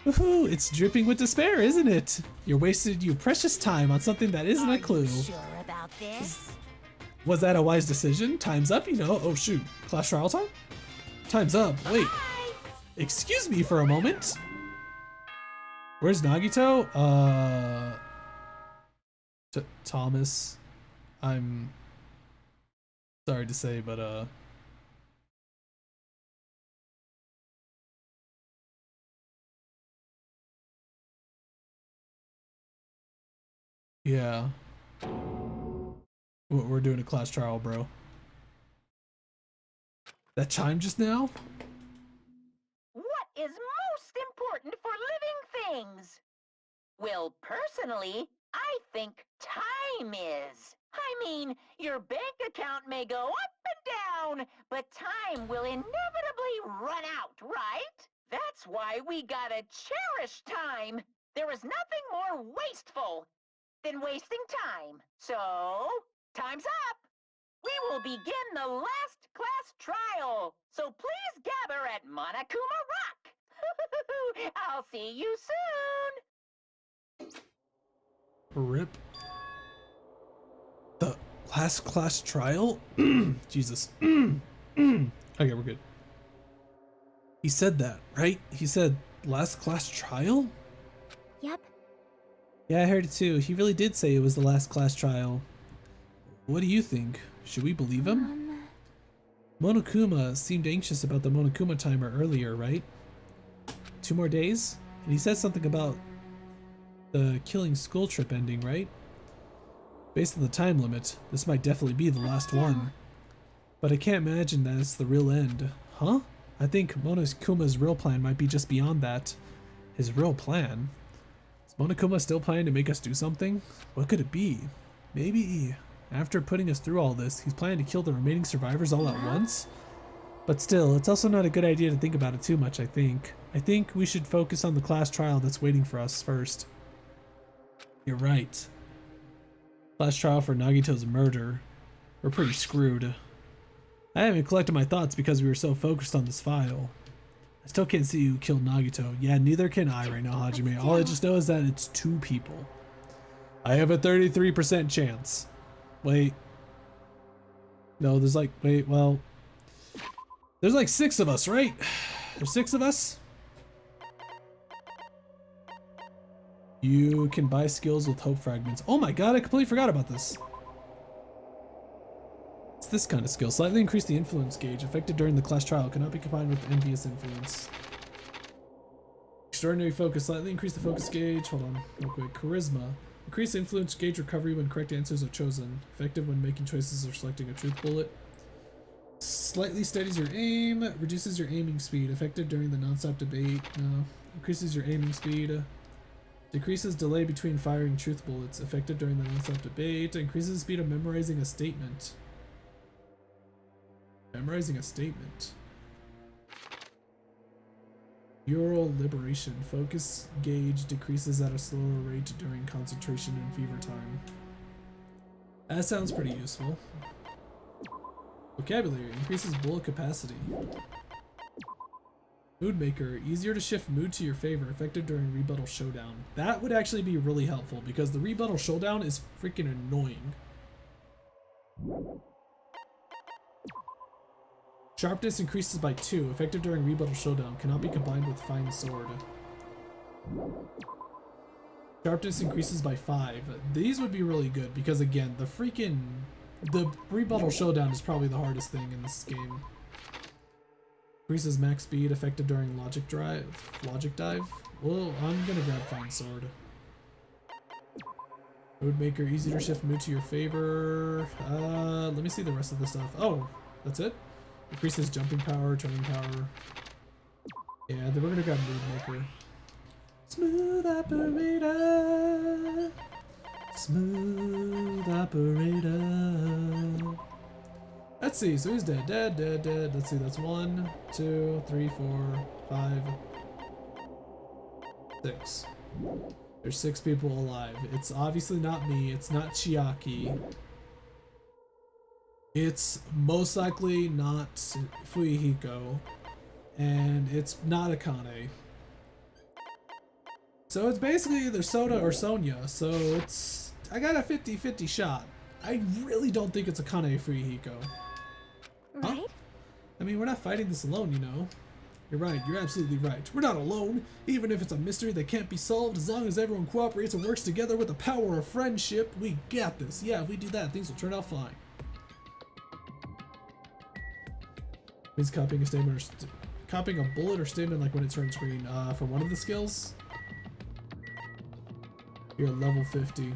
Woohoo, it's dripping with despair, isn't it? You wasted your precious time on something that isn't a clue. Sure about this? Was that a wise decision? Time's up, you know. Oh shoot, class trial time? Time's up, wait. Excuse me for a moment. Where's Nagito? Thomas. I'm sorry to say, but yeah. We're doing a class trial, bro. That chime just now? What is most important for living things? Well, personally, I think time is. I mean, your bank account may go up and down, but time will inevitably run out, right? That's why we gotta cherish time. There is nothing more wasteful than wasting time. So, time's up. We will begin the last class trial. So please gather at Monokuma Rock. I'll see you soon. Rip. The last class trial? Jesus. Okay, we're good. He said that, right? He said last class trial? Yep. Yeah, I heard it too. He really did say it was the last class trial. What do you think? Should we believe him? Monokuma seemed anxious about the Monokuma timer earlier, right? 2 more days? And he said something about the killing school trip ending, right? Based on the time limit, this might definitely be the last one. But I can't imagine that it's the real end. Huh? I think Monokuma's real plan might be just beyond that. His real plan? Is Monokuma still planning to make us do something? What could it be? Maybe after putting us through all this, he's planning to kill the remaining survivors all at once? But still, it's also not a good idea to think about it too much, I think. I think we should focus on the class trial that's waiting for us first. You're right. Class trial for Nagito's murder. We're pretty screwed. I haven't collected my thoughts because we were so focused on this file. I still can't see who killed Nagito. Yeah, neither can I right now, Hajime. All I just know is that it's 2 people. I have a 33% chance. Wait. No, there's like, wait, well. There's like 6 of us, right? There's 6 of us? You can buy skills with hope fragments. Oh my god, I completely forgot about this. It's this kind of skill. Slightly increase the influence gauge. Affected during the class trial. Cannot be combined with envious influence. Extraordinary focus. Slightly increase the focus gauge. Hold on, real quick. Charisma. Increase influence gauge recovery when correct answers are chosen. Effective when making choices or selecting a truth bullet. Slightly steadies your aim. Reduces your aiming speed. Effective during the non-stop debate. Increases your aiming speed. Decreases delay between firing truth bullets. Effective during the non-stop debate. Increases the speed of memorizing a statement. Memorizing a statement. Neural liberation. Focus gauge decreases at a slower rate during concentration and fever time. That sounds pretty useful. Vocabulary. Increases bullet capacity. Mood maker. Easier to shift mood to your favor. Effective during rebuttal showdown. That would actually be really helpful because the rebuttal showdown is freaking annoying. Sharpness increases by 2. Effective during rebuttal showdown. Cannot be combined with fine sword. Sharpness increases by 5. These would be really good because again, the rebuttal showdown is probably the hardest thing in this game. Increases max speed. Effective during logic dive. Well, I'm gonna grab fine sword. Mood maker. Easy to shift mood to your favor. Let me see the rest of the stuff. Oh, that's it? Increases jumping power, turning power. Yeah, then we're gonna grab Mood Maker. Smooth operator. Smooth operator. Let's see, so who's dead? Dead. Let's see, that's 1, 2, 3, 4, 5, 6. There's 6 people alive. It's obviously not me. It's not Chiaki. It's most likely not Fuyuhiko. And it's not Akane. So it's basically either Soda or Sonya. So it's... I got a 50-50 shot. I really don't think it's Akane or Fuyuhiko. Huh? Right? I mean, we're not fighting this alone, you know. You're right, you're absolutely right. We're not alone, even if it's a mystery that can't be solved. As long as everyone cooperates and works together with the power of friendship, we got this. Yeah, if we do that, things will turn out fine. Means copying a statement or copying a bullet or statement like when it turns green. For one of the skills, you're at level 50.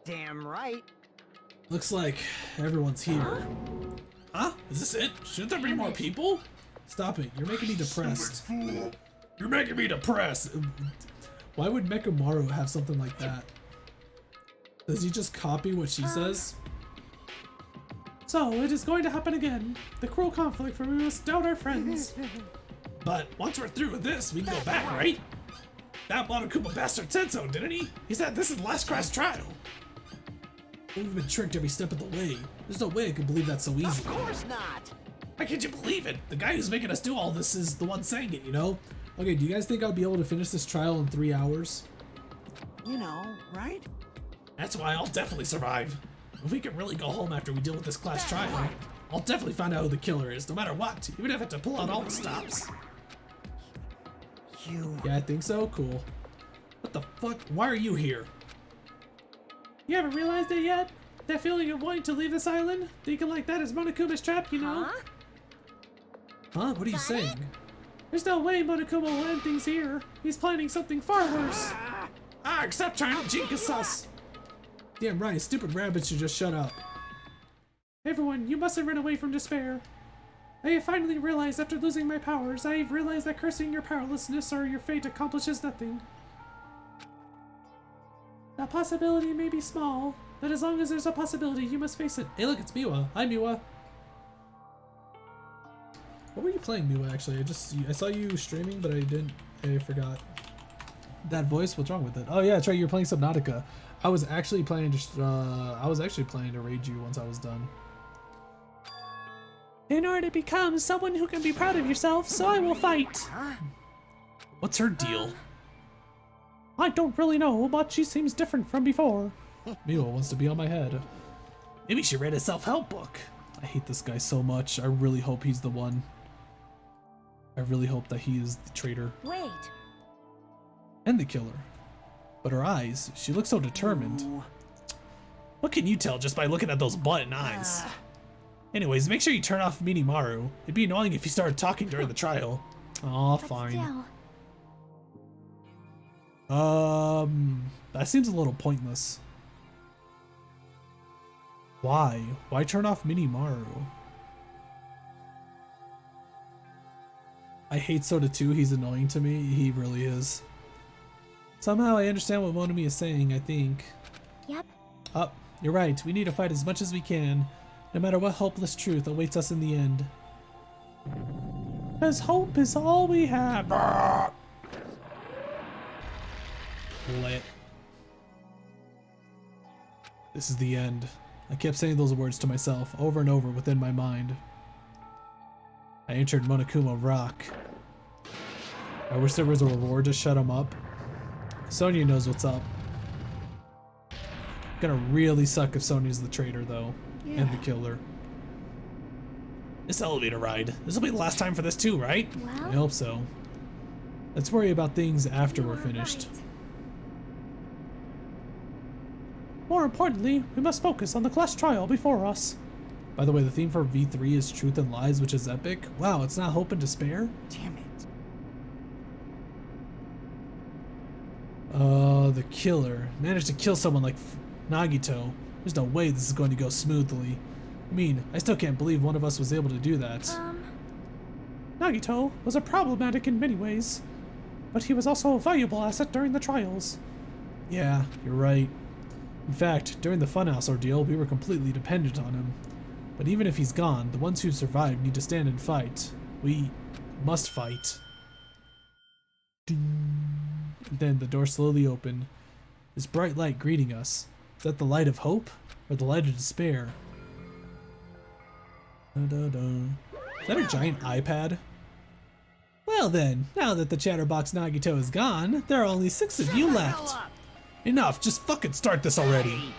Damn right. Looks like everyone's here. Huh? Is this it? Shouldn't there be more people? Stop it, you're making me depressed. You're making me depressed. Why would Mekamaru have something like that? Does he just copy what she says? So, it is going to happen again. The cruel conflict where we must doubt our friends. But once we're through with this, we can go back, right? That Monokuma bastard said so, didn't he? He said this is the last crash trial. We've been tricked every step of the way. There's no way I could believe that so easily. Of course not. Why can't you believe it? The guy who's making us do all this is the one saying it, you know? Okay, do you guys think I'll be able to finish this trial in 3 hours? You know, right? That's why I'll definitely survive. If we can really go home after we deal with this class trial, I'll definitely find out who the killer is, no matter what, even if I have to pull out all the stops. You... Yeah, I think so. Cool. What the fuck? Why are you here? You haven't realized it yet? That feeling of wanting to leave this island? Thinking like that is Monokuma's trap, you know? Huh? Huh? What are you saying? There's no way Monokuma will end things here. He's planning something far worse. Except trying to jinx us. Damn right, stupid rabbit should just shut up. Everyone, you mustn't run away from despair. I have finally realized after losing my powers, I have realized that cursing your powerlessness or your fate accomplishes nothing. That possibility may be small, but as long as there's a possibility, you must face it. Hey look, it's Miwa. Hi Miwa. What were you playing, Miwa, actually? I saw you streaming, but I forgot. That voice, what's wrong with it? Oh yeah, that's right, you were playing Subnautica. I was actually planning to raid you once I was done. In order to become someone who can be proud of yourself, so I will fight. What's her deal? I don't really know, but she seems different from before. Miwa wants to be on my head. Maybe she read a self-help book. I hate this guy so much. I really hope he's the one. I really hope that he is the traitor. Wait. And the killer. But her eyes, she looks so determined. Ooh. What can you tell just by looking at those button eyes? Anyways, make sure you turn off Minimaru. It'd be annoying if he started talking during the trial. Aw, But fine. still. That seems a little pointless. Why? Why turn off Minimaru? I hate Soda too. He's annoying to me. He really is. Somehow I understand what Monami is saying, I think. Yep. Oh, you're right. We need to fight as much as we can, no matter what hopeless truth awaits us in the end. Because hope is all we have. Lit. This is the end. I kept saying those words to myself over and over within my mind. I entered Monokuma Rock. I wish there was a reward to shut him up. Sonya knows what's up. Gonna really suck if Sonya's the traitor though, and the killer. This elevator ride. This will be the last time for this too, right? Well, I hope so. Let's worry about things after we're finished. right. More importantly, we must focus on the class trial before us. By the way, the theme for V3 is Truth and Lies, which is epic. Wow, it's not Hope and Despair? Damn it. the killer managed to kill someone like Nagito. There's no way this is going to go smoothly. I mean, I still can't believe one of us was able to do that. Nagito was a problematic in many ways, but he was also a valuable asset during the trials. Yeah, you're right. In fact, during the Funhouse ordeal, we were completely dependent on him. But even if he's gone, the ones who survived need to stand and fight. We must fight. Ding. And then the door slowly opened. This bright light greeting us. Is that the light of hope? Or the light of despair? Is that a giant iPad? Well then, now that the Chatterbox Nagito is gone, there are only 6 of you left. Enough, just fucking start this already.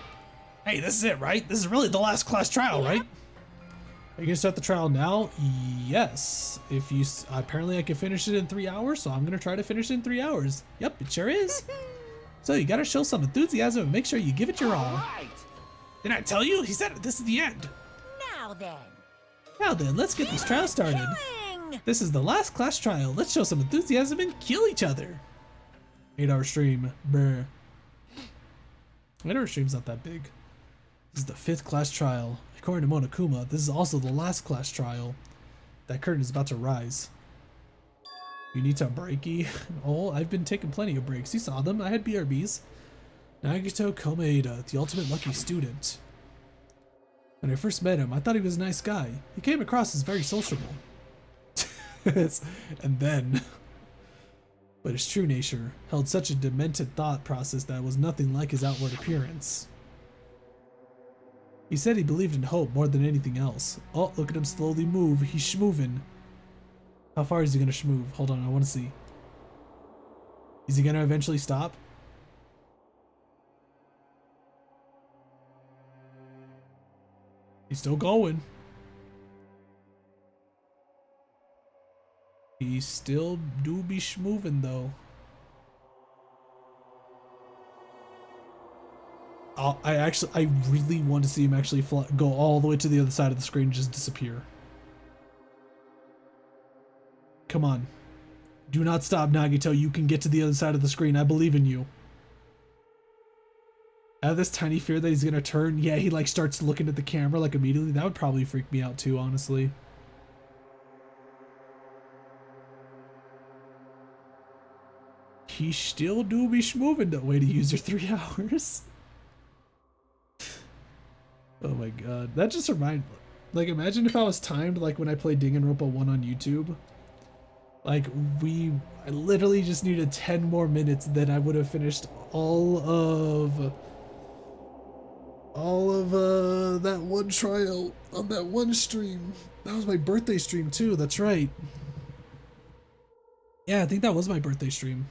Hey, this is it, right? This is really the last class trial, right? Are you gonna start the trial now? Yes. If you apparently I can finish it in 3 hours, so I'm gonna try to finish it in 3 hours. Yep, it sure is. So you gotta show some enthusiasm and make sure you give it your all. Didn't I tell you? He said this is the end. Now then, let's get this trial started. This is the last class trial. Let's show some enthusiasm and kill each other. 8-hour stream. Brr. 8-hour stream's not that big. This is the 5th class trial. According to Monokuma, this is also the last class trial. That curtain is about to rise. You need some breaky? Oh, I've been taking plenty of breaks. You saw them. I had BRBs. Nagito Komeida, the ultimate lucky student. When I first met him, I thought he was a nice guy. He came across as very sociable. And then... But his true nature held such a demented thought process that was nothing like his outward appearance. He said he believed in hope more than anything else. Oh, look at him slowly move. He's schmoovin'. How far is he gonna schmoove? Hold on, I wanna see. Is he gonna eventually stop? He's still going. He still do be schmoovin' though. I really want to see him actually go all the way to the other side of the screen and just disappear. Come on. Do not stop, Nagito. You can get to the other side of the screen. I believe in you. I have this tiny fear that he's gonna turn. Yeah, he like starts looking at the camera like immediately. That would probably freak me out too, honestly. He still do be schmoovin'. No way to use your 3 hours. Oh my god. That just reminded, like, imagine if I was timed like when I played Danganronpa 1 on YouTube. Like, I literally just needed 10 more minutes, then I would have finished all of that one trial on that one stream. That was my birthday stream too, that's right. Yeah, I think that was my birthday stream.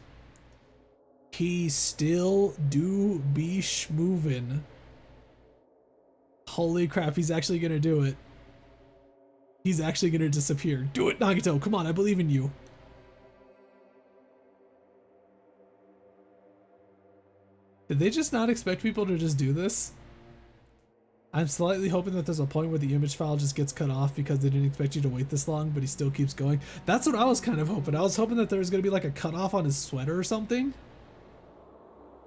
He still do be schmoovin'. Holy crap, he's actually gonna do it. He's actually gonna disappear. Do it, Nagito, come on, I believe in you. Did they just not expect people to just do this? I'm slightly hoping that there's a point where the image file just gets cut off because they didn't expect you to wait this long, but he still keeps going. That's what I was kind of hoping. I was hoping that there was gonna be like a cutoff on his sweater or something.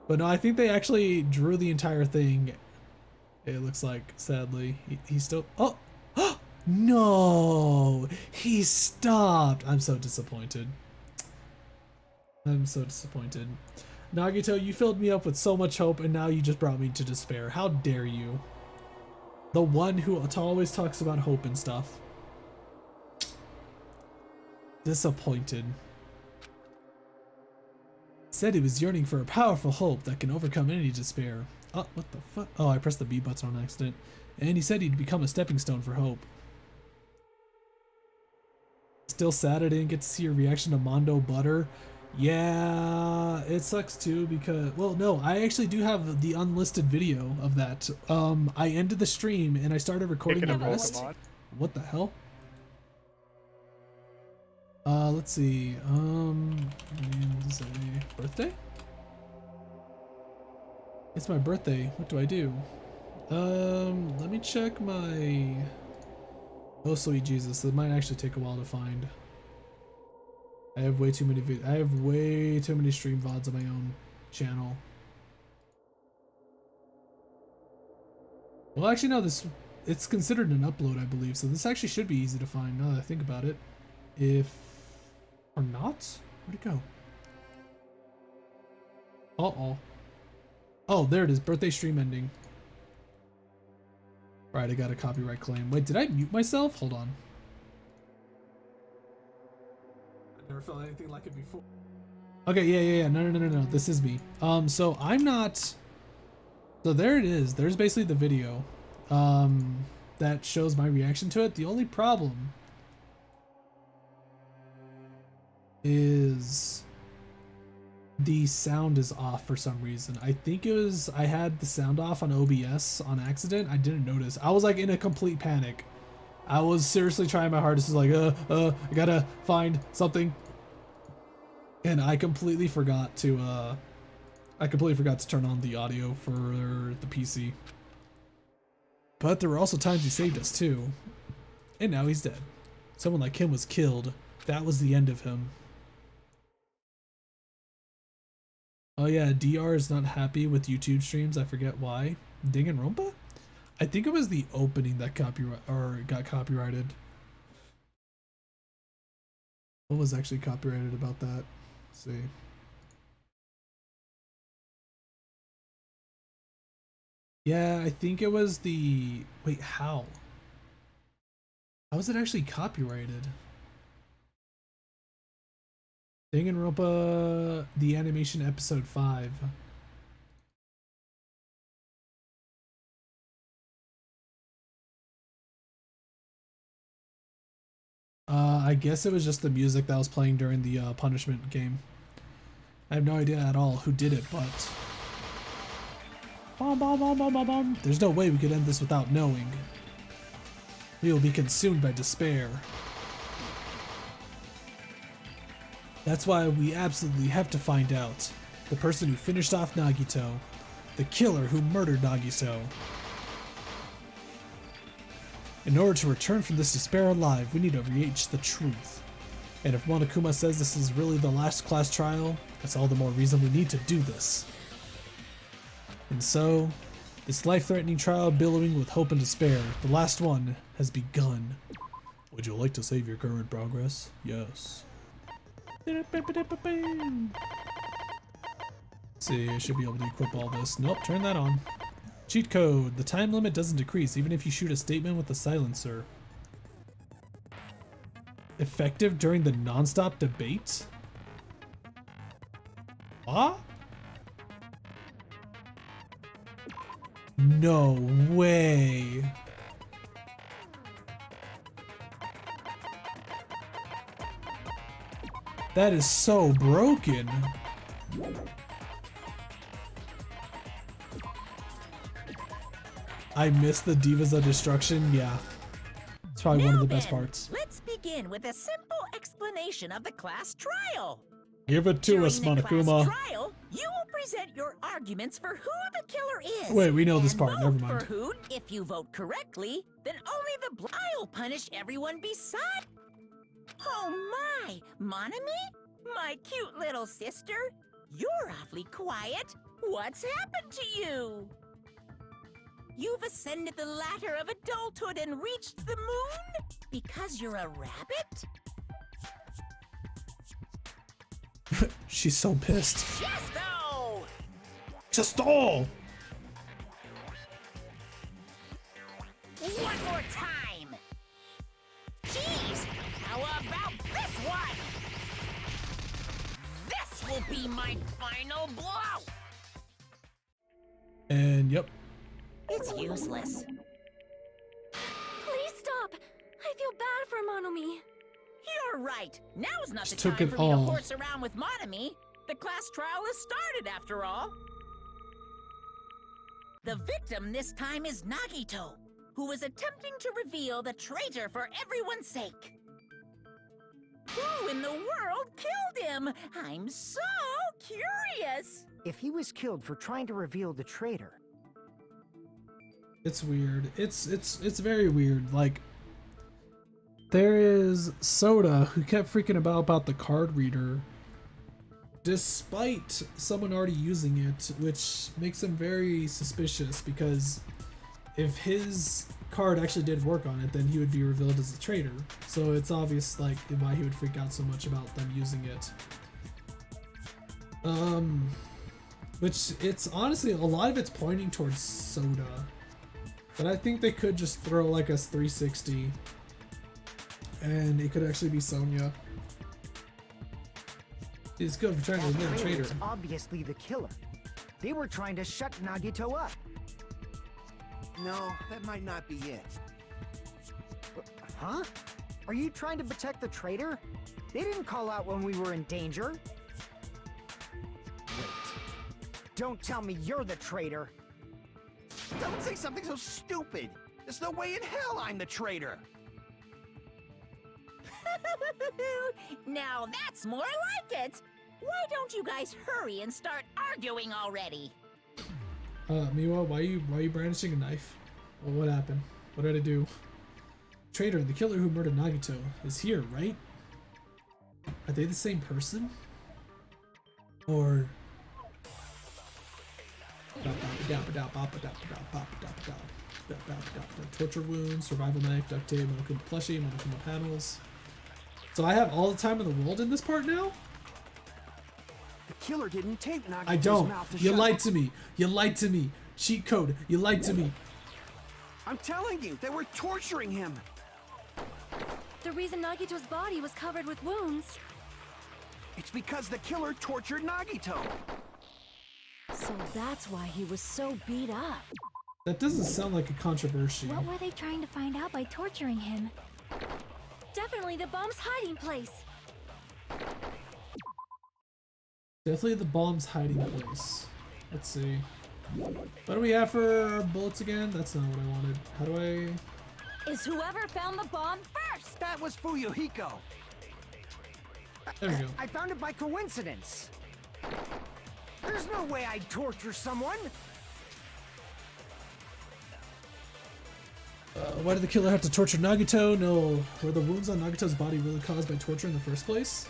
But no, I think they actually drew the entire thing. It looks like, sadly, he's still, oh, no, he stopped. I'm so disappointed. I'm so disappointed. Nagito, you filled me up with so much hope and now you just brought me to despair. How dare you? The one who always talks about hope and stuff. Disappointed. Said he was yearning for a powerful hope that can overcome any despair. Oh, what the fuck? Oh, I pressed the B button on accident. And he said he'd become a stepping stone for hope. Still sad I didn't get to see your reaction to Mondo Butter. Yeah, it sucks too because, well, no, I actually do have the unlisted video of that. I ended the stream and I started recording the rest. What the hell? Let's see. Is it a birthday? It's my birthday. What do I do? Let me check my... Oh, sweet Jesus. It might actually take a while to find. I have way too many stream VODs on my own channel. Well, actually, no, it's considered an upload, I believe, so this actually should be easy to find now that I think about it. If... or not? Where'd it go? Uh-oh. Oh, there it is. Birthday stream ending. Right, I got a copyright claim. Wait, did I mute myself? Hold on. I never felt anything like it before. Okay, yeah. No. This is me. So I'm not... So there it is. There's basically the video. That shows my reaction to it. The only problem is the sound is off for some reason. I think it was I had the sound off on OBS on accident. I didn't notice. I was like in a complete panic. I was seriously trying my hardest. Like, I gotta find something, and I completely forgot to turn on the audio for the PC. But there were also times he saved us too, and now he's dead. Someone like him was killed. That was the end of him. Oh yeah, DR is not happy with YouTube streams. I forget why. Danganronpa? I think it was the opening that got copyrighted. What was actually copyrighted about that? Let's see. Yeah, I think it was the... Wait, how? How was it actually copyrighted? Danganronpa, the animation episode 5. I guess it was just the music that was playing during the punishment game. I have no idea at all who did it, but... There's no way we could end this without knowing. We will be consumed by despair. That's why we absolutely have to find out. The person who finished off Nagito. The killer who murdered Nagito. In order to return from this despair alive, we need to reach the truth. And if Monokuma says this is really the last class trial, that's all the more reason we need to do this. And so, this life-threatening trial billowing with hope and despair, the last one, has begun. Would you like to save your current progress? Yes. Let's see, I should be able to equip all this. Nope, turn that on. Cheat code. The time limit doesn't decrease even if you shoot a statement with a silencer. Effective during the non-stop debate? What? No way. That is so broken. I miss the Divas of Destruction. Yeah. It's probably one of the best parts. Let's begin with a simple explanation of the class trial. Give it to us, During the Monokuma. class trial, you will present your arguments for who the killer is. Wait, we know this and part. vote Never mind. For who, if you vote correctly, then only the I'll punish everyone beside. Oh my, Monami? My cute little sister? You're awfully quiet. What's happened to you? You've ascended the ladder of adulthood and reached the moon? Because you're a rabbit? She's so pissed. Chesto! Chesto! One more time! Jeez! How about this one? This will be my final blow! And yep. It's useless. Please stop. I feel bad for Monomi. You're right. Now's not the Just took time it for me to all. horse around with Monami. The class trial has started, after all. The victim this time is Nagito, who is attempting to reveal the traitor for everyone's sake. Who in the world killed him? I'm so curious. If he was killed for trying to reveal the traitor, It's weird. It's very weird. Like, there is Soda who kept freaking about the card reader, despite someone already using it, which makes him very suspicious because if his card actually did work on it, then he would be revealed as a traitor. So it's obvious like why he would freak out so much about them using it. Which it's honestly a lot of it's pointing towards Soda, but I think they could just throw like a 360, and it could actually be Sonya. It's good for trying to win a traitor. Was obviously the killer. They were trying to shut Nagito up. No, that might not be it. Huh? Are you trying to protect the traitor? They didn't call out when we were in danger. Wait. Don't tell me you're the traitor. Don't say something so stupid. There's no way in hell I'm the traitor. Now that's more like it. Why don't you guys hurry and start arguing already? Miwa, why are you brandishing a knife? Well, what happened? What did I do? Traitor, the killer who murdered Nagito, is here, right? Are they the same person? Or... Torture wounds, survival knife, duct tape, Monokuma plushie, Monokuma panels. So I have all the time in the world in this part now? The killer didn't tape Nagito's I don't. mouth to You shut lied up. to me. You lied to me. Cheat code. You lied to me. I'm telling you, they were torturing him. The reason Nagito's body was covered with wounds. It's because the killer tortured Nagito. So that's why he was so beat up. That doesn't sound like a controversy. What were they trying to find out by torturing him? Definitely the bomb's hiding place. Definitely the bomb's hiding place. Let's see. What do we have for bullets again? That's not what I wanted. How do I... Is whoever found the bomb first? That was Fuyuhiko. There we go. I found it by coincidence. There's no way I'd torture someone. Why did the killer have to torture Nagito? No. Were the wounds on Nagito's body really caused by torture in the first place?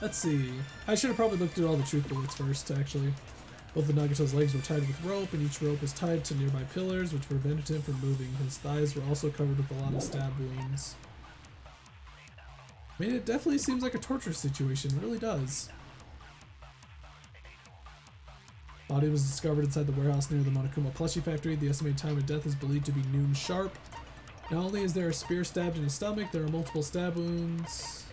Let's see. I should have probably looked at all the truth bullets first, actually. Both of Nagito's legs were tied with rope, and each rope was tied to nearby pillars, which prevented him from moving. His thighs were also covered with a lot of stab wounds. I mean, it definitely seems like a torture situation. It really does. Body was discovered inside the warehouse near the Monokuma plushie factory. The estimated time of death is believed to be noon sharp. Not only is there a spear stabbed in his stomach, there are multiple stab wounds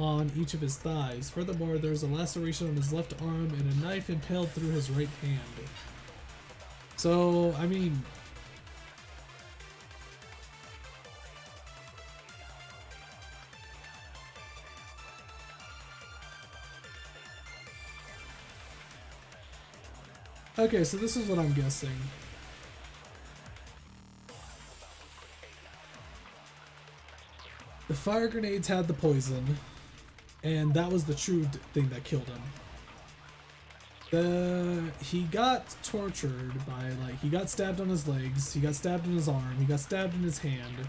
on each of his thighs. Furthermore, there's a laceration on his left arm and a knife impaled through his right hand. So, I mean... Okay, so this is what I'm guessing. The fire grenades had the poison, and that was the true thing that killed him. He got tortured by, like, he got stabbed on his legs, he got stabbed in his arm, he got stabbed in his hand,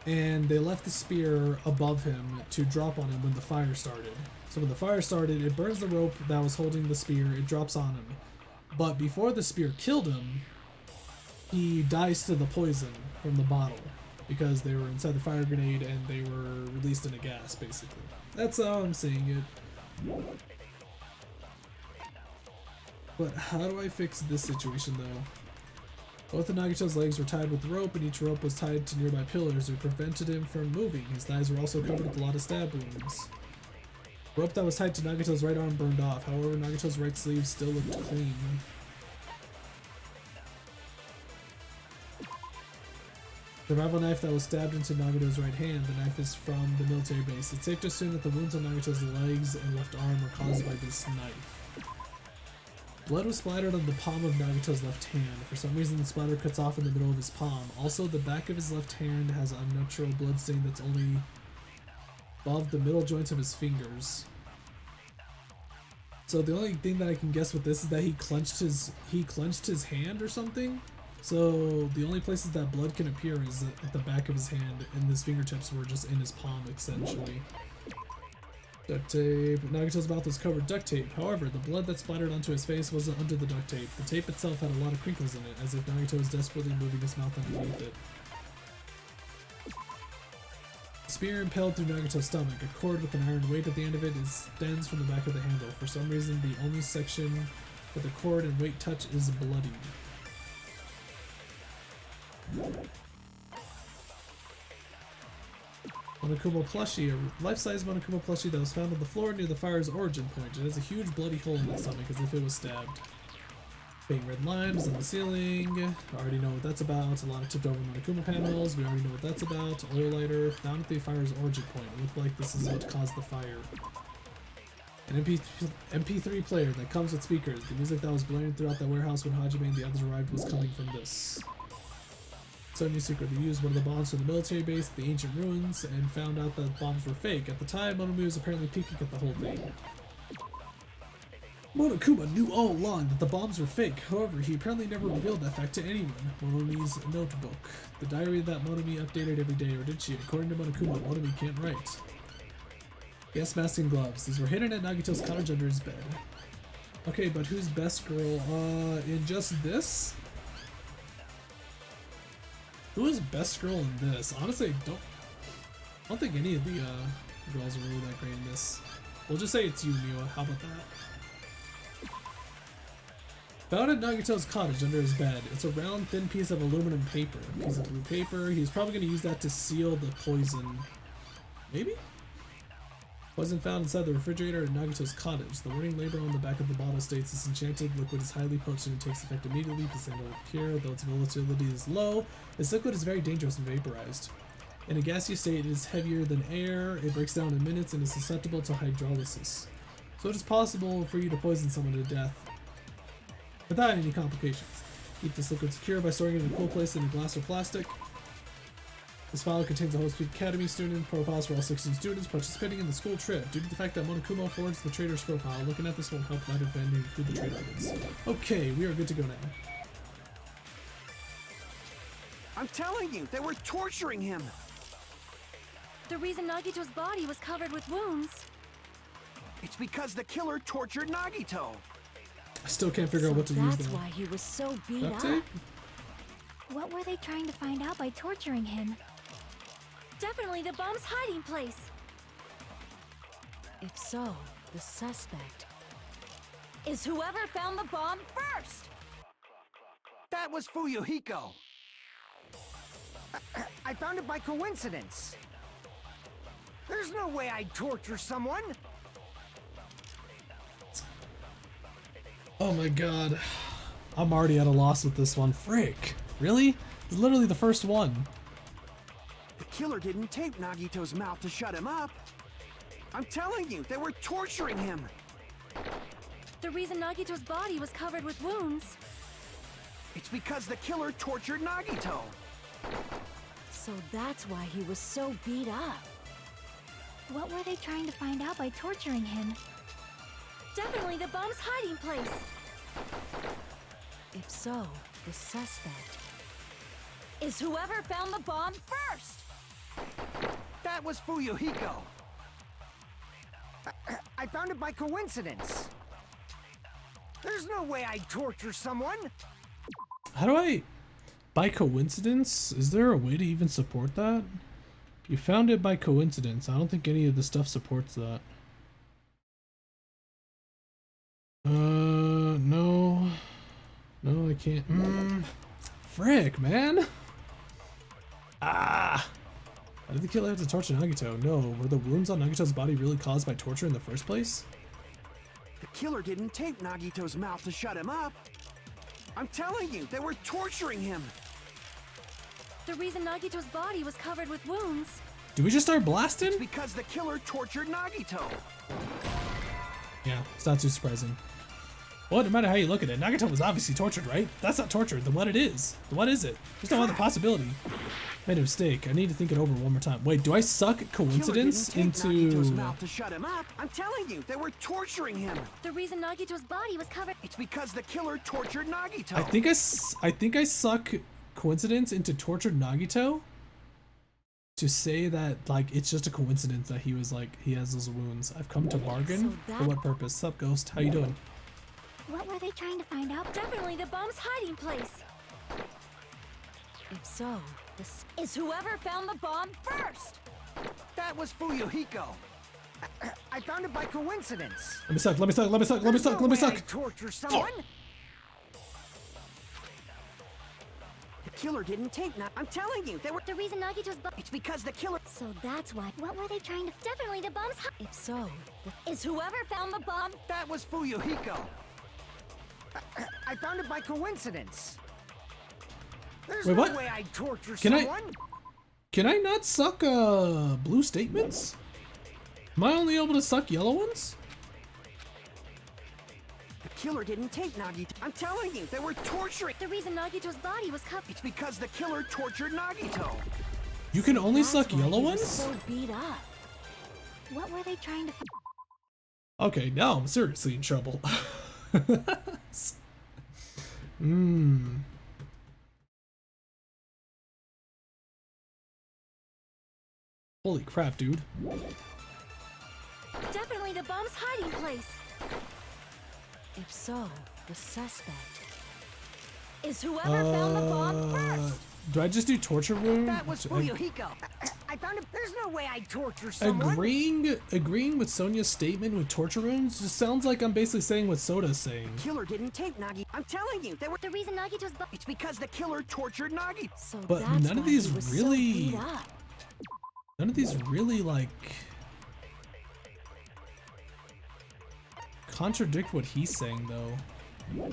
and they left the spear above him to drop on him when the fire started. So when the fire started, it burns the rope that was holding the spear, it drops on him. But before the spear killed him, he dies to the poison from the bottle because they were inside the fire grenade and they were released in a gas, basically. That's how I'm seeing it. But how do I fix this situation, though? Both of Nagito's legs were tied with rope, and each rope was tied to nearby pillars which prevented him from moving. His thighs were also covered with a lot of stab wounds. The rope that was tied to Nagito's right arm burned off, however Nagito's right sleeve still looked clean. The rival knife that was stabbed into Nagito's right hand, the knife is from the military base. It's safe to assume that the wounds on Nagito's legs and left arm were caused by this knife. Blood was splattered on the palm of Nagito's left hand. For some reason, the splatter cuts off in the middle of his palm. Also, the back of his left hand has a unnatural blood stain that's only above the middle joints of his fingers. So the only thing that I can guess with this is that he clenched his hand or something. So the only places that blood can appear is at the back of his hand, and his fingertips were just in his palm, essentially. Duct tape. Nagito's mouth was covered with duct tape. However, the blood that splattered onto his face wasn't under the duct tape. The tape itself had a lot of crinkles in it, as if Nagito was desperately moving his mouth underneath it. A spear impaled through Nagito's stomach. A cord with an iron weight at the end of it extends from the back of the handle. For some reason, the only section where the cord and weight touch is bloodied. Monokuma plushie, a life-size Monokuma plushie that was found on the floor near the fire's origin point. It has a huge bloody hole in its stomach as if it was stabbed. Big red lines on the ceiling. I already know what that's about. A lot of tipped over Monokuma panels. We already know what that's about. Oil lighter found at the fire's origin point. It looked like this is what caused the fire. An MP3 player that comes with speakers. The music that was blaring throughout the warehouse when Hajime and the others arrived was coming from this. Sonya secretly used one of the bombs from the military base at the ancient ruins and found out that bombs were fake. At the time, Monokuma was apparently peeking at the whole thing. Monokuma knew all along that the bombs were fake. However, he apparently never revealed that fact to anyone. Monomi's notebook. The diary that Monomi updated every day, or did she? According to Monokuma, Monomi can't write. Gas mask and gloves. These were hidden at Nagito's cottage under his bed. Okay, but who's best girl? In just this? Who is best girl in this? Honestly, I don't think any of the girls are really that great in this. We'll just say it's you, Miwa. How about that? Found at Nagito's cottage under his bed. It's a round, thin piece of aluminum paper. A piece of blue paper. He's probably going to use that to seal the poison. Maybe? Poison found inside the refrigerator at Nagito's cottage. The warning label on the back of the bottle states this enchanted liquid is highly potent and takes effect immediately because it will appear, though its volatility is low. This liquid is very dangerous when vaporized. In a gaseous state, it is heavier than air, it breaks down in minutes, and is susceptible to hydrolysis. So it is possible for you to poison someone to death without any complications. Keep this liquid secure by storing it in a cool place in a glass or plastic. This file contains a Hope Academy student profiles for all 16 students participating in the school trip. Due to the fact that Monokuma forwards the traitor's profile, looking at this won't help that event and who the traitor is. Okay, we are good to go now. I'm telling you, they were torturing him. The reason Nagito's body was covered with wounds. It's because the killer tortured Nagito. I still can't figure out what to use That's though. why he was so beat Duct up. tape? What were they trying to find out by torturing him? Definitely the bomb's hiding place. If so, the suspect Is whoever found the bomb first! That was Fuyuhiko. I found it by coincidence. There's no way I'd torture someone. Oh my god. I'm already at a loss with this one. Frick. Really? It's literally the first one. The killer didn't tape Nagito's mouth to shut him up. I'm telling you, they were torturing him. The reason Nagito's body was covered with wounds. It's because the killer tortured Nagito. So that's why he was so beat up. What were they trying to find out by torturing him? Definitely the bomb's hiding place. If so, the suspect Is whoever found the bomb first! That was Fuyuhiko. I found it by coincidence. There's no way I'd torture someone. How do I... By coincidence? Is there a way to even support that? You found it by coincidence. I don't think any of the stuff supports that. No. No, I can't. Frick, man. Why did the killer have to torture Nagito? No, were the wounds on Nagito's body really caused by torture in the first place? The killer didn't tape Nagito's mouth to shut him up. I'm telling you, they were torturing him. The reason Nagito's body was covered with wounds. Do we just start blasting? It's because the killer tortured Nagito. Yeah, it's not too surprising. Well, no matter how you look at it, Nagito was obviously tortured, right? That's not torture, then what it is? Then what is it? There's no other possibility. Made a mistake. I need to think it over one more time. Wait, do I suck coincidence into... Nagito's mouth to shut him up. I'm telling you, they were torturing him. The reason Nagito's body was covered. It's because the killer tortured Nagito. I think I suck coincidence into tortured Nagito. to say that like it's just a coincidence that he was like he has those wounds. I've come to bargain. So For what purpose? Sup, Ghost? How you doing? What were they trying to find out? Definitely the bomb's hiding place. If so, this is whoever found the bomb first. That was Fuyuhiko. I found it by coincidence. Let me suck. Let me suck. Let me suck. Let me suck. Let me suck. Torture someone. The killer didn't take. I'm telling you, they were. The reason Nagito's bomb. It's because the killer. So that's why. What were they trying to? Definitely the bomb's. If so, is whoever found the bomb. That was Fuyuhiko. I found it by coincidence. There's Wait, no what? way I'd torture Can someone. Can I not suck blue statements? Am I only able to suck yellow ones? The killer didn't take Nagito. I'm telling you, they were torturing. The reason Nagito's body was covered. It's because the killer tortured Nagito. You can only That's suck why yellow he was ones? So beat up. What were they trying to? Okay, now I'm seriously in trouble. Holy crap, dude. Definitely the bomb's hiding place. If so, the suspect is whoever found the bomb first. Do I just do torture wound? That was Fuyuhiko. I found it. There's no way I'd torture someone. Agreeing with Sonia's statement with torture wounds just sounds like I'm basically saying what Soda's saying. The killer didn't take Nagi. I'm telling you, they were. The reason Nagito's body. It's because the killer tortured Nagi. So But that's none of why these he was really- so beat up. None of these really like contradict what he's saying though.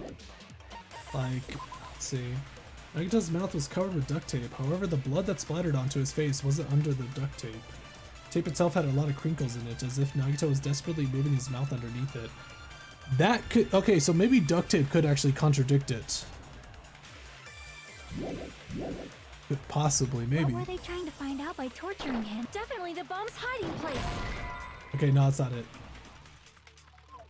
Like, let's see. Nagito's mouth was covered with duct tape. However, the blood that splattered onto his face wasn't under the duct tape. Tape itself had a lot of crinkles in it, as if Nagito was desperately moving his mouth underneath it. That could... Okay, so maybe duct tape could actually contradict it. Could possibly, maybe. What were they trying to find out by torturing him? Definitely the bomb's hiding place. Okay, no, that's not it.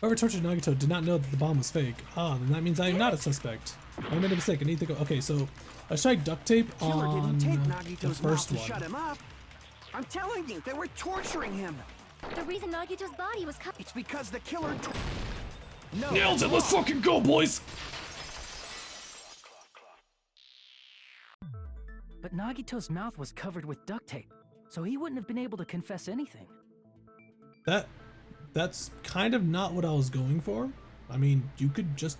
Whoever tortured Nagito did not know that the bomb was fake. Ah, then that means I am not a suspect. I made a mistake. I need to go... Okay, so I tried duct tape Killer on didn't take the Nagito's first mouth to shut one. him up. I'm telling you, they were torturing him. The reason Nagito's body was covered. It's because the killer. No. Nailed it. Let's fucking go, boys. But Nagito's mouth was covered with duct tape, so he wouldn't have been able to confess anything. That's kind of not what I was going for. I mean, you could just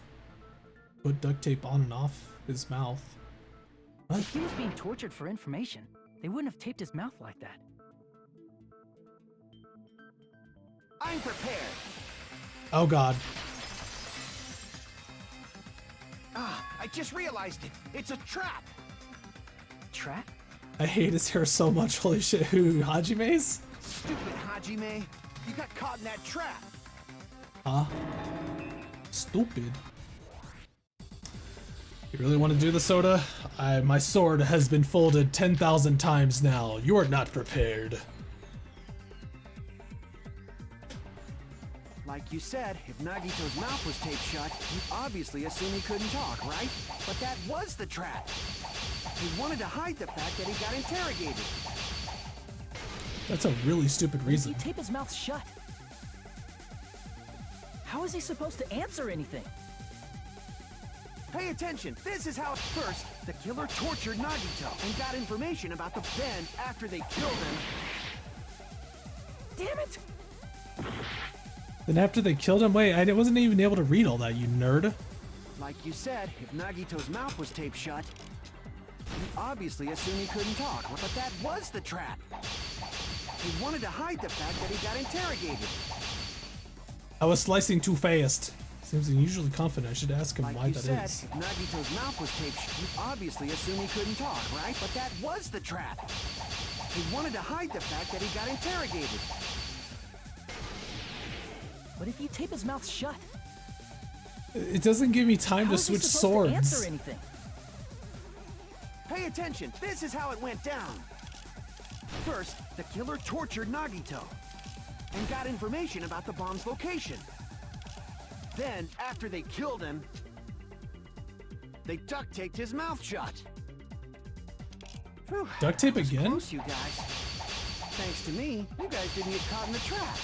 put duct tape on and off his mouth. What? If he was being tortured for information, they wouldn't have taped his mouth like that. I'm prepared. Oh god. Ah, I just realized it. It's a trap. Trap? I hate his hair so much. Holy shit. Who, Hajime's? Stupid Hajime. You got caught in that trap. Huh? Stupid. You really want to do the Soda? My sword has been folded 10,000 times now. You are not prepared. Like you said, if Nagito's mouth was taped shut, you obviously assume he couldn't talk, right? But that was the trap. He wanted to hide the fact that he got interrogated. That's a really stupid If reason. you tape his mouth shut, how is he supposed to answer anything? Pay attention. This is how. First, the killer tortured Nagito and got information about the. Then, after they killed him. Damn it! Then after they killed him, wait, I wasn't even able to read all that, you nerd. Like you said, if Nagito's mouth was taped shut, you obviously assume he couldn't talk. But that was the trap. He wanted to hide the fact that he got interrogated. I was slicing too fast. Seems unusually confident. I should ask him Like why you that said, is. if Nagito's mouth was taped shut, you obviously assume he couldn't talk, right? But that was the trap. He wanted to hide the fact that he got interrogated. But if you tape his mouth shut, It doesn't give me time how to is he switch supposed to answer swords. anything? Pay attention. This is how it went down. First, the killer tortured Nagito and got information about the bomb's location. Then, after they killed him, they duct taped his mouth shut. Whew, Duct tape that was again? close, you guys. Thanks to me, you guys didn't get caught in the trap.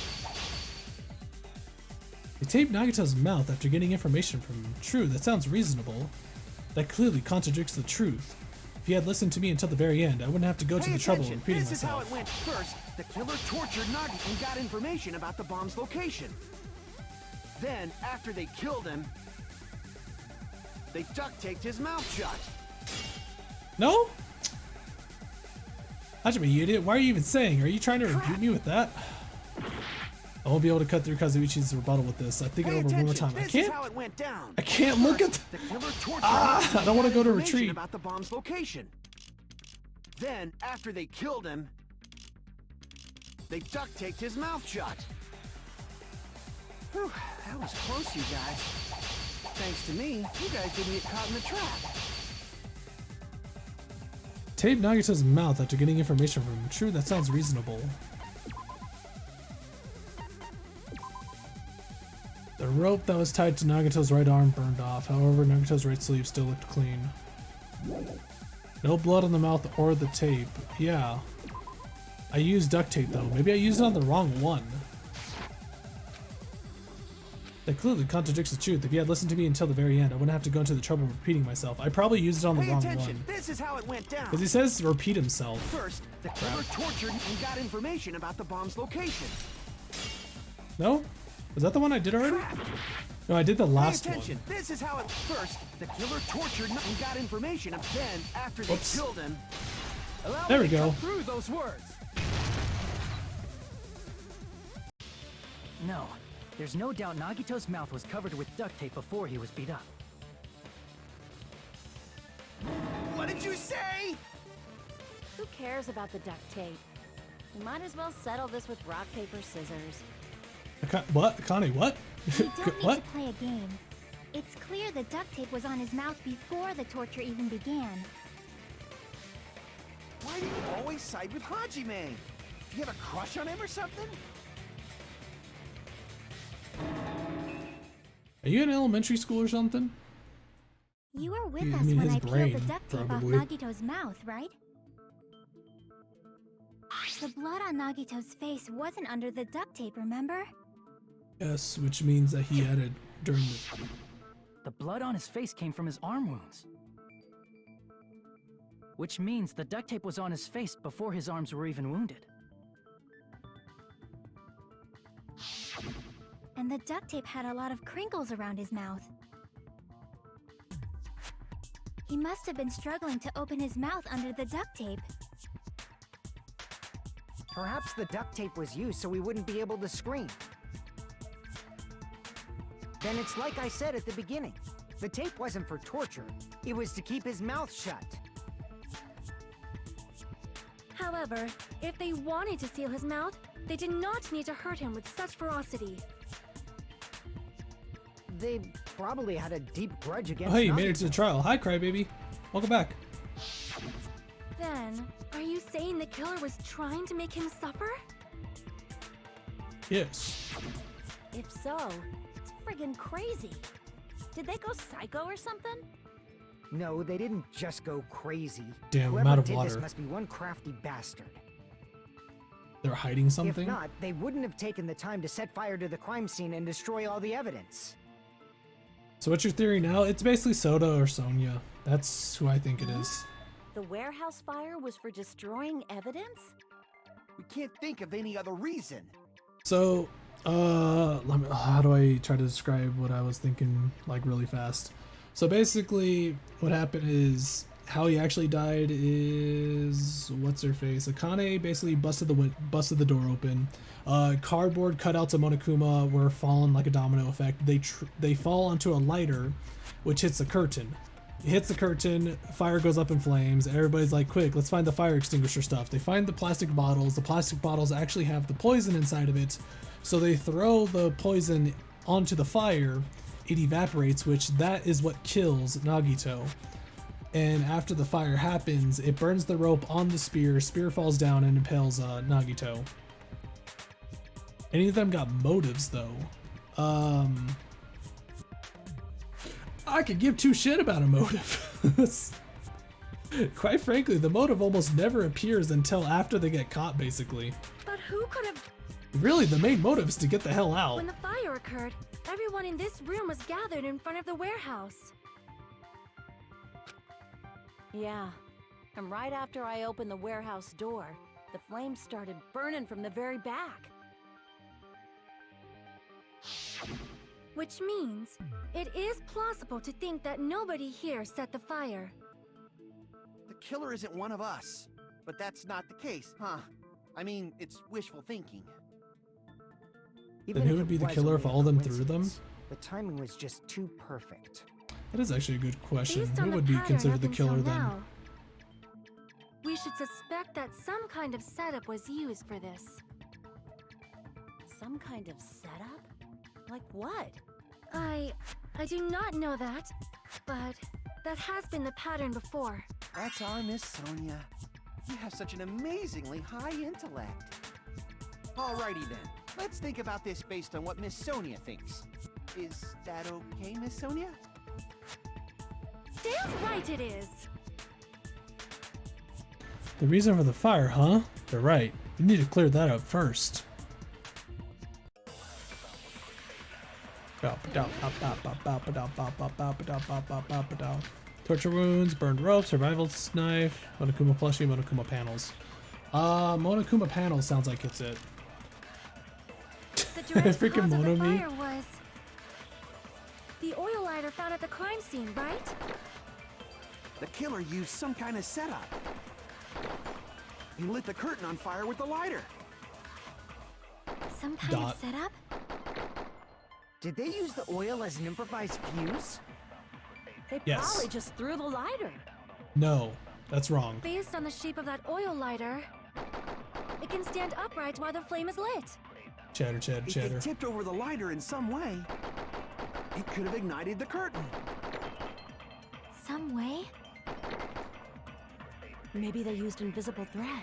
They taped Nagito's mouth after getting information from him. True, that sounds reasonable. That clearly contradicts the truth. If he had listened to me until the very end, I wouldn't have to go to Pay the trouble of attention. repeating This is how myself. it went. First, the killer tortured Nagi and got information about the bomb's location. Then, after they killed him, they duct taped his mouth shut. No? Hajime, you idiot. Why are you even saying? Are you trying to refute me with that? I won't be able to cut through Kazuichi's rebuttal with this. I think it Pay over one more attention. time. This is how it went down. I can't look at The killer tortured Ah, I don't want to go to information retreat. about the bomb's location. Then, after they killed him, they duct taped his mouth shut. Whew, that was close, you guys. Thanks to me, you guys didn't get caught in the trap. Tape Nagito's mouth after getting information from him. True, that sounds reasonable. The rope that was tied to Nagito's right arm burned off. However, Nagito's right sleeve still looked clean. No blood on the mouth or the tape. Yeah. I used duct tape though. Maybe I used it on the wrong one. That clearly contradicts the truth. If you had listened to me until the very end, I wouldn't have to go into the trouble of repeating myself. I probably used it on the Pay wrong attention. one. This is how it went down. Because he says repeat himself. First, the killer tortured and got information about the bomb's location. No? Was that the one I did already? No, I did the last Pay one. attention. This is how it. First, the killer tortured and got information. Then, after they Whoops. killed him, Allow There me we to go. cut through those words. No, there's no doubt Nagito's mouth was covered with duct tape before he was beat up. what did you say? Who cares about the duct tape? We might as well settle this with rock, paper, scissors. What? Connie, what? We don't need What? to play a game. It's clear the duct tape was on his mouth before the torture even began. Why do you always side with Hajime? Do you have a crush on him or something? Are you in elementary school or something? You were with I us mean, when his I peeled brain, the duct tape probably. off Nagito's mouth, right? The blood on Nagito's face wasn't under the duct tape, remember? Yes, which means that he had it during the... The blood on his face came from his arm wounds. Which means the duct tape was on his face before his arms were even wounded. And the duct tape had a lot of crinkles around his mouth. He must have been struggling to open his mouth under the duct tape. Perhaps the duct tape was used so we wouldn't be able to scream. Then it's like I said at the beginning. The tape wasn't for torture. It was to keep his mouth shut. However, if they wanted to seal his mouth, they did not need to hurt him with such ferocity. They probably had a deep grudge Oh, against hey, you made it to Nagito. the trial. Hi, Crybaby. Welcome back. Then, are you saying the killer was trying to make him suffer? Yes. If so, it's friggin' crazy. Did they go psycho or something? No, they didn't just go crazy. Damn, Whoever I'm out of did water. this must be one crafty bastard. They're hiding something? If not, they wouldn't have taken the time to set fire to the crime scene and destroy all the evidence. So what's your theory now? It's basically Soda or Sonia. That's who I think it is. The warehouse fire was for destroying evidence? We can't think of any other reason. So, how do I try to describe what I was thinking, like, really fast? So basically, what happened is, how he actually died is, what's her face? Akane basically busted the door open. Cardboard cutouts of Monokuma were falling like a domino effect. They fall onto a lighter, which hits the curtain. It hits the curtain, fire goes up in flames. Everybody's like, quick, let's find the fire extinguisher stuff. They find the plastic bottles. The plastic bottles actually have the poison inside of it. So they throw the poison onto the fire. It evaporates, which that is what kills Nagito. And after the fire happens, it burns the rope on the spear. Spear falls down and impales Nagito. Any of them got motives though. I could give two shit about a motive. Quite frankly, the motive almost never appears until after they get caught, basically. But who could have... Really, the main motive is to get the hell out. When the fire occurred, everyone in this room was gathered in front of the warehouse. Yeah. And right after I opened the warehouse door, the flames started burning from the very back. Which means, it is plausible to think that nobody here set the fire. The killer isn't one of us. But that's not the case, huh? I mean, it's wishful thinking. Even Then who if would be it the was killer only if a all of them threw them? coincidence, the timing was just too perfect. That is actually a good question. Based Who on the would be pattern considered up the until killer then? now, we should suspect that some kind of setup was used for this. Some kind of setup? Like what? I do not know that, but that has been the pattern before. That's our Miss Sonia. You have such an amazingly high intellect. Alrighty then. Let's think about this based on what Miss Sonia thinks. Is that okay, Miss Sonia? Damn right it is! The reason for the fire, huh? They're right. You need to clear that up first. Torture wounds, burned rope, survival knife, Monokuma plushie, Monokuma panels. Monokuma panels sounds like it's it. The direct Freaking cause of the Monomi. fire was the oil lighter found at the crime scene, right? The killer used some kind of setup. He lit the curtain on fire with the lighter. Some kind Dot. of setup? Did they use the oil as an improvised fuse? They Yes. probably just threw the lighter. No, that's wrong. Based on the shape of that oil lighter, it can stand upright while the flame is lit. Chatter, chatter, If chatter. they tipped over the lighter in some way, it could have ignited the curtain. Some way? Maybe they used invisible thread.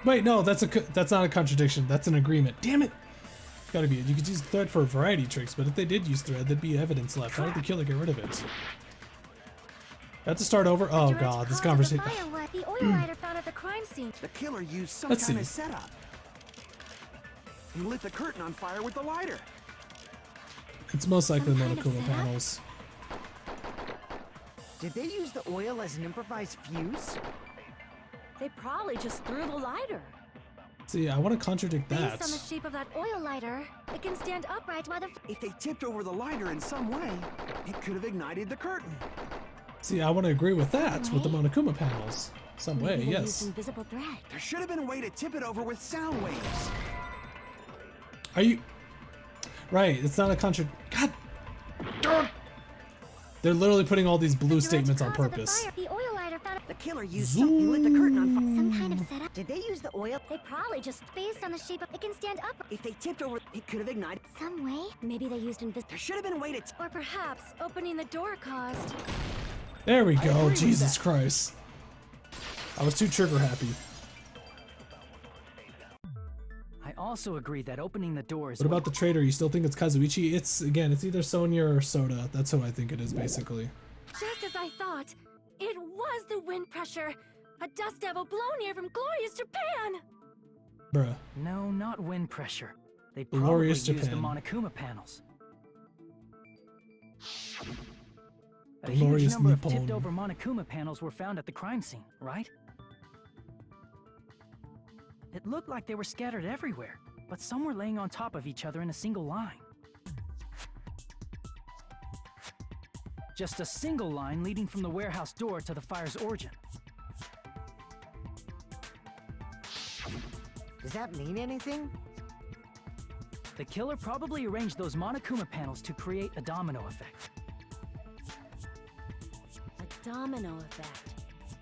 Wait, no, that's not a contradiction. That's an agreement. Damn it! Gotta be. You could use thread for a variety of tricks, but if they did use thread, there'd be evidence left. How did the killer get rid of it? Have to start over. Oh Direct god, this cause of conversation. the fire was the oil lighter found at the crime scene. The killer used some Let's kind of see. setup. He lit the curtain on fire with the lighter. It's most likely Some kind of Monokuma setup? panels. Did they use the oil as an improvised fuse? They probably just threw the lighter. See, I want to contradict Based that. on the shape of that oil lighter, it can stand upright while the If they tipped over the lighter in some way, it could have ignited the curtain. See, I want to agree with that, with the Monokuma panels. Some way, Maybe they yes. used invisible thread. There should have been a way to tip it over with sound waves. Are you... Right, it's not a God darn! They're literally putting all these blue direct statements on cause of the purpose. fire, the oil lighter found The killer used some. He lit the curtain on fire. some kind of setup. Did they use the oil? They probably just based on the shape of it can stand up If they tipped over, it could have ignited. some way. Maybe they used invisible. There should have been a way to. Or perhaps opening the door caused. There we go, agree with Jesus that. Christ. I was too trigger happy. I also agree that opening the door is What about the traitor? You still think it's Kazuichi? It's either Sonya or Soda. That's who I think it is, basically. Just as I thought, it was the wind pressure. A dust devil blown here from glorious Japan. Bruh. No, not wind pressure. They probably Glorious used the Japan. Monokuma panels. A Glorious huge number of Nippon. tipped-over Monokuma panels were found at the crime scene, right? It looked like they were scattered everywhere, but some were laying on top of each other in a single line. Just a single line leading from the warehouse door to the fire's origin. Does that mean anything? The killer probably arranged those Monokuma panels to create a domino effect. A domino effect.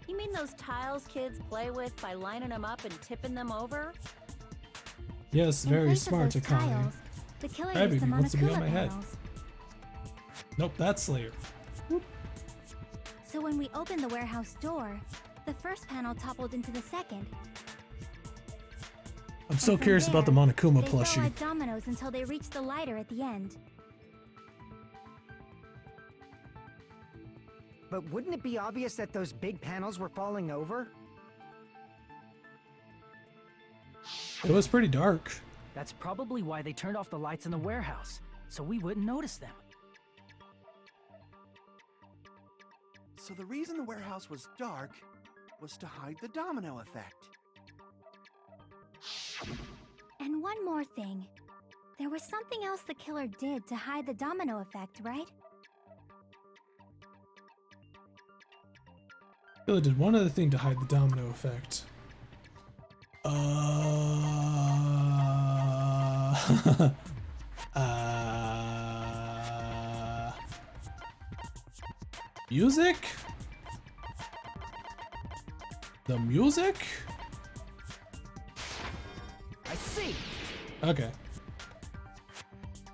You mean those tiles kids play with by lining them up and tipping them over? Yes, In very place of smart, those Akane. tiles, the killer Baby used the wants to be on Monokuma my head. panels. Nope, that's Slayer. So when we opened the warehouse door, the first panel toppled into the second. I'm so And from curious about the there, Monokuma they fell plushie. like dominoes until they reached the lighter at the end. But wouldn't it be obvious that those big panels were falling over? It was pretty dark. That's probably why they turned off the lights in the warehouse, so we wouldn't notice them. So the reason the warehouse was dark was to hide the domino effect. And one more thing. There was something else the killer did to hide the domino effect, right? Killer did one other thing to hide the domino effect. Music? The music? I see! Okay.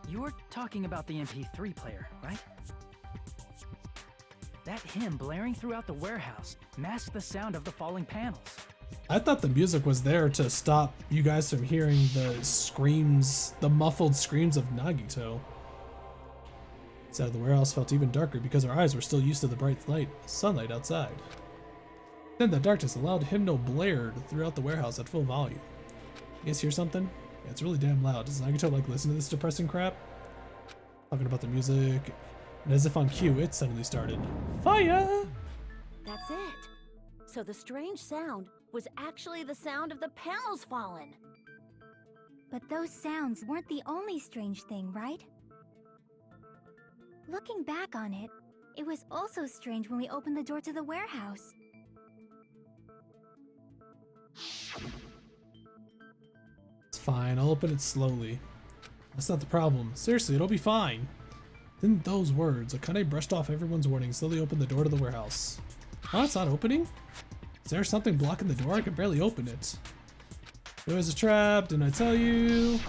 You're talking about the MP3 player, right? That hymn blaring throughout the warehouse masked the sound of the falling panels. I thought the music was there to stop you guys from hearing the screams, the muffled screams of Nagito. Inside of the warehouse felt even darker because our eyes were still used to the bright sunlight outside. Then the darkness, a loud hymnal blared throughout the warehouse at full volume. You guys hear something? Yeah, it's really damn loud. Does Nagito like listen to this depressing crap? Talking about the music, and as if on cue, it suddenly started. Fire! That's it. So the strange sound was actually the sound of the panels falling. But those sounds weren't the only strange thing, right? Looking back on it, it was also strange when we opened the door to the warehouse. It's fine, I'll open it slowly. That's not the problem. Seriously, it'll be fine. Then those words, Akane brushed off everyone's warning, slowly opened the door to the warehouse. Oh, it's not opening? Is there something blocking the door? I can barely open it. It was a trap, didn't I tell you?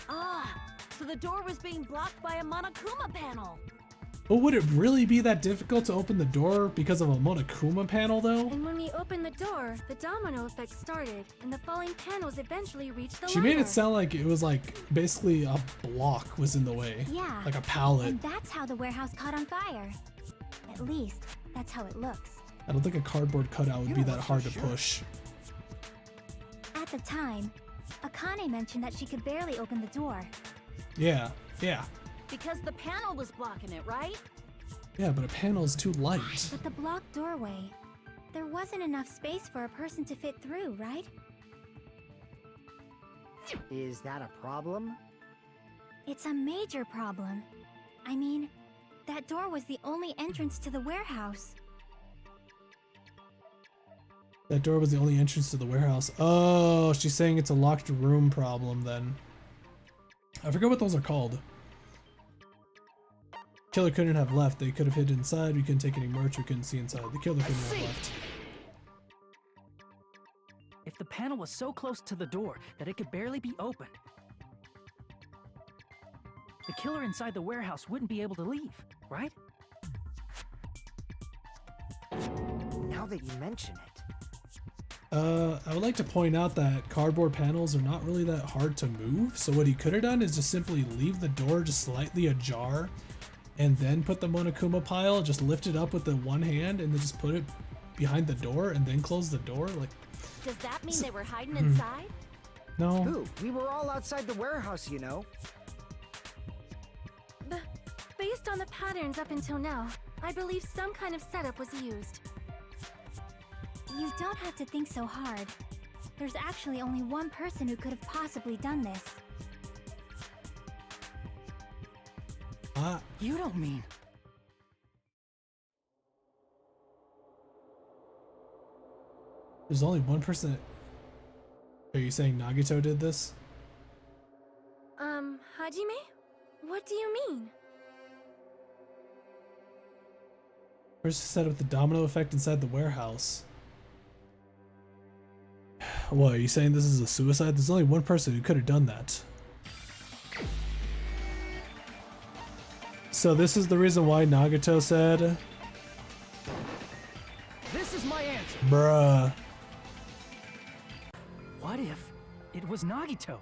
Ah, so the door was being blocked by a Monokuma panel. But would it really be that difficult to open the door because of a Monokuma panel, though? And when we opened the door, the domino effect started, and the falling panels eventually reached the She made ladder. it sound like it was like basically a block was in the way. Yeah. Like a pallet. And that's how the warehouse caught on fire. At least, that's how it looks. I don't think a cardboard cutout would be that hard to push. At the time, Akane mentioned that she could barely open the door. Yeah. Because the panel was blocking it, right? Yeah, but a panel is too light. But the blocked doorway, there wasn't enough space for a person to fit through, right? Is that a problem? It's a major problem. I mean, that door was the only entrance to the warehouse. That door was the only entrance to the warehouse. Oh, she's saying it's a locked room problem then. I forget what those are called. Killer couldn't have left. They could have hid inside. We couldn't take any merch. We couldn't see inside. The killer couldn't have left. If the panel was so close to the door that it could barely be opened, the killer inside the warehouse wouldn't be able to leave, right? Now that you mention it. I would like to point out that cardboard panels are not really that hard to move. So what he could have done is just simply leave the door just slightly ajar and then put the Monokuma pile, just lift it up with the one hand and then just put it behind the door and then close the door. Like, Does that mean they were hiding inside? no. Who? We were all outside the warehouse, you know. Based on the patterns up until now, I believe some kind of setup was used. You don't have to think so hard. There's actually only one person who could have possibly done this. You don't mean... There's only one person. Are you saying Nagito did this? Hajime? What do you mean? First set up the domino effect inside the warehouse. What, are you saying this is a suicide? There's only one person who could have done that. So this is the reason why Nagito said... This is my answer! Bruh. What if it was Nagito?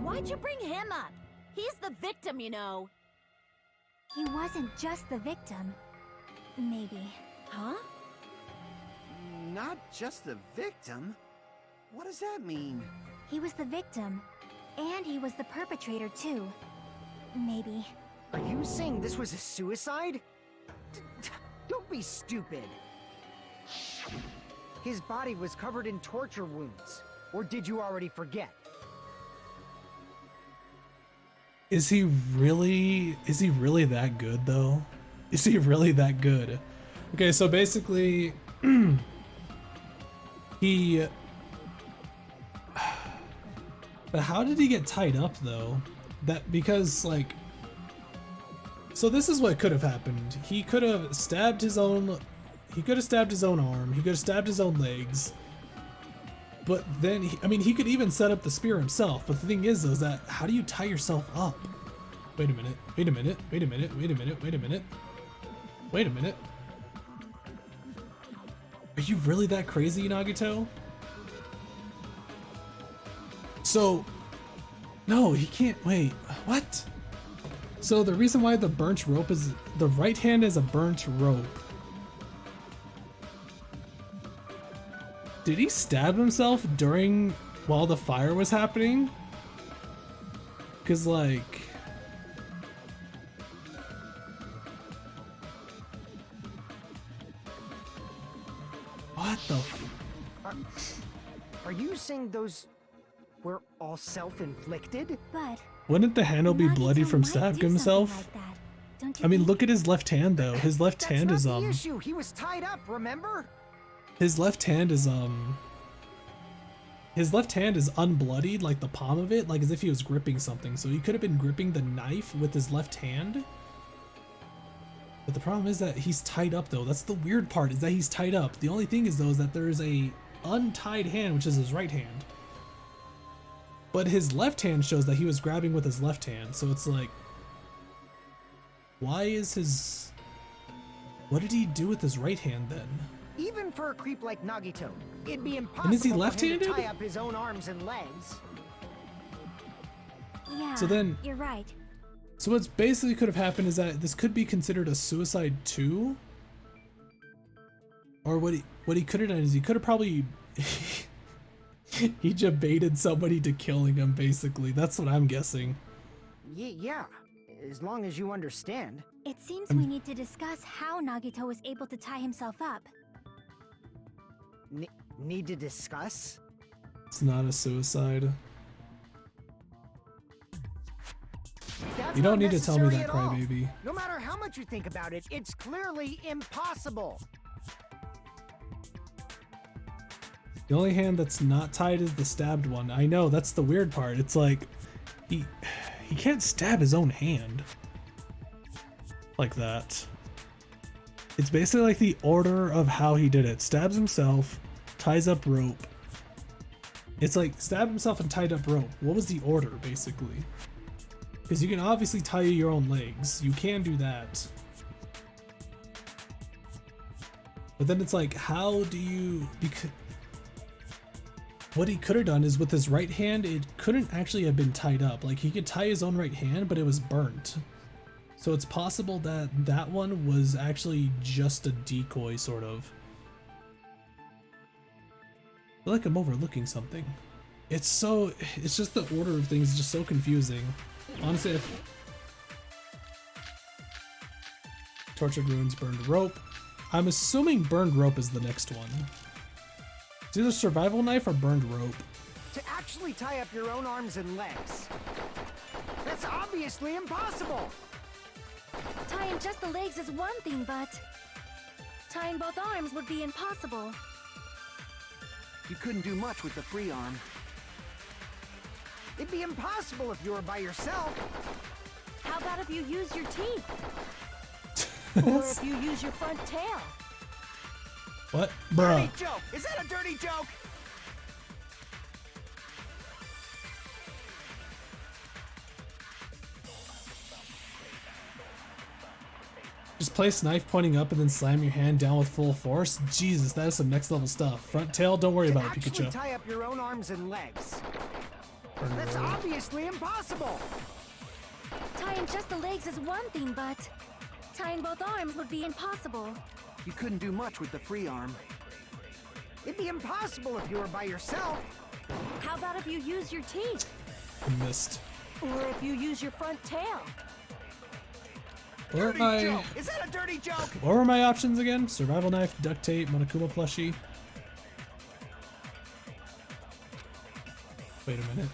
Why'd you bring him up? He's the victim, you know. He wasn't just the victim. Maybe. Huh? Not just the victim? What does that mean? He was the victim. And he was the perpetrator, too. Maybe. Are you saying this was a suicide? Don't be stupid. His body was covered in torture wounds. Or did you already forget? Is he really that good though? Is he really that good? Okay, so basically he but how did he get tied up though? That because like so this is what could have happened. He could have stabbed his own arm, he could have stabbed his own legs. But then, he could even set up the spear himself. But the thing is that how do you tie yourself up? Wait a minute. Are you really that crazy, Nagito? So, no, he can't, wait, what? So the reason why the burnt rope is, the right hand is a burnt rope. Did he stab himself while the fire was happening? Cause like... What the Are you saying those were all self-inflicted? But... Wouldn't the handle be bloody from might stabbing do himself? something like that. Don't you I mean, think? look at his left hand though. His left hand That's is not the issue. He was tied up, remember? his left hand is unbloodied, like the palm of it, like as if he was gripping something. So he could have been gripping the knife with his left hand. But the problem is that he's tied up though. That's the weird part, is that he's tied up. The only thing is though is that there's a untied hand, which is his right hand. But his left hand shows that he was grabbing with his left hand. So it's like, why is his... What did he do with his right hand then? Even for a creep like Nagito, it'd be impossible And is he for him left-handed? to tie up his own arms and legs. Yeah, So then- you're right. So what's basically could have happened is that this could be considered a suicide too. Or what he could have done is he could have probably he just baited somebody to killing him, basically. That's what I'm guessing. Yeah, as long as you understand. It seems we need to discuss how Nagito was able to tie himself up. Need to discuss? It's not a suicide. That's You don't not need to tell me necessary that, at all. crybaby. No matter how much you think about it, it's clearly impossible. The only hand that's not tied is the stabbed one. I know, that's the weird part. It's like he can't stab his own hand like that. It's basically like the order of how he did it. Stabs himself, ties up rope. It's like stab himself and tied up rope. What was the order, basically? Because you can obviously tie your own legs. You can do that. But then it's like, how do you... Because what he could have done is with his right hand, it couldn't actually have been tied up. Like, he could tie his own right hand, but it was burnt. So it's possible that that one was actually just a decoy, sort of. I feel like I'm overlooking something. It's just the order of things is just so confusing. Honestly, if... Tortured ruins, burned rope. I'm assuming burned rope is the next one. It's either survival knife or burned rope. To actually tie up your own arms and legs. That's obviously impossible. Tying just the legs is one thing, but tying both arms would be impossible. You couldn't do much with the free arm. It'd be impossible if you were by yourself. How about if you use your teeth? Or if you use your front tail? What? Bruh. Dirty joke! Is that a dirty joke? Just place knife pointing up and then slam your hand down with full force? Jesus, that is some next level stuff. Front tail, don't worry about it, To actually Pikachu. tie up your own arms and legs. Burned That's rope. obviously impossible. Tying just the legs is one thing, but Tying both arms would be impossible. You couldn't do much with the free arm. It'd be impossible if you were by yourself. How about if you use your teeth? I missed. Or if you use your front tail? What were Dirty my joke! Is that a dirty joke? what were my options again? Survival knife, duct tape, Monokuma plushie. Wait a minute.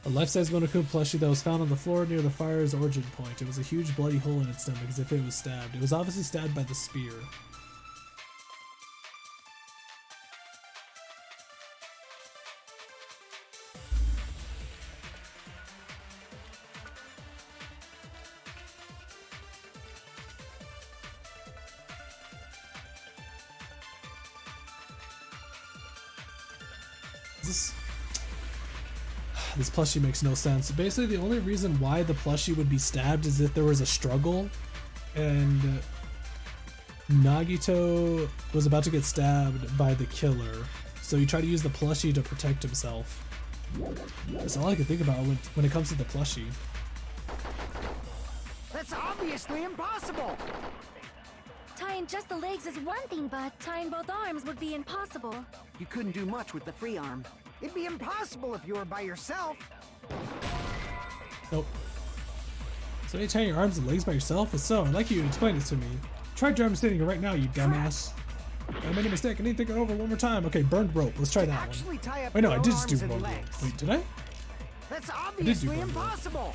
A life-size Monokuma plushie that was found on the floor near the fire's origin point. It was a huge bloody hole in its stomach as if it was stabbed. It was obviously stabbed by the spear. This plushie makes no sense. Basically, the only reason why the plushie would be stabbed is if there was a struggle, and Nagito was about to get stabbed by the killer, so he tried to use the plushie to protect himself. That's all I can think about when it comes to the plushie. That's obviously impossible. Tying just the legs is one thing, but tying both arms would be impossible. You couldn't do much with the free arm. It'd be impossible if you were by yourself. Nope. So you tie your arms and legs by yourself? If so, I'd like you to explain it to me. Try demonstrating right now, you dumbass. I made a mistake. I need to think it over one more time. Okay, burned rope. Let's try that one. Wait, no, I did just do burned rope. Wait, did I? That's obviously burned rope. impossible.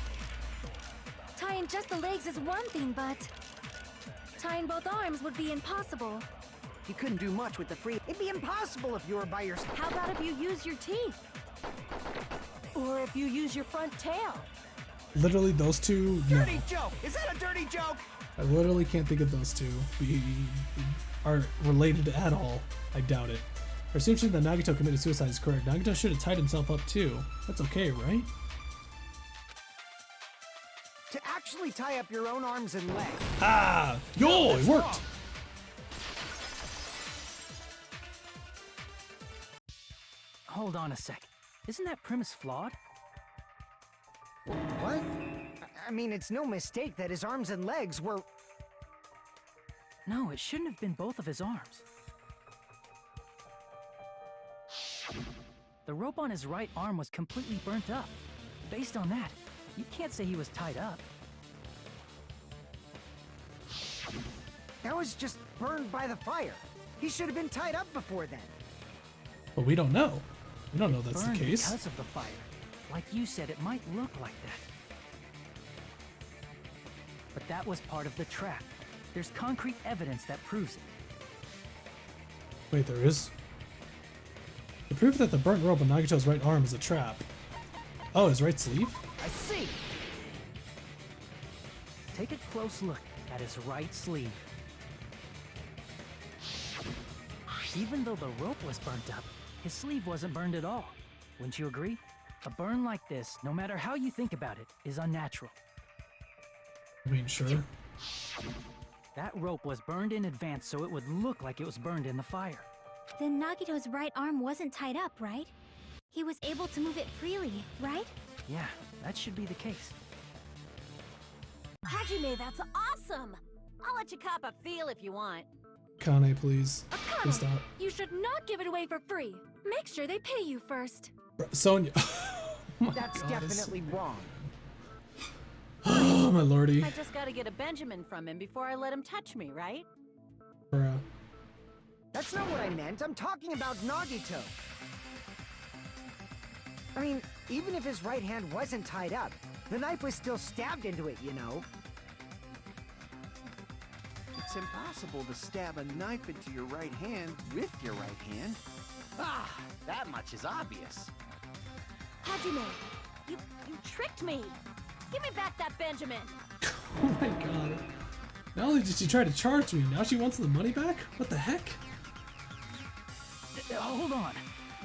Tying just the legs is one thing, but tying both arms would be impossible. You couldn't do much with the free. It'd be impossible if you were by yourself. How about if you use your teeth? Or if you use your front tail? Literally, those two. No. Dirty joke! Is that a dirty joke? I literally can't think of those two are related at all. I doubt it. Our assumption that Nagito committed suicide is correct. Nagito should have tied himself up too. That's okay, right? To actually tie up your own arms and legs. Ah! Yo, it worked! Hold on a sec. Isn't that premise flawed? What? I mean, it's no mistake that his arms and legs were... No, it shouldn't have been both of his arms. The rope on his right arm was completely burnt up. Based on that, you can't say he was tied up. That was just burned by the fire. He should have been tied up before then. But we don't know. We don't know that's the Burned case. because of the fire. Like you said, it might look like that. But that was part of the trap. There's concrete evidence that proves it. Wait, there is? The proof that the burnt rope on Nagito's right arm is a trap. Oh, his right sleeve? I see! Take a close look at his right sleeve. Even though the rope was burnt up, his sleeve wasn't burned at all. Wouldn't you agree? A burn like this, no matter how you think about it, is unnatural. I mean, sure. That rope was burned in advance so it would look like it was burned in the fire. Then Nagito's right arm wasn't tied up, right? He was able to move it freely, right? Yeah, that should be the case. Hajime, that's awesome! I'll let you cop a feel if you want. Kane, please. Please stop. You should not give it away for free. Make sure they pay you first. Sonya. Oh That's God, definitely wrong. Oh, my lordy. I just gotta get a Benjamin from him before I let him touch me, right? Bruh. That's not what I meant. I'm talking about Nagito. I mean, even if his right hand wasn't tied up, the knife was still stabbed into it, you know? It's impossible to stab a knife into your right hand with your right hand. Ah, that much is obvious. Hajime, you tricked me! Give me back that Benjamin! Oh my God. Not only did she try to charge me, now she wants the money back? What the heck? Hold on.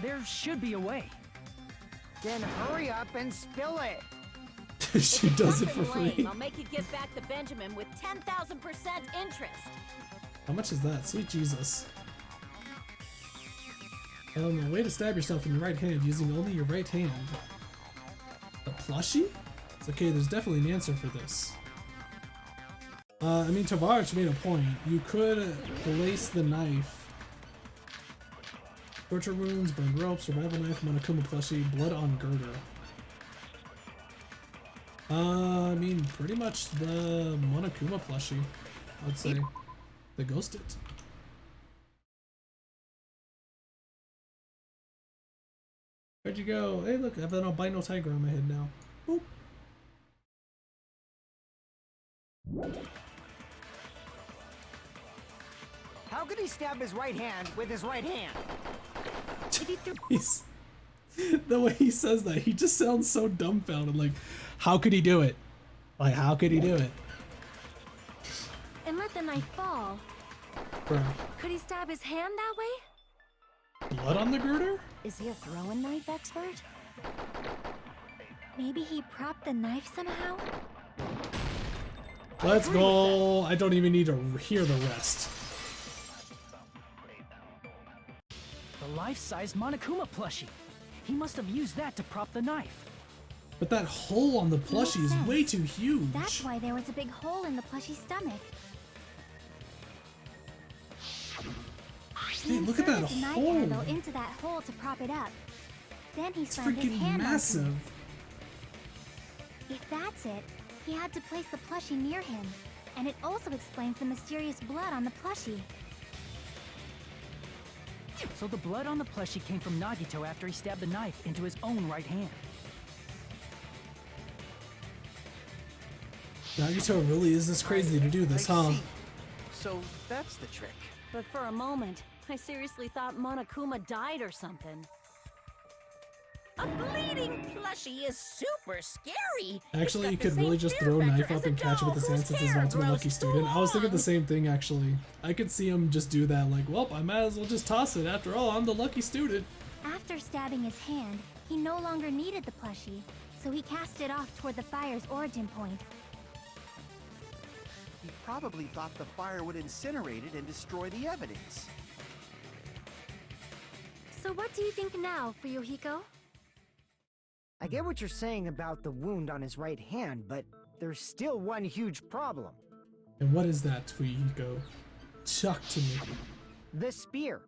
There should be a way. Then hurry up and spill it. She does it for Lame. free. I'll make you give back the Benjamin with 10,000% interest. How much is that? Sweet Jesus. A way to stab yourself in your right hand using only your right hand. The plushie? It's okay, there's definitely an answer for this. I mean, Tavarich made a point. You could place the knife. Torture wounds, burned rope, survival knife, Monokuma plushie, blood on girder. I mean, pretty much the Monokuma plushie, I'd say. The ghosted. Where'd you go? Hey, look, I have an albino tiger on my head now. Boop. How could he stab his right hand with his right hand? He's, the way he says that, he just sounds so dumbfounded. Like, how could he do it? Like, how could he do it? And let the knife fall. Bro. Could he stab his hand that way? Blood on the girder? Is he a throwing knife expert? Maybe he propped the knife somehow? Let's go. I don't even need to hear the rest. The life-size Monokuma plushie. He must have used that to prop the knife. But that hole on the plushie is way too huge. That's why there was a big hole in the plushie's stomach. Hey, look at that He inserted the knife hole. handle into that hole to prop it up. Then he It's slammed his freaking hand massive. onto it. If that's it, he had to place the plushie near him. And it also explains the mysterious blood on the plushie. So the blood on the plushie came from Nagito after he stabbed the knife into his own right hand. Nagito really is this crazy to do this, huh? See. So that's the trick. But for a moment, I seriously thought Monokuma died or something. A bleeding plushie is super scary. Actually, he It's got could the really same just fear throw a factor knife as up a and catch it with dog his hand whose since he's hair ultimate grows lucky too student. I was thinking the long. same thing, actually. I could see him just do that, like, well, I might as well just toss it. After all, I'm the lucky student. After stabbing his hand, he no longer needed the plushie, so he cast it off toward the fire's origin point. He probably thought the fire would incinerate it and destroy the evidence. So what do you think now, Fuyuhiko? I get what you're saying about the wound on his right hand, but there's still one huge problem. And what is that, Fuyuhiko? Talk to me. The spear.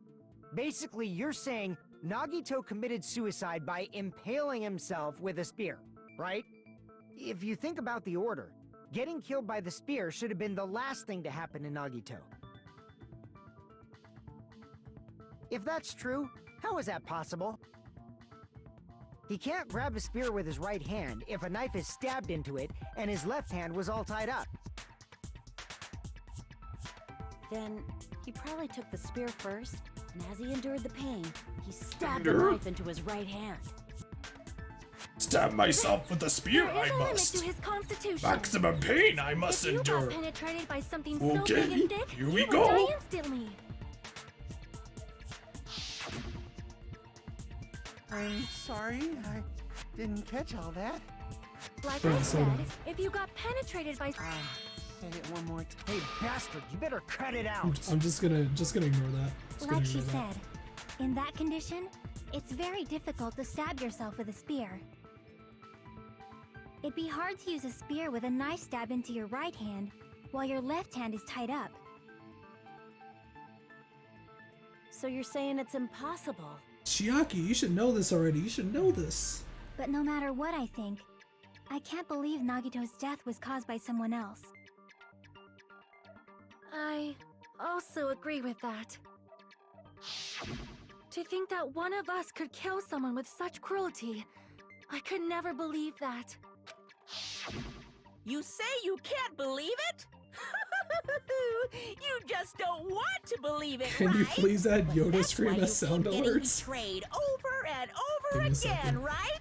Basically, you're saying Nagito committed suicide by impaling himself with a spear, right? If you think about the order, getting killed by the spear should have been the last thing to happen to Nagito. If that's true, how is that possible? He can't grab a spear with his right hand if a knife is stabbed into it and his left hand was all tied up. Then he probably took the spear first, and as he endured the pain, he stabbed the knife into his right hand. Stab myself with a spear, There I is a limit must. to his constitution. Maximum pain I must If you endure. got penetrated by something so Okay, big and thick, here you we would go. die instantly. I'm sorry, I didn't catch all that. Like Right, I so said, then. if you got penetrated by... Say it one more time. Hey, bastard, you better cut it out. I'm just gonna ignore that. Just gonna Like she ignore that. said, in that condition, it's very difficult to stab yourself with a spear. It'd be hard to use a spear with a knife stab into your right hand while your left hand is tied up. So you're saying it's impossible? Chiaki, you should know this already. You should know this. But no matter what I think, I can't believe Nagito's death was caused by someone else. I also agree with that. To think that one of us could kill someone with such cruelty, I could never believe that. You say you can't believe it? You just don't want to believe it, Can right? you please add But Yoda that's scream why as you sound keep getting alerts? betrayed over and over Give me a again, second. right?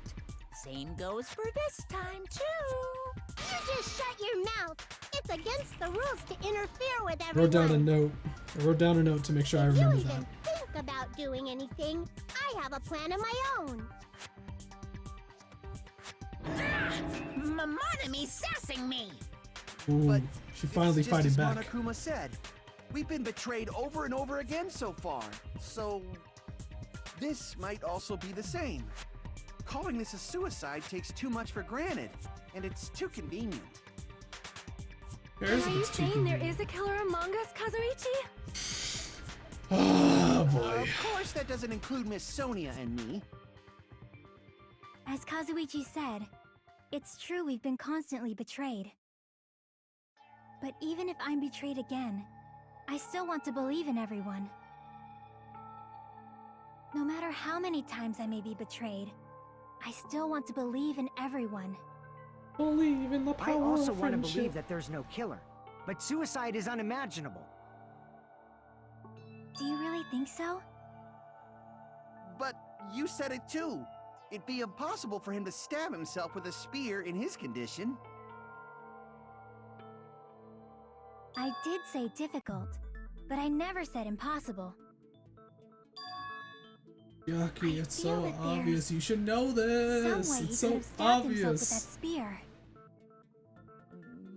Same goes for this time too. You just shut your mouth. It's against the rules to interfere with I everyone. wrote down a note. I wrote down a note to make sure I If you remember even that. think about doing anything, I have a plan of my own. Monami sassing me. Ooh, But she finally it's just fighting as back. Monokuma said. We've been betrayed over and over again so far. So this might also be the same. calling this a suicide takes too much for granted, and it's too convenient. Are you saying there is a killer among us, Kazuichi? Oh boy. Of course, that doesn't include Miss Sonia and me. As Kazuichi said, it's true we've been constantly betrayed. But even if I'm betrayed again, I still want to believe in everyone. No matter how many times I may be betrayed, I still want to believe in everyone. Believe in the power I also of want to friendship. believe that there's no killer, but suicide is unimaginable. Do you really think so? But you said it too. It'd be impossible for him to stab himself with a spear in his condition. I did say difficult, but I never said impossible. Yucky, it's feel so that obvious. there's You should know this. Some way he It's could so have stabbed himself with that obvious. spear.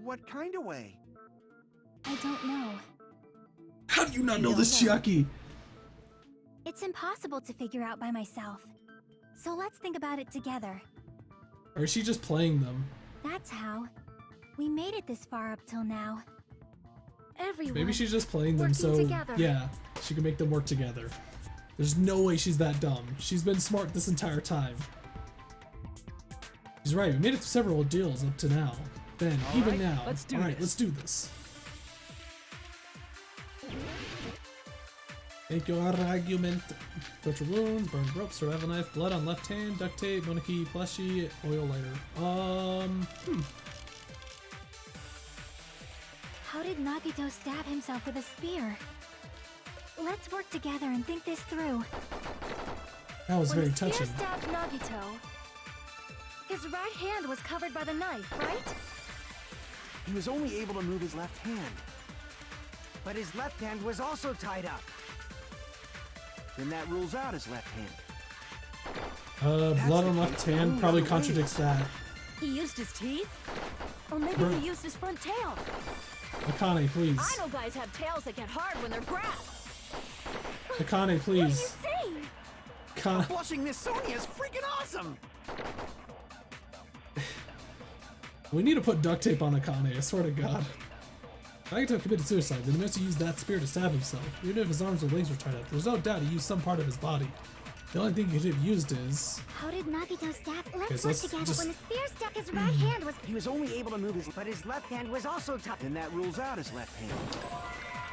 What kind of way? I don't know. How do you not You know don't this, know. Chiaki? It's impossible to figure out by myself. So let's think about it together. Or is she just playing them? That's how. We made it this far up till now. Everyone. Maybe she's just playing them working so together. yeah, she can make them work together. There's no way she's that dumb. She's been smart this entire time. She's right. We made it to several deals up to now. Then All even right, now. let's do All right, this. let's do this. Make your argument. Torture wounds, burned rope, survival knife, blood on left hand, duct tape, monarchy, plushie, oil lighter. How did Nagito stab himself with a spear? Let's work together and think this through. That was When very the spear touching. stabbed Nagito, his right hand was covered by the knife, right? He was only able to move his left hand. But his left hand was also tied up. Then that rules out his left hand. Blood the on left case. hand Oh, probably no way. contradicts that. He used his teeth? Or maybe Bruh. he used his front tail. Akane, please. I know guys have tails that get hard when they're grabbed. Akane, please. Saying? Akane. Blushing Miss Sonia is freaking awesome! We need to put duct tape on Akane, I swear to God. Nagito committed suicide, then he must have used that spear to stab himself. Even if his arms or legs were tied up, there's no doubt he used some part of his body. The only thing he could have used is... How did Nagito stab? Let's so work let's together. just- When the spear stuck, his right hand was. He was only able to move his, but his left hand was also tied. Then that rules out his left hand.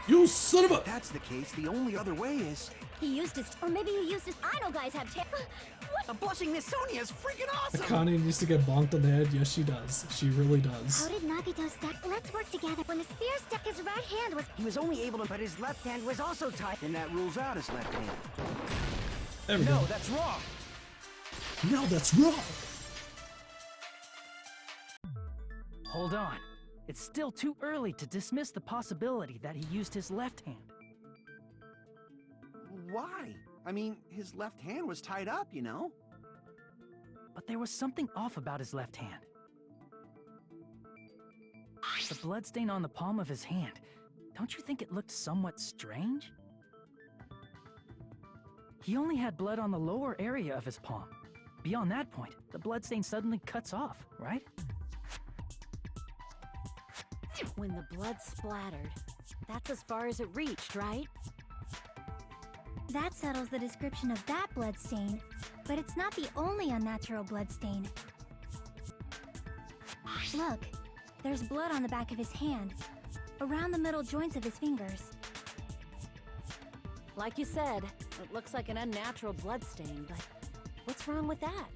You son of a... If that's the case, the only other way is... He used his. Or maybe he used his. I know guys have tails. A blushing Miss Sonia is freaking awesome! Akane needs to get bonked on the head. Yes, she does. She really How does. did Nagito stab? Let's work together. When the spear stuck, his right hand was. He was only able to, but his left hand was also tied. Then that rules out his left hand. There we No, go. that's wrong. No, that's wrong. Hold on. It's still too early to dismiss the possibility that he used his left hand. Why? I mean, his left hand was tied up, you know? But there was something off about his left hand. The bloodstain on the palm of his hand. Don't you think it looked somewhat strange? He only had blood on the lower area of his palm. Beyond that point, the bloodstain suddenly cuts off, right? When the blood splattered, that's as far as it reached, right? That settles the description of that bloodstain, but it's not the only unnatural bloodstain. Look, there's blood on the back of his hand, around the middle joints of his fingers. Like you said, it looks like an unnatural bloodstain, but what's wrong with that?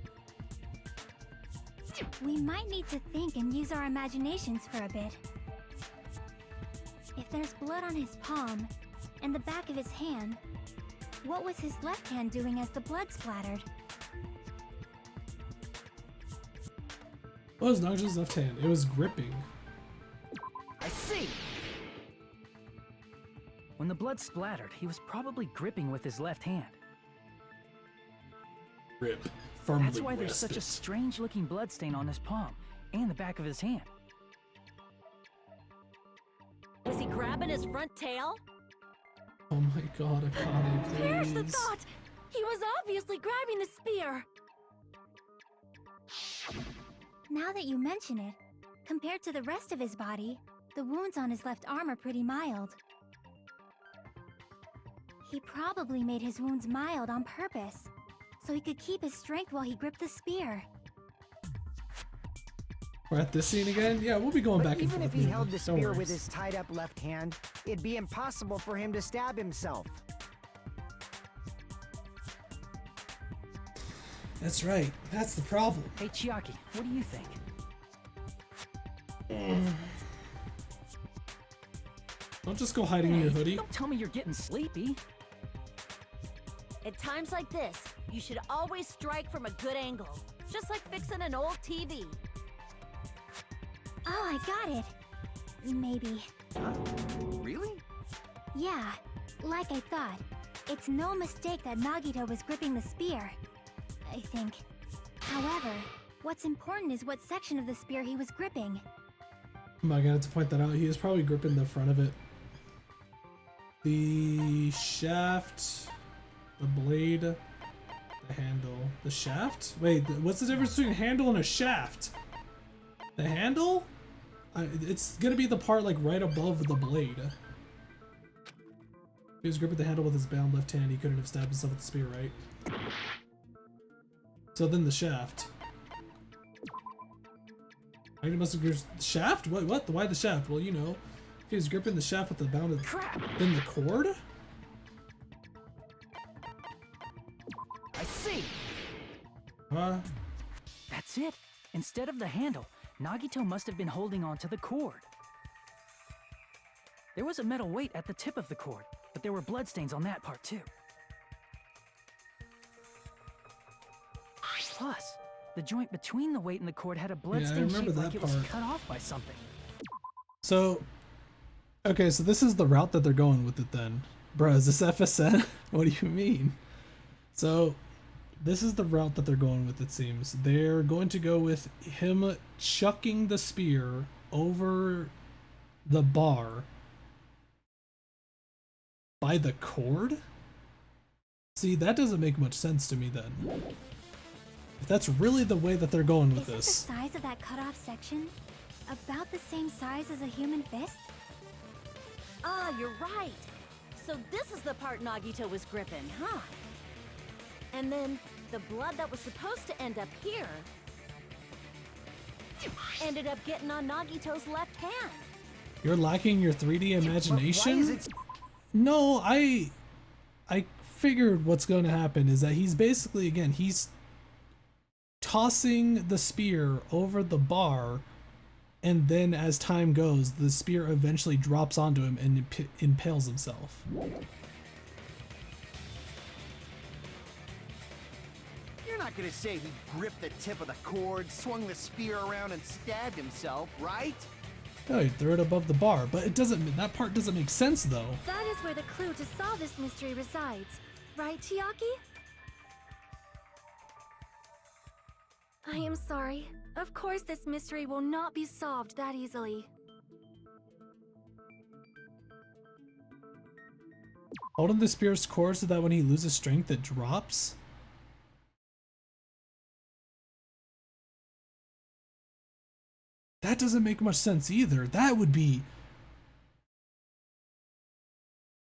We might need to think and use our imaginations for a bit. If there's blood on his palm and the back of his hand, what was his left hand doing as the blood splattered? What was Nagito's left hand? It was gripping. I see. When the blood splattered, he was probably gripping with his left hand. Grip. Firmly That's why there's grasp such a it. strange-looking bloodstain on his palm and the back of his hand. Was he grabbing his front tail? Oh my God, Akane, please. Here's the thought! He was obviously grabbing the spear! Now that you mention it, compared to the rest of his body, the wounds on his left arm are pretty mild. He probably made his wounds mild on purpose, so he could keep his strength while he gripped the spear. We're at this scene again? Yeah, we'll be going back and Even forth. if he held the Don't spear worry. with his tied up left hand, it'd be impossible for him to stab himself. That's right. That's the problem. Hey, Chiaki, what do you think? Don't just go hiding in your hoodie. Don't tell me you're getting sleepy. At times like this, you should always strike from a good angle, just like fixing an old TV. Oh, I got it. Maybe. Really? Yeah, like I thought. It's no mistake that Nagito was gripping the spear, I think. However, what's important is what section of the spear he was gripping. Oh my god, to point that out, he is probably gripping the front of it. The shaft, the blade, the handle. The shaft? Wait, what's the difference between a handle and a shaft? The handle? It's gonna be the part like right above the blade. If he was gripping the handle with his bound left hand, he couldn't have stabbed himself with the spear, right? So then the shaft. I must have gripped the shaft? What? Why the shaft? Well, you know, if he was gripping the shaft with the bounded, then the cord? I see. That's it. Instead of the handle, Nagito must have been holding on to the cord. There was a metal weight at the tip of the cord, but there were bloodstains on that part too. Plus, the joint between the weight and the cord had a bloodstain shape like it was cut off by something. So, okay, so this is the route that they're going with it then. Bruh, is this FSN? What do you mean? So, this is the route that they're going with, it seems. They're going to go with him chucking the spear over the bar by the cord? See, that doesn't make much sense to me then. If that's really the way that they're going with Isn't this. the size of that cut-off section about the same size as a human fist? Ah, you're right. So this is the part Nagito was gripping, huh? And then the blood that was supposed to end up here ended up getting on Nagito's left hand. You're lacking your 3D imagination? Why is it... No, I figured what's going to happen is that he's basically, again, he's tossing the spear over the bar, and then as time goes, the spear eventually drops onto him and impales himself. You're not gonna say he gripped the tip of the cord, swung the spear around, and stabbed himself, right? No, he threw it above the bar, but it doesn't. That part doesn't make sense though. That is where the clue to solve this mystery resides, right, Chiaki? I am sorry. Of course this mystery will not be solved that easily. Holding the spear's cord so that when he loses strength, it drops? That doesn't make much sense either. That would be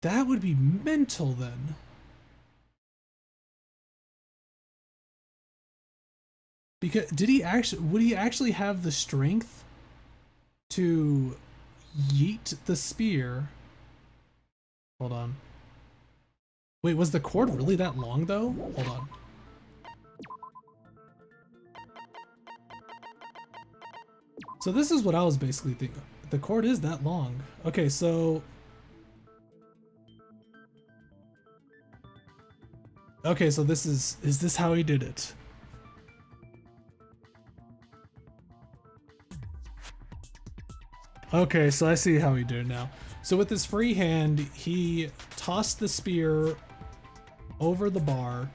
mental then. Because would he actually have the strength to yeet the spear? Hold on. Wait, was the cord really that long though? Hold on. So this is what I was basically thinking. The cord is that long. Okay, so... Okay, so this is this how he did it? Okay, so I see how he did it now. So with his free hand, he tossed the spear over the bar.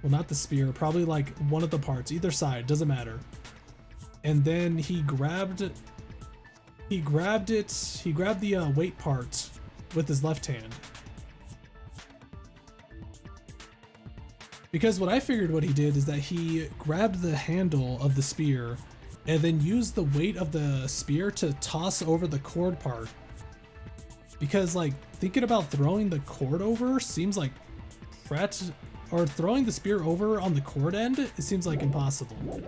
Well, not the spear, probably like one of the parts, either side, doesn't matter. And then he grabbed the weight part with his left hand. Because what I figured what he did is that he grabbed the handle of the spear and then used the weight of the spear to toss over the cord part. Because like thinking about throwing the cord over seems like or throwing the spear over on the cord end, it seems like impossible.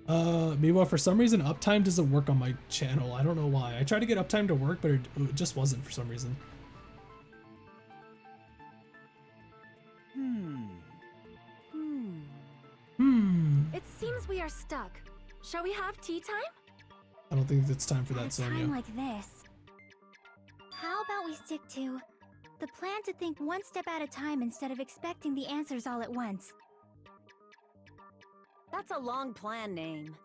Meanwhile, for some reason uptime doesn't work on my channel. I don't know why. I tried to get uptime to work, but it just wasn't for some reason. It seems we are stuck. Shall we have tea time? I don't think it's time for At that, a Sonia. time like this. How about we stick to the plan to think one step at a time instead of expecting the answers all at once? That's a long plan name.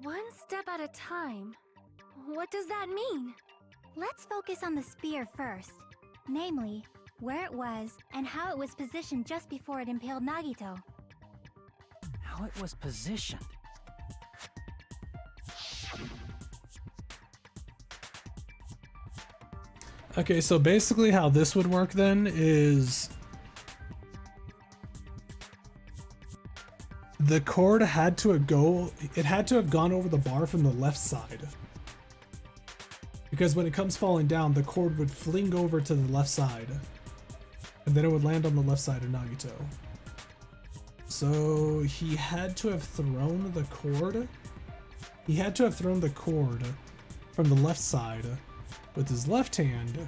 One step at a time? What does that mean? Let's focus on the spear first. Namely, where it was and how it was positioned just before it impaled Nagito. How it was positioned. Okay, so basically how this would work then is the cord had to have gone over the bar from the left side. Because when it comes falling down, the cord would fling over to the left side. And then it would land on the left side of Nagito. So he had to have thrown the cord. He had to have thrown the cord from the left side with his left hand.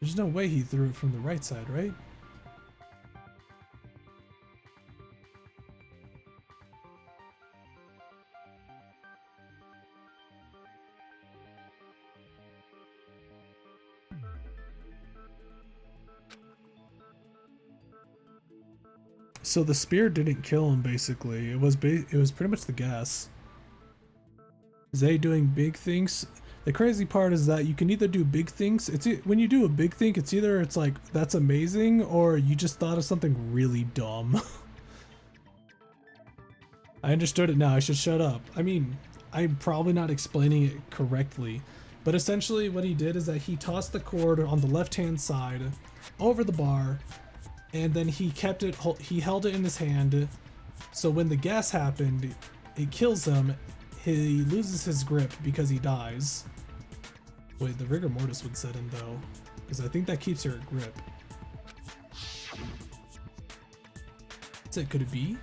There's no way he threw it from the right side, right? So the spear didn't kill him, basically. It was pretty much the gas. Zay doing big things. The crazy part is that you can either do big things. When you do a big thing, it's either it's like that's amazing or you just thought of something really dumb. I understood it now. I should shut up. I mean, I'm probably not explaining it correctly, but essentially what he did is that he tossed the cord on the left-hand side over the bar. And then he kept it, he held it in his hand, so when the gas happened, it kills him, he loses his grip because he dies. Wait, the rigor mortis would set in though, because I think that keeps her at grip. What's it, could it be?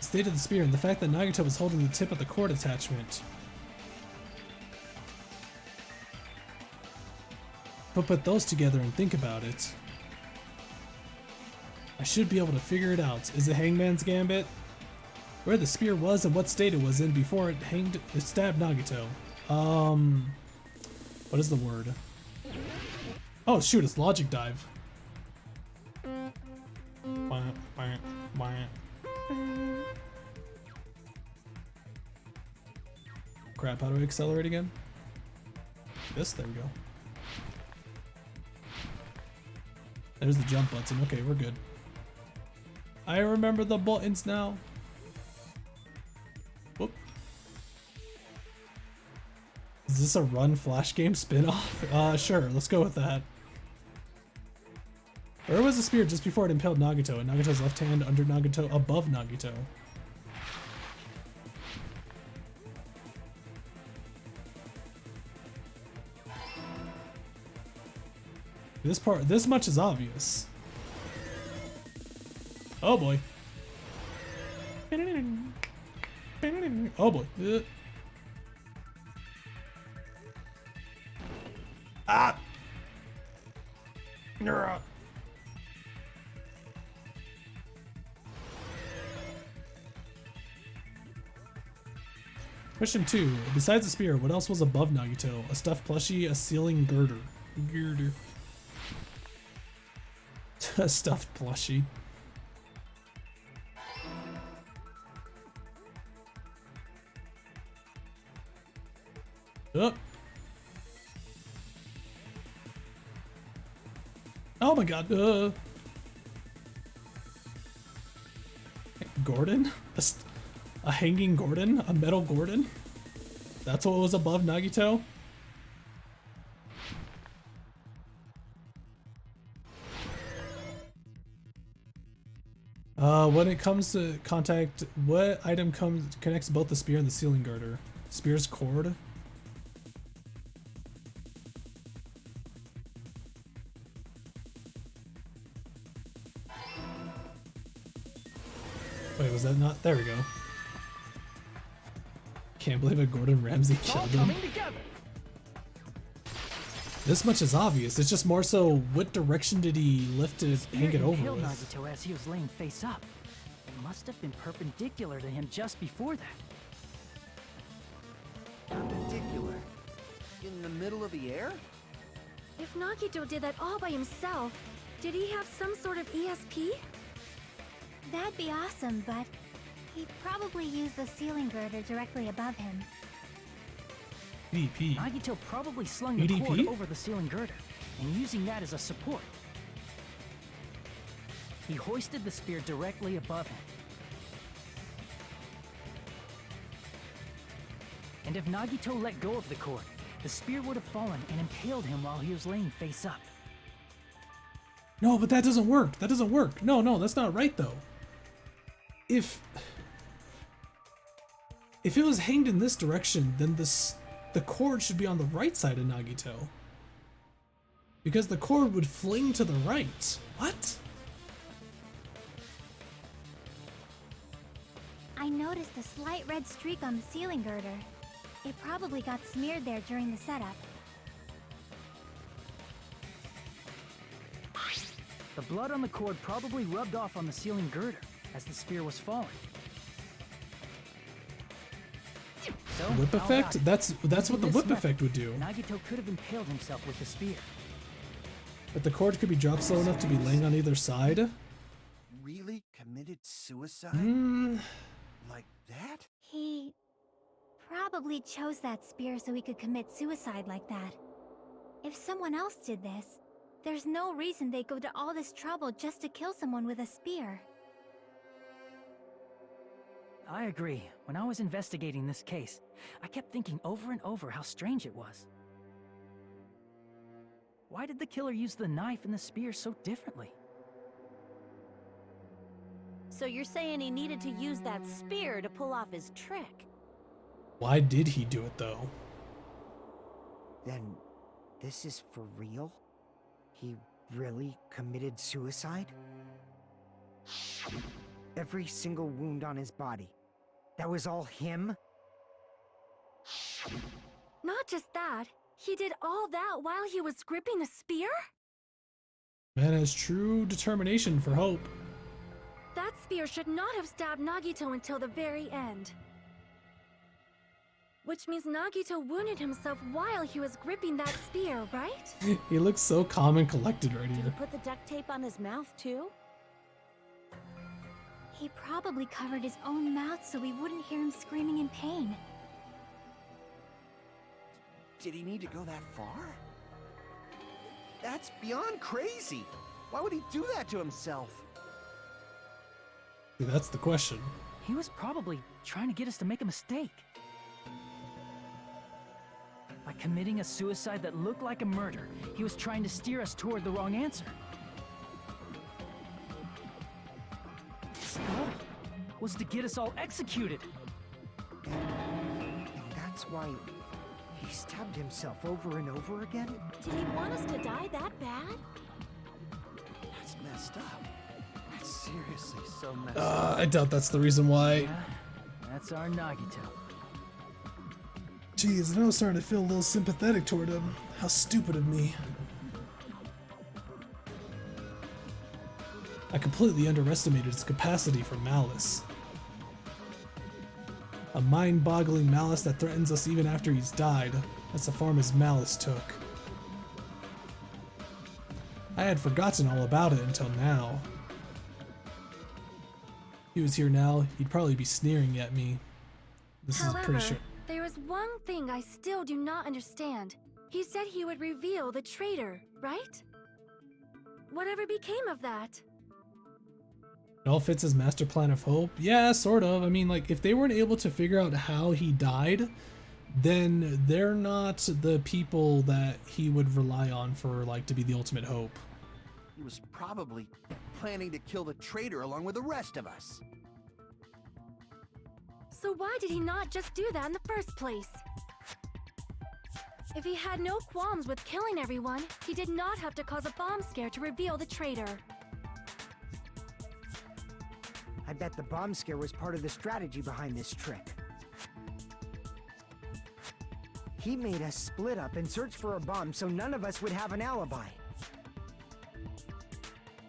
The state of the spear and the fact that Nagito was holding the tip of the cord attachment. But put those together and think about it. I should be able to figure it out. Is it Hangman's Gambit? Where the spear was and what state it was in before it stabbed Nagito. What is the word? Oh shoot, it's Logic Dive. Crap, how do I accelerate again? This, there we go. There's the jump button. Okay, we're good. I remember the buttons now. Whoop. Is this a Run Flash game spin-off? Sure, let's go with that. Where was the spear just before it impaled Nagito, and Nagito's left hand under Nagito, above Nagito? This much is obvious. Oh boy. Oh boy. Ah! Question 2. Besides the spear, what else was above Nagito? A stuffed plushie, a ceiling girder. A stuffed plushie. Oh. Oh my god. Gordon? A hanging Gordon? A metal Gordon? That's what was above Nagito? When it comes to contact, what item connects both the spear and the ceiling girder? Spear's cord? Wait, was that not? There we go. Can't believe a Gordon Ramsay killed him. This much is obvious. It's just more so, what direction did he lift to hang it over with? Nagito as he was laying face up. It must have been perpendicular to him just before that. Perpendicular? In the middle of the air? If Nagito did that all by himself, did he have some sort of ESP? That'd be awesome, but he'd probably use the ceiling girder directly above him. EDP. Nagito probably slung the cord over the ceiling girder, and using that as a support. He hoisted the spear directly above him. And if Nagito let go of the cord, the spear would have fallen and impaled him while he was laying face up. No, but that doesn't work. That doesn't work. No, that's not right though. If it was hanged in this direction, then the cord should be on the right side of Nagito. Because the cord would fling to the right. What? I noticed a slight red streak on the ceiling girder. It probably got smeared there during the setup. The blood on the cord probably rubbed off on the ceiling girder as the spear was falling. So, Whip effect? That's what the whip effect would do. Nagito could have impaled himself with the spear. But the cord could be dropped slow enough to be laying on either side? Really committed suicide? Like that? He probably chose that spear so he could commit suicide like that. If someone else did this, there's no reason they'd go to all this trouble just to kill someone with a spear. I agree. When I was investigating this case, I kept thinking over and over how strange it was. Why did the killer use the knife and the spear so differently? So you're saying he needed to use that spear to pull off his trick? Why did he do it though? Then, this is for real? He really committed suicide? Every single wound on his body. That was all him? Not just that, he did all that while he was gripping the spear? Man has true determination for hope. That spear should not have stabbed Nagito until the very end. Which means Nagito wounded himself while he was gripping that spear, right? He looks so calm and collected right Did he here. put the duct tape on his mouth too? He probably covered his own mouth so we wouldn't hear him screaming in pain. Did he need to go that far? That's beyond crazy. Why would he do that to himself? See, that's the question. He was probably trying to get us to make a mistake. By committing a suicide that looked like a murder, he was trying to steer us toward the wrong answer. His goal was to get us all executed. And that's why he stabbed himself over and over again? Did he want us to die that bad? That's messed up. That's seriously so messed up. I doubt that's the reason why. Yeah, that's our Nagito. Jeez, now I'm starting to feel a little sympathetic toward him. How stupid of me. I completely underestimated his capacity for malice. A mind-boggling malice that threatens us even after he's died. That's the form his malice took. I had forgotten all about it until now. If he was here now, he'd probably be sneering at me. This is pretty sure. There is one thing I still do not understand. He said he would reveal the traitor, right? Whatever became of that? It all fits his master plan of hope? Yeah, sort of. I mean, like, if they weren't able to figure out how he died, then they're not the people that he would rely on for like to be the ultimate hope. He was probably planning to kill the traitor along with the rest of us. So why did he not just do that in the first place? If he had no qualms with killing everyone, he did not have to cause a bomb scare to reveal the traitor. I bet the bomb scare was part of the strategy behind this trick. He made us split up and search for a bomb so none of us would have an alibi.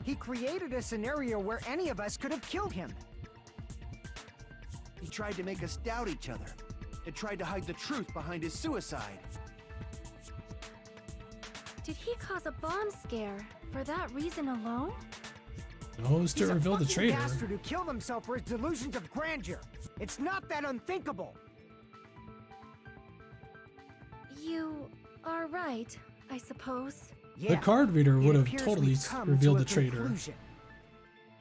He created a scenario where any of us could have killed him. He tried to make us doubt each other and tried to hide the truth behind his suicide. Did he cause a bomb scare for that reason alone? No, it was to reveal the He's a traitor. fucking bastard who killed himself for his delusions of grandeur. It's not that unthinkable. You are right, I suppose. The card reader would It have appears totally we've come revealed to the a traitor. conclusion.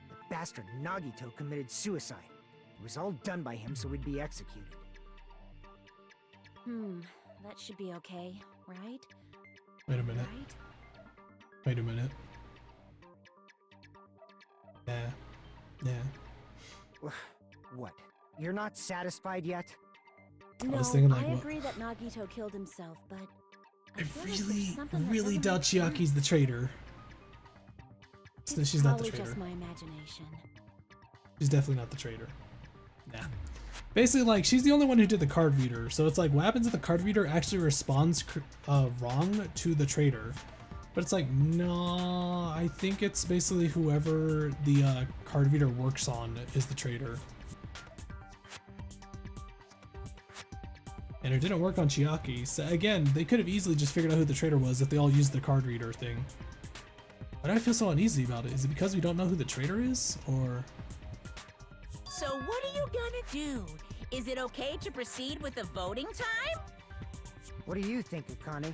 The bastard Nagito committed suicide. It was all done by him so we'd be executed. That should be okay, right? Wait a minute. Right? Wait a minute. Yeah. What? You're not satisfied yet? No, was thinking, like, I what- agree that Nagito killed himself, but I feel like there's something that really doesn't doubt make sense. Chiaki's the traitor. So It's she's not the probably traitor. just my imagination. She's definitely not the traitor. Nah. Basically, like, she's the only one who did the card reader. So it's like, what happens if the card reader actually responds wrong to the traitor? But it's like, no, I think it's basically whoever the card reader works on is the traitor. And it didn't work on Chiaki. So again, they could have easily just figured out who the traitor was if they all used the card reader thing. Why do I feel so uneasy about it? Is it because we don't know who the traitor is? Or... So what are you gonna do? Is it okay to proceed with the voting time? What do you think, Akane?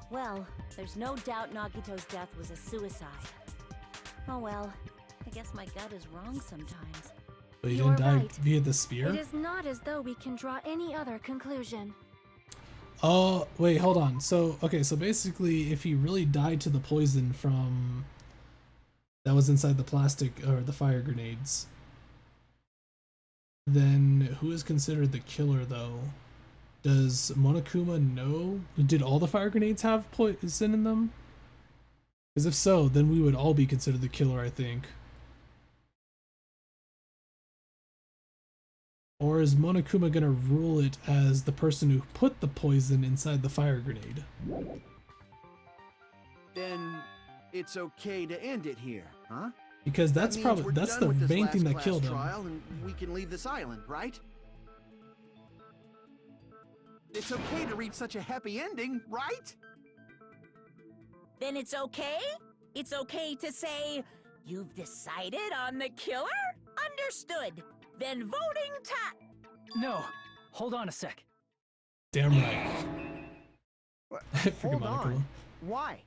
Well, there's no doubt Nagito's death was a suicide. Oh well, I guess my gut is wrong sometimes. But he You're didn't die right. via the spear? It is not as though we can draw any other conclusion. Oh, wait, hold on. So, okay, so basically, if he really died to the poison from... that was inside the plastic, or the fire grenades, then who is considered the killer, though? Does Monokuma know? Did all the fire grenades have poison in them? Because if so, then we would all be considered the killer, I think. Or is Monokuma gonna rule it as the person who put the poison inside the fire grenade? Then it's okay to end it here, huh? Because that's That means probably we're that's done the with this main thing that last killed class him. trial and we can leave this island, right? It's okay to reach such a happy ending, right? Then it's okay? It's okay to say, you've decided on the killer? Understood. Then voting time. No, hold on a sec. Damn right. Freaking Hold Monokuma. on. Why?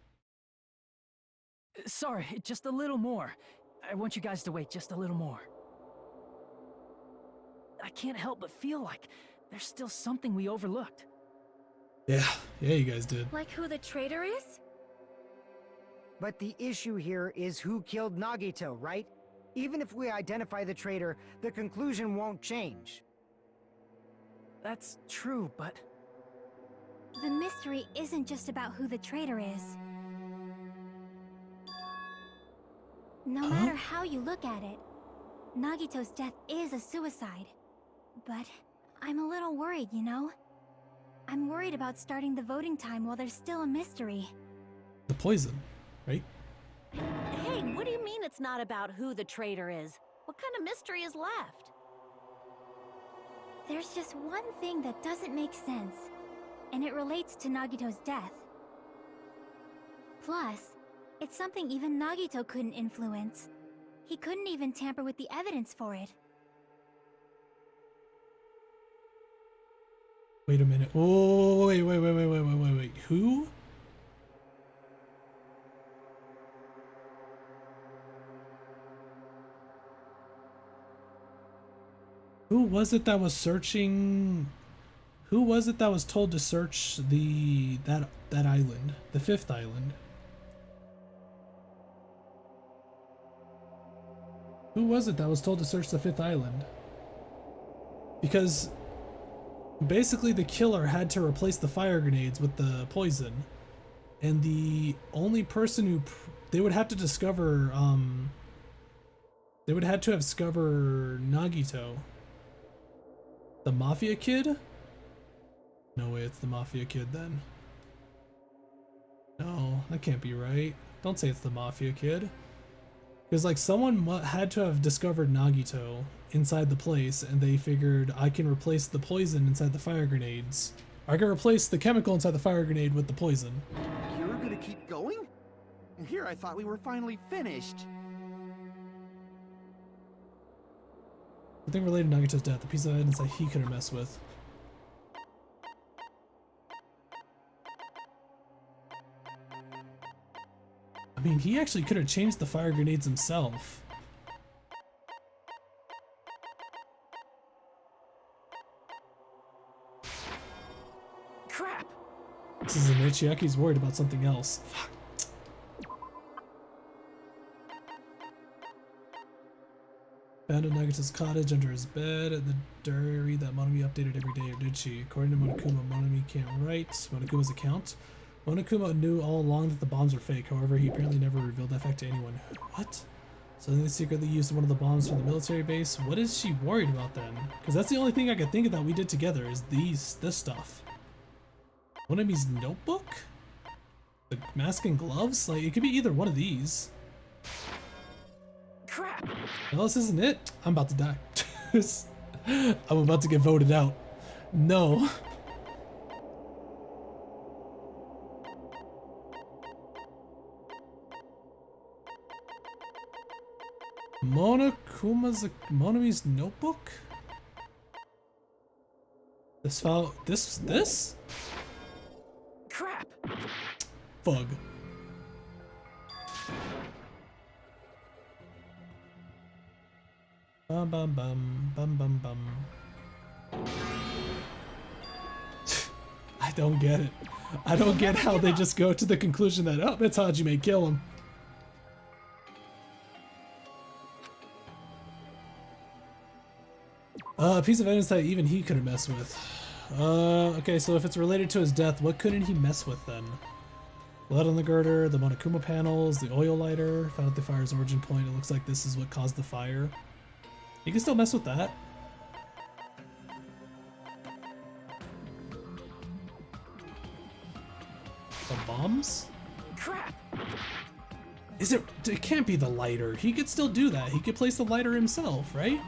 Sorry, just a little more. I want you guys to wait just a little more. I can't help but feel like there's still something we overlooked. Yeah, you guys did. Like who the traitor is? But the issue here is who killed Nagito, right? Even if we identify the traitor, the conclusion won't change. That's true, but... The mystery isn't just about who the traitor is. No matter how you look at it, Nagito's death is a suicide. But I'm a little worried, you know? I'm worried about starting the voting time while there's still a mystery. The poison, right? Hey, what do you mean it's not about who the traitor is? What kind of mystery is left? There's just one thing that doesn't make sense, and it relates to Nagito's death. Plus, it's something even Nagito couldn't influence. He couldn't even tamper with the evidence for it. Wait a minute. Oh, wait. Who? Who was it that was searching Who was it that was told to search that island? The 5th island. Who was it that was told to search the 5th island? Because basically the killer had to replace the fire grenades with the poison. And the only person who they would have to discover they would have to have discovered Nagito. The Mafia kid? No way it's the Mafia kid then. No, that can't be right. Don't say it's the Mafia kid. Because like someone had to have discovered Nagito inside the place and they figured I can replace the poison inside the fire grenades. I can replace the chemical inside the fire grenade with the poison. You're gonna keep going? Here I thought we were finally finished. The thing related to Nagito's death, the piece of evidence that he could have messed with. I mean, he actually could have changed the fire grenades himself. Crap! This is an Ichiaki's worried about something else. Fuck. Found in Nagito's cottage under his bed at the diary that Monami updated every day, or did she? According to Monokuma, Monami can't write Monokuma's account. Monokuma knew all along that the bombs were fake, however he apparently never revealed that fact to anyone. What? So they secretly used one of the bombs from the military base? What is she worried about then? Because that's the only thing I could think of that we did together is this stuff. Monami's notebook? The mask and gloves? Like, it could be either one of these. Crap! No, this isn't it. I'm about to die. I'm about to get voted out. No. Monami's notebook? This file, this? Crap! Fug. Bum bum bum bum bum bum. I don't get it. I don't get how they just go to the conclusion that, oh, that's Hajime, kill him. A piece of evidence that even he couldn't mess with. Okay, so if it's related to his death, what couldn't he mess with then? Blood on the girder, the Monokuma panels, the oil lighter, found at the fire's origin point. It looks like this is what caused the fire. You can still mess with that. The bombs? Crap! Is it? It can't be the lighter. He could still do that. He could place the lighter himself, right?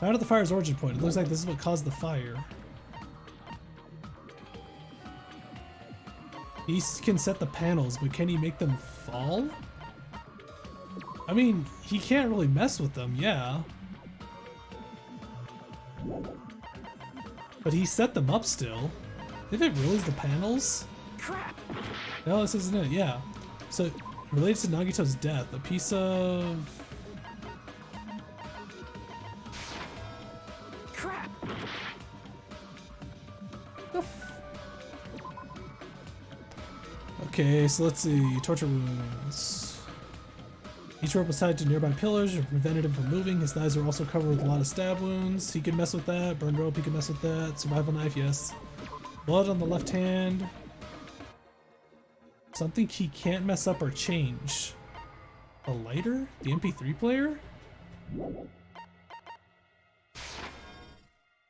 Out of the fire's origin point, it looks like this is what caused the fire. He can set the panels, but can he make them fall? I mean, he can't really mess with them, yeah. But he set them up still. If it really is the panels? Crap! No, this isn't it, yeah. So, related to Nagito's death, a piece of... Crap! Okay, so let's see. Torture wounds. Each rope was tied to nearby pillars or prevented him from moving. His thighs were also covered with a lot of stab wounds. He could mess with that. Burned rope, he could mess with that. Survival knife, yes. Blood on the left hand. Something he can't mess up or change. A lighter? The MP3 player?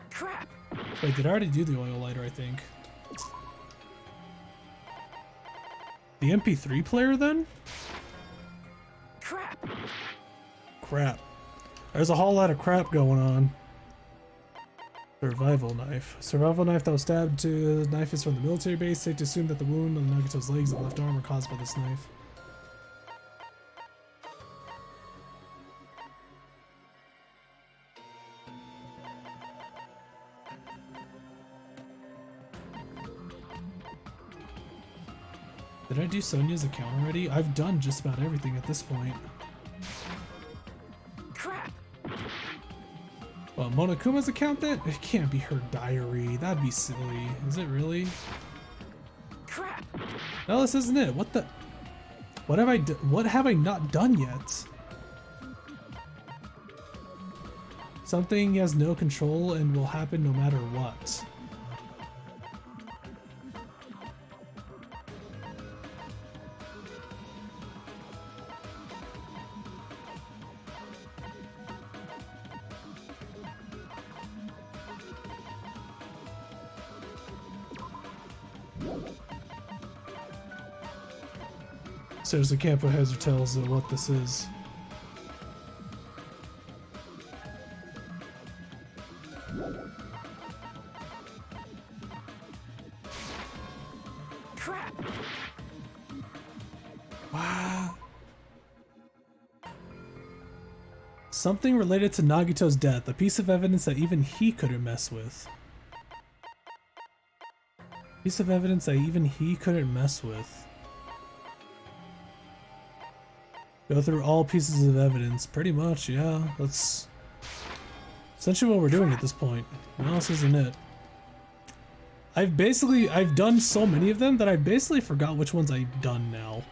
Crap! Wait, did I already do the oil lighter, I think? The MP3 player then? Crap! Crap. There's a whole lot of crap going on. Survival knife. Survival knife that was stabbed to the knife is from the military base. Safe to assume that the wound on Nagito's legs and left arm were caused by this knife. Did I do Sonia's account already? I've done just about everything at this point. Crap! What? What, Monokuma's account then? It can't be her diary. That'd be silly. Is it really? Crap! No, this isn't it. What the? What have I not done yet? Something he has no control and will happen no matter what. Seriously, can't put heads or tails of what this is. Crap! Wow. Something related to Nagito's death, a piece of evidence that even he couldn't mess with. Piece of evidence that even he couldn't mess with. Go through all pieces of evidence. Pretty much, yeah. That's essentially what we're doing at this point. What else isn't it? I've done so many of them that I basically forgot which ones I've done now.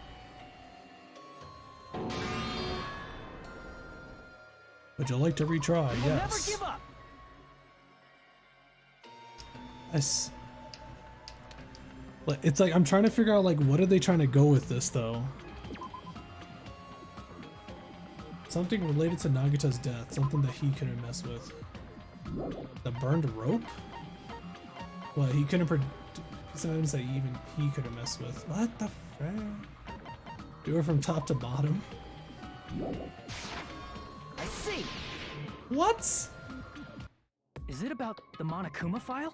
Would you like to retry? We'll Yes. never give up. It's like I'm trying to figure out like what are they trying to go with this though? Something related to Nagito's death, something that he couldn't mess with. The burned rope? What, he couldn't piece of evidence that even he couldn't mess with. What the frick? Do it from top to bottom. I see. What? Is it about the Monokuma file?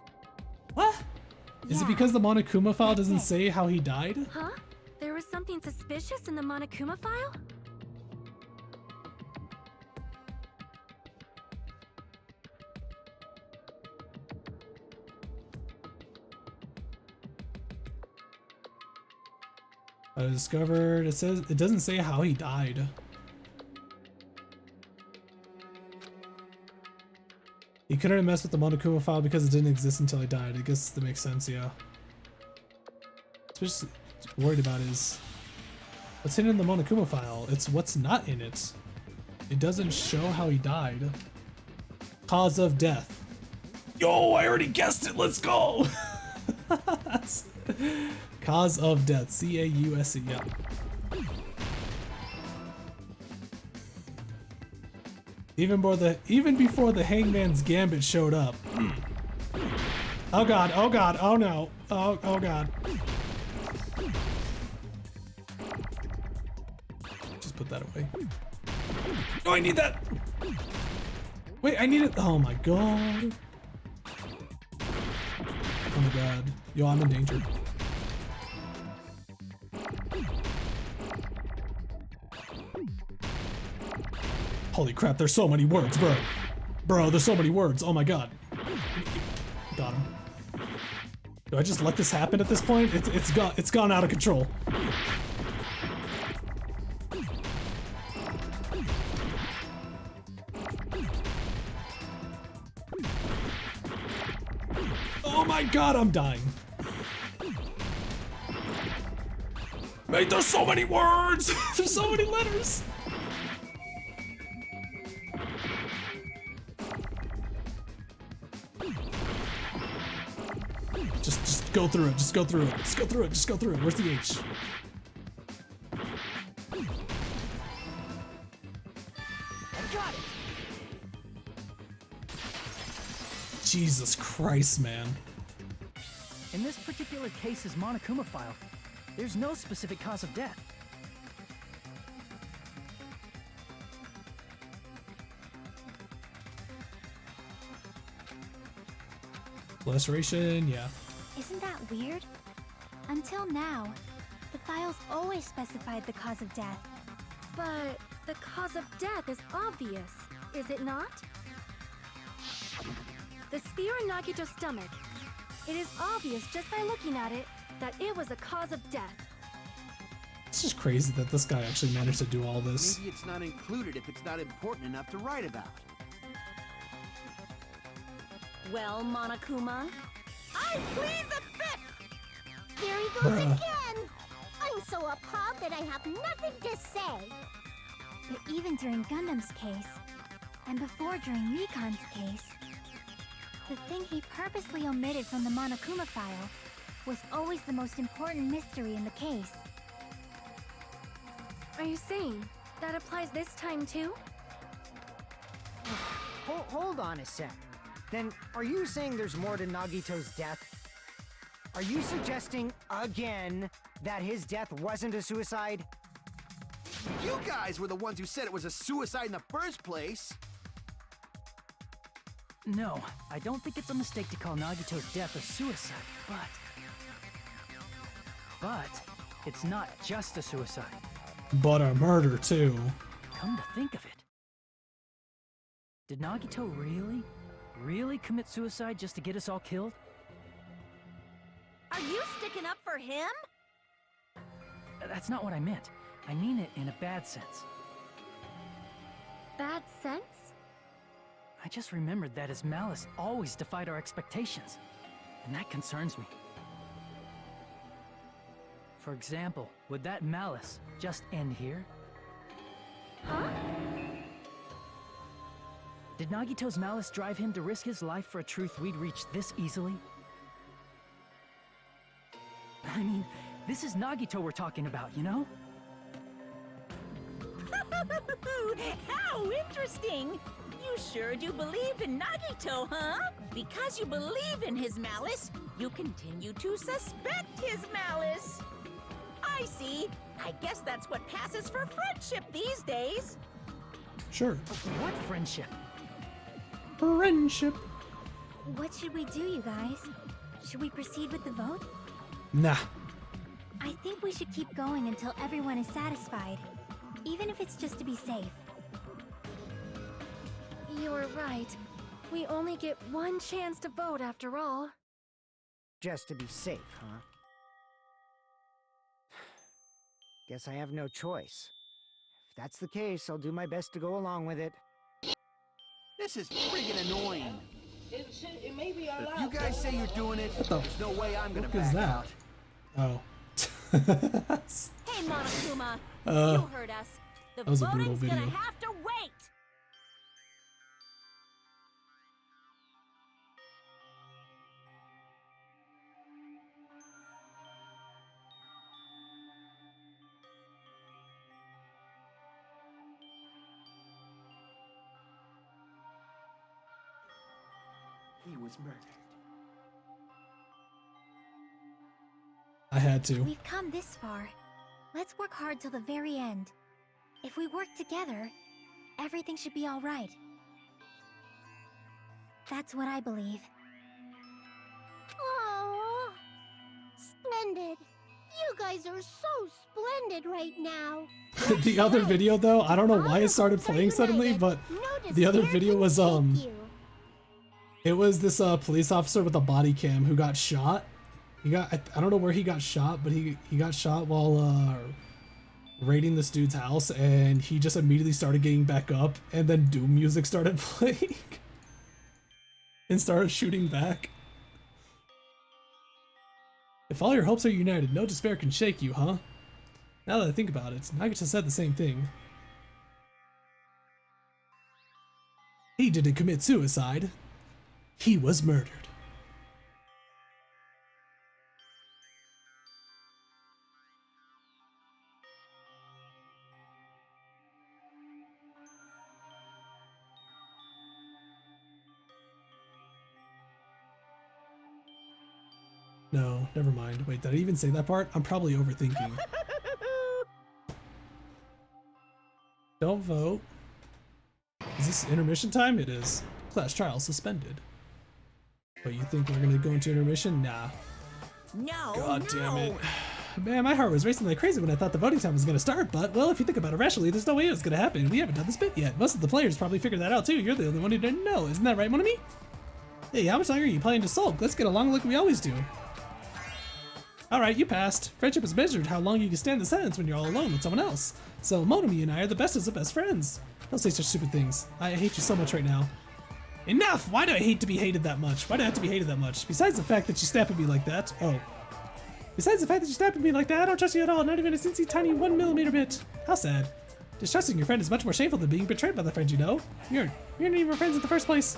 What? Is it because the Monokuma file doesn't That's it. say how he died? Huh? There was something suspicious in the Monokuma file? I discovered, it doesn't say how he died. He couldn't mess with the Monokuma file because it didn't exist until he died. I guess that makes sense, yeah. What I'm just worried about is what's hidden in the Monokuma file. It's what's not in it. It doesn't show how he died. Cause of death. Yo, I already guessed it. Let's go. Cause of death. C-A-U-S-E. Yeah. Even before the Hangman's Gambit showed up. Oh god, oh god, oh no. Oh god. Just put that away. Oh, I need that. Wait, I need it. Oh my god. Oh my god. Yo, I'm in danger. Holy crap, there's so many words, bro. Bro, there's so many words. Oh my god. Got him. Do I just let this happen at this point? It's gone out of control. Oh my god, I'm dying. Mate, there's so many words. There's so many letters. Just go through it. Just go through it. Just go through it. Just go through it. Where's the H? I got it. Jesus Christ, man. In this particular case's Monokuma file, there's no specific cause of death. Laceration, yeah. Isn't that weird? Until now, the files always specified the cause of death. But the cause of death is obvious, is it not? The spear in Nagito's stomach. It is obvious just by looking at it that it was a cause of death. It's just crazy that this guy actually managed to do all this. Maybe it's not included if it's not important enough to write about. Well, Monokuma, I plead the fifth! There he goes again! I'm so appalled that I have nothing to say. But even during Gundam's case, and before during Recon's case, the thing he purposely omitted from the Monokuma file was always the most important mystery in the case. Are you saying that applies this time too? Hold on a sec. Then, are you saying there's more to Nagito's death? Are you suggesting, again, that his death wasn't a suicide? You guys were the ones who said it was a suicide in the first place. No, I don't think it's a mistake to call Nagito's death a suicide, but it's not just a suicide. But a murder too. Come to think of it, did Nagito really commit suicide just to get us all killed? Are you sticking up for him? That's not what I meant. I mean it in a bad sense. Bad sense? I just remembered that his malice always defied our expectations, and that concerns me. For example, would that malice just end here? Huh? Did Nagito's malice drive him to risk his life for a truth we'd reach this easily? I mean, this is Nagito we're talking about, you know? How interesting! You sure do believe in Nagito, huh? Because you believe in his malice, you continue to suspect his malice. I see. I guess that's what passes for friendship these days. Sure. What friendship? Friendship. What should we do, you guys? Should we proceed with the vote? Nah. I think we should keep going until everyone is satisfied, even if it's just to be safe. You're right. We only get one chance to vote after all. Just to be safe, huh? Guess I have no choice. If that's the case, I'll do my best to go along with it. This is friggin' annoying. If you guys say you're doing it, there's no way I'm gonna back out. Oh. Hey, Monokuma, you heard us. The that was a brutal voting's video. gonna have to wait. He was murdered. I had to. We've come this far. Let's work hard till the very end. If we work together, everything should be all right. That's what I believe. Oh, splendid. You guys are so splendid right now. The other video though, I don't know why it started playing suddenly, but the other video was it was this police officer with a body cam who got shot. He got I don't know where he got shot, but he got shot while raiding this dude's house, and he just immediately started getting back up, and then Doom music started playing and started shooting back. If all your hopes are united, no despair can shake you, huh? Now that I think about it, Nagito said the same thing. He didn't commit suicide. He was murdered. No, never mind. Wait, did I even say that part? I'm probably overthinking. Don't vote. Is this intermission time? It is. Class trial suspended. But you think we're gonna go into intermission? Nah. No, God damn it. Man, my heart was racing like crazy when I thought the voting time was gonna start, but, well, if you think about it rationally, there's no way it was gonna happen. We haven't done this bit yet. Most of the players probably figured that out too. You're the only one who didn't know. Isn't that right, Monami? Hey, how much longer are you planning to sulk? Let's get along like we always do. Alright, you passed. Friendship is measured how long you can stand the silence when you're all alone with someone else. So Monami and I are the bestest of best friends. Don't say such stupid things. I hate you so much right now. Enough! Why do I hate to be hated that much? Why do I have to be hated that much? Besides the fact that you snap at me like that. Oh. Besides the fact that you snap at me like that, I don't trust you at all, not even a teensy tiny 1mm bit. How sad. Distrusting your friend is much more shameful than being betrayed by the friend you know. You're not even friends in the first place.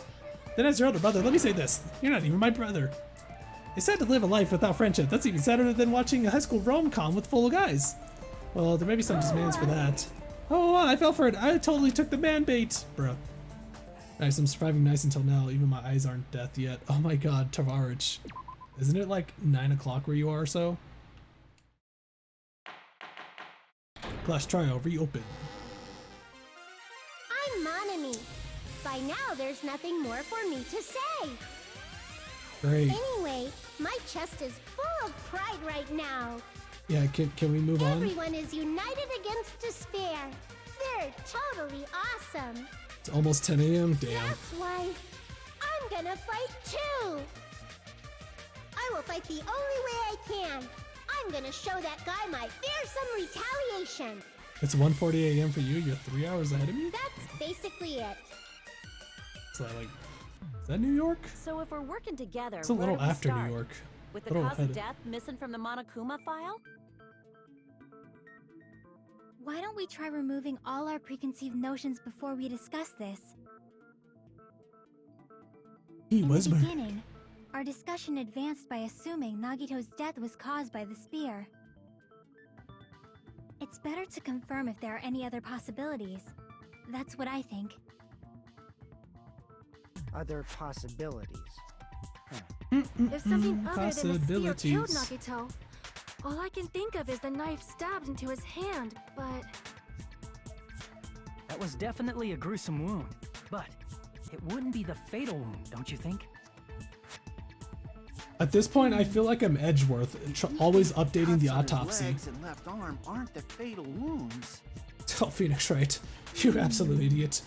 Then as your older brother, let me say this. You're not even my brother. It's sad to live a life without friendship. That's even sadder than watching a high school rom-com with full of guys. Well, there may be some demands for that. Oh, I fell for it. I totally took the man bait. Bruh. Nice, I'm surviving nice until now. Even my eyes aren't death yet. Oh my god, Tavarich. Isn't it like 9 o'clock where you are or so? Clash trial reopen. I'm Monami. By now, there's nothing more for me to say. Great. Anyway, my chest is full of pride right now. Yeah, can we move on? Everyone is united against despair. They're totally awesome. It's almost 10 a.m. Damn. That's why I'm gonna fight too. I will fight the only way I can. I'm gonna show that guy my fearsome retaliation. It's 1:40 a.m. for you. You're 3 hours ahead of me. That's basically it. Is that like, is that New York? So if we're working together, It's a where little do we after start? New York. With the Little cause of ahead. death missing from the Monokuma file? Why don't we try removing all our preconceived notions before we discuss this? He In was the murdered. beginning, our discussion advanced by assuming Nagito's death was caused by the spear. It's better to confirm if there are any other possibilities. That's what I think. Other possibilities. If something other than a spear killed Possibilities. Nagito, all I can think of is the knife stabbed into his hand, but... That was definitely a gruesome wound, but it wouldn't be the fatal wound, don't you think? At this point, I feel like I'm Edgeworth, always updating the Cuts on his autopsy. legs and left arm aren't the fatal wounds. Tell Phoenix right. You absolute idiot.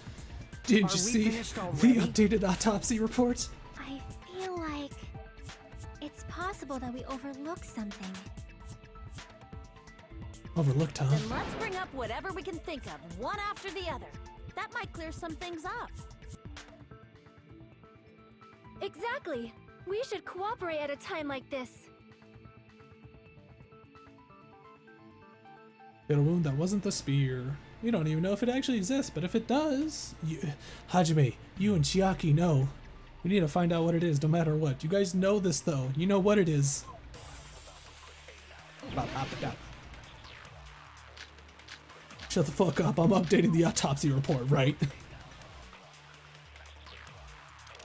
Didn't you Are we see finished the already? updated autopsy report? I feel like it's possible that we overlooked something. Overlooked, huh? Then let's bring up whatever we can think of, one after the other. That might clear some things up. Exactly! We should cooperate at a time like this. Fatal wound that wasn't the spear. We don't even know if it actually exists, but if it does, Hajime, you and Chiaki know. We need to find out what it is, no matter what. You guys know this, though. You know what it is. Shut the fuck up. I'm updating the autopsy report, right?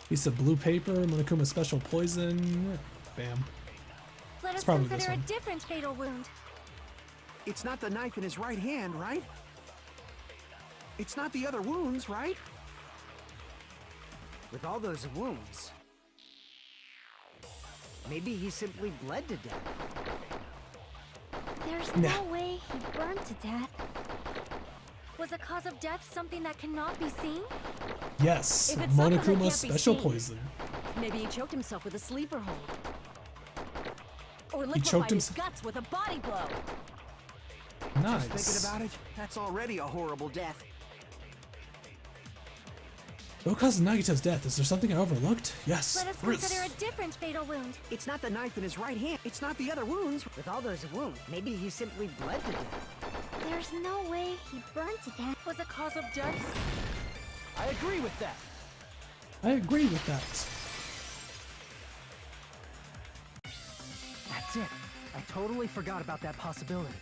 Piece of blue paper, Monokuma special poison. Bam. Let It's us probably this consider a one. different fatal wound. It's not the knife in his right hand, right? It's not the other wounds, right? With all those wounds, maybe he simply bled to death. There's Nah. no way he burned to death. Was the cause of death something that cannot be seen? Yes, If it's something that Monokuma can't be special seen. poison. Maybe he choked himself with a sleeper hold. Or choked liquefied his himself- guts with a body blow. Nice. Thinking about it, that's already a horrible death. What caused Nagito's death? Is there something I overlooked? Yes. Let us Bruce. consider a different fatal wound. It's not the knife in his right hand. It's not the other wounds. With all those wounds, maybe he simply bled to death. There's no way he burned to death. Was the cause of death? I agree with that. I agree with that. That's it. I totally forgot about that possibility.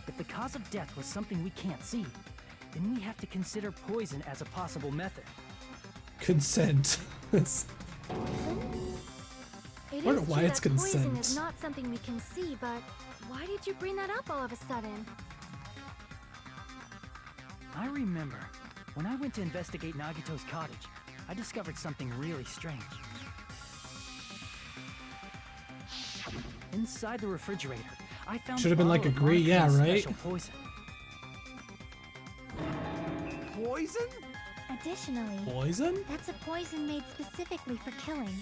If the cause of death was something we can't see, then we have to consider poison as a possible method. Consent. It Wonder is why true it's that poison consent. is not something we can see, but why did you bring that up all of a sudden? I remember, when I went to investigate Nagito's cottage, I discovered something really strange. Inside the refrigerator, I found Should've been like bottle of agree, yeah, Monokuma's right? special poison. Poison? Additionally, Poison? that's a poison made specifically for killing.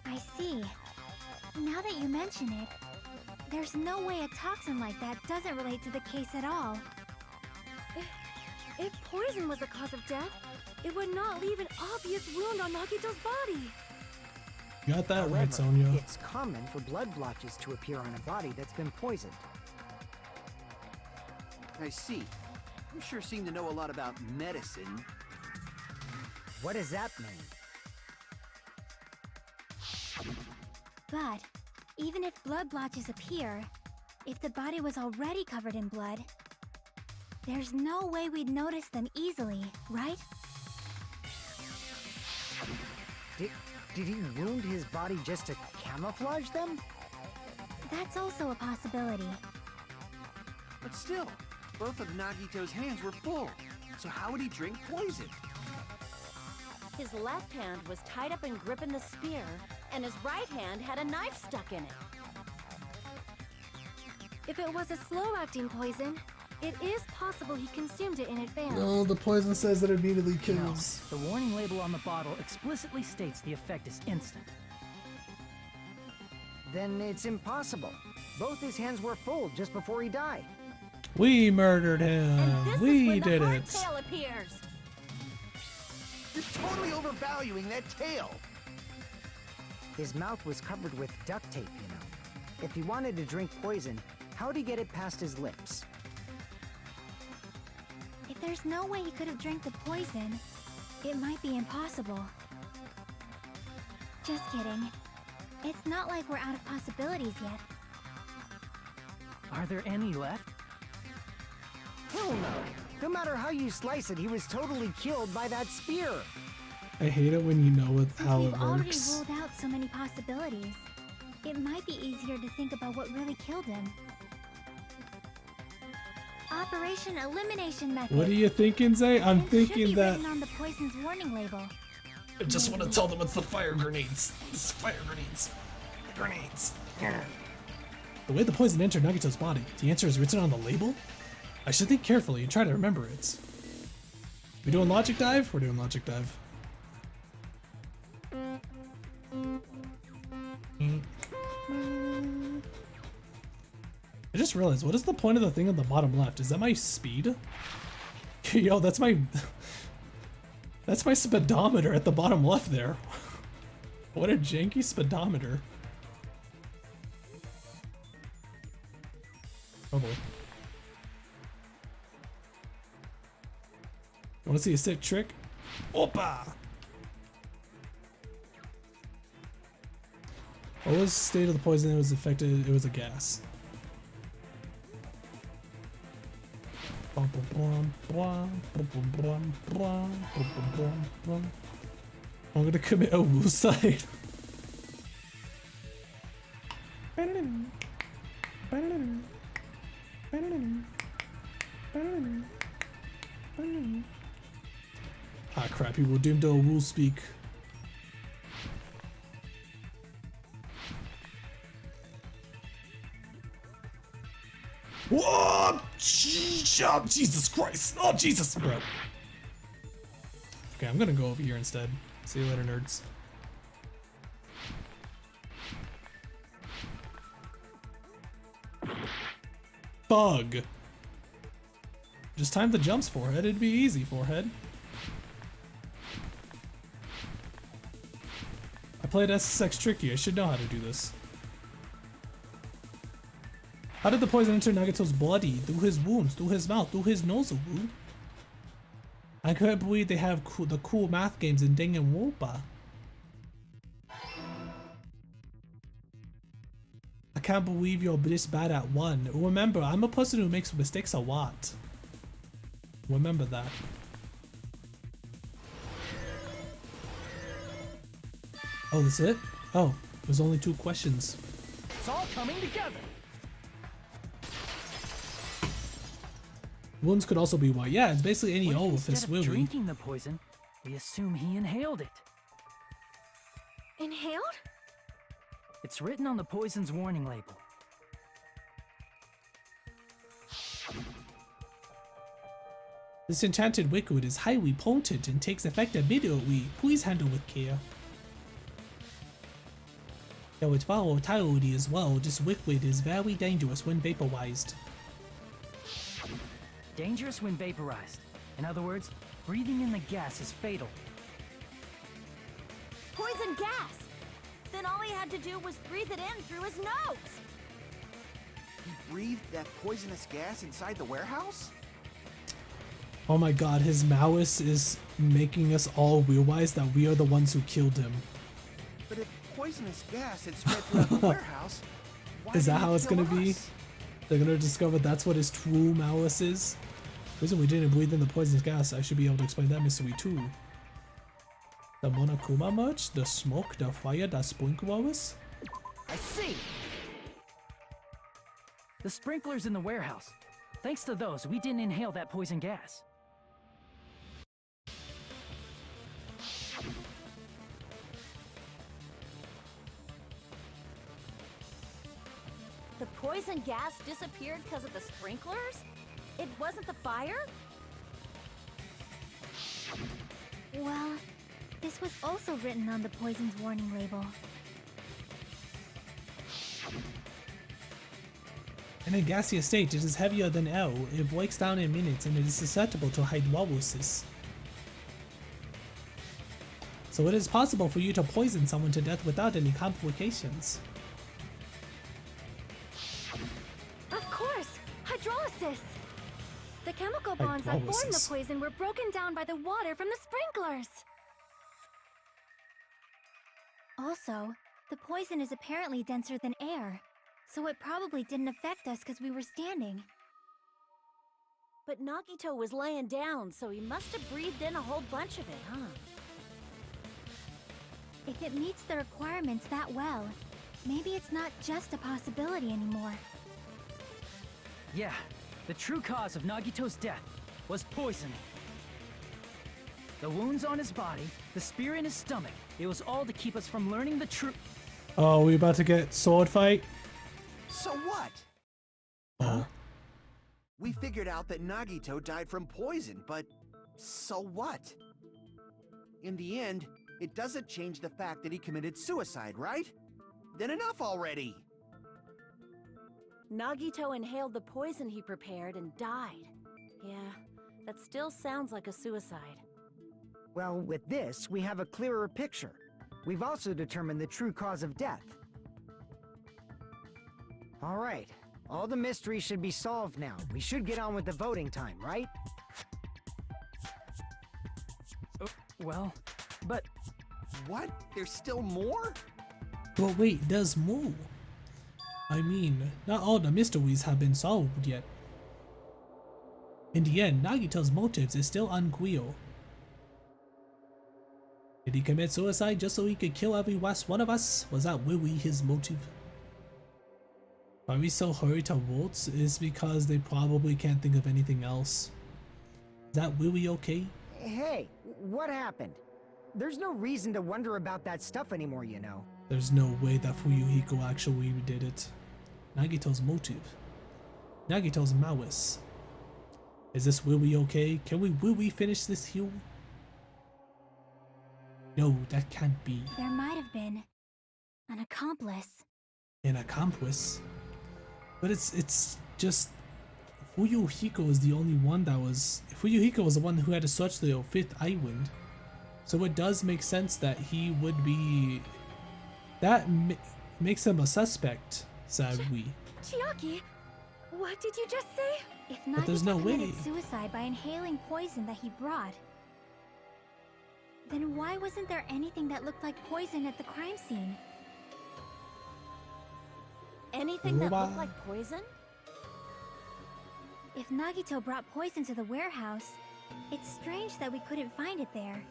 I see. Now that you mention it, there's no way a toxin like that doesn't relate to the case at all. If poison was the cause of death, it would not leave an obvious wound on Nagito's body. You got that However, right, Sonia. it's common for blood blotches to appear on a body that's been poisoned. I see. You sure seem to know a lot about medicine. What does that mean? But even if blood blotches appear, if the body was already covered in blood, there's no way we'd notice them easily, right? Did he wound his body just to camouflage them? That's also a possibility. But still, both of Nagito's hands were full. So how would he drink poison? His left hand was tied up and gripping the spear, and his right hand had a knife stuck in it. If it was a slow-acting poison, it is possible he consumed it in advance. No, the poison says that it immediately kills. No, the warning label on the bottle explicitly states the effect is instant. Then it's impossible. Both his hands were full just before he died. We murdered him. And this We is when did the it. hardtail appears. You're totally overvaluing that tail. His mouth was covered with duct tape, you know. If he wanted to drink poison, how'd he get it past his lips? If there's no way he could have drank the poison, it might be impossible. Just kidding. It's not like we're out of possibilities yet. Are there any left? Hell no! No matter how you slice it, he was totally killed by that spear! I hate it when you know how We've it already works. ruled out so many possibilities. It might be easier to think about what really killed him. Operation Elimination Method. What are you thinking, Zay? I'm It should be thinking that. written on the poison's warning label. I just want to tell them it's the fire grenades. It's fire grenades. Grenades. The way the poison entered Nagito's body, the answer is written on the label? I should think carefully and try to remember it. We doing logic dive? We're doing logic dive. I just realized, what is the point of the thing on the bottom left? Is that my speed? Yo, that's my... That's my speedometer at the bottom left there. What a janky speedometer. Oh boy. You wanna see a sick trick? Opa! What was the state of the poison that was affected? It was a gas. I'm gonna commit a wooside. Ah crap, he will doomed to a wool speak. Whoa! Jesus Christ! Oh, Jesus, bro. Okay, I'm gonna go over here instead. See you later, nerds. Bug. Just time the jumps, Forehead. It'd be easy, Forehead. I played SSX Tricky. I should know how to do this. How did the poison enter Nagito's body? Through his wounds, through his mouth, through his nose, woo? I can't believe they have the cool math games in Danganronpa. I can't believe you're this bad at one. Remember, I'm a person who makes mistakes a lot. Remember that. Oh, that's it? Oh, there's only 2 questions. It's all coming together. Wounds could also be white. Yeah, it's basically any What if O with this instead of willy. drinking the poison, we assume he inhaled it? Inhaled? It's written on the poison's warning label. This enchanted liquid is highly potent and takes effect immediately. Please handle with care. Though it's volatile as well, this liquid is very dangerous when vaporized. Dangerous when vaporized. In other words, breathing in the gas is fatal. Poison gas! Then all he had to do was breathe it in through his nose! He breathed that poisonous gas inside the warehouse? Oh my god, his malice is making us all realize that we are the ones who killed him. But if poisonous gas had spread throughout the warehouse, why Is that didn't how it it's kill gonna be? us? They're gonna discover that's what his true malice is? The reason we didn't breathe in the poisonous gas, I should be able to explain that mystery too. The Monokuma merch, the smoke, the fire, the sprinklers? I see! The sprinklers in the warehouse. Thanks to those, we didn't inhale that poison gas. The poison gas disappeared because of the sprinklers? It wasn't the fire? Well, this was also written on the poison's warning label. In a gaseous state, it is heavier than air. It breaks down in minutes and it is susceptible to hydrolysis. So it is possible for you to poison someone to death without any complications. Of course! Hydrolysis! The chemical bonds that formed the Hydrolysis. poison were broken down by the water from the sprinklers! Also, the poison is apparently denser than air, so it probably didn't affect us because we were standing. But Nagito was laying down, so he must have breathed in a whole bunch of it, huh? If it meets the requirements that well, maybe it's not just a possibility anymore. Yeah, the true cause of Nagito's death was poisoning. The wounds on his body, the spear in his stomach, it was all to keep us from learning the truth. Oh, we about to get sword fight? So what? Oh. We figured out that Nagito died from poison, but so what? In the end, it doesn't change the fact that he committed suicide, right? Then enough already! Nagito inhaled the poison he prepared and died. Yeah, that still sounds like a suicide. Well, with this, we have a clearer picture. We've also determined the true cause of death. All right, all the mysteries should be solved now. We should get on with the voting time, right? Well, but... What? There's still more? But wait, there's more. I mean, not all the mysteries have been solved yet. In the end, Nagito's motives is still unclear. Did he commit suicide just so he could kill every last one of us? Was that really his motive? Why we so hurried to votes is because they probably can't think of anything else. Is that really okay? Hey, what happened? There's no reason to wonder about that stuff anymore, you know. There's no way that Fuyuhiko actually did it. Nagito's motive. Nagito's malice. Is this really okay? Can we really finish this here? No, that can't be. There might have been an accomplice. An accomplice? But it's just Fuyuhiko is the only one that was... Fuyuhiko was the one who had to search the fifth island. So it does make sense that he would be... That makes him a suspect, sadly. Chiaki, what did you just say? If But there's no Nagito way. committed suicide by inhaling poison that he brought, then why wasn't there anything that looked like poison at the crime scene? Anything that looked like poison? If Nagito brought poison to the warehouse, it's strange that we couldn't find it there.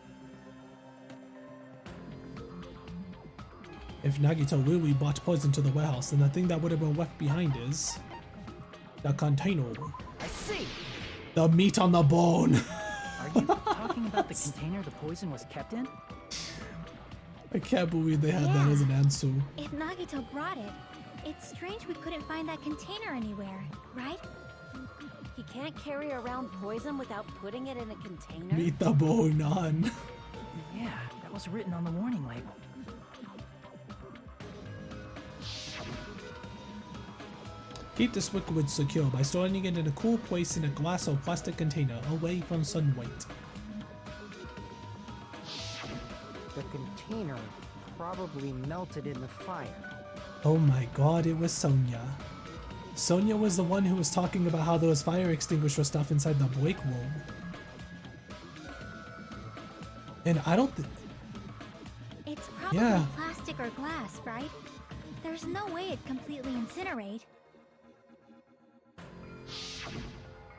If Nagito really brought poison to the warehouse, then the thing that would have been left behind is... the container. I see! The meat on the bone! Are you talking about the container the poison was kept in? I can't believe they had that as an answer. If Nagito brought it, it's strange we couldn't find that container anywhere, right? He can't carry around poison without putting it in a container? Meet the bone on. Yeah, that was written on the warning label. Keep this liquid secure by storing it in a cool place in a glass or plastic container away from sunlight. The container probably melted in the fire. Oh my god, it was Sonia. Sonia was the one who was talking about how there was fire extinguisher stuff inside the break room. And I don't It's probably plastic or glass, right? There's no way it'd completely incinerate.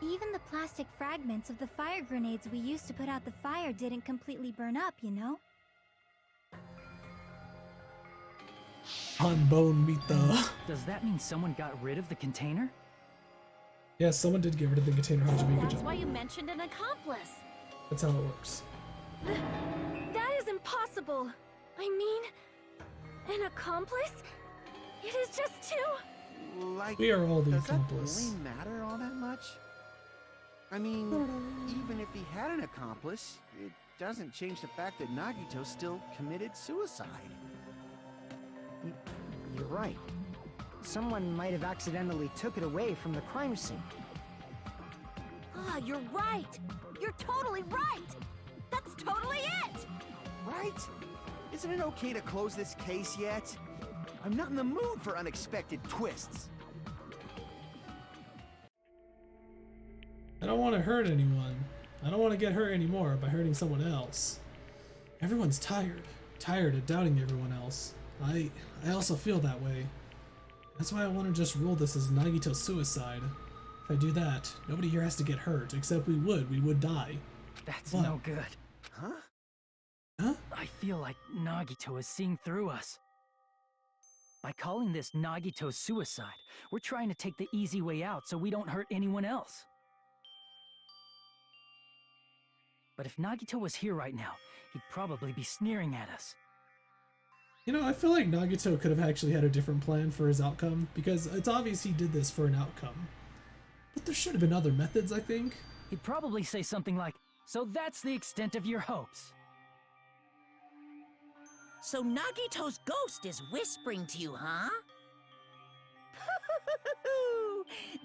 Even the plastic fragments of the fire grenades we used to put out the fire didn't completely burn up, you know? On bone meet the... Does that mean someone got rid of the container? Yeah, someone did get rid of the container. That's why you mentioned an accomplice. That's how it works. That is impossible. I mean, an accomplice? It is just two. Like, We are all the does accomplice. that really matter all that much? I mean, even if he had an accomplice, it doesn't change the fact that Nagito still committed suicide. You're right. Someone might have accidentally took it away from the crime scene. Ah, you're right. You're totally right. That's totally it. Right? Isn't it okay to close this case yet? I'm not in the mood for unexpected twists. I don't want to hurt anyone. I don't want to get hurt anymore by hurting someone else. Everyone's tired. Tired of doubting everyone else. I also feel that way. That's why I want to just rule this as Nagito's suicide. If I do that, nobody here has to get hurt, except we would die. That's What? no good. Huh? Huh? I feel like Nagito is seeing through us. By calling this Nagito's suicide, we're trying to take the easy way out so we don't hurt anyone else. But if Nagito was here right now, he'd probably be sneering at us. You know, I feel like Nagito could have actually had a different plan for his outcome, because it's obvious he did this for an outcome. But there should have been other methods, I think. He'd probably say something like, "So that's the extent of your hopes." So Nagito's ghost is whispering to you, huh?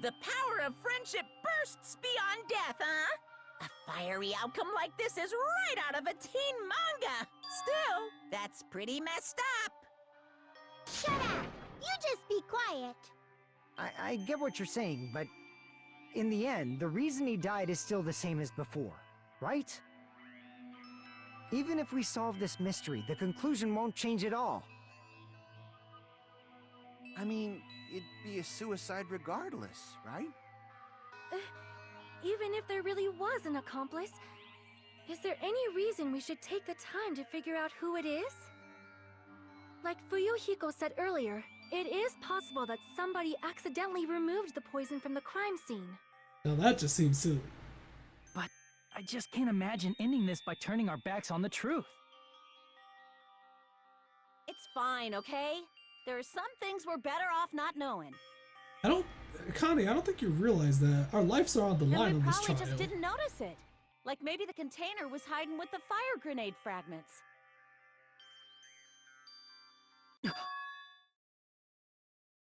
The power of friendship bursts beyond death, huh? A fiery outcome like this is right out of a teen manga. Still, that's pretty messed up. Shut up! You just be quiet. I get what you're saying, but in the end, the reason he died is still the same as before, right? Even if we solve this mystery, the conclusion won't change at all. I mean, it'd be a suicide regardless, right? Even if there really was an accomplice, is there any reason we should take the time to figure out who it is? Like Fuyuhiko said earlier, it is possible that somebody accidentally removed the poison from the crime scene. Now that just seems silly. But I just can't imagine ending this by turning our backs on the truth. It's fine, okay? There are some things we're better off not knowing. Connie, I don't think you realize that our lives are on the line And we on this probably trial. just didn't notice it. Like maybe the container was hiding with the fire grenade fragments.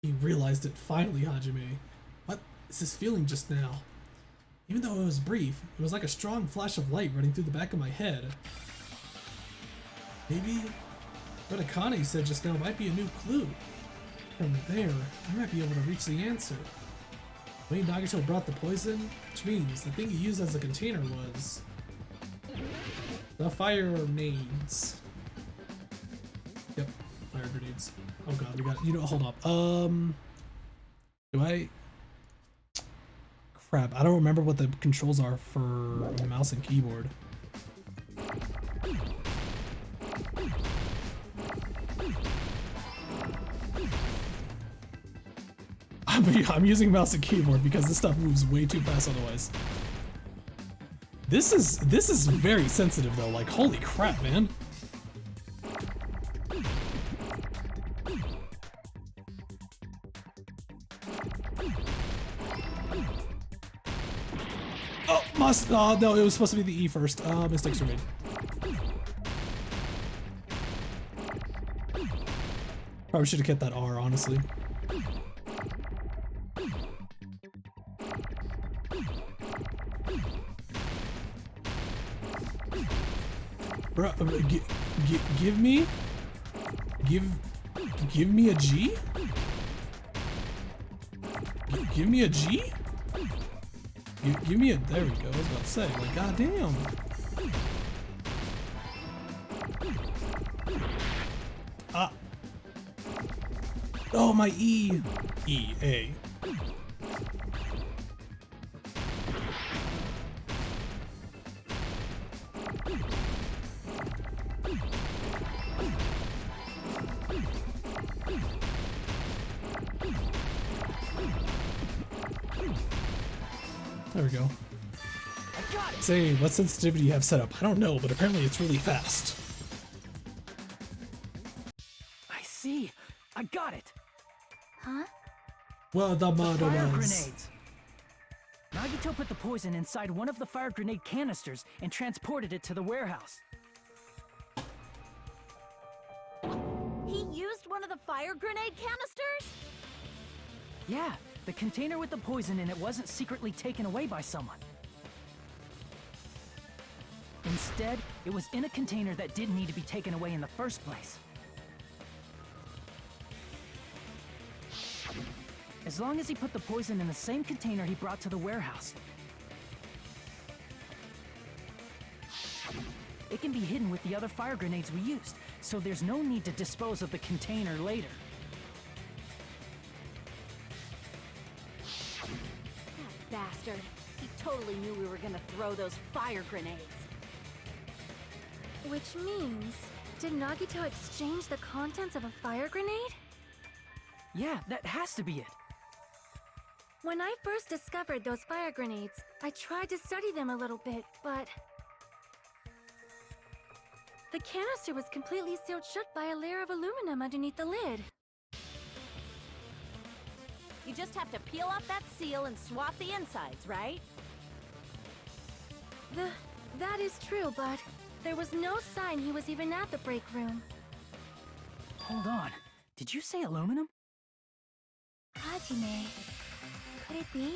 You realized it finally, Hajime. What is this feeling just now? Even though it was brief, it was like a strong flash of light running through the back of my head. Maybe what Akane said just now might be a new clue. From there, I might be able to reach the answer. Wayne Nagito brought the poison, which means the thing he used as a container was the fire grenades. Yep, fire grenades. Oh god, we got, you know, hold up. Do I? Crap, I don't remember what the controls are for mouse and keyboard. I'm using mouse and keyboard because this stuff moves way too fast otherwise. This is very sensitive though, like holy crap, man. Oh, no, it was supposed to be the E first. Mistakes were made. Probably should have kept that R, honestly. Bro, give me a G? Give me a G? Give me a, there we go, I was about to say, like, goddamn. Ah. Oh, my E. E, A. There we go. Say, what sensitivity you have set up? I don't know, but apparently it's really fast. I see. I got it. Huh? Well, the motto Fire was. grenades. Nagito put the poison inside one of the fire grenade canisters and transported it to the warehouse. He used one of the fire grenade canisters? Yeah, the container with the poison in it wasn't secretly taken away by someone. Instead, it was in a container that didn't need to be taken away in the first place. As long as he put the poison in the same container he brought to the warehouse. It can be hidden with the other fire grenades we used, so there's no need to dispose of the container later. That bastard. He totally knew we were gonna throw those fire grenades. Which means, did Nagito exchange the contents of a fire grenade? Yeah, that has to be it. When I first discovered those fire grenades, I tried to study them a little bit, but the canister was completely sealed shut by a layer of aluminum underneath the lid. You just have to peel off that seal and swap the insides, right? That is true, but there was no sign he was even at the break room. Hold on. Did you say aluminum? Hajime. Could it be?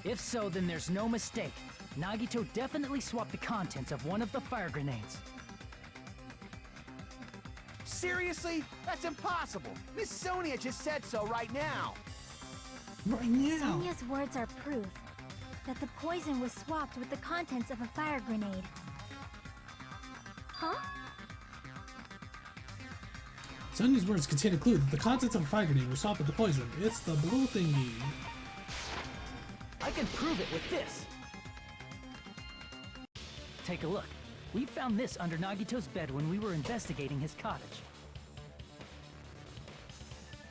If so, then there's no mistake. Nagito definitely swapped the contents of one of the fire grenades. Seriously? That's impossible. Miss Sonia just said so right now. Right now. Sonia's words are proof that the poison was swapped with the contents of a fire grenade. Huh? Sonya's words contain a clue that the contents of a fire grenade were swapped with the poison. It's the blue thingy. I can prove it with this. Take a look. We found this under Nagito's bed when we were investigating his cottage.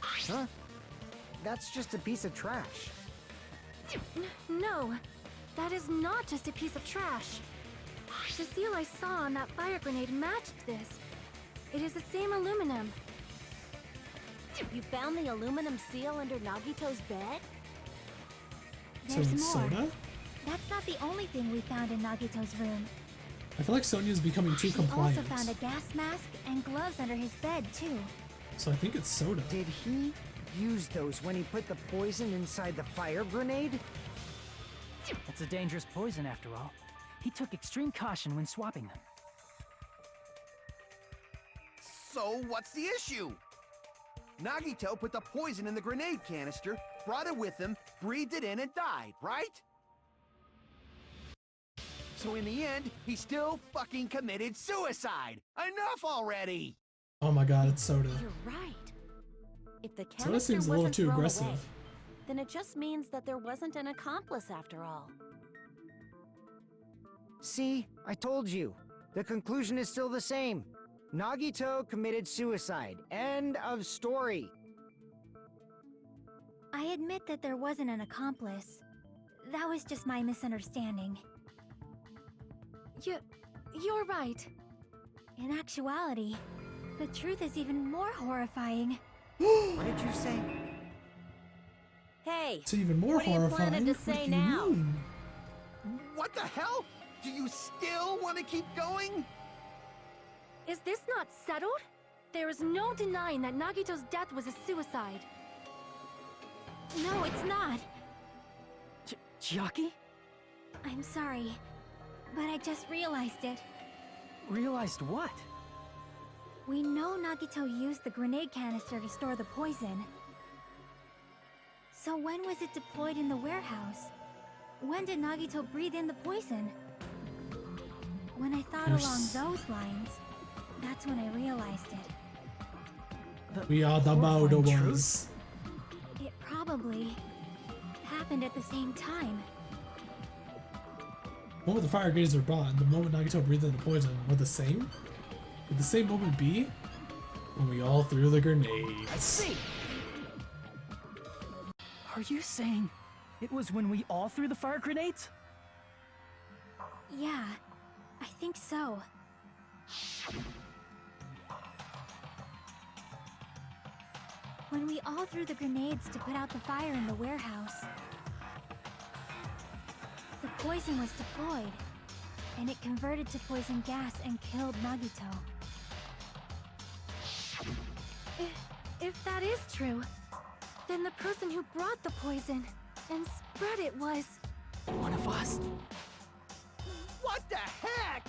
Huh? That's just a piece of trash. No, that is not just a piece of trash. The seal I saw on that fire grenade matched this. It is the same aluminum. You found the aluminum seal under Nagito's bed? So There's it's more. soda? That's not the only thing we found in Nagito's room. I feel like Sonya's becoming too She compliant. also found a gas mask and gloves under his bed, too. So I think it's soda. Did he use those when he put the poison inside the fire grenade? It's a dangerous poison after all. He took extreme caution when swapping them. So what's the issue? Nagito put the poison in the grenade canister, brought it with him, breathed it in, and died, right? So in the end, he still fucking committed suicide! Enough already! Oh my god, it's soda. You're right. If the Soda canister seems a little wasn't too thrown aggressive. away, then it just means that there wasn't an accomplice after all. See, I told you. The conclusion is still the same. Nagito committed suicide. End of story. I admit that there wasn't an accomplice. That was just my misunderstanding. You're right. In actuality, the truth is even more horrifying. What did you say? Hey, It's even more what are you horrifying. planning to What say do you now? mean? What the hell? Do you still want to keep going? Is this not settled? There is no denying that Nagito's death was a suicide. No, it's not. Chiaki? I'm sorry, but I just realized it. Realized what? We know Nagito used the grenade canister to store the poison. So when was it deployed in the warehouse? When did Nagito breathe in the poison? When I thought along those lines, that's when I realized it. We are the Baudo ones. It probably happened at the same time. The moment the fire grenades were brought and the moment Nagito breathed in the poison were the same? Would the same moment be when we all threw the grenades? I see. Are you saying it was when we all threw the fire grenades? Yeah, I think so. When we all threw the grenades to put out the fire in the warehouse, the poison was deployed, and it converted to poison gas and killed Nagito. If that is true, then the person who brought the poison and spread it was... One of us? What the heck?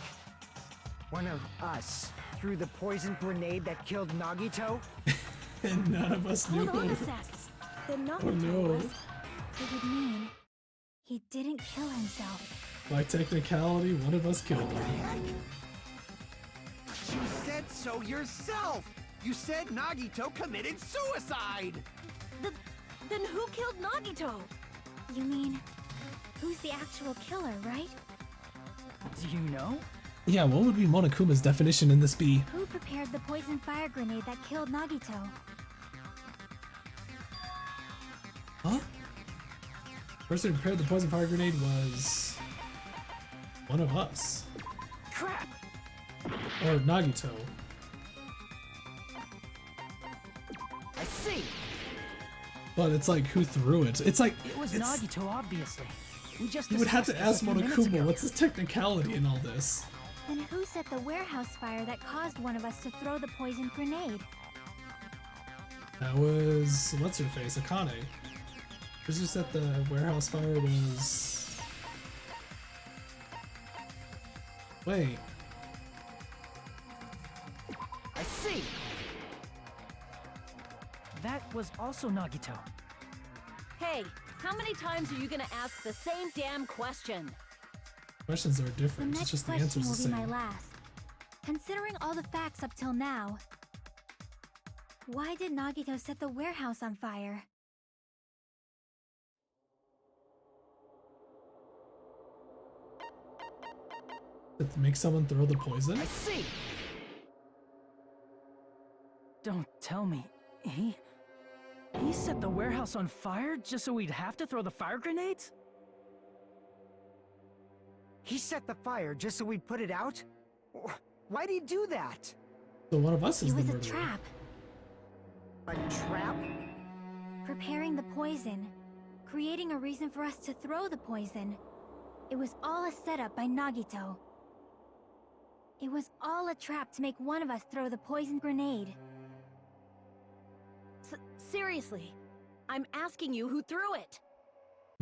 One of us threw the poison grenade that killed Nagito? And none of us knew. Hold on a sec. Then Nagito Oh no. was... It would mean he didn't kill himself. By technicality, one of us killed him. You said so yourself! You said Nagito committed suicide! Then who killed Nagito? You mean, who's the actual killer, right? Do you know? Yeah, what would be Monokuma's definition in this be? Who prepared the poison fire grenade that killed Nagito? Huh? Person who prepared the poison fire grenade was one of us. Crap! Or Nagito. I see. But it's like, who threw it? It's like, It was it's, Nagito, obviously. We just you would have to discussed ask this a few minutes Monokuma, ago. what's the technicality in all this? Then who set the warehouse fire that caused one of us to throw the poison grenade? That was, what's her face, Akane. Who set the warehouse fire was... Wait. I see. That was also Nagito. Hey, how many times are you gonna ask the same damn question? Questions are The different, it's next just the question answer's the will be my same. last. Considering all the facts up till now, why did Nagito set the warehouse on fire? Did it make someone throw the poison? I see. Don't tell me. He set the warehouse on fire just so we'd have to throw the fire grenades? He set the fire just so we'd put it out? Why'd he do that? So one of us It is the was a murderer. trap. A trap? Preparing the poison, creating a reason for us to throw the poison. It was all a setup by Nagito. It was all a trap to make one of us throw the poison grenade. Seriously, I'm asking you who threw it.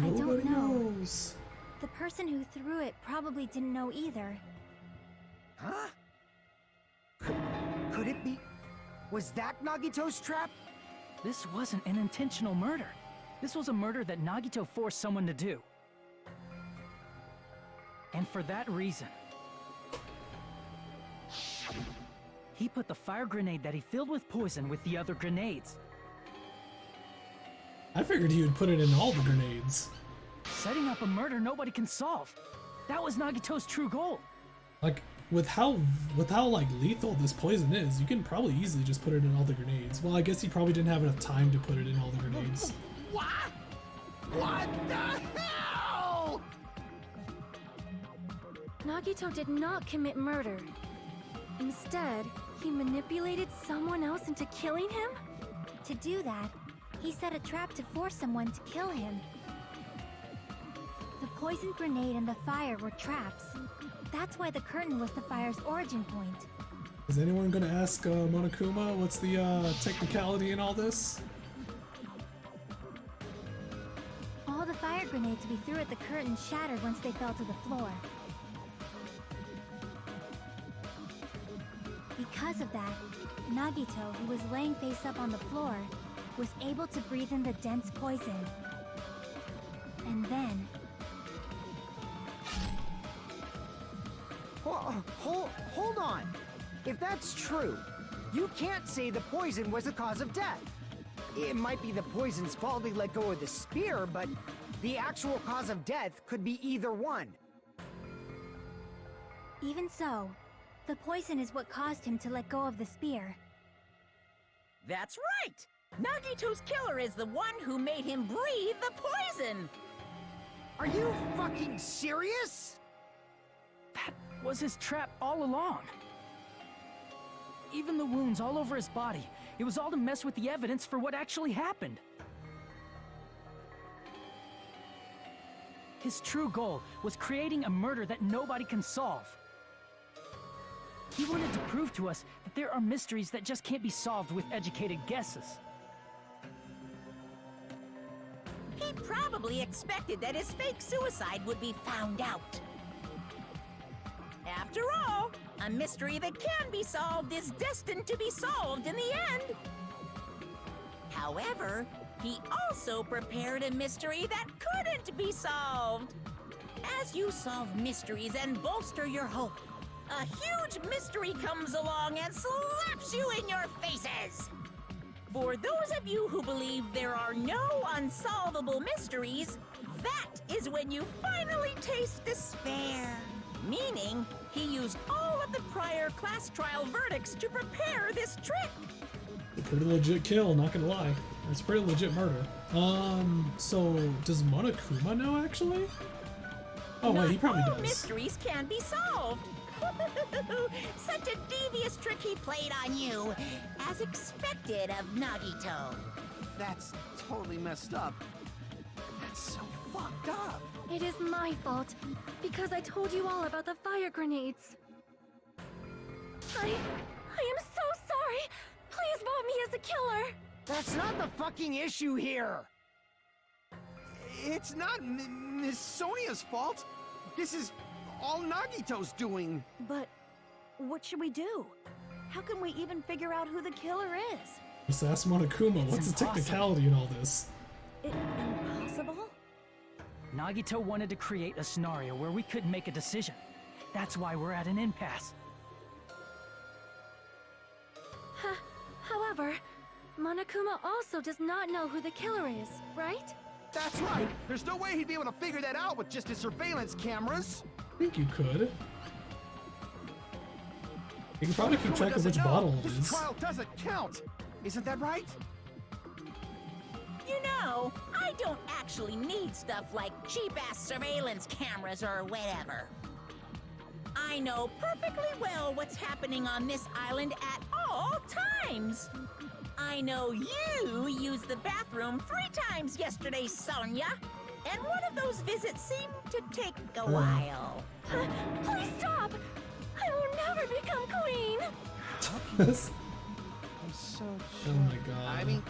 I don't Nobody know. knows. The person who threw it probably didn't know either. Huh? Could it be? Was that Nagito's trap? This wasn't an intentional murder. This was a murder that Nagito forced someone to do. And for that reason, he put the fire grenade that he filled with poison with the other grenades. I figured he would put it in all the grenades. Setting up a murder nobody can solve. That was Nagito's true goal. Like, with how like lethal this poison is, you can probably easily just put it in all the grenades. Well, I guess he probably didn't have enough time to put it in all the grenades. What? What the hell? Nagito did not commit murder. Instead, he manipulated someone else into killing him? To do that, he set a trap to force someone to kill him. The poison grenade and the fire were traps. That's why the curtain was the fire's origin point. Is anyone gonna ask Monokuma what's the technicality in all this? All the fire grenades we threw at the curtain shattered once they fell to the floor. because of that, Nagito, who was laying face up on the floor, was able to breathe in the dense poison. And then... Hold on! If that's true, you can't say the poison was the cause of death. It might be the poison's fault he let go of the spear, but the actual cause of death could be either one. Even so, the poison is what caused him to let go of the spear. That's right! Nagito's killer is the one who made him breathe the poison! Are you fucking serious? That was his trap all along. Even the wounds all over his body, it was all to mess with the evidence for what actually happened. His true goal was creating a murder that nobody can solve. He wanted to prove to us that there are mysteries that just can't be solved with educated guesses. He probably expected that his fake suicide would be found out. After all, a mystery that can be solved is destined to be solved in the end. However, he also prepared a mystery that couldn't be solved. As you solve mysteries and bolster your hope, a huge mystery comes along and slaps you in your faces. For those of you who believe there are no unsolvable mysteries, that is when you finally taste despair. Meaning, he used all of the prior class trial verdicts to prepare this trick. A pretty legit kill, not gonna lie. It's a pretty legit murder. So does Monokuma know actually? Oh wait, he probably Not all does. mysteries can be solved. Such a devious trick he played on you, as expected of Nagito. That's totally messed up. That's so fucked up. It is my fault, because I told you all about the fire grenades. I am so sorry! Please vote me as the killer! That's not the fucking issue here! It's not Miss Sonia's fault. This is all Nagito's doing. But what should we do? How can we even figure out who the killer is? Just ask Monokuma, It's what's the impossible. technicality in all this? Impossible? Nagito wanted to create a scenario where we couldn't make a decision. That's why we're at an impasse. However, Monokuma also does not know who the killer is, right? That's right. There's no way he'd be able to figure that out with just his surveillance cameras. I think you could. You can probably keep track of which bottle it This is. trial doesn't count. Isn't that right? You know, I don't actually need stuff like cheap-ass surveillance cameras or whatever. I know perfectly well what's happening on this island at all times. I know you used the bathroom 3 times yesterday, Sonia. And one of those visits seemed to take a while. Please stop! I will never become queen! I'm so Oh my god. I mean,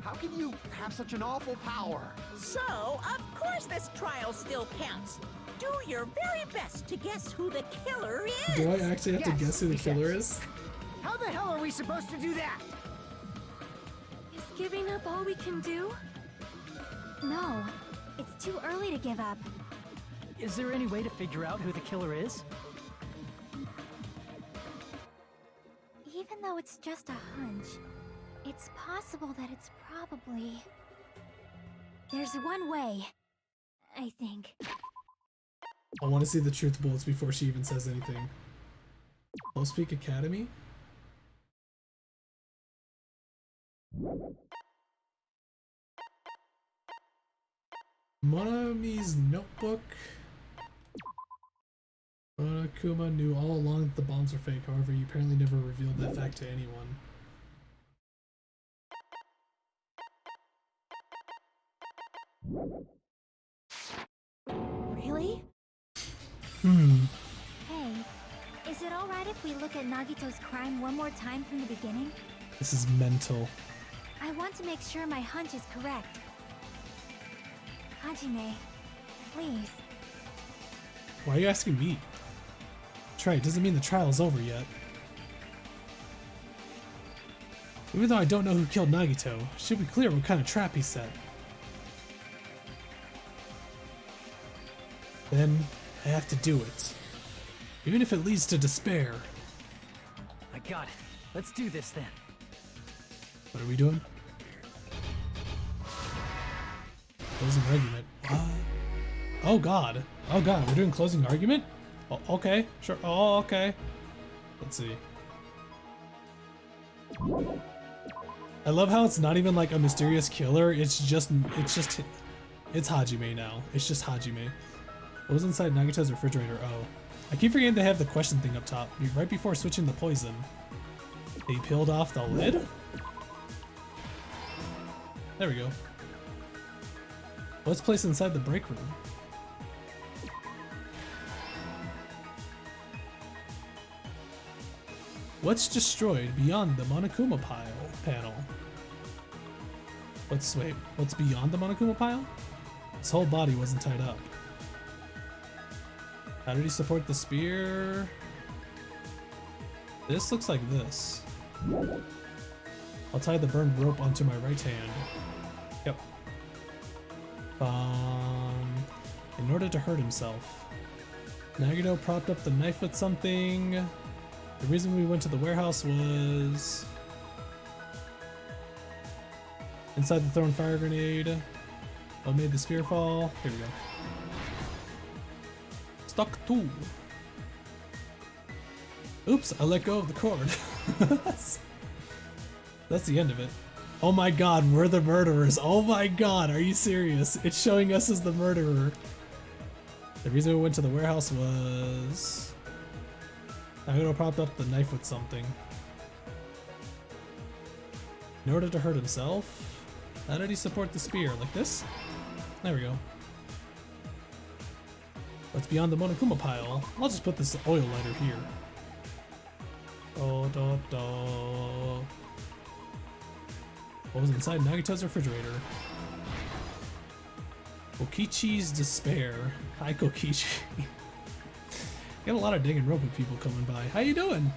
how can you have such an awful power? So, of course this trial still counts. Do your very best to guess who the killer is. Do I actually have to Yes, guess who the yes. killer is? How the hell are we supposed to do that? Is giving up all we can do? No, it's too early to give up. Is there any way to figure out who the killer is? Even though it's just a hunch, it's possible that it's probably... There's one way, I think. I want to see the truth bullets before she even says anything. Close Peak Academy? Monami's notebook. Monokuma knew all along that the bombs were fake, however, he apparently never revealed that fact to anyone. Really? Hmm. Hey, is it alright if we look at Nagito's crime one more time from the beginning? This is mental. I want to make sure my hunch is correct. Hajime, please. Why are you asking me? Trey, it doesn't mean the trial is over yet. Even though I don't know who killed Nagito, it should be clear what kind of trap he set. Then I have to do it. Even if it leads to despair. I got it. Let's do this then. What are we doing? Closing argument. Oh god. Oh god, we're doing closing argument? Oh, okay, sure. Oh, okay. Let's see. I love how it's not even like a mysterious killer. It's Hajime now. It's just Hajime. What was inside Nagito's refrigerator? Oh. I keep forgetting they have the question thing up top. Right before switching the poison. They peeled off the lid? There we go. What's placed inside the break room? What's destroyed beyond the Monokuma panel? What's beyond the Monokuma pile? His whole body wasn't tied up. How did he support the spear? This looks like this. I'll tie the burned rope onto my right hand. Yep. In order to hurt himself. Nagito propped up the knife with something. The reason we went to the warehouse was... inside the thrown fire grenade. What made the spear fall? Here we go. Stuck 2. Oops, I let go of the cord. That's the end of it. Oh my god, we're the murderers. Oh my god, are you serious? It's showing us as the murderer. The reason we went to the warehouse was... Nagito propped up the knife with something. In order to hurt himself? How did he support the spear? Like this? There we go. What's beyond the Monokuma pile? I'll just put this oil lighter here. What was inside Nagito's refrigerator? Kokichi's despair. Hi, Kokichi. Got a lot of Danganronpa people coming by. How you doing?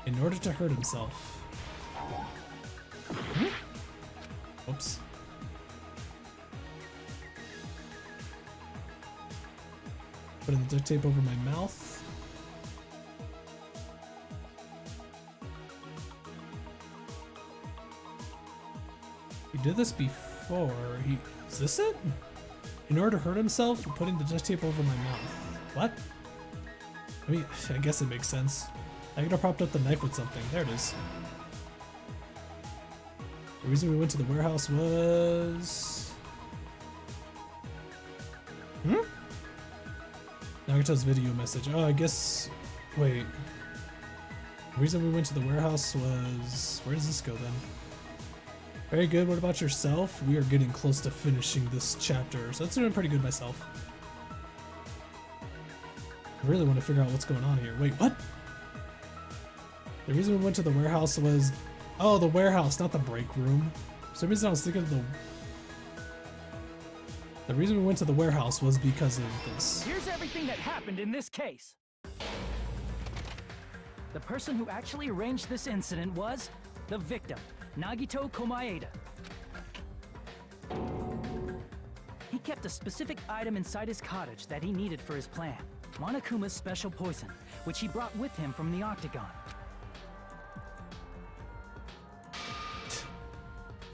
In order to hurt himself. Oops. Putting the duct tape over my mouth. He did this before. Is this it? In order to hurt himself, putting the duct tape over my mouth. What? I mean, I guess it makes sense. I could have propped up the knife with something. There it is. The reason we went to the warehouse was... Nagito's video message. Oh, I guess... Wait. The reason we went to the warehouse was... Where does this go then? Very good. What about yourself? We are getting close to finishing this chapter, so that's doing pretty good myself. I really want to figure out what's going on here. Wait, what? The reason we went to the warehouse was... Oh, the warehouse, not the break room. For some reason I was thinking of the... The reason we went to the warehouse was because of this. Here's everything that happened in this case. The person who actually arranged this incident was the victim, Nagito Komaeda. He kept a specific item inside his cottage that he needed for his plan, Monokuma's special poison, which he brought with him from the Octagon.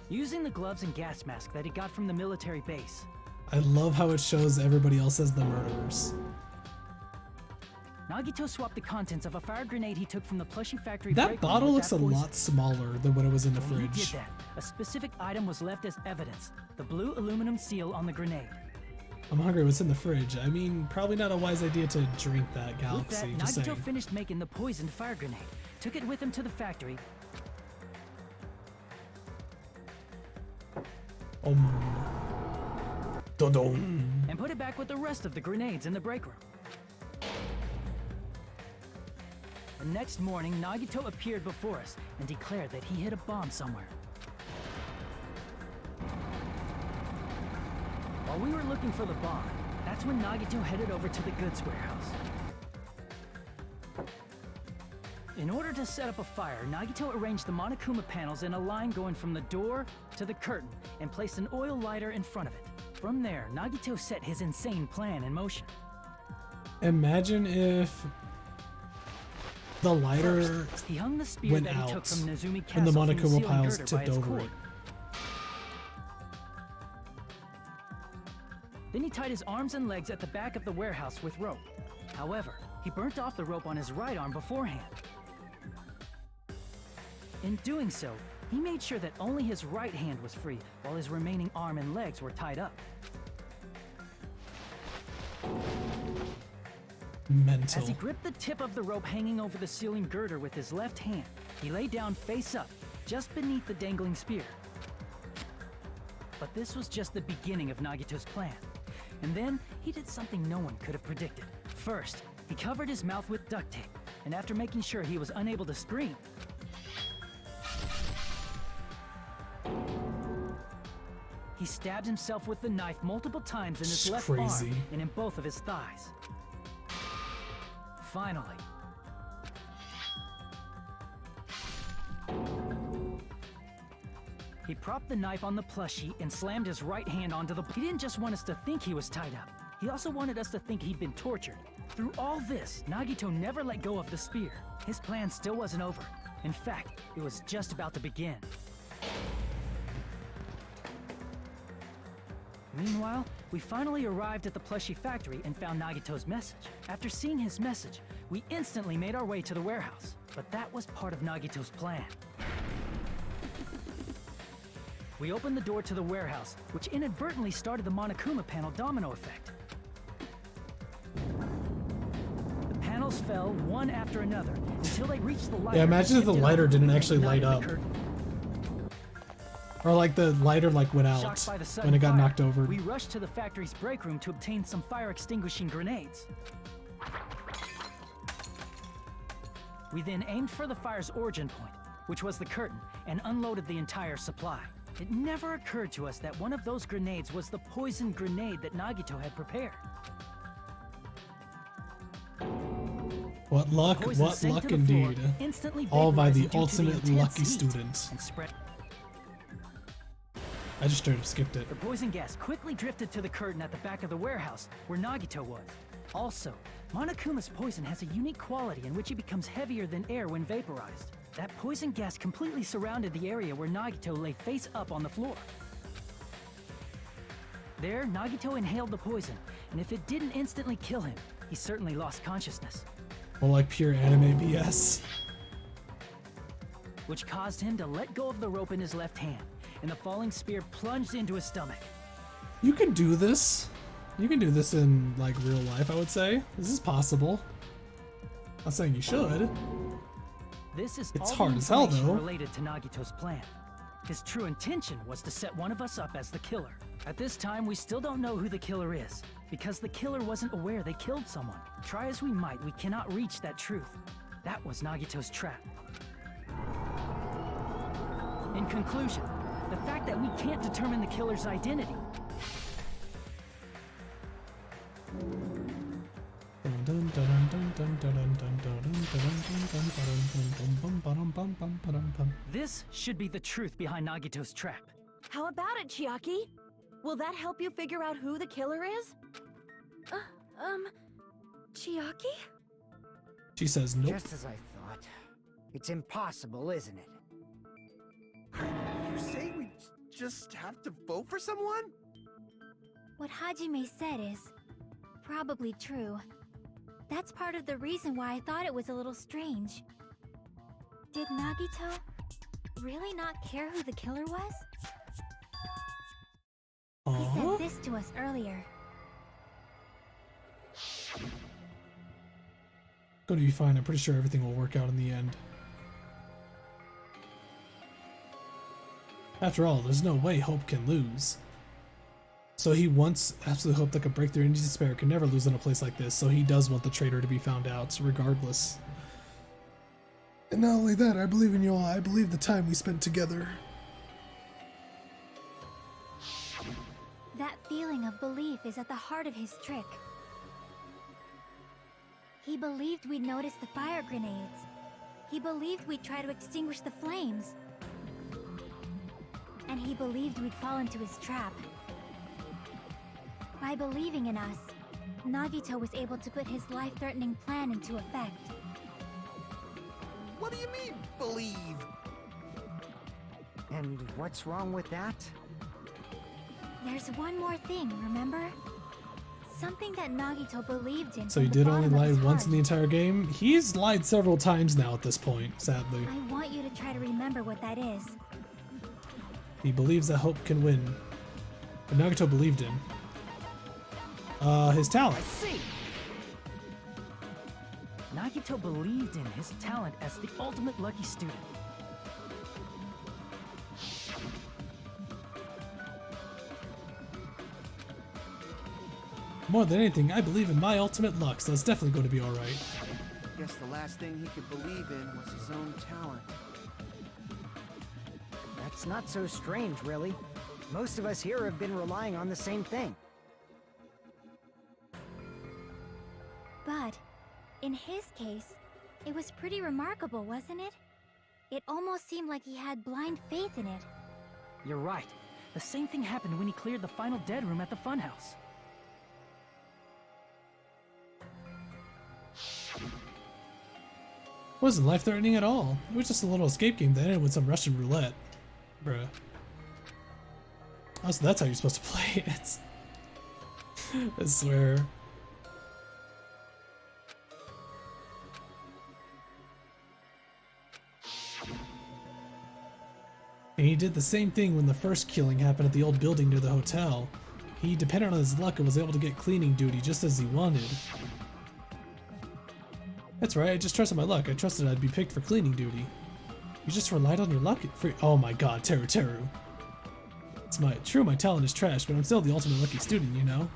Using the gloves and gas mask that he got from the military base. I love how it shows everybody else as the murderers. Nagito swapped the contents of a fire grenade he took from the plushie factory. That bottle looks a lot smaller than when it was in the When he fridge. did that, a specific item was left as evidence, the blue aluminum seal on the grenade. I'm hungry. What's in the fridge? I mean, probably not a wise idea to drink that With galaxy. that, Just Nagito saying. finished making the poisoned fire grenade, took it with him to the factory, Dun-dun. and put it back with the rest of the grenades in the break room. The next morning, Nagito appeared before us and declared that he hid a bomb somewhere. While we were looking for the bomb, that's when Nagito headed over to the goods warehouse. In order to set up a fire, Nagito arranged the Monokuma panels in a line going from the door to the curtain and placed an oil lighter in front of it. From there, Nagito set his insane plan in motion. Imagine if the lighter First, he hung the spear went that he took out from Nezumi and Castle the from Monokuma ceiling piles girder by tipped its over cord. it. Then he tied his arms and legs at the back of the warehouse with rope. However, he burnt off the rope on his right arm beforehand. In doing so, he made sure that only his right hand was free, while his remaining arm and legs were tied up. Mental. As he gripped the tip of the rope hanging over the ceiling girder with his left hand, he lay down face up, just beneath the dangling spear. But this was just the beginning of Nagito's plan. And then, he did something no one could have predicted. First, he covered his mouth with duct tape, and after making sure he was unable to scream, he stabbed himself with the knife multiple times in his left Crazy. arm and in both of his thighs. Finally, he propped the knife on the plushie and slammed his right hand onto the... He didn't just want us to think he was tied up. He also wanted us to think he'd been tortured. Through all this, Nagito never let go of the spear. His plan still wasn't over. In fact, it was just about to begin. Meanwhile, we finally arrived at the plushie factory and found Nagito's message. After seeing his message, we instantly made our way to the warehouse. But that was part of Nagito's plan. We opened the door to the warehouse, which inadvertently started the Monokuma panel domino effect. The panels fell one after another until they reached the lighter. Yeah, imagine if the and lighter didn't actually light ignited up. the curtain. Or like the lighter like went out Shocked by the sudden when it got fire, knocked over. we rushed to the factory's break room to obtain some fire-extinguishing grenades. We then aimed for the fire's origin point, which was the curtain, and unloaded the entire supply. It never occurred to us that one of those grenades was the poison grenade that Nagito had prepared. What luck, Poison what sank luck to the floor, indeed. instantly All by the vaporizing due to ultimate intense lucky heat student. and spread. I just straight up skipped it. The poison gas quickly drifted to the curtain at the back of the warehouse, where Nagito was. Also, Monokuma's poison has a unique quality in which it becomes heavier than air when vaporized. That poison gas completely surrounded the area where Nagito lay face up on the floor. There, Nagito inhaled the poison, and if it didn't instantly kill him, he certainly lost consciousness. Well, like pure anime BS. Which caused him to let go of the rope in his left hand, and the falling spear plunged into his stomach. You can do this. You can do this in like real life, I would say. This is possible. Not saying you should. This is It's all hard the as hell, information though. related to Nagito's plan. His true intention was to set one of us up as the killer. At this time, we still don't know who the killer is, because the killer wasn't aware they killed someone. Try as we might, we cannot reach that truth. That was Nagito's trap. In conclusion, the fact that we can't determine the killer's identity this should be the truth behind Nagito's trap. How about it, Chiaki? Will that help you figure out who the killer is? Chiaki? She says nope. Just as I thought. It's impossible, isn't it? You say we just have to vote for someone? What Hajime said is probably true. That's part of the reason why I thought it was a little strange. Did Nagito really not care who the killer was? He said this to us earlier. Gonna be fine. I'm pretty sure everything will work out in the end. After all, there's no way Hope can lose. So he wants absolute hope that could break through, and despair can never lose in a place like this, so he does want the traitor to be found out, regardless. And not only that, I believe in you all. I believe the time we spent together. That feeling of belief is at the heart of his trick. He believed we'd notice the fire grenades. He believed we'd try to extinguish the flames. And he believed we'd fall into his trap. By believing in us, Nagito was able to put his life-threatening plan into effect. What do you mean, believe? And what's wrong with that? There's one more thing, remember? Something that Nagito believed in. So he did only lie once in the entire game? He's lied several times now at this point, sadly. I want you to try to remember what that is. He believes that hope can win. But Nagito believed him. His talent. I see. Nagito believed in his talent as the ultimate lucky student. More than anything, I believe in my ultimate luck, so it's definitely going to be alright. Guess the last thing he could believe in was his own talent. That's not so strange, really. Most of us here have been relying on the same thing. But, in his case, it was pretty remarkable, wasn't it? It almost seemed like he had blind faith in it. You're right. The same thing happened when he cleared the final dead room at the funhouse. It wasn't life-threatening at all. It was just a little escape game that ended with some Russian roulette. Bruh. Oh, so that's how you're supposed to play it. I swear. And he did the same thing when the first killing happened at the old building near the hotel. He depended on his luck and was able to get cleaning duty just as he wanted. That's right, I just trusted my luck. I trusted I'd be picked for cleaning duty. You just relied on your luck? Oh my god, Teru. It's my talent is trash, but I'm still the ultimate lucky student, you know?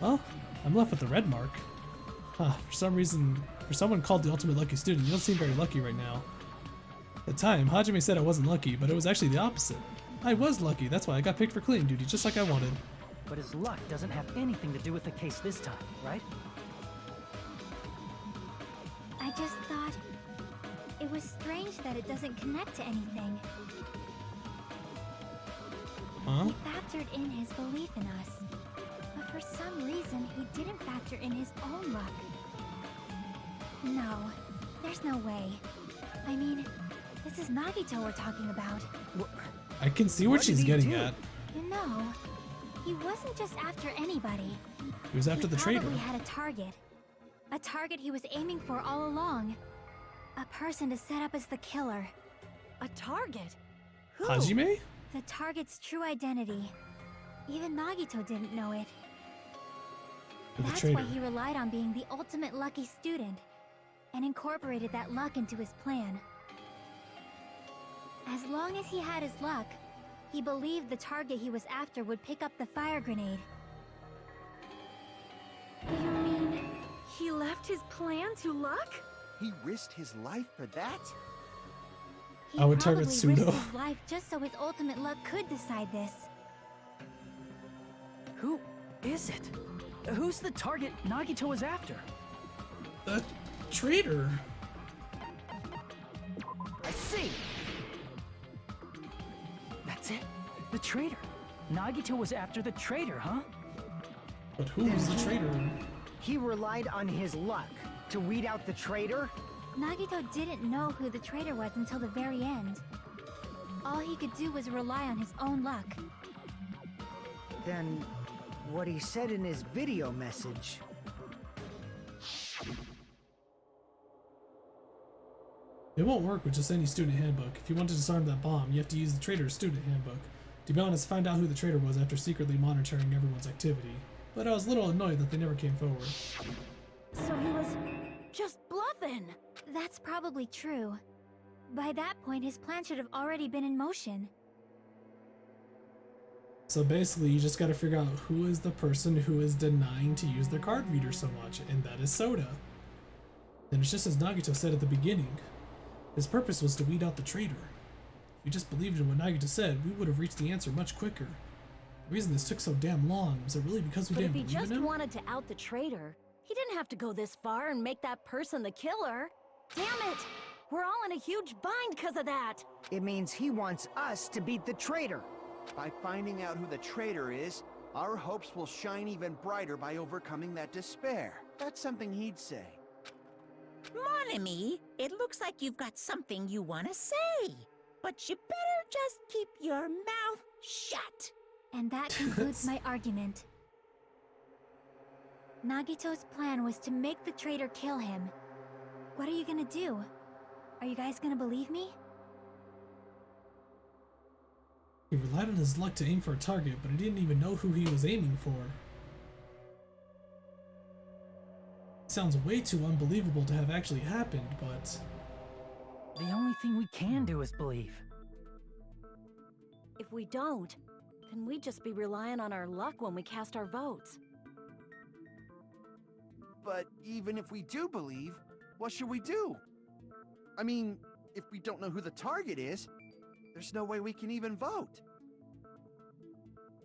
Well, I'm left with the red mark. Huh, for some reason, for someone called the ultimate lucky student, you don't seem very lucky right now. At the time, Hajime said I wasn't lucky, but it was actually the opposite. I was lucky, that's why I got picked for cleaning duty, just like I wanted. But his luck doesn't have anything to do with the case this time, right? I just thought it was strange that it doesn't connect to anything. Huh? He factored in his belief in us, but for some reason he didn't factor in his own luck. No, there's no way. I mean, this is Nagito we're talking about. I can see what she's getting at. You know, he wasn't just after anybody. He was after the traitor. He probably had a target. A target he was aiming for all along. A person to set up as the killer. A target? Who? Hajime? The target's true identity. Even Nagito didn't know it. That's why he relied on being the ultimate lucky student, and incorporated that luck into his plan. As long as he had his luck, he believed the target he was after would pick up the fire grenade. You mean he left his plan to luck? He risked his life for that? He I would probably target risked Pseudo. his life just so his ultimate luck could decide this. Who is it? Who's the target Nagito was after? The traitor. I see. That's it. The traitor. Nagito was after the traitor, huh? But who was the traitor? He relied on his luck to weed out the traitor? Nagito didn't know who the traitor was until the very end. All he could do was rely on his own luck. Then, what he said in his video message... It won't work with just any student handbook. If you want to disarm that bomb, you have to use the traitor's student handbook. To be honest, find out who the traitor was after secretly monitoring everyone's activity. But I was a little annoyed that they never came forward. So he was just bluffing. That's probably true. By that point, his plan should have already been in motion. So basically, you just gotta figure out who is the person who is denying to use their card reader so much, and that is Soda. And it's just as Nagito said at the beginning. His purpose was to weed out the traitor. If we just believed in what Nagito said, we would have reached the answer much quicker. The reason this took so damn long was it really because we But if didn't he believe just in him? wanted to out the traitor, He didn't have to go this far and make that person the killer. Damn it! We're all in a huge bind because of that! It means he wants us to beat the traitor. By finding out who the traitor is, our hopes will shine even brighter by overcoming that despair. That's something he'd say. Mon ami, it looks like you've got something you want to say. But you better just keep your mouth shut. And that concludes my argument. Nagito's plan was to make the traitor kill him. What are you gonna do? Are you guys gonna believe me? He relied on his luck to aim for a target, but he didn't even know who he was aiming for. Sounds way too unbelievable to have actually happened, but... The only thing we can do is believe. If we don't, then we'd just be relying on our luck when we cast our votes. But even if we do believe, what should we do? I mean, if we don't know who the target is, there's no way we can even vote.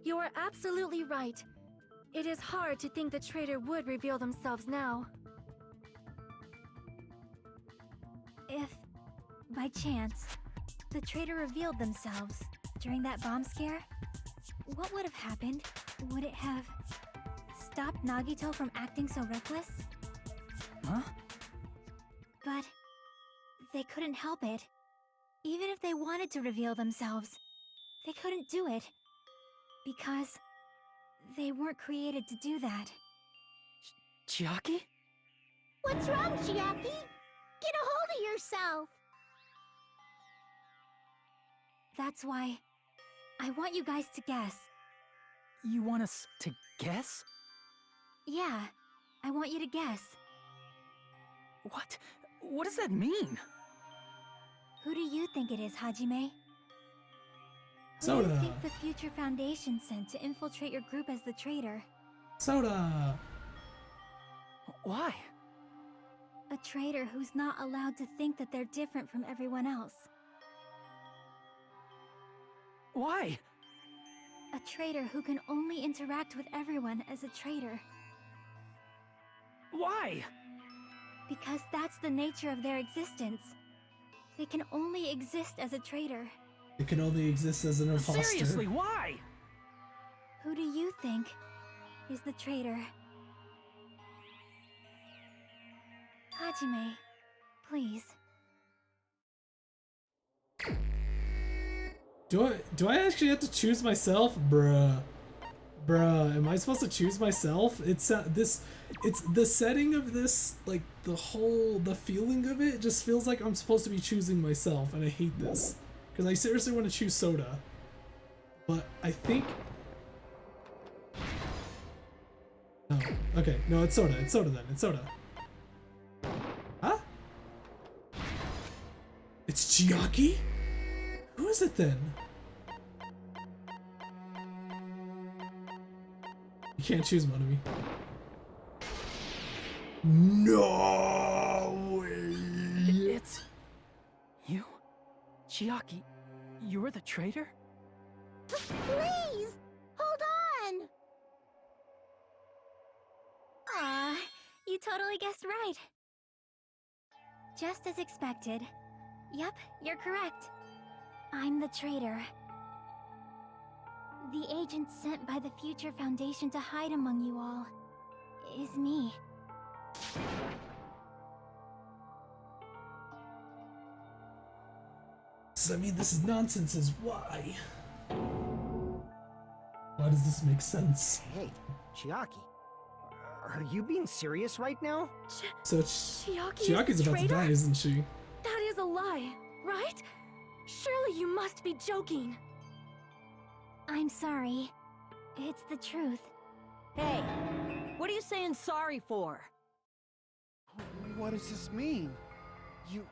You are absolutely right. It is hard to think the traitor would reveal themselves now. If, by chance, the traitor revealed themselves during that bomb scare, what would have happened? Would it have stopped Nagito from acting so reckless? Huh? But they couldn't help it. Even if they wanted to reveal themselves, they couldn't do it. Because they weren't created to do that. Chiaki? What's wrong, Chiaki? Get a hold of yourself! That's why I want you guys to guess. You want us to guess? Yeah, I want you to guess. What? What does that mean? Who do you think it is, Hajime? Who do Soda. you think the Future Foundation sent to infiltrate your group as the traitor? Soda! Why? A traitor who's not allowed to think that they're different from everyone else. Why? A traitor who can only interact with everyone as a traitor. Why? Because that's the nature of their existence. They can only exist as a traitor. It can only exist as an imposter. Seriously, why? Who do you think is the traitor? Hajime, please. Do I actually have to choose myself? Bruh. Bruh, am I supposed to choose myself? It's the setting of this, like the feeling of it just feels like I'm supposed to be choosing myself, and I hate this. Because I seriously want to choose Soda. But I think... No. Okay, no, it's Soda. It's Soda then. It's Soda. Huh? It's Chiaki? Who is it then? You can't choose one of me. No way! It's... you? Chiaki, you're the traitor? Please! Hold on! Aw, you totally guessed right. Just as expected. Yep, you're correct. I'm the traitor. The agent sent by the Future Foundation to hide among you all is me. I mean, this is nonsense is why. Why does this make sense? Hey, Chiaki. Are you being serious right now? So Chiaki's about to die, isn't she? That is a lie, right? Surely you must be joking. I'm sorry. It's the truth. Hey, what are you saying sorry for? What does this mean? You...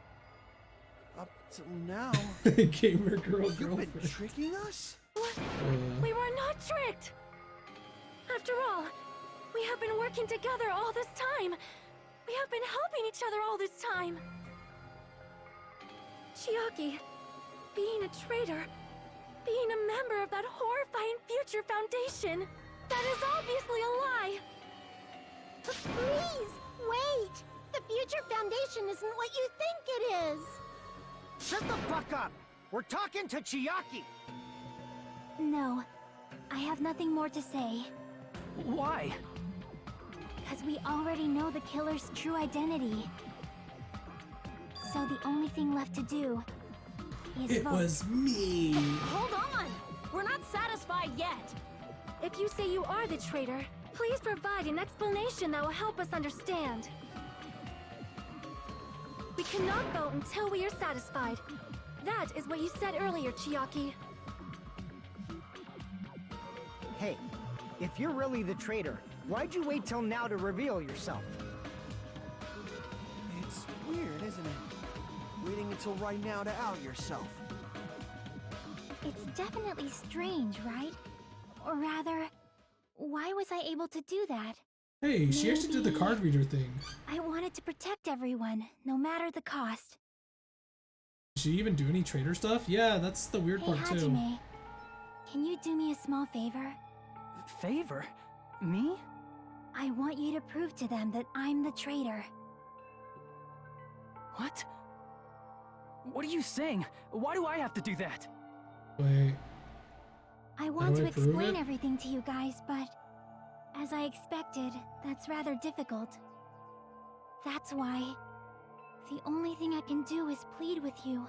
Up till now... Gamer girl You've girlfriend. been tricking us? What? We were not tricked! After all, we have been working together all this time. We have been helping each other all this time. Chiaki, being a traitor, being a member of that horrifying Future Foundation, that is obviously a lie. Please, wait! The Future Foundation isn't what you think it is! Shut the fuck up! We're talking to Chiaki! No, I have nothing more to say. Why? Because we already know the killer's true identity. So the only thing left to do is It vote. was me. Hold on! We're not satisfied yet! If you say you are the traitor, please provide an explanation that will help us understand. We cannot vote until we are satisfied. That is what you said earlier, Chiaki. Hey, if you're really the traitor, why'd you wait till now to reveal yourself? It's weird, isn't it? Waiting until right now to out yourself. It's definitely strange, right? Or rather, why was I able to do that? Hey, she actually did the card reader thing. I wanted to protect everyone, no matter the cost. Did she even do any traitor stuff? Yeah, that's the weird Hey, part too. Hajime, can you do me a small favor? Favor? Me? I want you to prove to them that I'm the traitor. What? What are you saying? Why do I have to do that? Wait. I want do to I prove explain it? everything to you guys, but as I expected, that's rather difficult. That's why the only thing I can do is plead with you.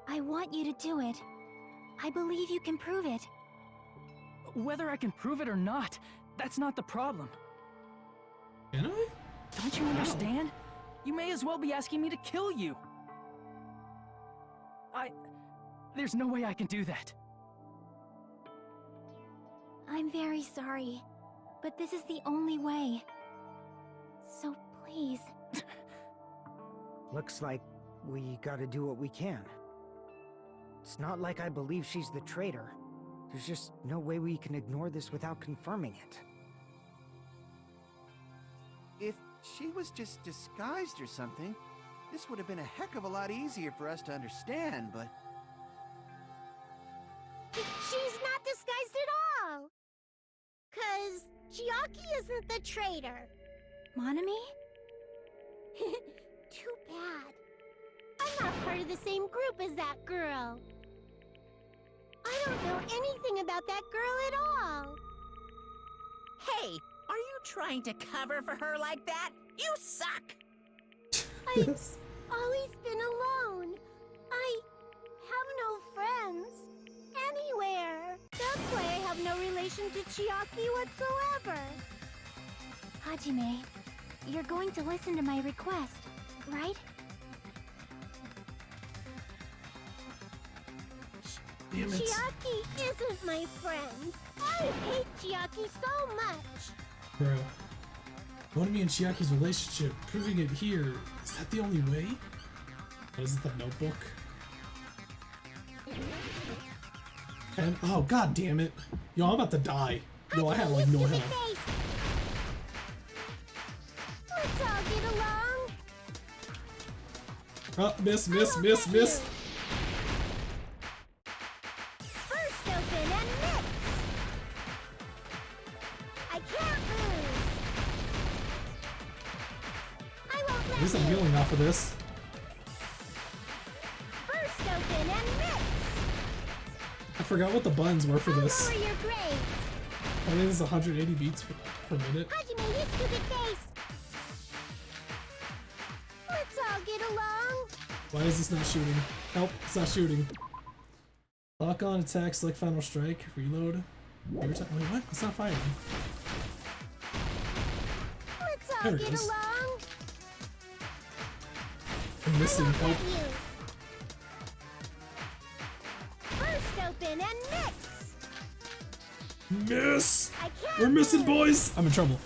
I want you to do it. I believe you can prove it. Whether I can prove it or not, that's not the problem. Can I? Don't you understand? You may as well be asking me to kill you. There's no way I can do that. I'm very sorry, but this is the only way. So please. Looks like we gotta do what we can. It's not like I believe she's the traitor. There's just no way we can ignore this without confirming it. If she was just disguised or something, this would have been a heck of a lot easier for us to understand, but... She's not disguised at all! 'Cause Chiaki isn't the traitor. Monami? Too bad. I'm not part of the same group as that girl. I don't know anything about that girl at all. Hey, are you trying to cover for her like that? You suck! I've always been alone. I have no friends anywhere. That's why I have no relation to Chiaki whatsoever. Hajime, you're going to listen to my request, right? Damn it. Chiaki isn't my friend. I hate Chiaki so much. Bro. Monami and Chiaki's relationship, proving it here, is that the only way? What is it, the notebook? And, oh, god damn it. Yo, I'm about to die. Yo, I have like no health. Let's all get along. Oh, miss. First open and mix. I can't lose. I won't let At least I'm you. healing off of this. First open and mix. I forgot what the buttons were for this. Lower your grade. I think it's 180 beats per minute. Hajime, you stupid face. Let's all get along. Why is this not shooting? Help, it's not shooting. Lock on, attack, select final strike, reload. Every time, wait, what? It's not firing. Let's all There it get goes. along. I'm missing I won't help. let you. First open and mix. Miss! I can't We're missing, lose. boys! I'm in trouble.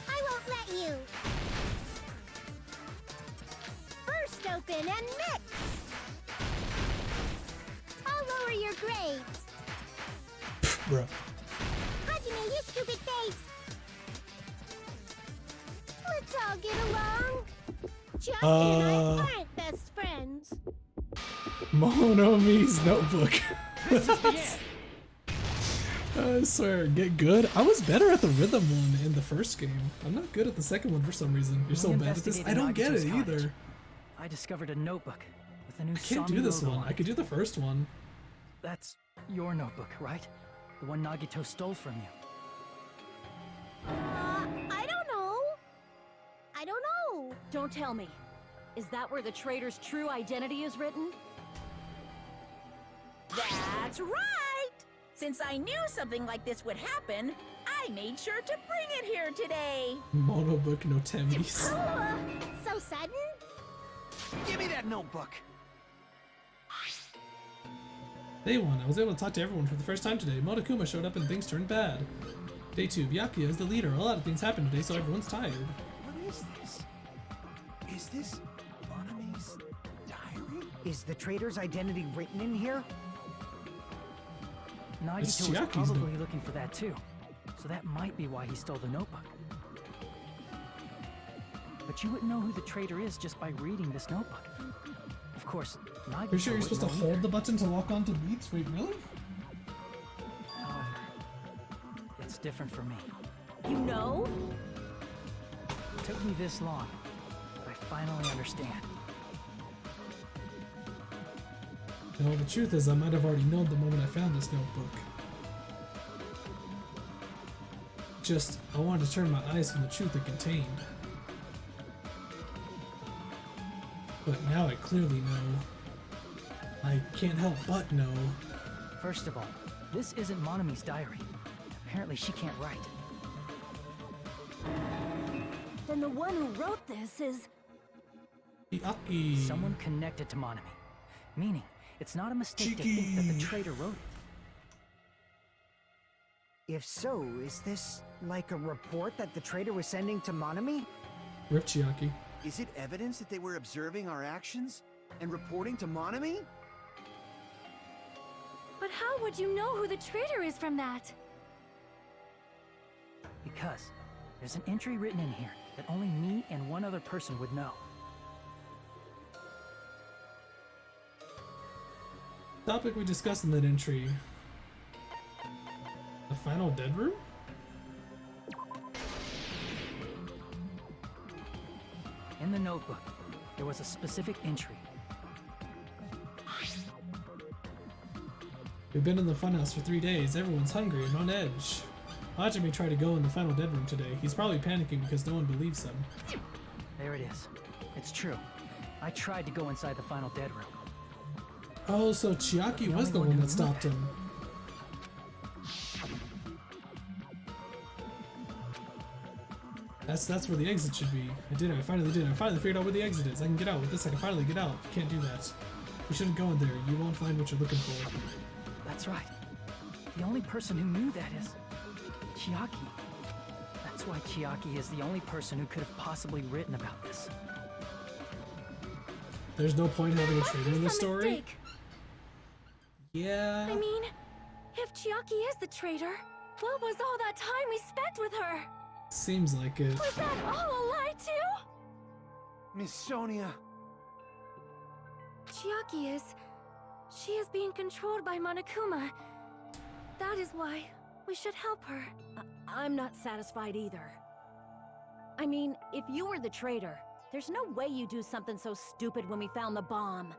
I won't let you. First open and mix. I'll lower your grades. Bruh. Hajime, you stupid face. Let's all get along. Chiaki and I aren't best friends. Monomi's notebook. This is the end. I swear, get good. I was better at the rhythm one in the first game. I'm not good at the second one for some reason. You're so When we bad at this. I investigated don't get it Nagito's cottage, either. I discovered a notebook with a new I can't do Sami this logo one. on I could do the first one. That's your notebook, right? The one Nagito stole from you. I don't know. I don't know. Don't tell me. Is that where the traitor's true identity is written? That's right! Since I knew something like this would happen, I made sure to bring it here today. Monobook no Temis. So sudden? Give me that notebook. Day 1, I was able to talk to everyone for the first time today. Monokuma showed up and things turned bad. Day 2, Byakuya is the leader. A lot of things happened today, so everyone's tired. What is this? Is this Monomi's diary? Is the traitor's identity written in here? It's Nagito was Chiaki's probably notebook. looking for that too. So that might be why he stole the notebook. But you wouldn't know who the traitor is just by reading this notebook. Of course, Nagito You're sure you're supposed to wouldn't know hold the button to lock onto beats? Wait, really? either. However, it's different for me. You know? It took me this long, but I finally understand. No, the truth is I might have already known the moment I found this notebook. Just, I wanted to turn my eyes from the truth it contained. But now I clearly know. I can't help but know. First of all, this isn't Monomi's diary. Apparently she can't write. Then the one who wrote this is... Chiaki. Someone connected to Monomi. Meaning, it's not a mistake to think that the traitor wrote it. If so, is this like a report that the traitor was sending to Monomi? Rip Chiaki. Is it evidence that they were observing our actions and reporting to Monomi? But how would you know who the traitor is from that? Because there's an entry written in here that only me and one other person would know. Topic we discussed in that entry. The final dead room? In the notebook, there was a specific entry. We've been in the funhouse for 3 days. Everyone's hungry and on edge. Hajime tried to go in the final dead room today. He's probably panicking because no one believes him. There it is. It's true. I tried to go inside the final dead room. Oh, so Chiaki was the one that stopped him. That's where the exit should be. I did it. I finally did it. I finally figured out where the exit is. I can get out. With this, I can finally get out. Can't do that. You shouldn't go in there. You won't find what you're looking for. That's right. The only person who knew that is Chiaki. That's why Chiaki is the only person who could have possibly written about this. There's no point having a Must traitor be in the some story. mistake. Yeah. I mean, if Chiaki is the traitor, what was all that time we spent with her? Seems like it. Was that all a lie too? Miss Sonia. Chiaki is... She is being controlled by Monokuma. That is why we should help her. I'm not satisfied either. I mean, if you were the traitor, there's no way you do something so stupid when we found the bomb.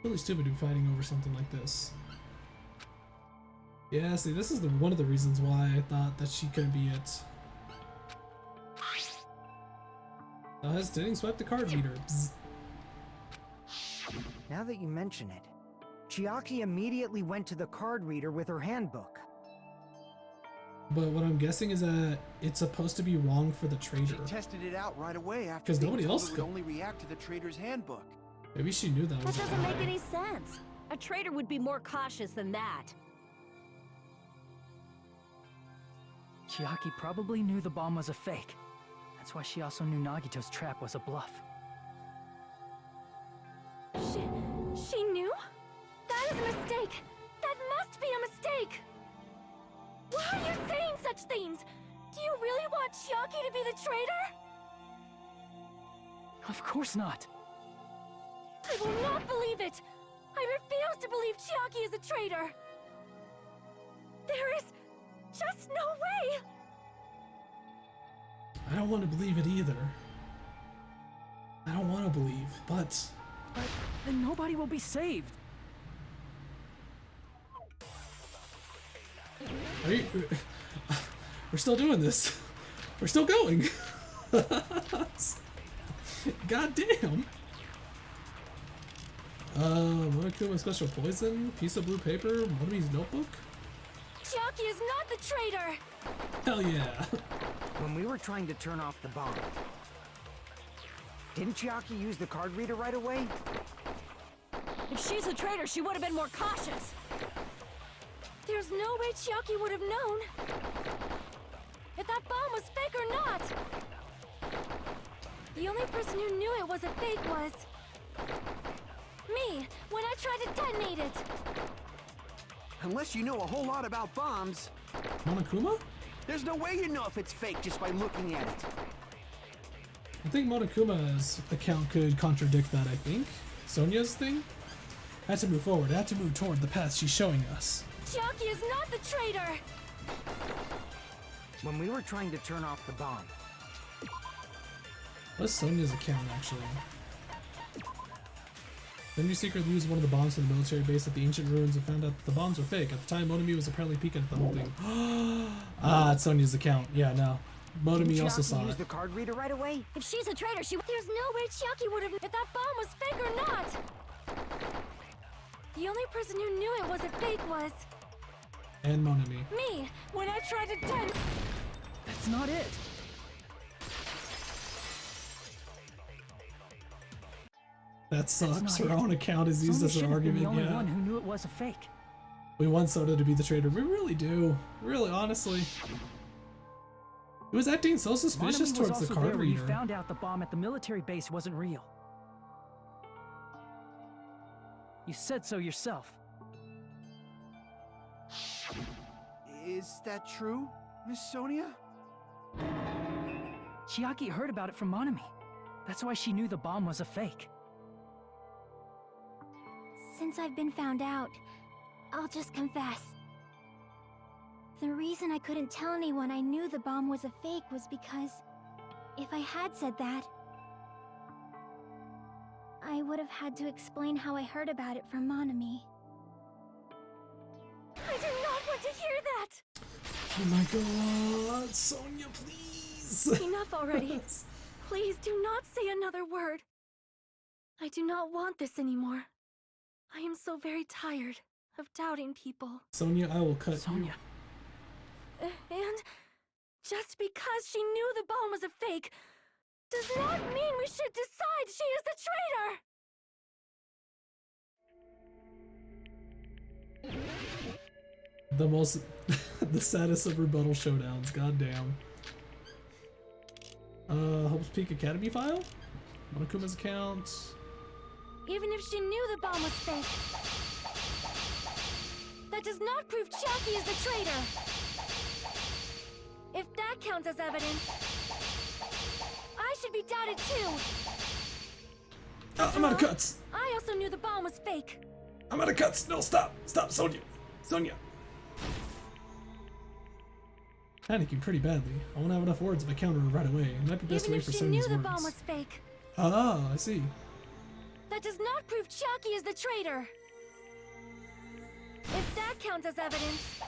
Really stupid to be fighting over something like this. Yeah, see, this is one of the reasons why I thought that she couldn't be it. Now hesitating, swipe the card reader. Bzz. Now that you mention it, Chiaki immediately went to the card reader with her handbook. But what I'm guessing is that it's supposed to be wrong for the traitor. She tested it out right away after 'Cause being nobody told else it would could- only react to the traitor's handbook. Maybe she knew that That was a doesn't make lie. any sense. A traitor would be more cautious than that. Chiaki probably knew the bomb was a fake. That's why she also knew Nagito's trap was a bluff. She knew? That is a mistake! That must be a mistake! Why are you saying such things? Do you really want Chiaki to be the traitor? Of course not. I will not believe it! I refuse to believe Chiaki is a traitor! There is just no way! I don't want to believe it either. I don't want to believe, but then nobody will be saved. are you, we're still doing this. We're still going. God damn. Monokuma special poison, piece of blue paper, Monami's notebook. Chiaki is not the traitor! Hell yeah. When we were trying to turn off the bomb, didn't Chiaki use the card reader right away? If she's a traitor, she would have been more cautious. There's no way Chiaki would have known if that bomb was fake or not. The only person who knew it was a fake was me, when I tried to detonate it. Unless you know a whole lot about bombs, Monokuma? there's no way you know if it's fake just by looking at it. I think Monokuma's account could contradict that, I think. Sonia's thing? Had to move forward, had to move toward the path she's showing us. Chiaki is not the traitor! When we were trying to turn off the bomb, What's Sonia's account, actually? Then you secretly used one of the bombs from the military base at the ancient ruins and found out that the bombs were fake. At the time, Monami was apparently peeking at the whole thing. Ah, it's Sonia's account. Yeah, no. Monami also saw use it. the card reader right away? If she's a traitor, there's no way Chiaki would have if that bomb was fake or not. The only person who knew it was a fake was And Monami. me, when I tried to detonate. That's not it. That sucks. not Her it. own account is used Sonya as an should have been argument, the only yeah. one who knew it was a fake. We want Soda to be the traitor. We really do. Really, honestly. It was acting so suspicious Monami was towards the also card there when reader. you found out the bomb at the military base wasn't real. You said so yourself. Is that true, Miss Sonia? Chiaki heard about it from Monami. That's why she knew the bomb was a fake. Since I've been found out, I'll just confess. The reason I couldn't tell anyone I knew the bomb was a fake was because if I had said that, I would have had to explain how I heard about it from Monami. I do not want to hear that! Oh my god, Sonia, please! Enough already. Please do not say another word. I do not want this anymore. I am so very tired of doubting people. Sonia, I will cut Sonia. And just because she knew the bomb was a fake does not mean we should decide she is the traitor! The most, the saddest of rebuttal showdowns, goddamn. Hope's Peak Academy file? Monokuma's account. Even if she knew the bomb was fake, that does not prove Chiaki is the traitor! If that counts as evidence, I should be doubted too! Oh, I'm out of cuts! I also knew the bomb was fake! I'm out of cuts! No, stop! Stop, Sonia! Sonia! Panicking pretty badly. I won't have enough words if I counter her right away. It might be best to Even wait if for she knew Sonia's the words. bomb was fake, Ah, I see. that does not prove Chiaki is the traitor! If that counts as evidence,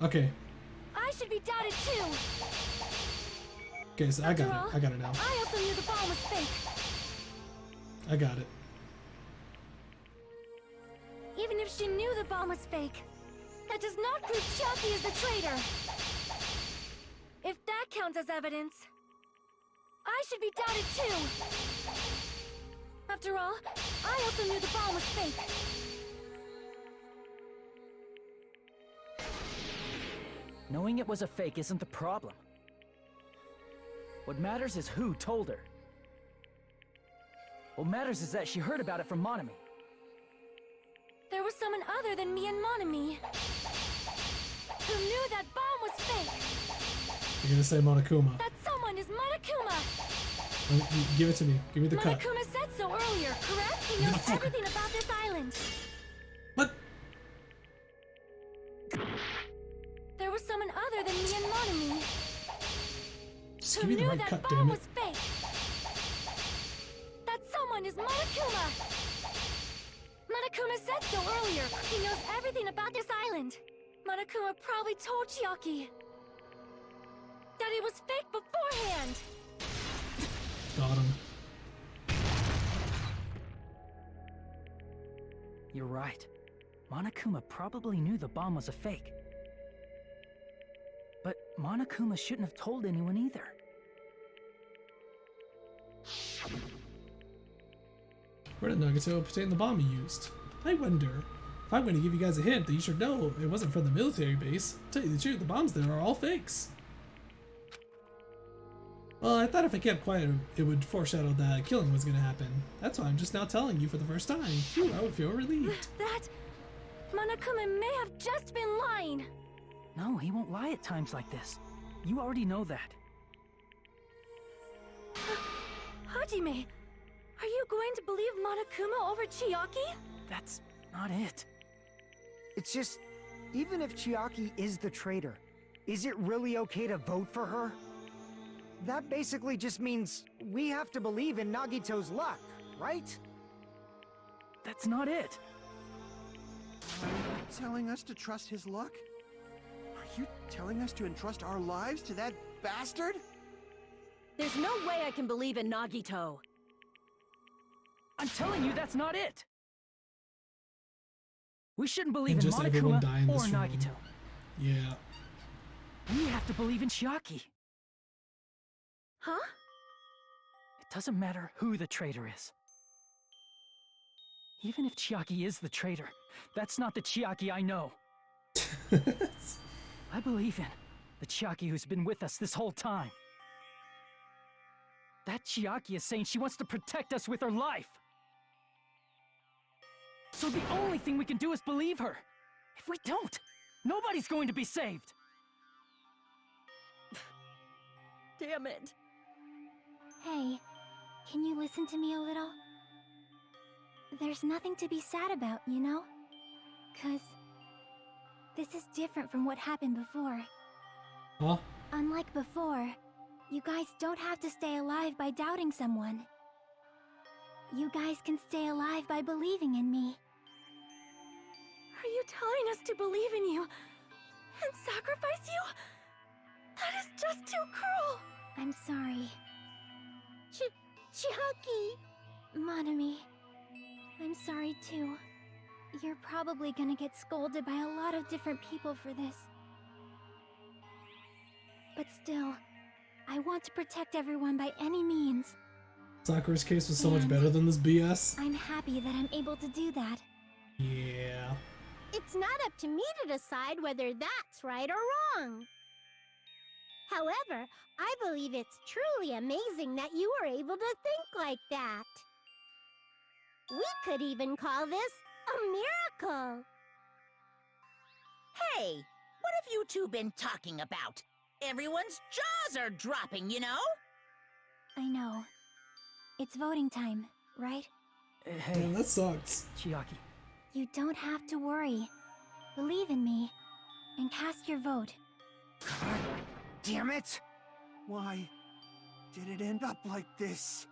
Okay. I should be doubted too! Okay, so I got After all, it. I got it now. I also knew the bomb was fake. I got it. Even if she knew the bomb was fake, that does not prove Chiaki is the traitor! If that counts as evidence, I should be doubted too! After all, I also knew the bomb was fake. Knowing it was a fake isn't the problem. What matters is who told her. What matters is that she heard about it from Monami. There was someone other than me and Monami who knew that bomb was fake! You're gonna say Monokuma. That someone is Monokuma! Give it to me. Give me the cut. Monokuma said so earlier, correct? He knows everything about this island. What? There was someone other than me and Monami Just who give me the knew right that cut, bomb damn was it. fake. That someone is Monokuma. Monokuma said so earlier. He knows everything about this island. Monokuma probably told Chiaki that it was fake beforehand. Got him. You're right. Monokuma probably knew the bomb was a fake. But Monokuma shouldn't have told anyone either. Where did Nagato obtain the bomb he used? I wonder. If I'm going to give you guys a hint that you should know it wasn't from the military base, to tell you the truth, the bombs there are all fakes. Well, I thought if I kept quiet, it would foreshadow that killing was going to happen. That's why I'm just now telling you for the first time. Phew, I would feel relieved. That Monokuma may have just been lying. No, he won't lie at times like this. You already know that. Hajime, are you going to believe Monokuma over Chiaki? That's not it. It's just, even if Chiaki is the traitor, is it really okay to vote for her? That basically just means we have to believe in Nagito's luck, right? That's not it. Are you telling us to trust his luck? Are you telling us to entrust our lives to that bastard? There's no way I can believe in Nagito. I'm telling you, that's not it. We shouldn't believe in just everyone die in Monokuma or this room. Nagito. Yeah. We have to believe in Chiaki. Huh? It doesn't matter who the traitor is. Even if Chiaki is the traitor, that's not the Chiaki I know. I believe in the Chiaki who's been with us this whole time. That Chiaki is saying she wants to protect us with her life. So the only thing we can do is believe her. If we don't, nobody's going to be saved. Damn it. Hey, can you listen to me a little? There's nothing to be sad about, you know? 'Cause this is different from what happened before. Huh? Unlike before, you guys don't have to stay alive by doubting someone. You guys can stay alive by believing in me. Are you telling us to believe in you and sacrifice you? That is just too cruel. I'm sorry. Chiaki! Monami, I'm sorry too. You're probably gonna get scolded by a lot of different people for this. But still, I want to protect everyone by any means. Sakura's case was so much And better than this BS. I'm happy that I'm able to do that. Yeah. It's not up to me to decide whether that's right or wrong. However, I believe it's truly amazing that you were able to think like that. We could even call this a miracle. Hey, what have you two been talking about? Everyone's jaws are dropping, you know? I know. It's voting time, right? Hey, Damn, that sucks. Chiaki. You don't have to worry. Believe in me, and cast your vote. God damn it! Why did it end up like this?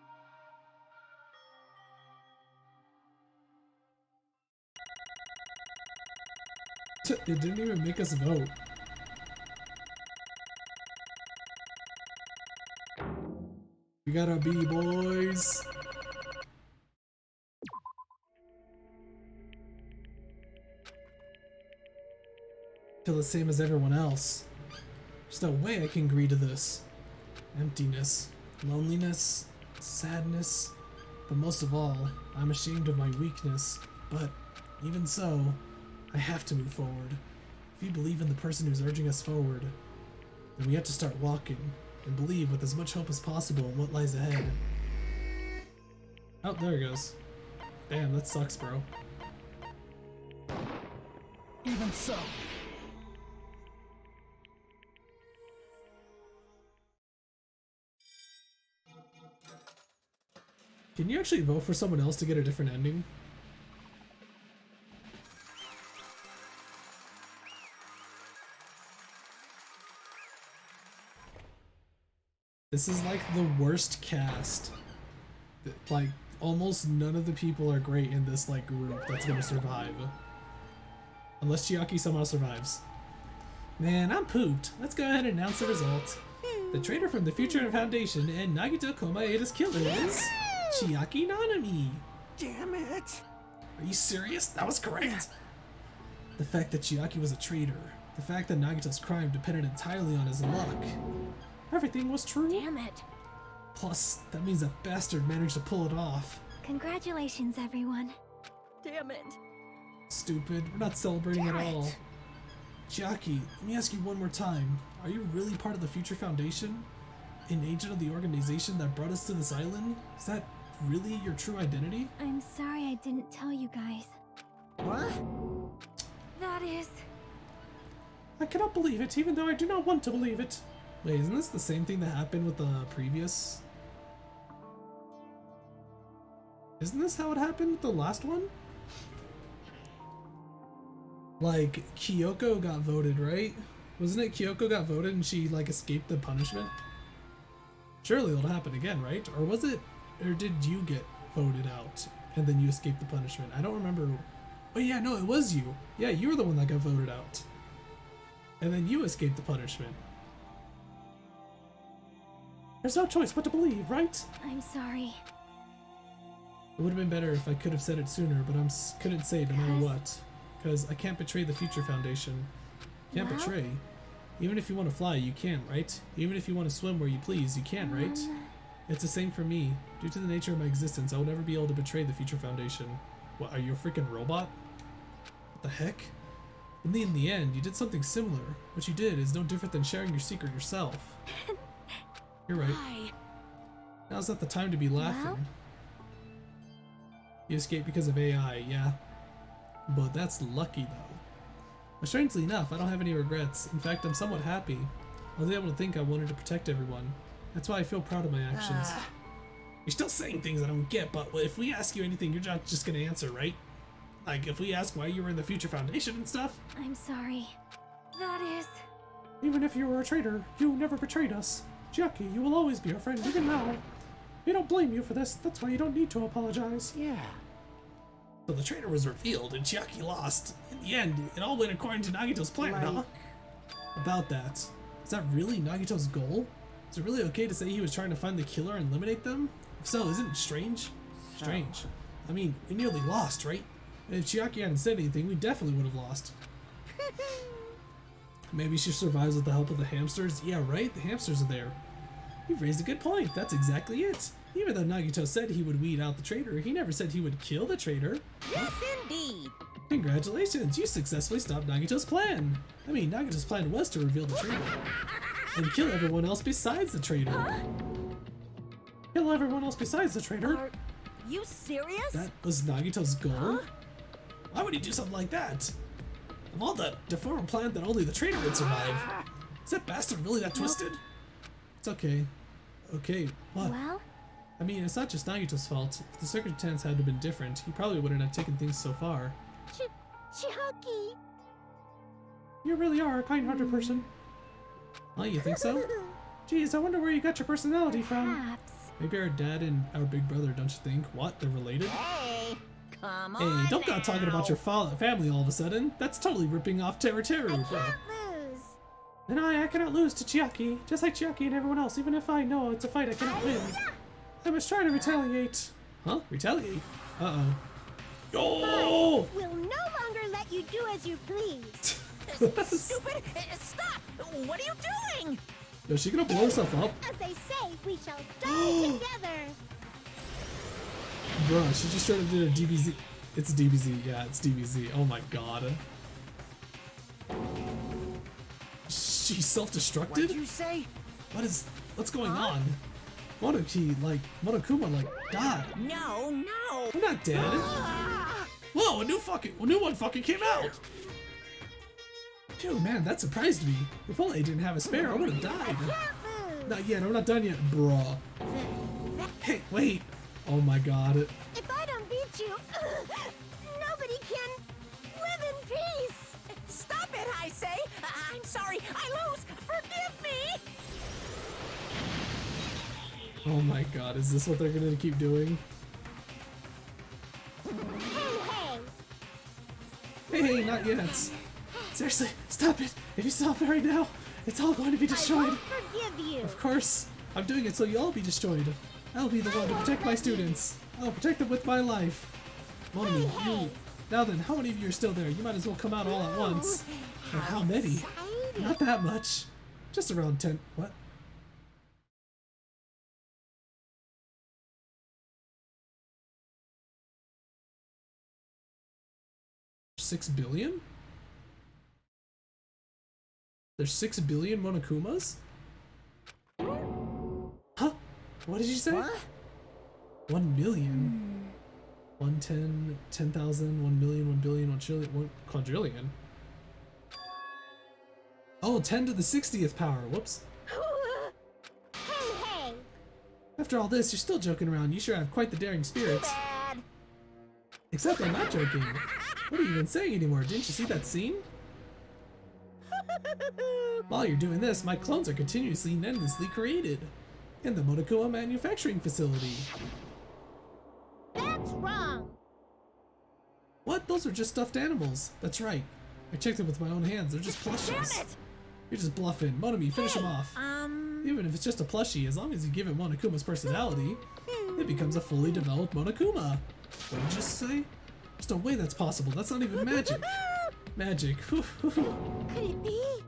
It didn't even make us vote. We got our B boys. Feel the same as everyone else. There's no way I can agree to this. Emptiness, loneliness, sadness, but most of all, I'm ashamed of my weakness. But even so, I have to move forward. If you believe in the person who's urging us forward, then we have to start walking and believe with as much hope as possible in what lies ahead. Oh, there it goes. Damn, that sucks, bro. Even so. Can you actually vote for someone else to get a different ending? This is like the worst cast. Like, almost none of the people are great in this like group that's gonna survive. Unless Chiaki somehow survives. Man, I'm pooped. Let's go ahead and announce the results. The traitor from the Future Foundation and Nagito Komaeda's killer is Chiaki Nanami. Damn it! Are you serious? That was correct. The fact that Chiaki was a traitor, the fact that Nagito's crime depended entirely on his luck. Everything was true. Damn it. Plus, that means that bastard managed to pull it off. Congratulations, everyone. Damn it. Stupid. We're not celebrating at all. Chiaki, let me ask you one more time. Are you really part of the Future Foundation? An agent of the organization that brought us to this island? Is that really your true identity? I'm sorry I didn't tell you guys. What? That is... I cannot believe it, even though I do not want to believe it. Wait, isn't this the same thing that happened with the previous? Isn't this how it happened with the last one? Like, Kyoko got voted, right? Wasn't it Kyoko got voted and she, like, escaped the punishment? Surely it'll happen again, right? Or was it, or did you get voted out and then you escaped the punishment? I don't remember. Oh yeah, no, it was you. Yeah, you were the one that got voted out. And then you escaped the punishment. There's no choice but to believe, right? I'm sorry. It would have been better if I could have said it sooner, but I couldn't say it no matter what. Because I can't betray the Future Foundation. Can't betray. Even if you want to fly, you can, right? Even if you want to swim where you please, you can, right? It's the same for me. Due to the nature of my existence, I will never be able to betray the Future Foundation. What, are you a freaking robot? What the heck? In the end, you did something similar. What you did is no different than sharing your secret yourself. You're right. Now's not the time to be laughing. Well? You escaped because of AI, yeah. But that's lucky, though. But strangely enough, I don't have any regrets. In fact, I'm somewhat happy. I was able to think I wanted to protect everyone. That's why I feel proud of my actions. You're still saying things I don't get, but if we ask you anything, you're not just gonna answer, right? Like, if we ask why you were in the Future Foundation and stuff? I'm sorry. That is... Even if you were a traitor, you never betrayed us. Chiaki, you will always be our friend, even now. We don't blame you for this, that's why you don't need to apologize. Yeah. So the traitor was revealed and Chiaki lost. In the end, it all went according to Nagito's plan, huh? About that. Is that really Nagito's goal? Is it really okay to say he was trying to find the killer and eliminate them? If so, isn't it strange? Strange. I mean, we nearly lost, right? And if Chiaki hadn't said anything, we definitely would have lost. Maybe she survives with the help of the hamsters? Yeah, right? The hamsters are there. You've raised a good point. That's exactly it. Even though Nagito said he would weed out the traitor, he never said he would kill the traitor. Yes, indeed. Congratulations, you successfully stopped Nagito's plan. I mean, Nagito's plan was to reveal the traitor. And kill everyone else besides the traitor. Kill everyone else besides the traitor? Are you serious? That was Nagito's goal? Why would he do something like that? Of all the deformed plan that only the traitor would survive. Is that bastard really that twisted? It's okay. Okay, what? Well? I mean, it's not just Nagito's fault. If the circumstance had been different, he probably wouldn't have taken things so far. Chiaki! You really are a kind-hearted person. Oh, you think so? Geez, I wonder where you got your personality from. Perhaps. Maybe our dad and our big brother, don't you think? What? They're related? Hey, come on. Hey, don't go now. talking about your family all of a sudden. That's totally ripping off Teru, bro. Can't lose! And I cannot lose to Chiaki, just like Chiaki and everyone else, even if I know it's a fight I cannot win. I must try to retaliate. Huh? Retaliate? Uh-oh. Oh! We'll no longer let you do as you please. Stupid! Stop! What are you doing? Is she gonna blow herself up? As they say, we shall die together. Bruh, she just tried to do a DBZ. It's DBZ, yeah, it's DBZ. Oh my god. She self-destructed? What did you say? What's going on? Monokuma, died. No. I'm not dead. Whoa, a new one fucking came out. Phew, man, that surprised me. If only I didn't have a spare, I would have died. Not yet, I'm not done yet, bruh. Hey, wait. Oh my god. If I don't beat you, nobody can live in peace. Stop it, I say! I'm sorry, I lose! Forgive me! Oh my god, is this what they're gonna keep doing? Hey, not yet. Seriously, stop it! If you stop it right now, it's all going to be destroyed. I won't forgive you. Of course, I'm doing it so you'll all be destroyed. I'll be the one to protect my students. I'll protect them with my life. Monami, you. Now then, how many of you are still there? You might as well come out all at once. And how many? Not that much. Just around 10. What? $6 billion? There's 6 billion Monokumas? Huh? What did you say? What? 1 million? 110, 10,000, 1 million, 1 billion, 1 trillion, 1 quadrillion? Oh, 10 to the 60th power. Whoops. Hey. After all this, you're still joking around. You sure have quite the daring spirit. Bad. Except I'm not joking. What are you even saying anymore? Didn't you see that scene? While you're doing this, my clones are continuously and endlessly created in the Monokuma manufacturing facility. That's wrong. What? Those are just stuffed animals. That's right. I checked it with my own hands. They're just plushies. Damn it! You're just bluffing. Monami, finish him off. Even if it's just a plushie, as long as you give it Monokuma's personality, it becomes a fully developed Monokuma. What did you just say? There's no way that's possible. That's not even magic. Magic. Could it be?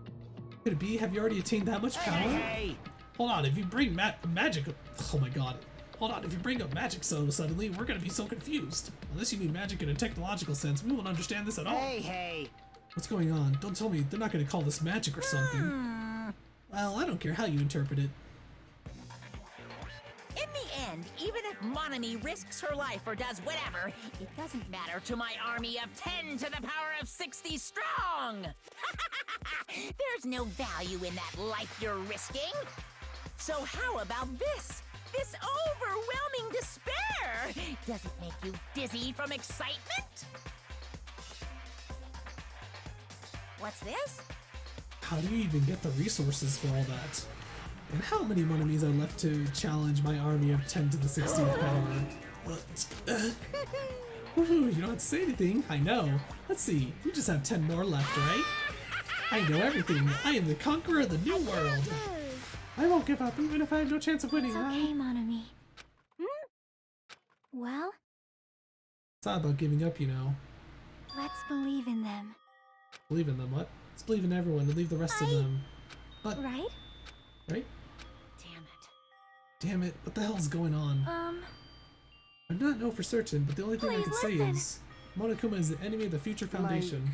Could it be? Have you already attained that much power? Hey! Hold on, if you bring magic... Oh my god. Hold on, if you bring up magic so suddenly, we're gonna be so confused. Unless you mean magic in a technological sense, we won't understand this at all. Hey! What's going on? Don't tell me they're not gonna call this magic or something. Well, I don't care how you interpret it. In the end, even if Monami risks her life or does whatever, it doesn't matter to my army of 10 to the power of 60 strong! There's no value in that life you're risking. So how about this? This overwhelming despair! Does it make you dizzy from excitement? What's this? How do you even get the resources for all that? And how many Monamis are left to challenge my army of 10 to the 60th power? Woohoo, you don't have to say anything. I know. Let's see. You just have 10 more left, right? I know everything. I am the conqueror of the new world. I won't give up, even if I have no chance of winning. It's okay, Monami. Well, It's not about giving up, you know. let's believe in them. Believe in them, what? Let's believe in everyone and leave the rest of them. But, Right? right? Damn it. Damn it, what the hell's going on? I do not know for certain, but the only thing I Please can say listen. is Monokuma is the enemy of the Future Foundation.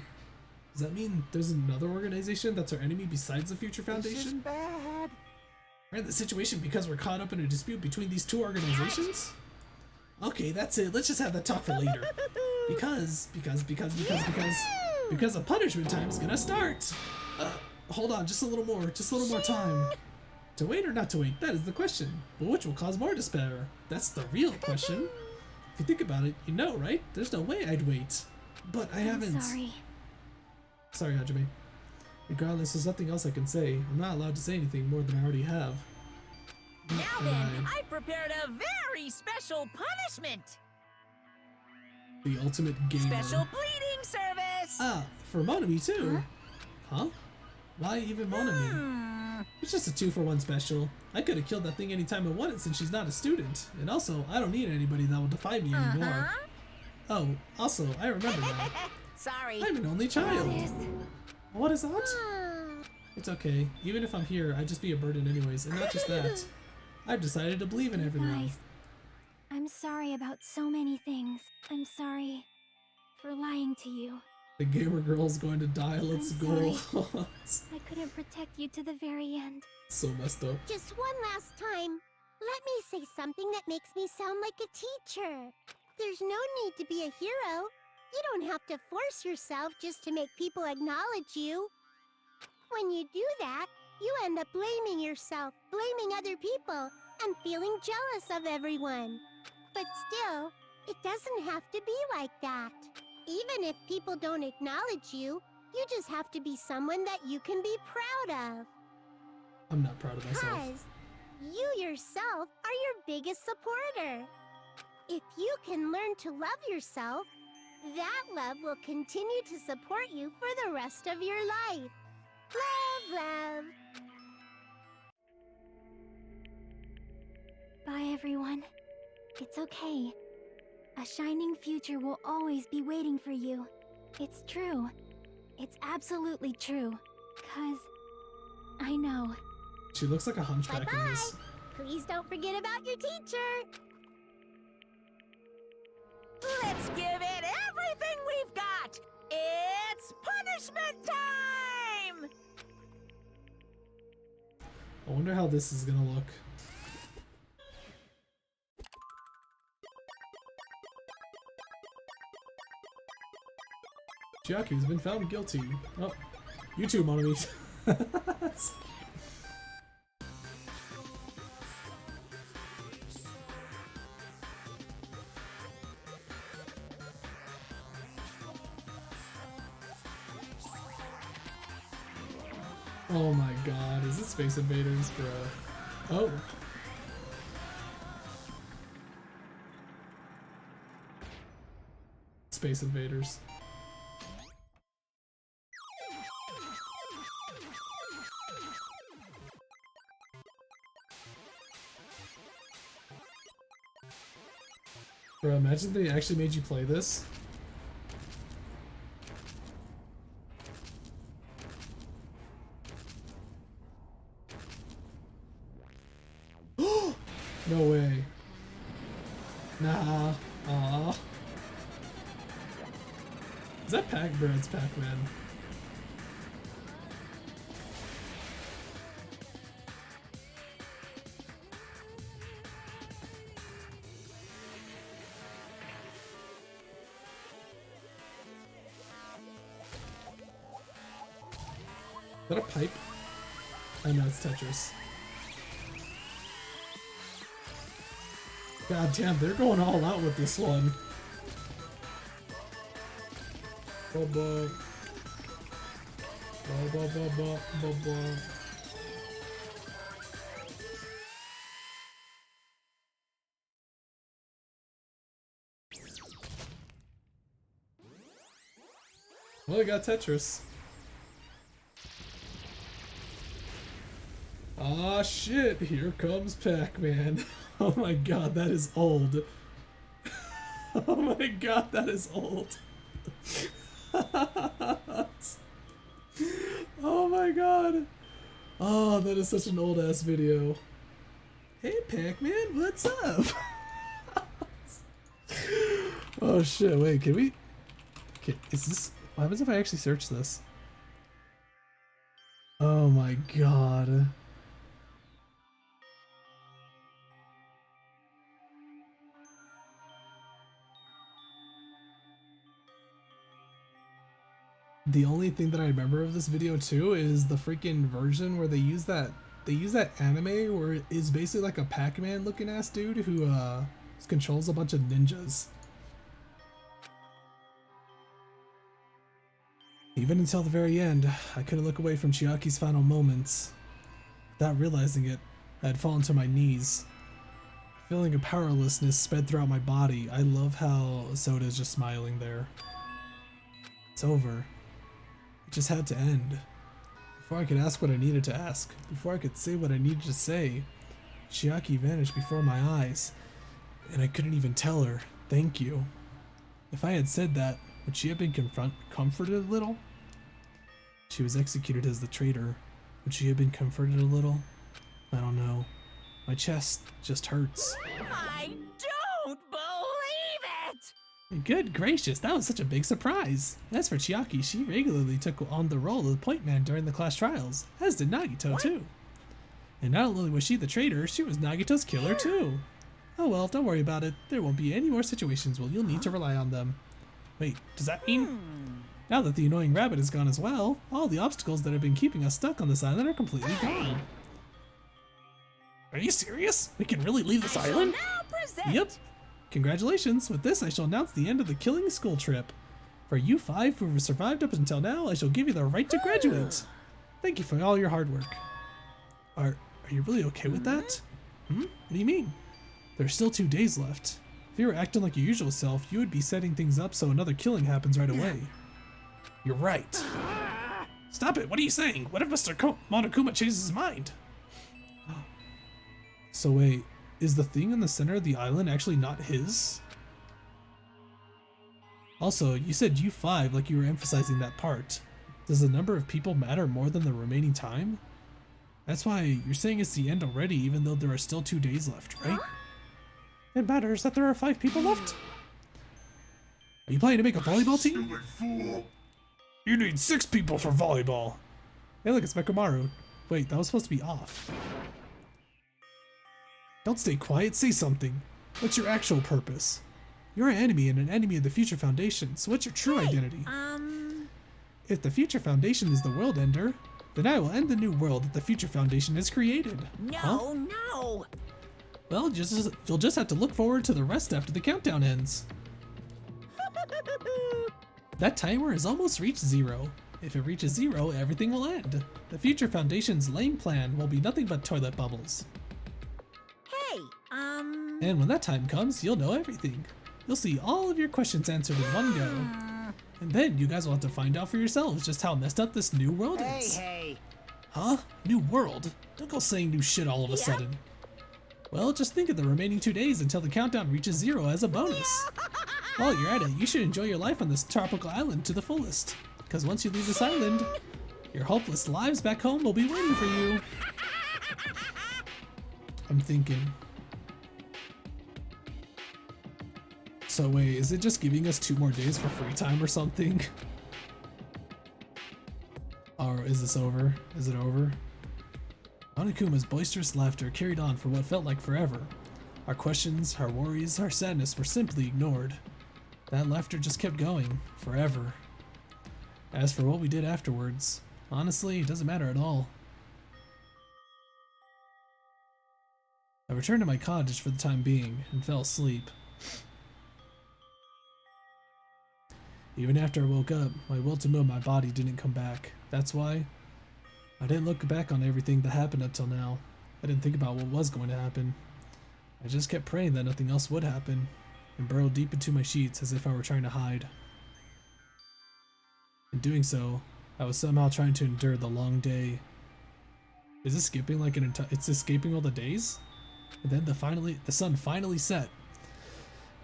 Does that mean there's another organization that's our enemy besides the Future This is Foundation? bad. We're in this situation because we're caught up in a dispute between these two organizations? Okay, that's it. Let's just have that talk for later. Because a punishment time is gonna start. Hold on, just a little more time. To wait or not to wait, that is the question. But which will cause more despair? That's the real question. If you think about it, you know, right? There's no way I'd wait. But I haven't. I'm sorry. Sorry, Hajime. Regardless, there's nothing else I can say. I'm not allowed to say anything more than I already have. Now then, I prepared a very special punishment. The ultimate gamer. Special bleeding service. Ah, for Monami too. Huh? Why even Monami? It's just a 2-for-1 special. I could have killed that thing anytime I wanted since she's not a student. And also, I don't need anybody that will defy me anymore. Oh, also, I remember now. Sorry. I'm an only child. This. What is that? It's okay. Even if I'm here, I'd just be a burden anyways. And not just that. I've decided to believe in everyone. Guys, I'm sorry about so many things. I'm sorry for lying to you. The gamer girl's going to die. Let's go. I couldn't protect you to the very end. So messed up. Just one last time. Let me say something that makes me sound like a teacher. There's no need to be a hero. You don't have to force yourself just to make people acknowledge you. When you do that, you end up blaming yourself, blaming other people, and feeling jealous of everyone. But still, it doesn't have to be like that. Even if people don't acknowledge you, you just have to be someone that you can be proud of. I'm not proud of myself. Because you yourself are your biggest supporter. If you can learn to love yourself, that love will continue to support you for the rest of your life. Love, love. Bye, everyone. It's okay. A shining future will always be waiting for you. It's true. It's absolutely true. 'Cause I know. She looks like a hunchback in Bye-bye. this. Please don't forget about your teacher. Let's give it everything we've got! It's punishment time! I wonder how this is gonna look. Chiaki has been found guilty. Oh, you too, Monomi. Oh my god, is it Space Invaders, bro? Oh. Space Invaders. Bro, imagine they actually made you play this. No way. Nah. Aw. Is that Bro, it's Pac-Man. Is that a pipe? Oh no, it's Tetris. God damn, they're going all out with this one. Bubba. Bubba, bubba, bubba. Well, I got Tetris. Ah shit, here comes Pac-Man. Oh my god, that is old. Oh my god, that is old. Oh my god. Oh, that is such an old ass video. Hey Pac-Man, what's up? Oh shit, wait, can we... Okay, is this... What happens if I actually search this? Oh my god. The only thing that I remember of this video too is the freaking version where they use that anime where it is basically like a Pac-Man looking ass dude who controls a bunch of ninjas. Even until the very end, I couldn't look away from Chiaki's final moments. Without realizing it, I had fallen to my knees. A feeling of powerlessness sped throughout my body. I love how Soda is just smiling there. It's over. It just had to end. Before I could ask what I needed to ask, before I could say what I needed to say, Chiaki vanished before my eyes, and I couldn't even tell her, thank you. If I had said that, would she have been comforted a little? She was executed as the traitor. Would she have been comforted a little? I don't know. My chest just hurts. I don't believe it! Good gracious, that was such a big surprise. As for Chiaki, she regularly took on the role of the point man during the class trials, as did Nagito too. And not only was she the traitor, she was Nagito's killer too. Oh well, don't worry about it. There won't be any more situations where you'll need to rely on them. Wait, does that mean... Now that the annoying rabbit is gone as well, all the obstacles that have been keeping us stuck on this island are completely gone. Are you serious? We can really leave this island? Now present Yep. Congratulations! With this, I shall announce the end of the killing school trip. For you 5 who have survived up until now, I shall give you the right to graduate. Thank you for all your hard work. Are you really okay with that? What do you mean? There's still 2 days left. If you were acting like your usual self, you would be setting things up so another killing happens right away. You're right. Stop it, what are you saying? What if Mr. Monokuma changes his mind? So wait, is the thing in the center of the island actually not his? Also, you said U5 like you were emphasizing that part. Does the number of people matter more than the remaining time? That's why you're saying it's the end already even though there are still 2 days left, right? It matters that there are 5 people left. Are you planning to make a volleyball team? You need 6 people for volleyball. Hey look, it's Mekamaru. Wait, that was supposed to be off. Don't stay quiet, say something. What's your actual purpose? You're an enemy and an enemy of the Future Foundation, so what's your true identity? If the Future Foundation is the world ender, then I will end the new world that the Future Foundation has created. No, no! Well, you'll just have to look forward to the rest after the countdown ends. That timer has almost reached 0. If it reaches 0, everything will end. The Future Foundation's lame plan will be nothing but toilet bubbles. Hey, And when that time comes, you'll know everything. You'll see all of your questions answered in one go. And then you guys will have to find out for yourselves just how messed up this new world is. Hey! Huh? New world? Don't go saying new shit all of a sudden. Well, just think of the remaining 2 days until the countdown reaches 0 as a bonus. While you're at it, you should enjoy your life on this tropical island to the fullest. Because once you leave this island, your hopeless lives back home will be waiting for you. I'm thinking. So wait, is it just giving us 2 more days for free time or something? Or is this over? Is it over? Monokuma's boisterous laughter carried on for what felt like forever. Our questions, our worries, our sadness were simply ignored. That laughter just kept going, forever. As for what we did afterwards, honestly, it doesn't matter at all. I returned to my cottage for the time being and fell asleep. Even after I woke up, my will to move my body didn't come back. That's why I didn't look back on everything that happened up till now. I didn't think about what was going to happen. I just kept praying that nothing else would happen, and burrowed deep into my sheets as if I were trying to hide. In doing so, I was somehow trying to endure the long day. Is this skipping like it's escaping all the days? And then the sun finally set.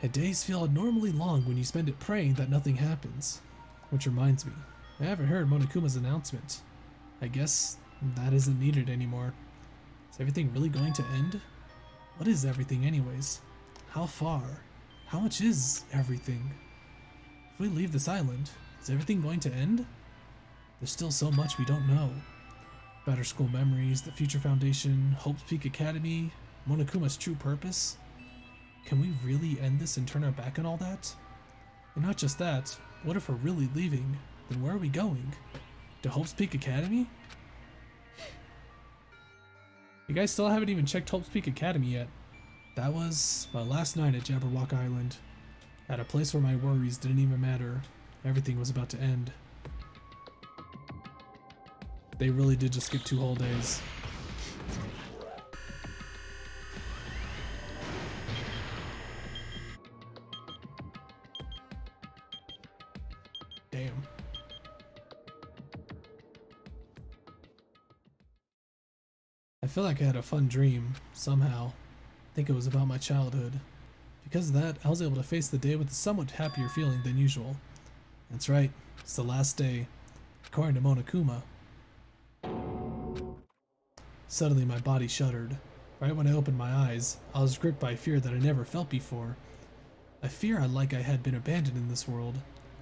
And days feel abnormally long when you spend it praying that nothing happens. Which reminds me, I haven't heard Monokuma's announcement. I guess that isn't needed anymore. Is everything really going to end? What is everything anyways? How far? How much is everything? If we leave this island, is everything going to end? There's still so much we don't know. About our school memories, the Future Foundation, Hope's Peak Academy, Monokuma's true purpose. Can we really end this and turn our back on all that? And not just that, what if we're really leaving? Then where are we going? To Hope's Peak Academy? You guys still haven't even checked Hope's Peak Academy yet. That was my last night at Jabberwock Island. At a place where my worries didn't even matter. Everything was about to end. They really did just skip 2 whole days. Damn. I feel like I had a fun dream, somehow. I think it was about my childhood. Because of that, I was able to face the day with a somewhat happier feeling than usual. That's right, it's the last day, according to Monokuma. Suddenly my body shuddered. Right when I opened my eyes, I was gripped by a fear that I never felt before. A fear like I had been abandoned in this world.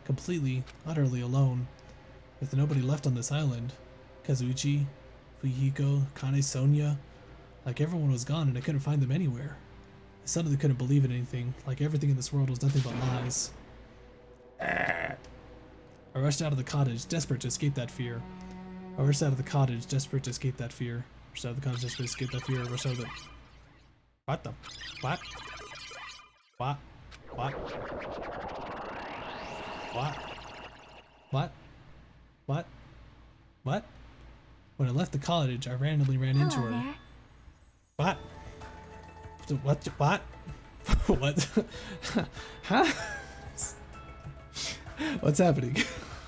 Completely, utterly alone. With nobody left on this island. Kazuchi, Fuyiko, Kane, Sonia. Like everyone was gone and I couldn't find them anywhere. I suddenly couldn't believe in anything, like everything in this world was nothing but lies. I rushed out of the cottage, desperate to escape that fear. I rushed out of the cottage, desperate to escape that fear. Rushed out of the cottage, desperate to escape that fear. Rushed out of the... What the... What? What? What? What? What? What? What? When I left the college, I randomly ran into Hello her. there. What? What? What? What? Huh? What's happening?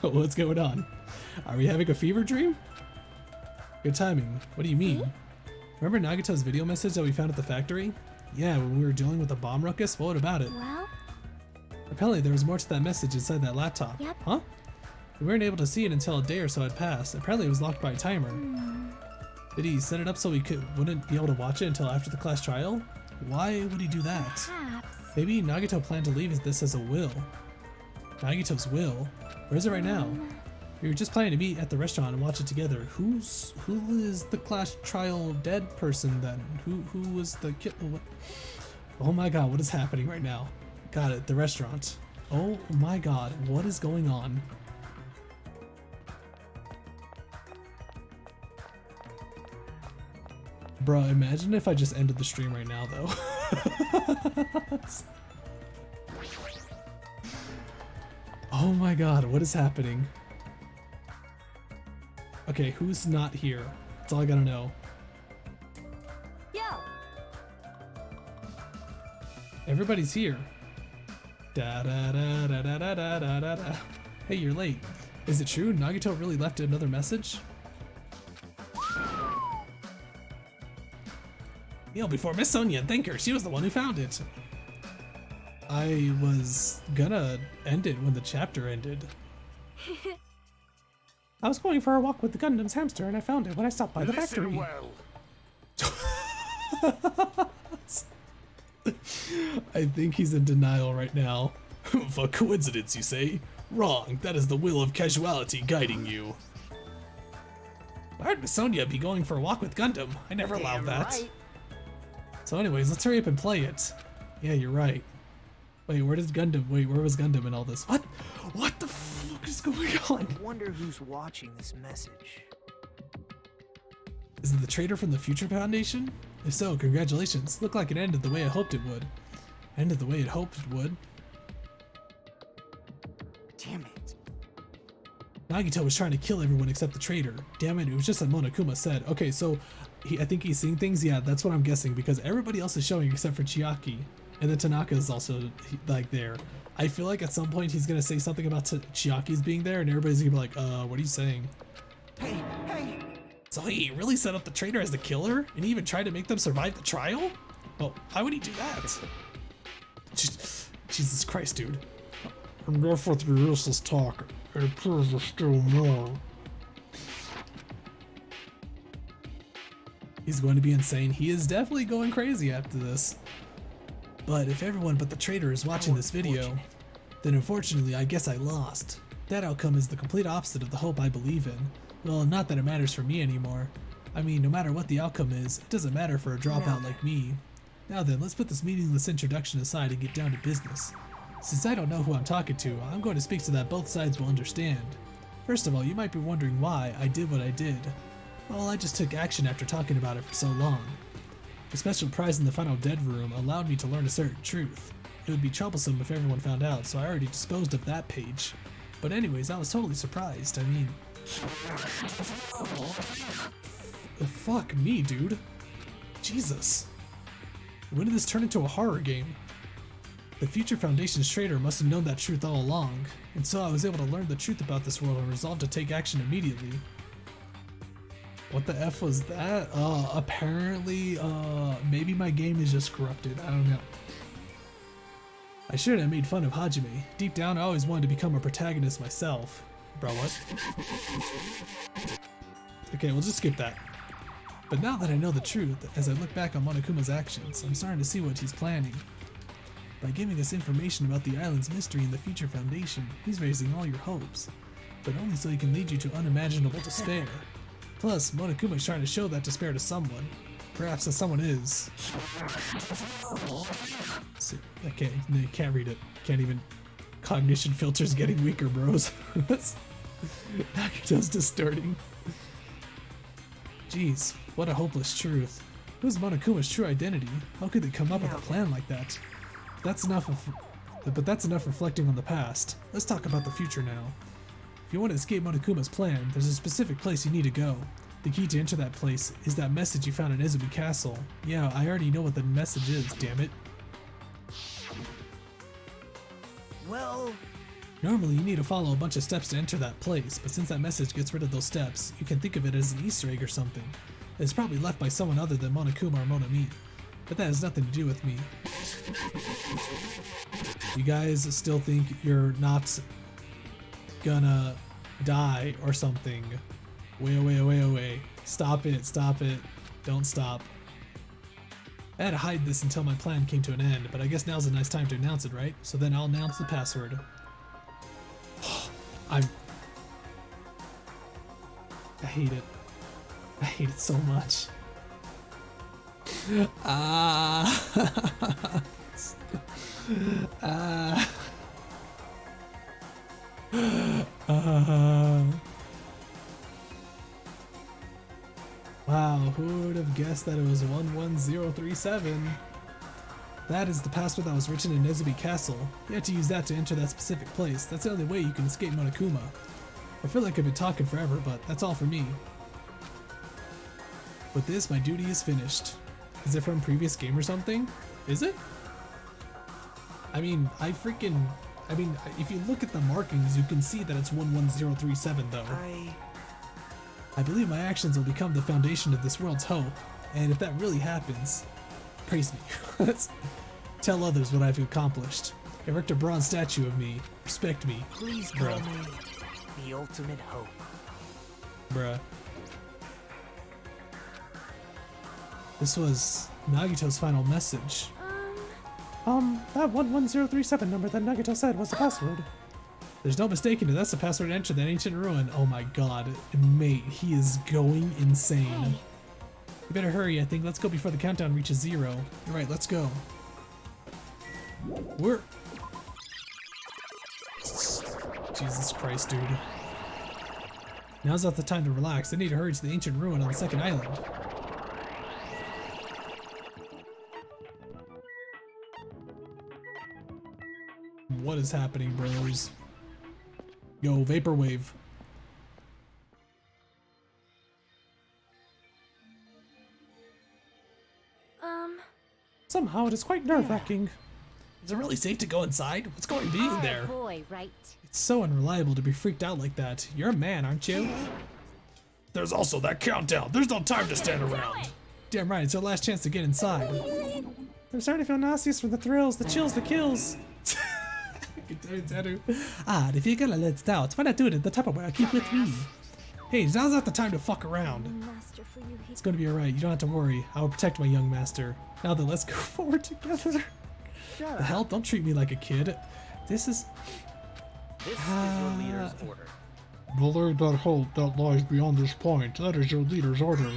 What's going on? Are we having a fever dream? Good timing. What do you mean? Remember Nagito's video message that we found at the factory? Yeah, when we were dealing with the bomb ruckus? What about it? Well, Apparently there was more to that message inside that laptop. Yep. Huh? We weren't able to see it until a day or so had passed. Apparently it was locked by a timer. Did he set it up so we wouldn't be able to watch it until after the class trial? Why would he do that? perhaps. Maybe Nagito planned to leave this as a will. Nagito's will? Where is it right now? We were just planning to meet at the restaurant and watch it together. Who is the class trial dead person then? Who was the kid? Oh my god, what is happening right now? Got it, the restaurant. Oh my god, what is going on? Bruh, imagine if I just ended the stream right now though. Oh my god, what is happening? Okay, who's not here? That's all I gotta know. Yo! Everybody's here. Da da da da da da da da da da. Hey, you're late. Is it true? Nagito really left another message? Kneel before Miss Sonia and thank her. She was the one who found it. I was gonna end it when the chapter ended. I was going for a walk with the Gundam's hamster and I found it when I stopped by the factory. I think he's in denial right now. For coincidence, you say? Wrong. That is the will of casuality guiding you. Why would Miss Sonia be going for a walk with Gundam? I never allowed that. Right. So anyways, let's hurry up and play it. Yeah, you're right. Wait, where was Gundam in all this? What? What the fuck is going on? I wonder who's watching this message. Is it the traitor from the Future Foundation? If so, congratulations. Looked like it ended the way I hoped it would. Ended the way it hoped it would. Damn it. Nagito was trying to kill everyone except the traitor. Damn it, it was just like Monokuma said. Okay, so I think he's seeing things? Yeah, that's what I'm guessing because everybody else is showing except for Chiaki. And then Tanaka is also like there. I feel like at some point he's gonna say something about Chiaki's being there and everybody's gonna be like, what are you saying? Hey, hey! So he really set up the traitor as the killer? And he even tried to make them survive the trial? Well, why would he do that? Jesus Christ, dude. Enough with your useless talk. It appears there's still more. He's going to be insane. He is definitely going crazy after this. But if everyone but the traitor is watching this video, then unfortunately I guess I lost. That outcome is the complete opposite of the hope I believe in. Well, not that it matters for me anymore. I mean, no matter what the outcome is, it doesn't matter for a dropout like me. Now then, let's put this meaningless introduction aside and get down to business. Since I don't know who I'm talking to, I'm going to speak so that both sides will understand. First of all, you might be wondering why I did what I did. Well, I just took action after talking about it for so long. The special prize in the final dead room allowed me to learn a certain truth. It would be troublesome if everyone found out, so I already disposed of that page. But anyways, I was totally surprised. I mean... Fuck me, dude. Jesus. When did this turn into a horror game? The Future Foundation's traitor must have known that truth all along, and so I was able to learn the truth about this world and resolved to take action immediately. What the F was that? Apparently, maybe my game is just corrupted. I don't know. I shouldn't have made fun of Hajime. Deep down, I always wanted to become a protagonist myself. Bro, what? Okay, we'll just skip that. But now that I know the truth, as I look back on Monokuma's actions, I'm starting to see what he's planning. By giving us information about the island's mystery and the Future Foundation, he's raising all your hopes. But only so he can lead you to unimaginable despair. Plus, Monokuma's trying to show that despair to someone. Perhaps that someone is... Okay, no, you can't read it. Can't even... Cognition filter's getting weaker, bros. Nagito's distorting. Jeez, what a hopeless truth. Who's Monokuma's true identity? How could they come up with a plan like that? That's enough of... but that's enough reflecting on the past. Let's talk about the future now. If you want to escape Monokuma's plan, there's a specific place you need to go. The key to enter that place is that message you found in Izumi Castle. Yeah, I already know what the message is, damn it. Well... Normally, you need to follow a bunch of steps to enter that place, but since that message gets rid of those steps, you can think of it as an Easter egg or something. It's probably left by someone other than Monokuma or Monami, but that has nothing to do with me. You guys still think you're not gonna die or something? Way. Stop it. Don't stop. I had to hide this until my plan came to an end, but I guess now's a nice time to announce it, right? So then I'll announce the password. I hate it. I hate it so much. Wow, who would have guessed that it was 11037? That is the password that was written in Izumi Castle. You have to use that to enter that specific place. That's the only way you can escape Monokuma. I feel like I've been talking forever, but that's all for me. With this, my duty is finished. Is it from previous game or something? Is it? I mean, if you look at the markings, you can see that it's 11037 though. I believe my actions will become the foundation of this world's hope, and if that really happens, praise me. Tell others what I've accomplished. Erect a bronze statue of me. Respect me. Please call me the ultimate hope. Bruh. This was Nagito's final message. That 11037 number that Nagito said was the password. There's no mistaking it. That's the password to enter that ancient ruin. Oh my god. Mate, he is going insane. Hey. You better hurry, I think. Let's go before the countdown reaches 0. You're right, let's go. We're... Jesus Christ, dude. Now's not the time to relax. I need to hurry to the ancient ruin on the second island. What is happening, bros? Yo, Vaporwave. Somehow it is quite nerve-wracking. Is it really safe to go inside? What's going to be in there? Boy, right? It's so unreliable to be freaked out like that. You're a man, aren't you? There's also that countdown. There's no time to stand around. Damn right, it's our last chance to get inside. I'm starting to feel nauseous from the thrills, the chills, the kills. If you're gonna let out, why not do it in the Tupperware? Keep with me. Hey, now's not the time to fuck around. It's gonna be alright, you don't have to worry. I will protect my young master. Now then, let's go forward together. Shut The hell? Don't treat me like a kid. This is your leader's order. Believe that hope that lies beyond this point. That is your leader's order.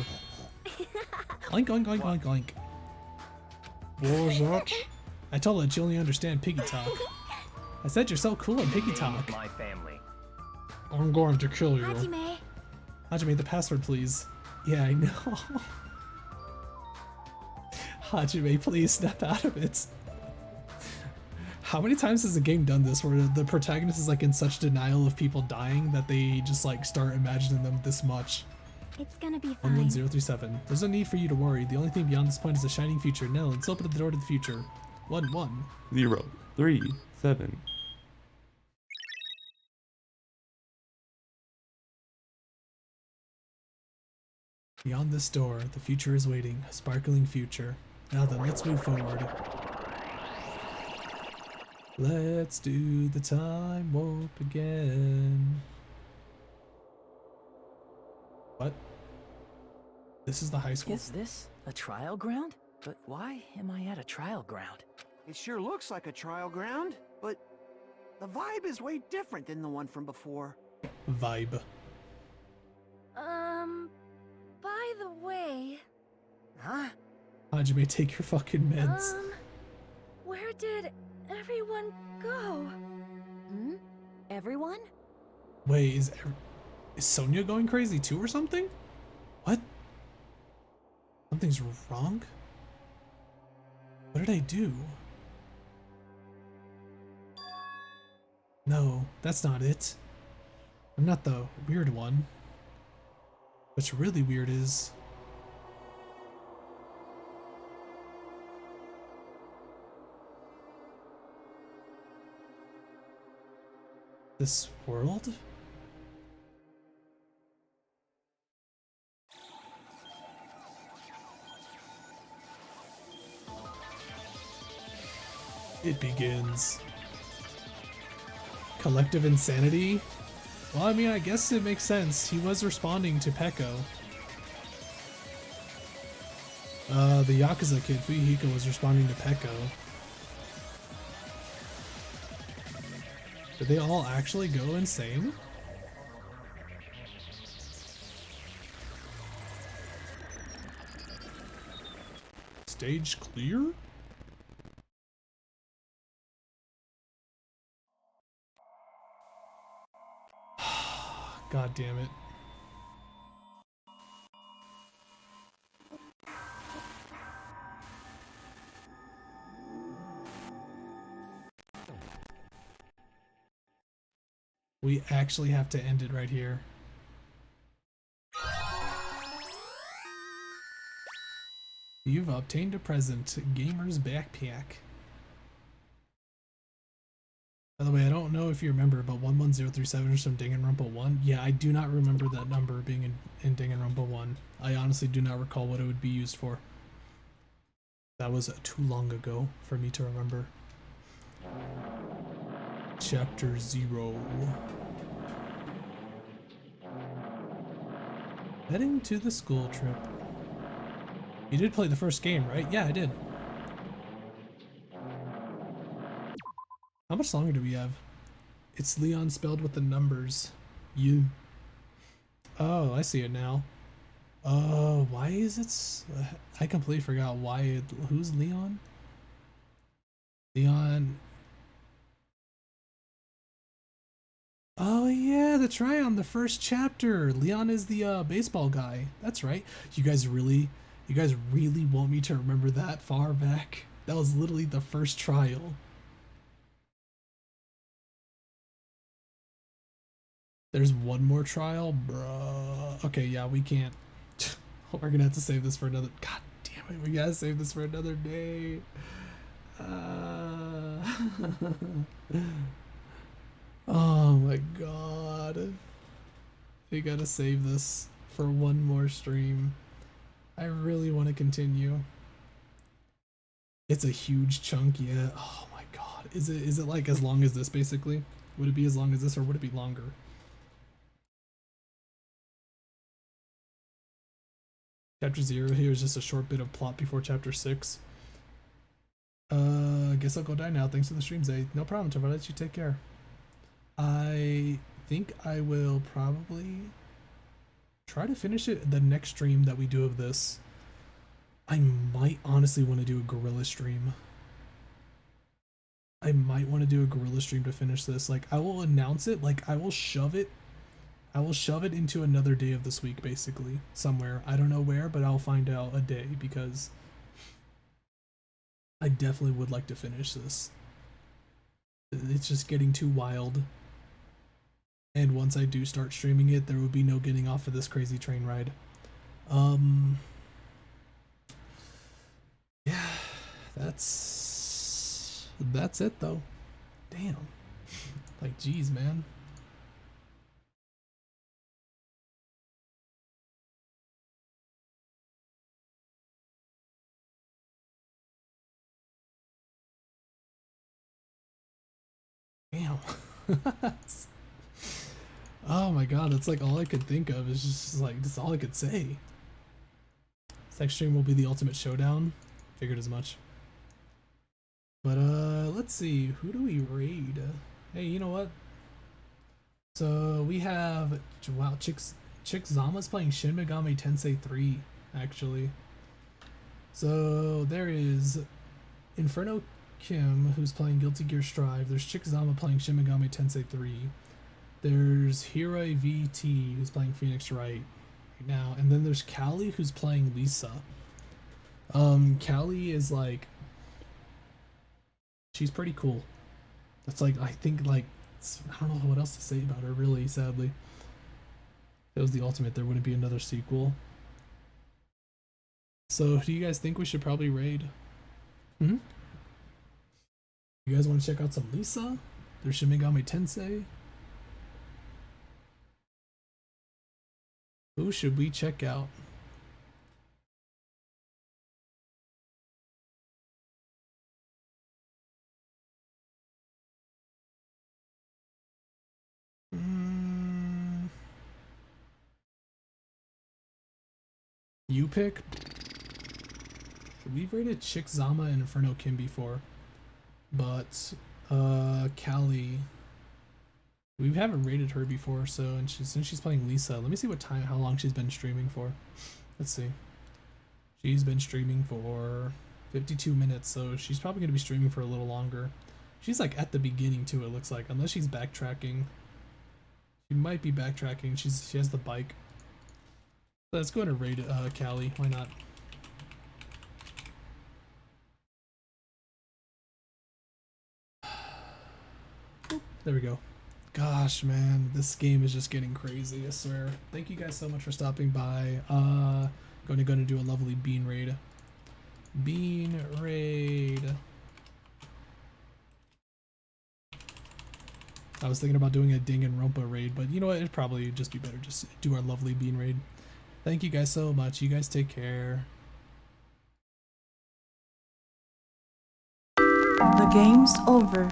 Oink, oink, oink, oink, oink. What was that? I told her that you only understand piggy talk. I said you're so cool in piggy talk. My family. I'm going to kill you. Hajime. Hajime, the password, please. Yeah, I know. Hajime, please snap out of it. How many times has the game done this where the protagonist is like in such denial of people dying that they just like start imagining them this much? It's gonna be fine. 11037. There's no need for you to worry. The only thing beyond this point is a shining future. Now let's open the door to the future. 037. Beyond this door, the future is waiting. A sparkling future. Now then, let's move forward. Let's do the time warp again. What? This is the high school? Is this a trial ground? But why am I at a trial ground? It sure looks like a trial ground, but the vibe is way different than the one from before. Vibe. By the way... Huh? Hajime, take your fucking meds. Where did everyone go? Everyone? Wait, is Sonia going crazy too or something? What? Something's wrong? What did I do? No, that's not it. I'm not the weird one. What's really weird is... this world? It begins. Collective insanity? Well, I mean, I guess it makes sense. He was responding to Peko. The Yakuza kid, Fuyuhiko, was responding to Peko. Did they all actually go insane? Stage clear? God damn it. We actually have to end it right here. You've obtained a present, Gamer's Backpack. By the way, I don't know if you remember, but 11037 is from Danganronpa 1. Yeah, I do not remember that number being in Danganronpa 1. I honestly do not recall what it would be used for. That was too long ago for me to remember. Chapter 0. Heading to the school trip. You did play the first game, right? Yeah, I did. How much longer do we have? It's Leon spelled with the numbers. You. Oh, I see it now. Oh, why is it... I completely forgot why it... Who's Leon? Leon... Oh yeah, that's right, on the first chapter. Leon is the baseball guy. That's right. You guys really want me to remember that far back? That was literally the first trial. There's one more trial? Bruh. Okay, yeah, we can't. We're gonna have to save this for another... God damn it, we gotta save this for another day. Oh my god. We gotta save this for one more stream. I really want to continue. It's a huge chunk, yeah. Oh my god. Is it like as long as this basically? Would it be as long as this or would it be longer? Chapter 0 here is just a short bit of plot before chapter 6. I guess I'll go die now. Thanks for the stream, Zay. No problem, Trevor. I'll let you take care. I think I will probably try to finish it the next stream that we do of this. I might honestly want to do a gorilla stream. I might want to do a gorilla stream to finish this. Like, I will announce it, like I will shove it into another day of this week, basically. Somewhere. I don't know where, but I'll find out a day because I definitely would like to finish this. It's just getting too wild. And once I do start streaming it, there will be no getting off of this crazy train ride. Yeah, that's it though. Damn. Like, geez, man. Damn. Oh my god, that's like all I could think of. Is just like, that's all I could say. This next stream will be the ultimate showdown. Figured as much. But let's see, who do we raid? Hey, you know what? So we have, wow, Chick Zama's playing Shin Megami Tensei 3, actually. So there is Inferno Kim, who's playing Guilty Gear Strive. There's Chick Zama playing Shin Megami Tensei 3. There's Hiroi VT, who's playing Phoenix Wright right now. And then there's Callie, who's playing Lisa. Callie is like, she's pretty cool. That's like, I think like I don't know what else to say about her, really, sadly. If it was the ultimate, there wouldn't be another sequel. So, do you guys think we should probably raid? Hmm? You guys want to check out some Lisa? There's Shin Megami Tensei. Who should we check out? You pick? We've rated Chick Zama and Inferno Kim before, but Callie, we haven't rated her before. So, and since she's playing Lisa, let me see how long she's been streaming for. Let's see. She's been streaming for 52 minutes, so she's probably gonna be streaming for a little longer. She's like at the beginning too. It looks like, unless she's backtracking. She might be backtracking. She has the bike. Let's go ahead and raid Callie. Why not? There we go. Gosh, man, this game is just getting crazy, I swear. Thank you guys so much for stopping by. Going to do a lovely bean raid. Bean raid. I was thinking about doing a Danganronpa raid, but you know what? It'd probably just be better just do our lovely bean raid. Thank you guys so much. You guys take care. The game's over.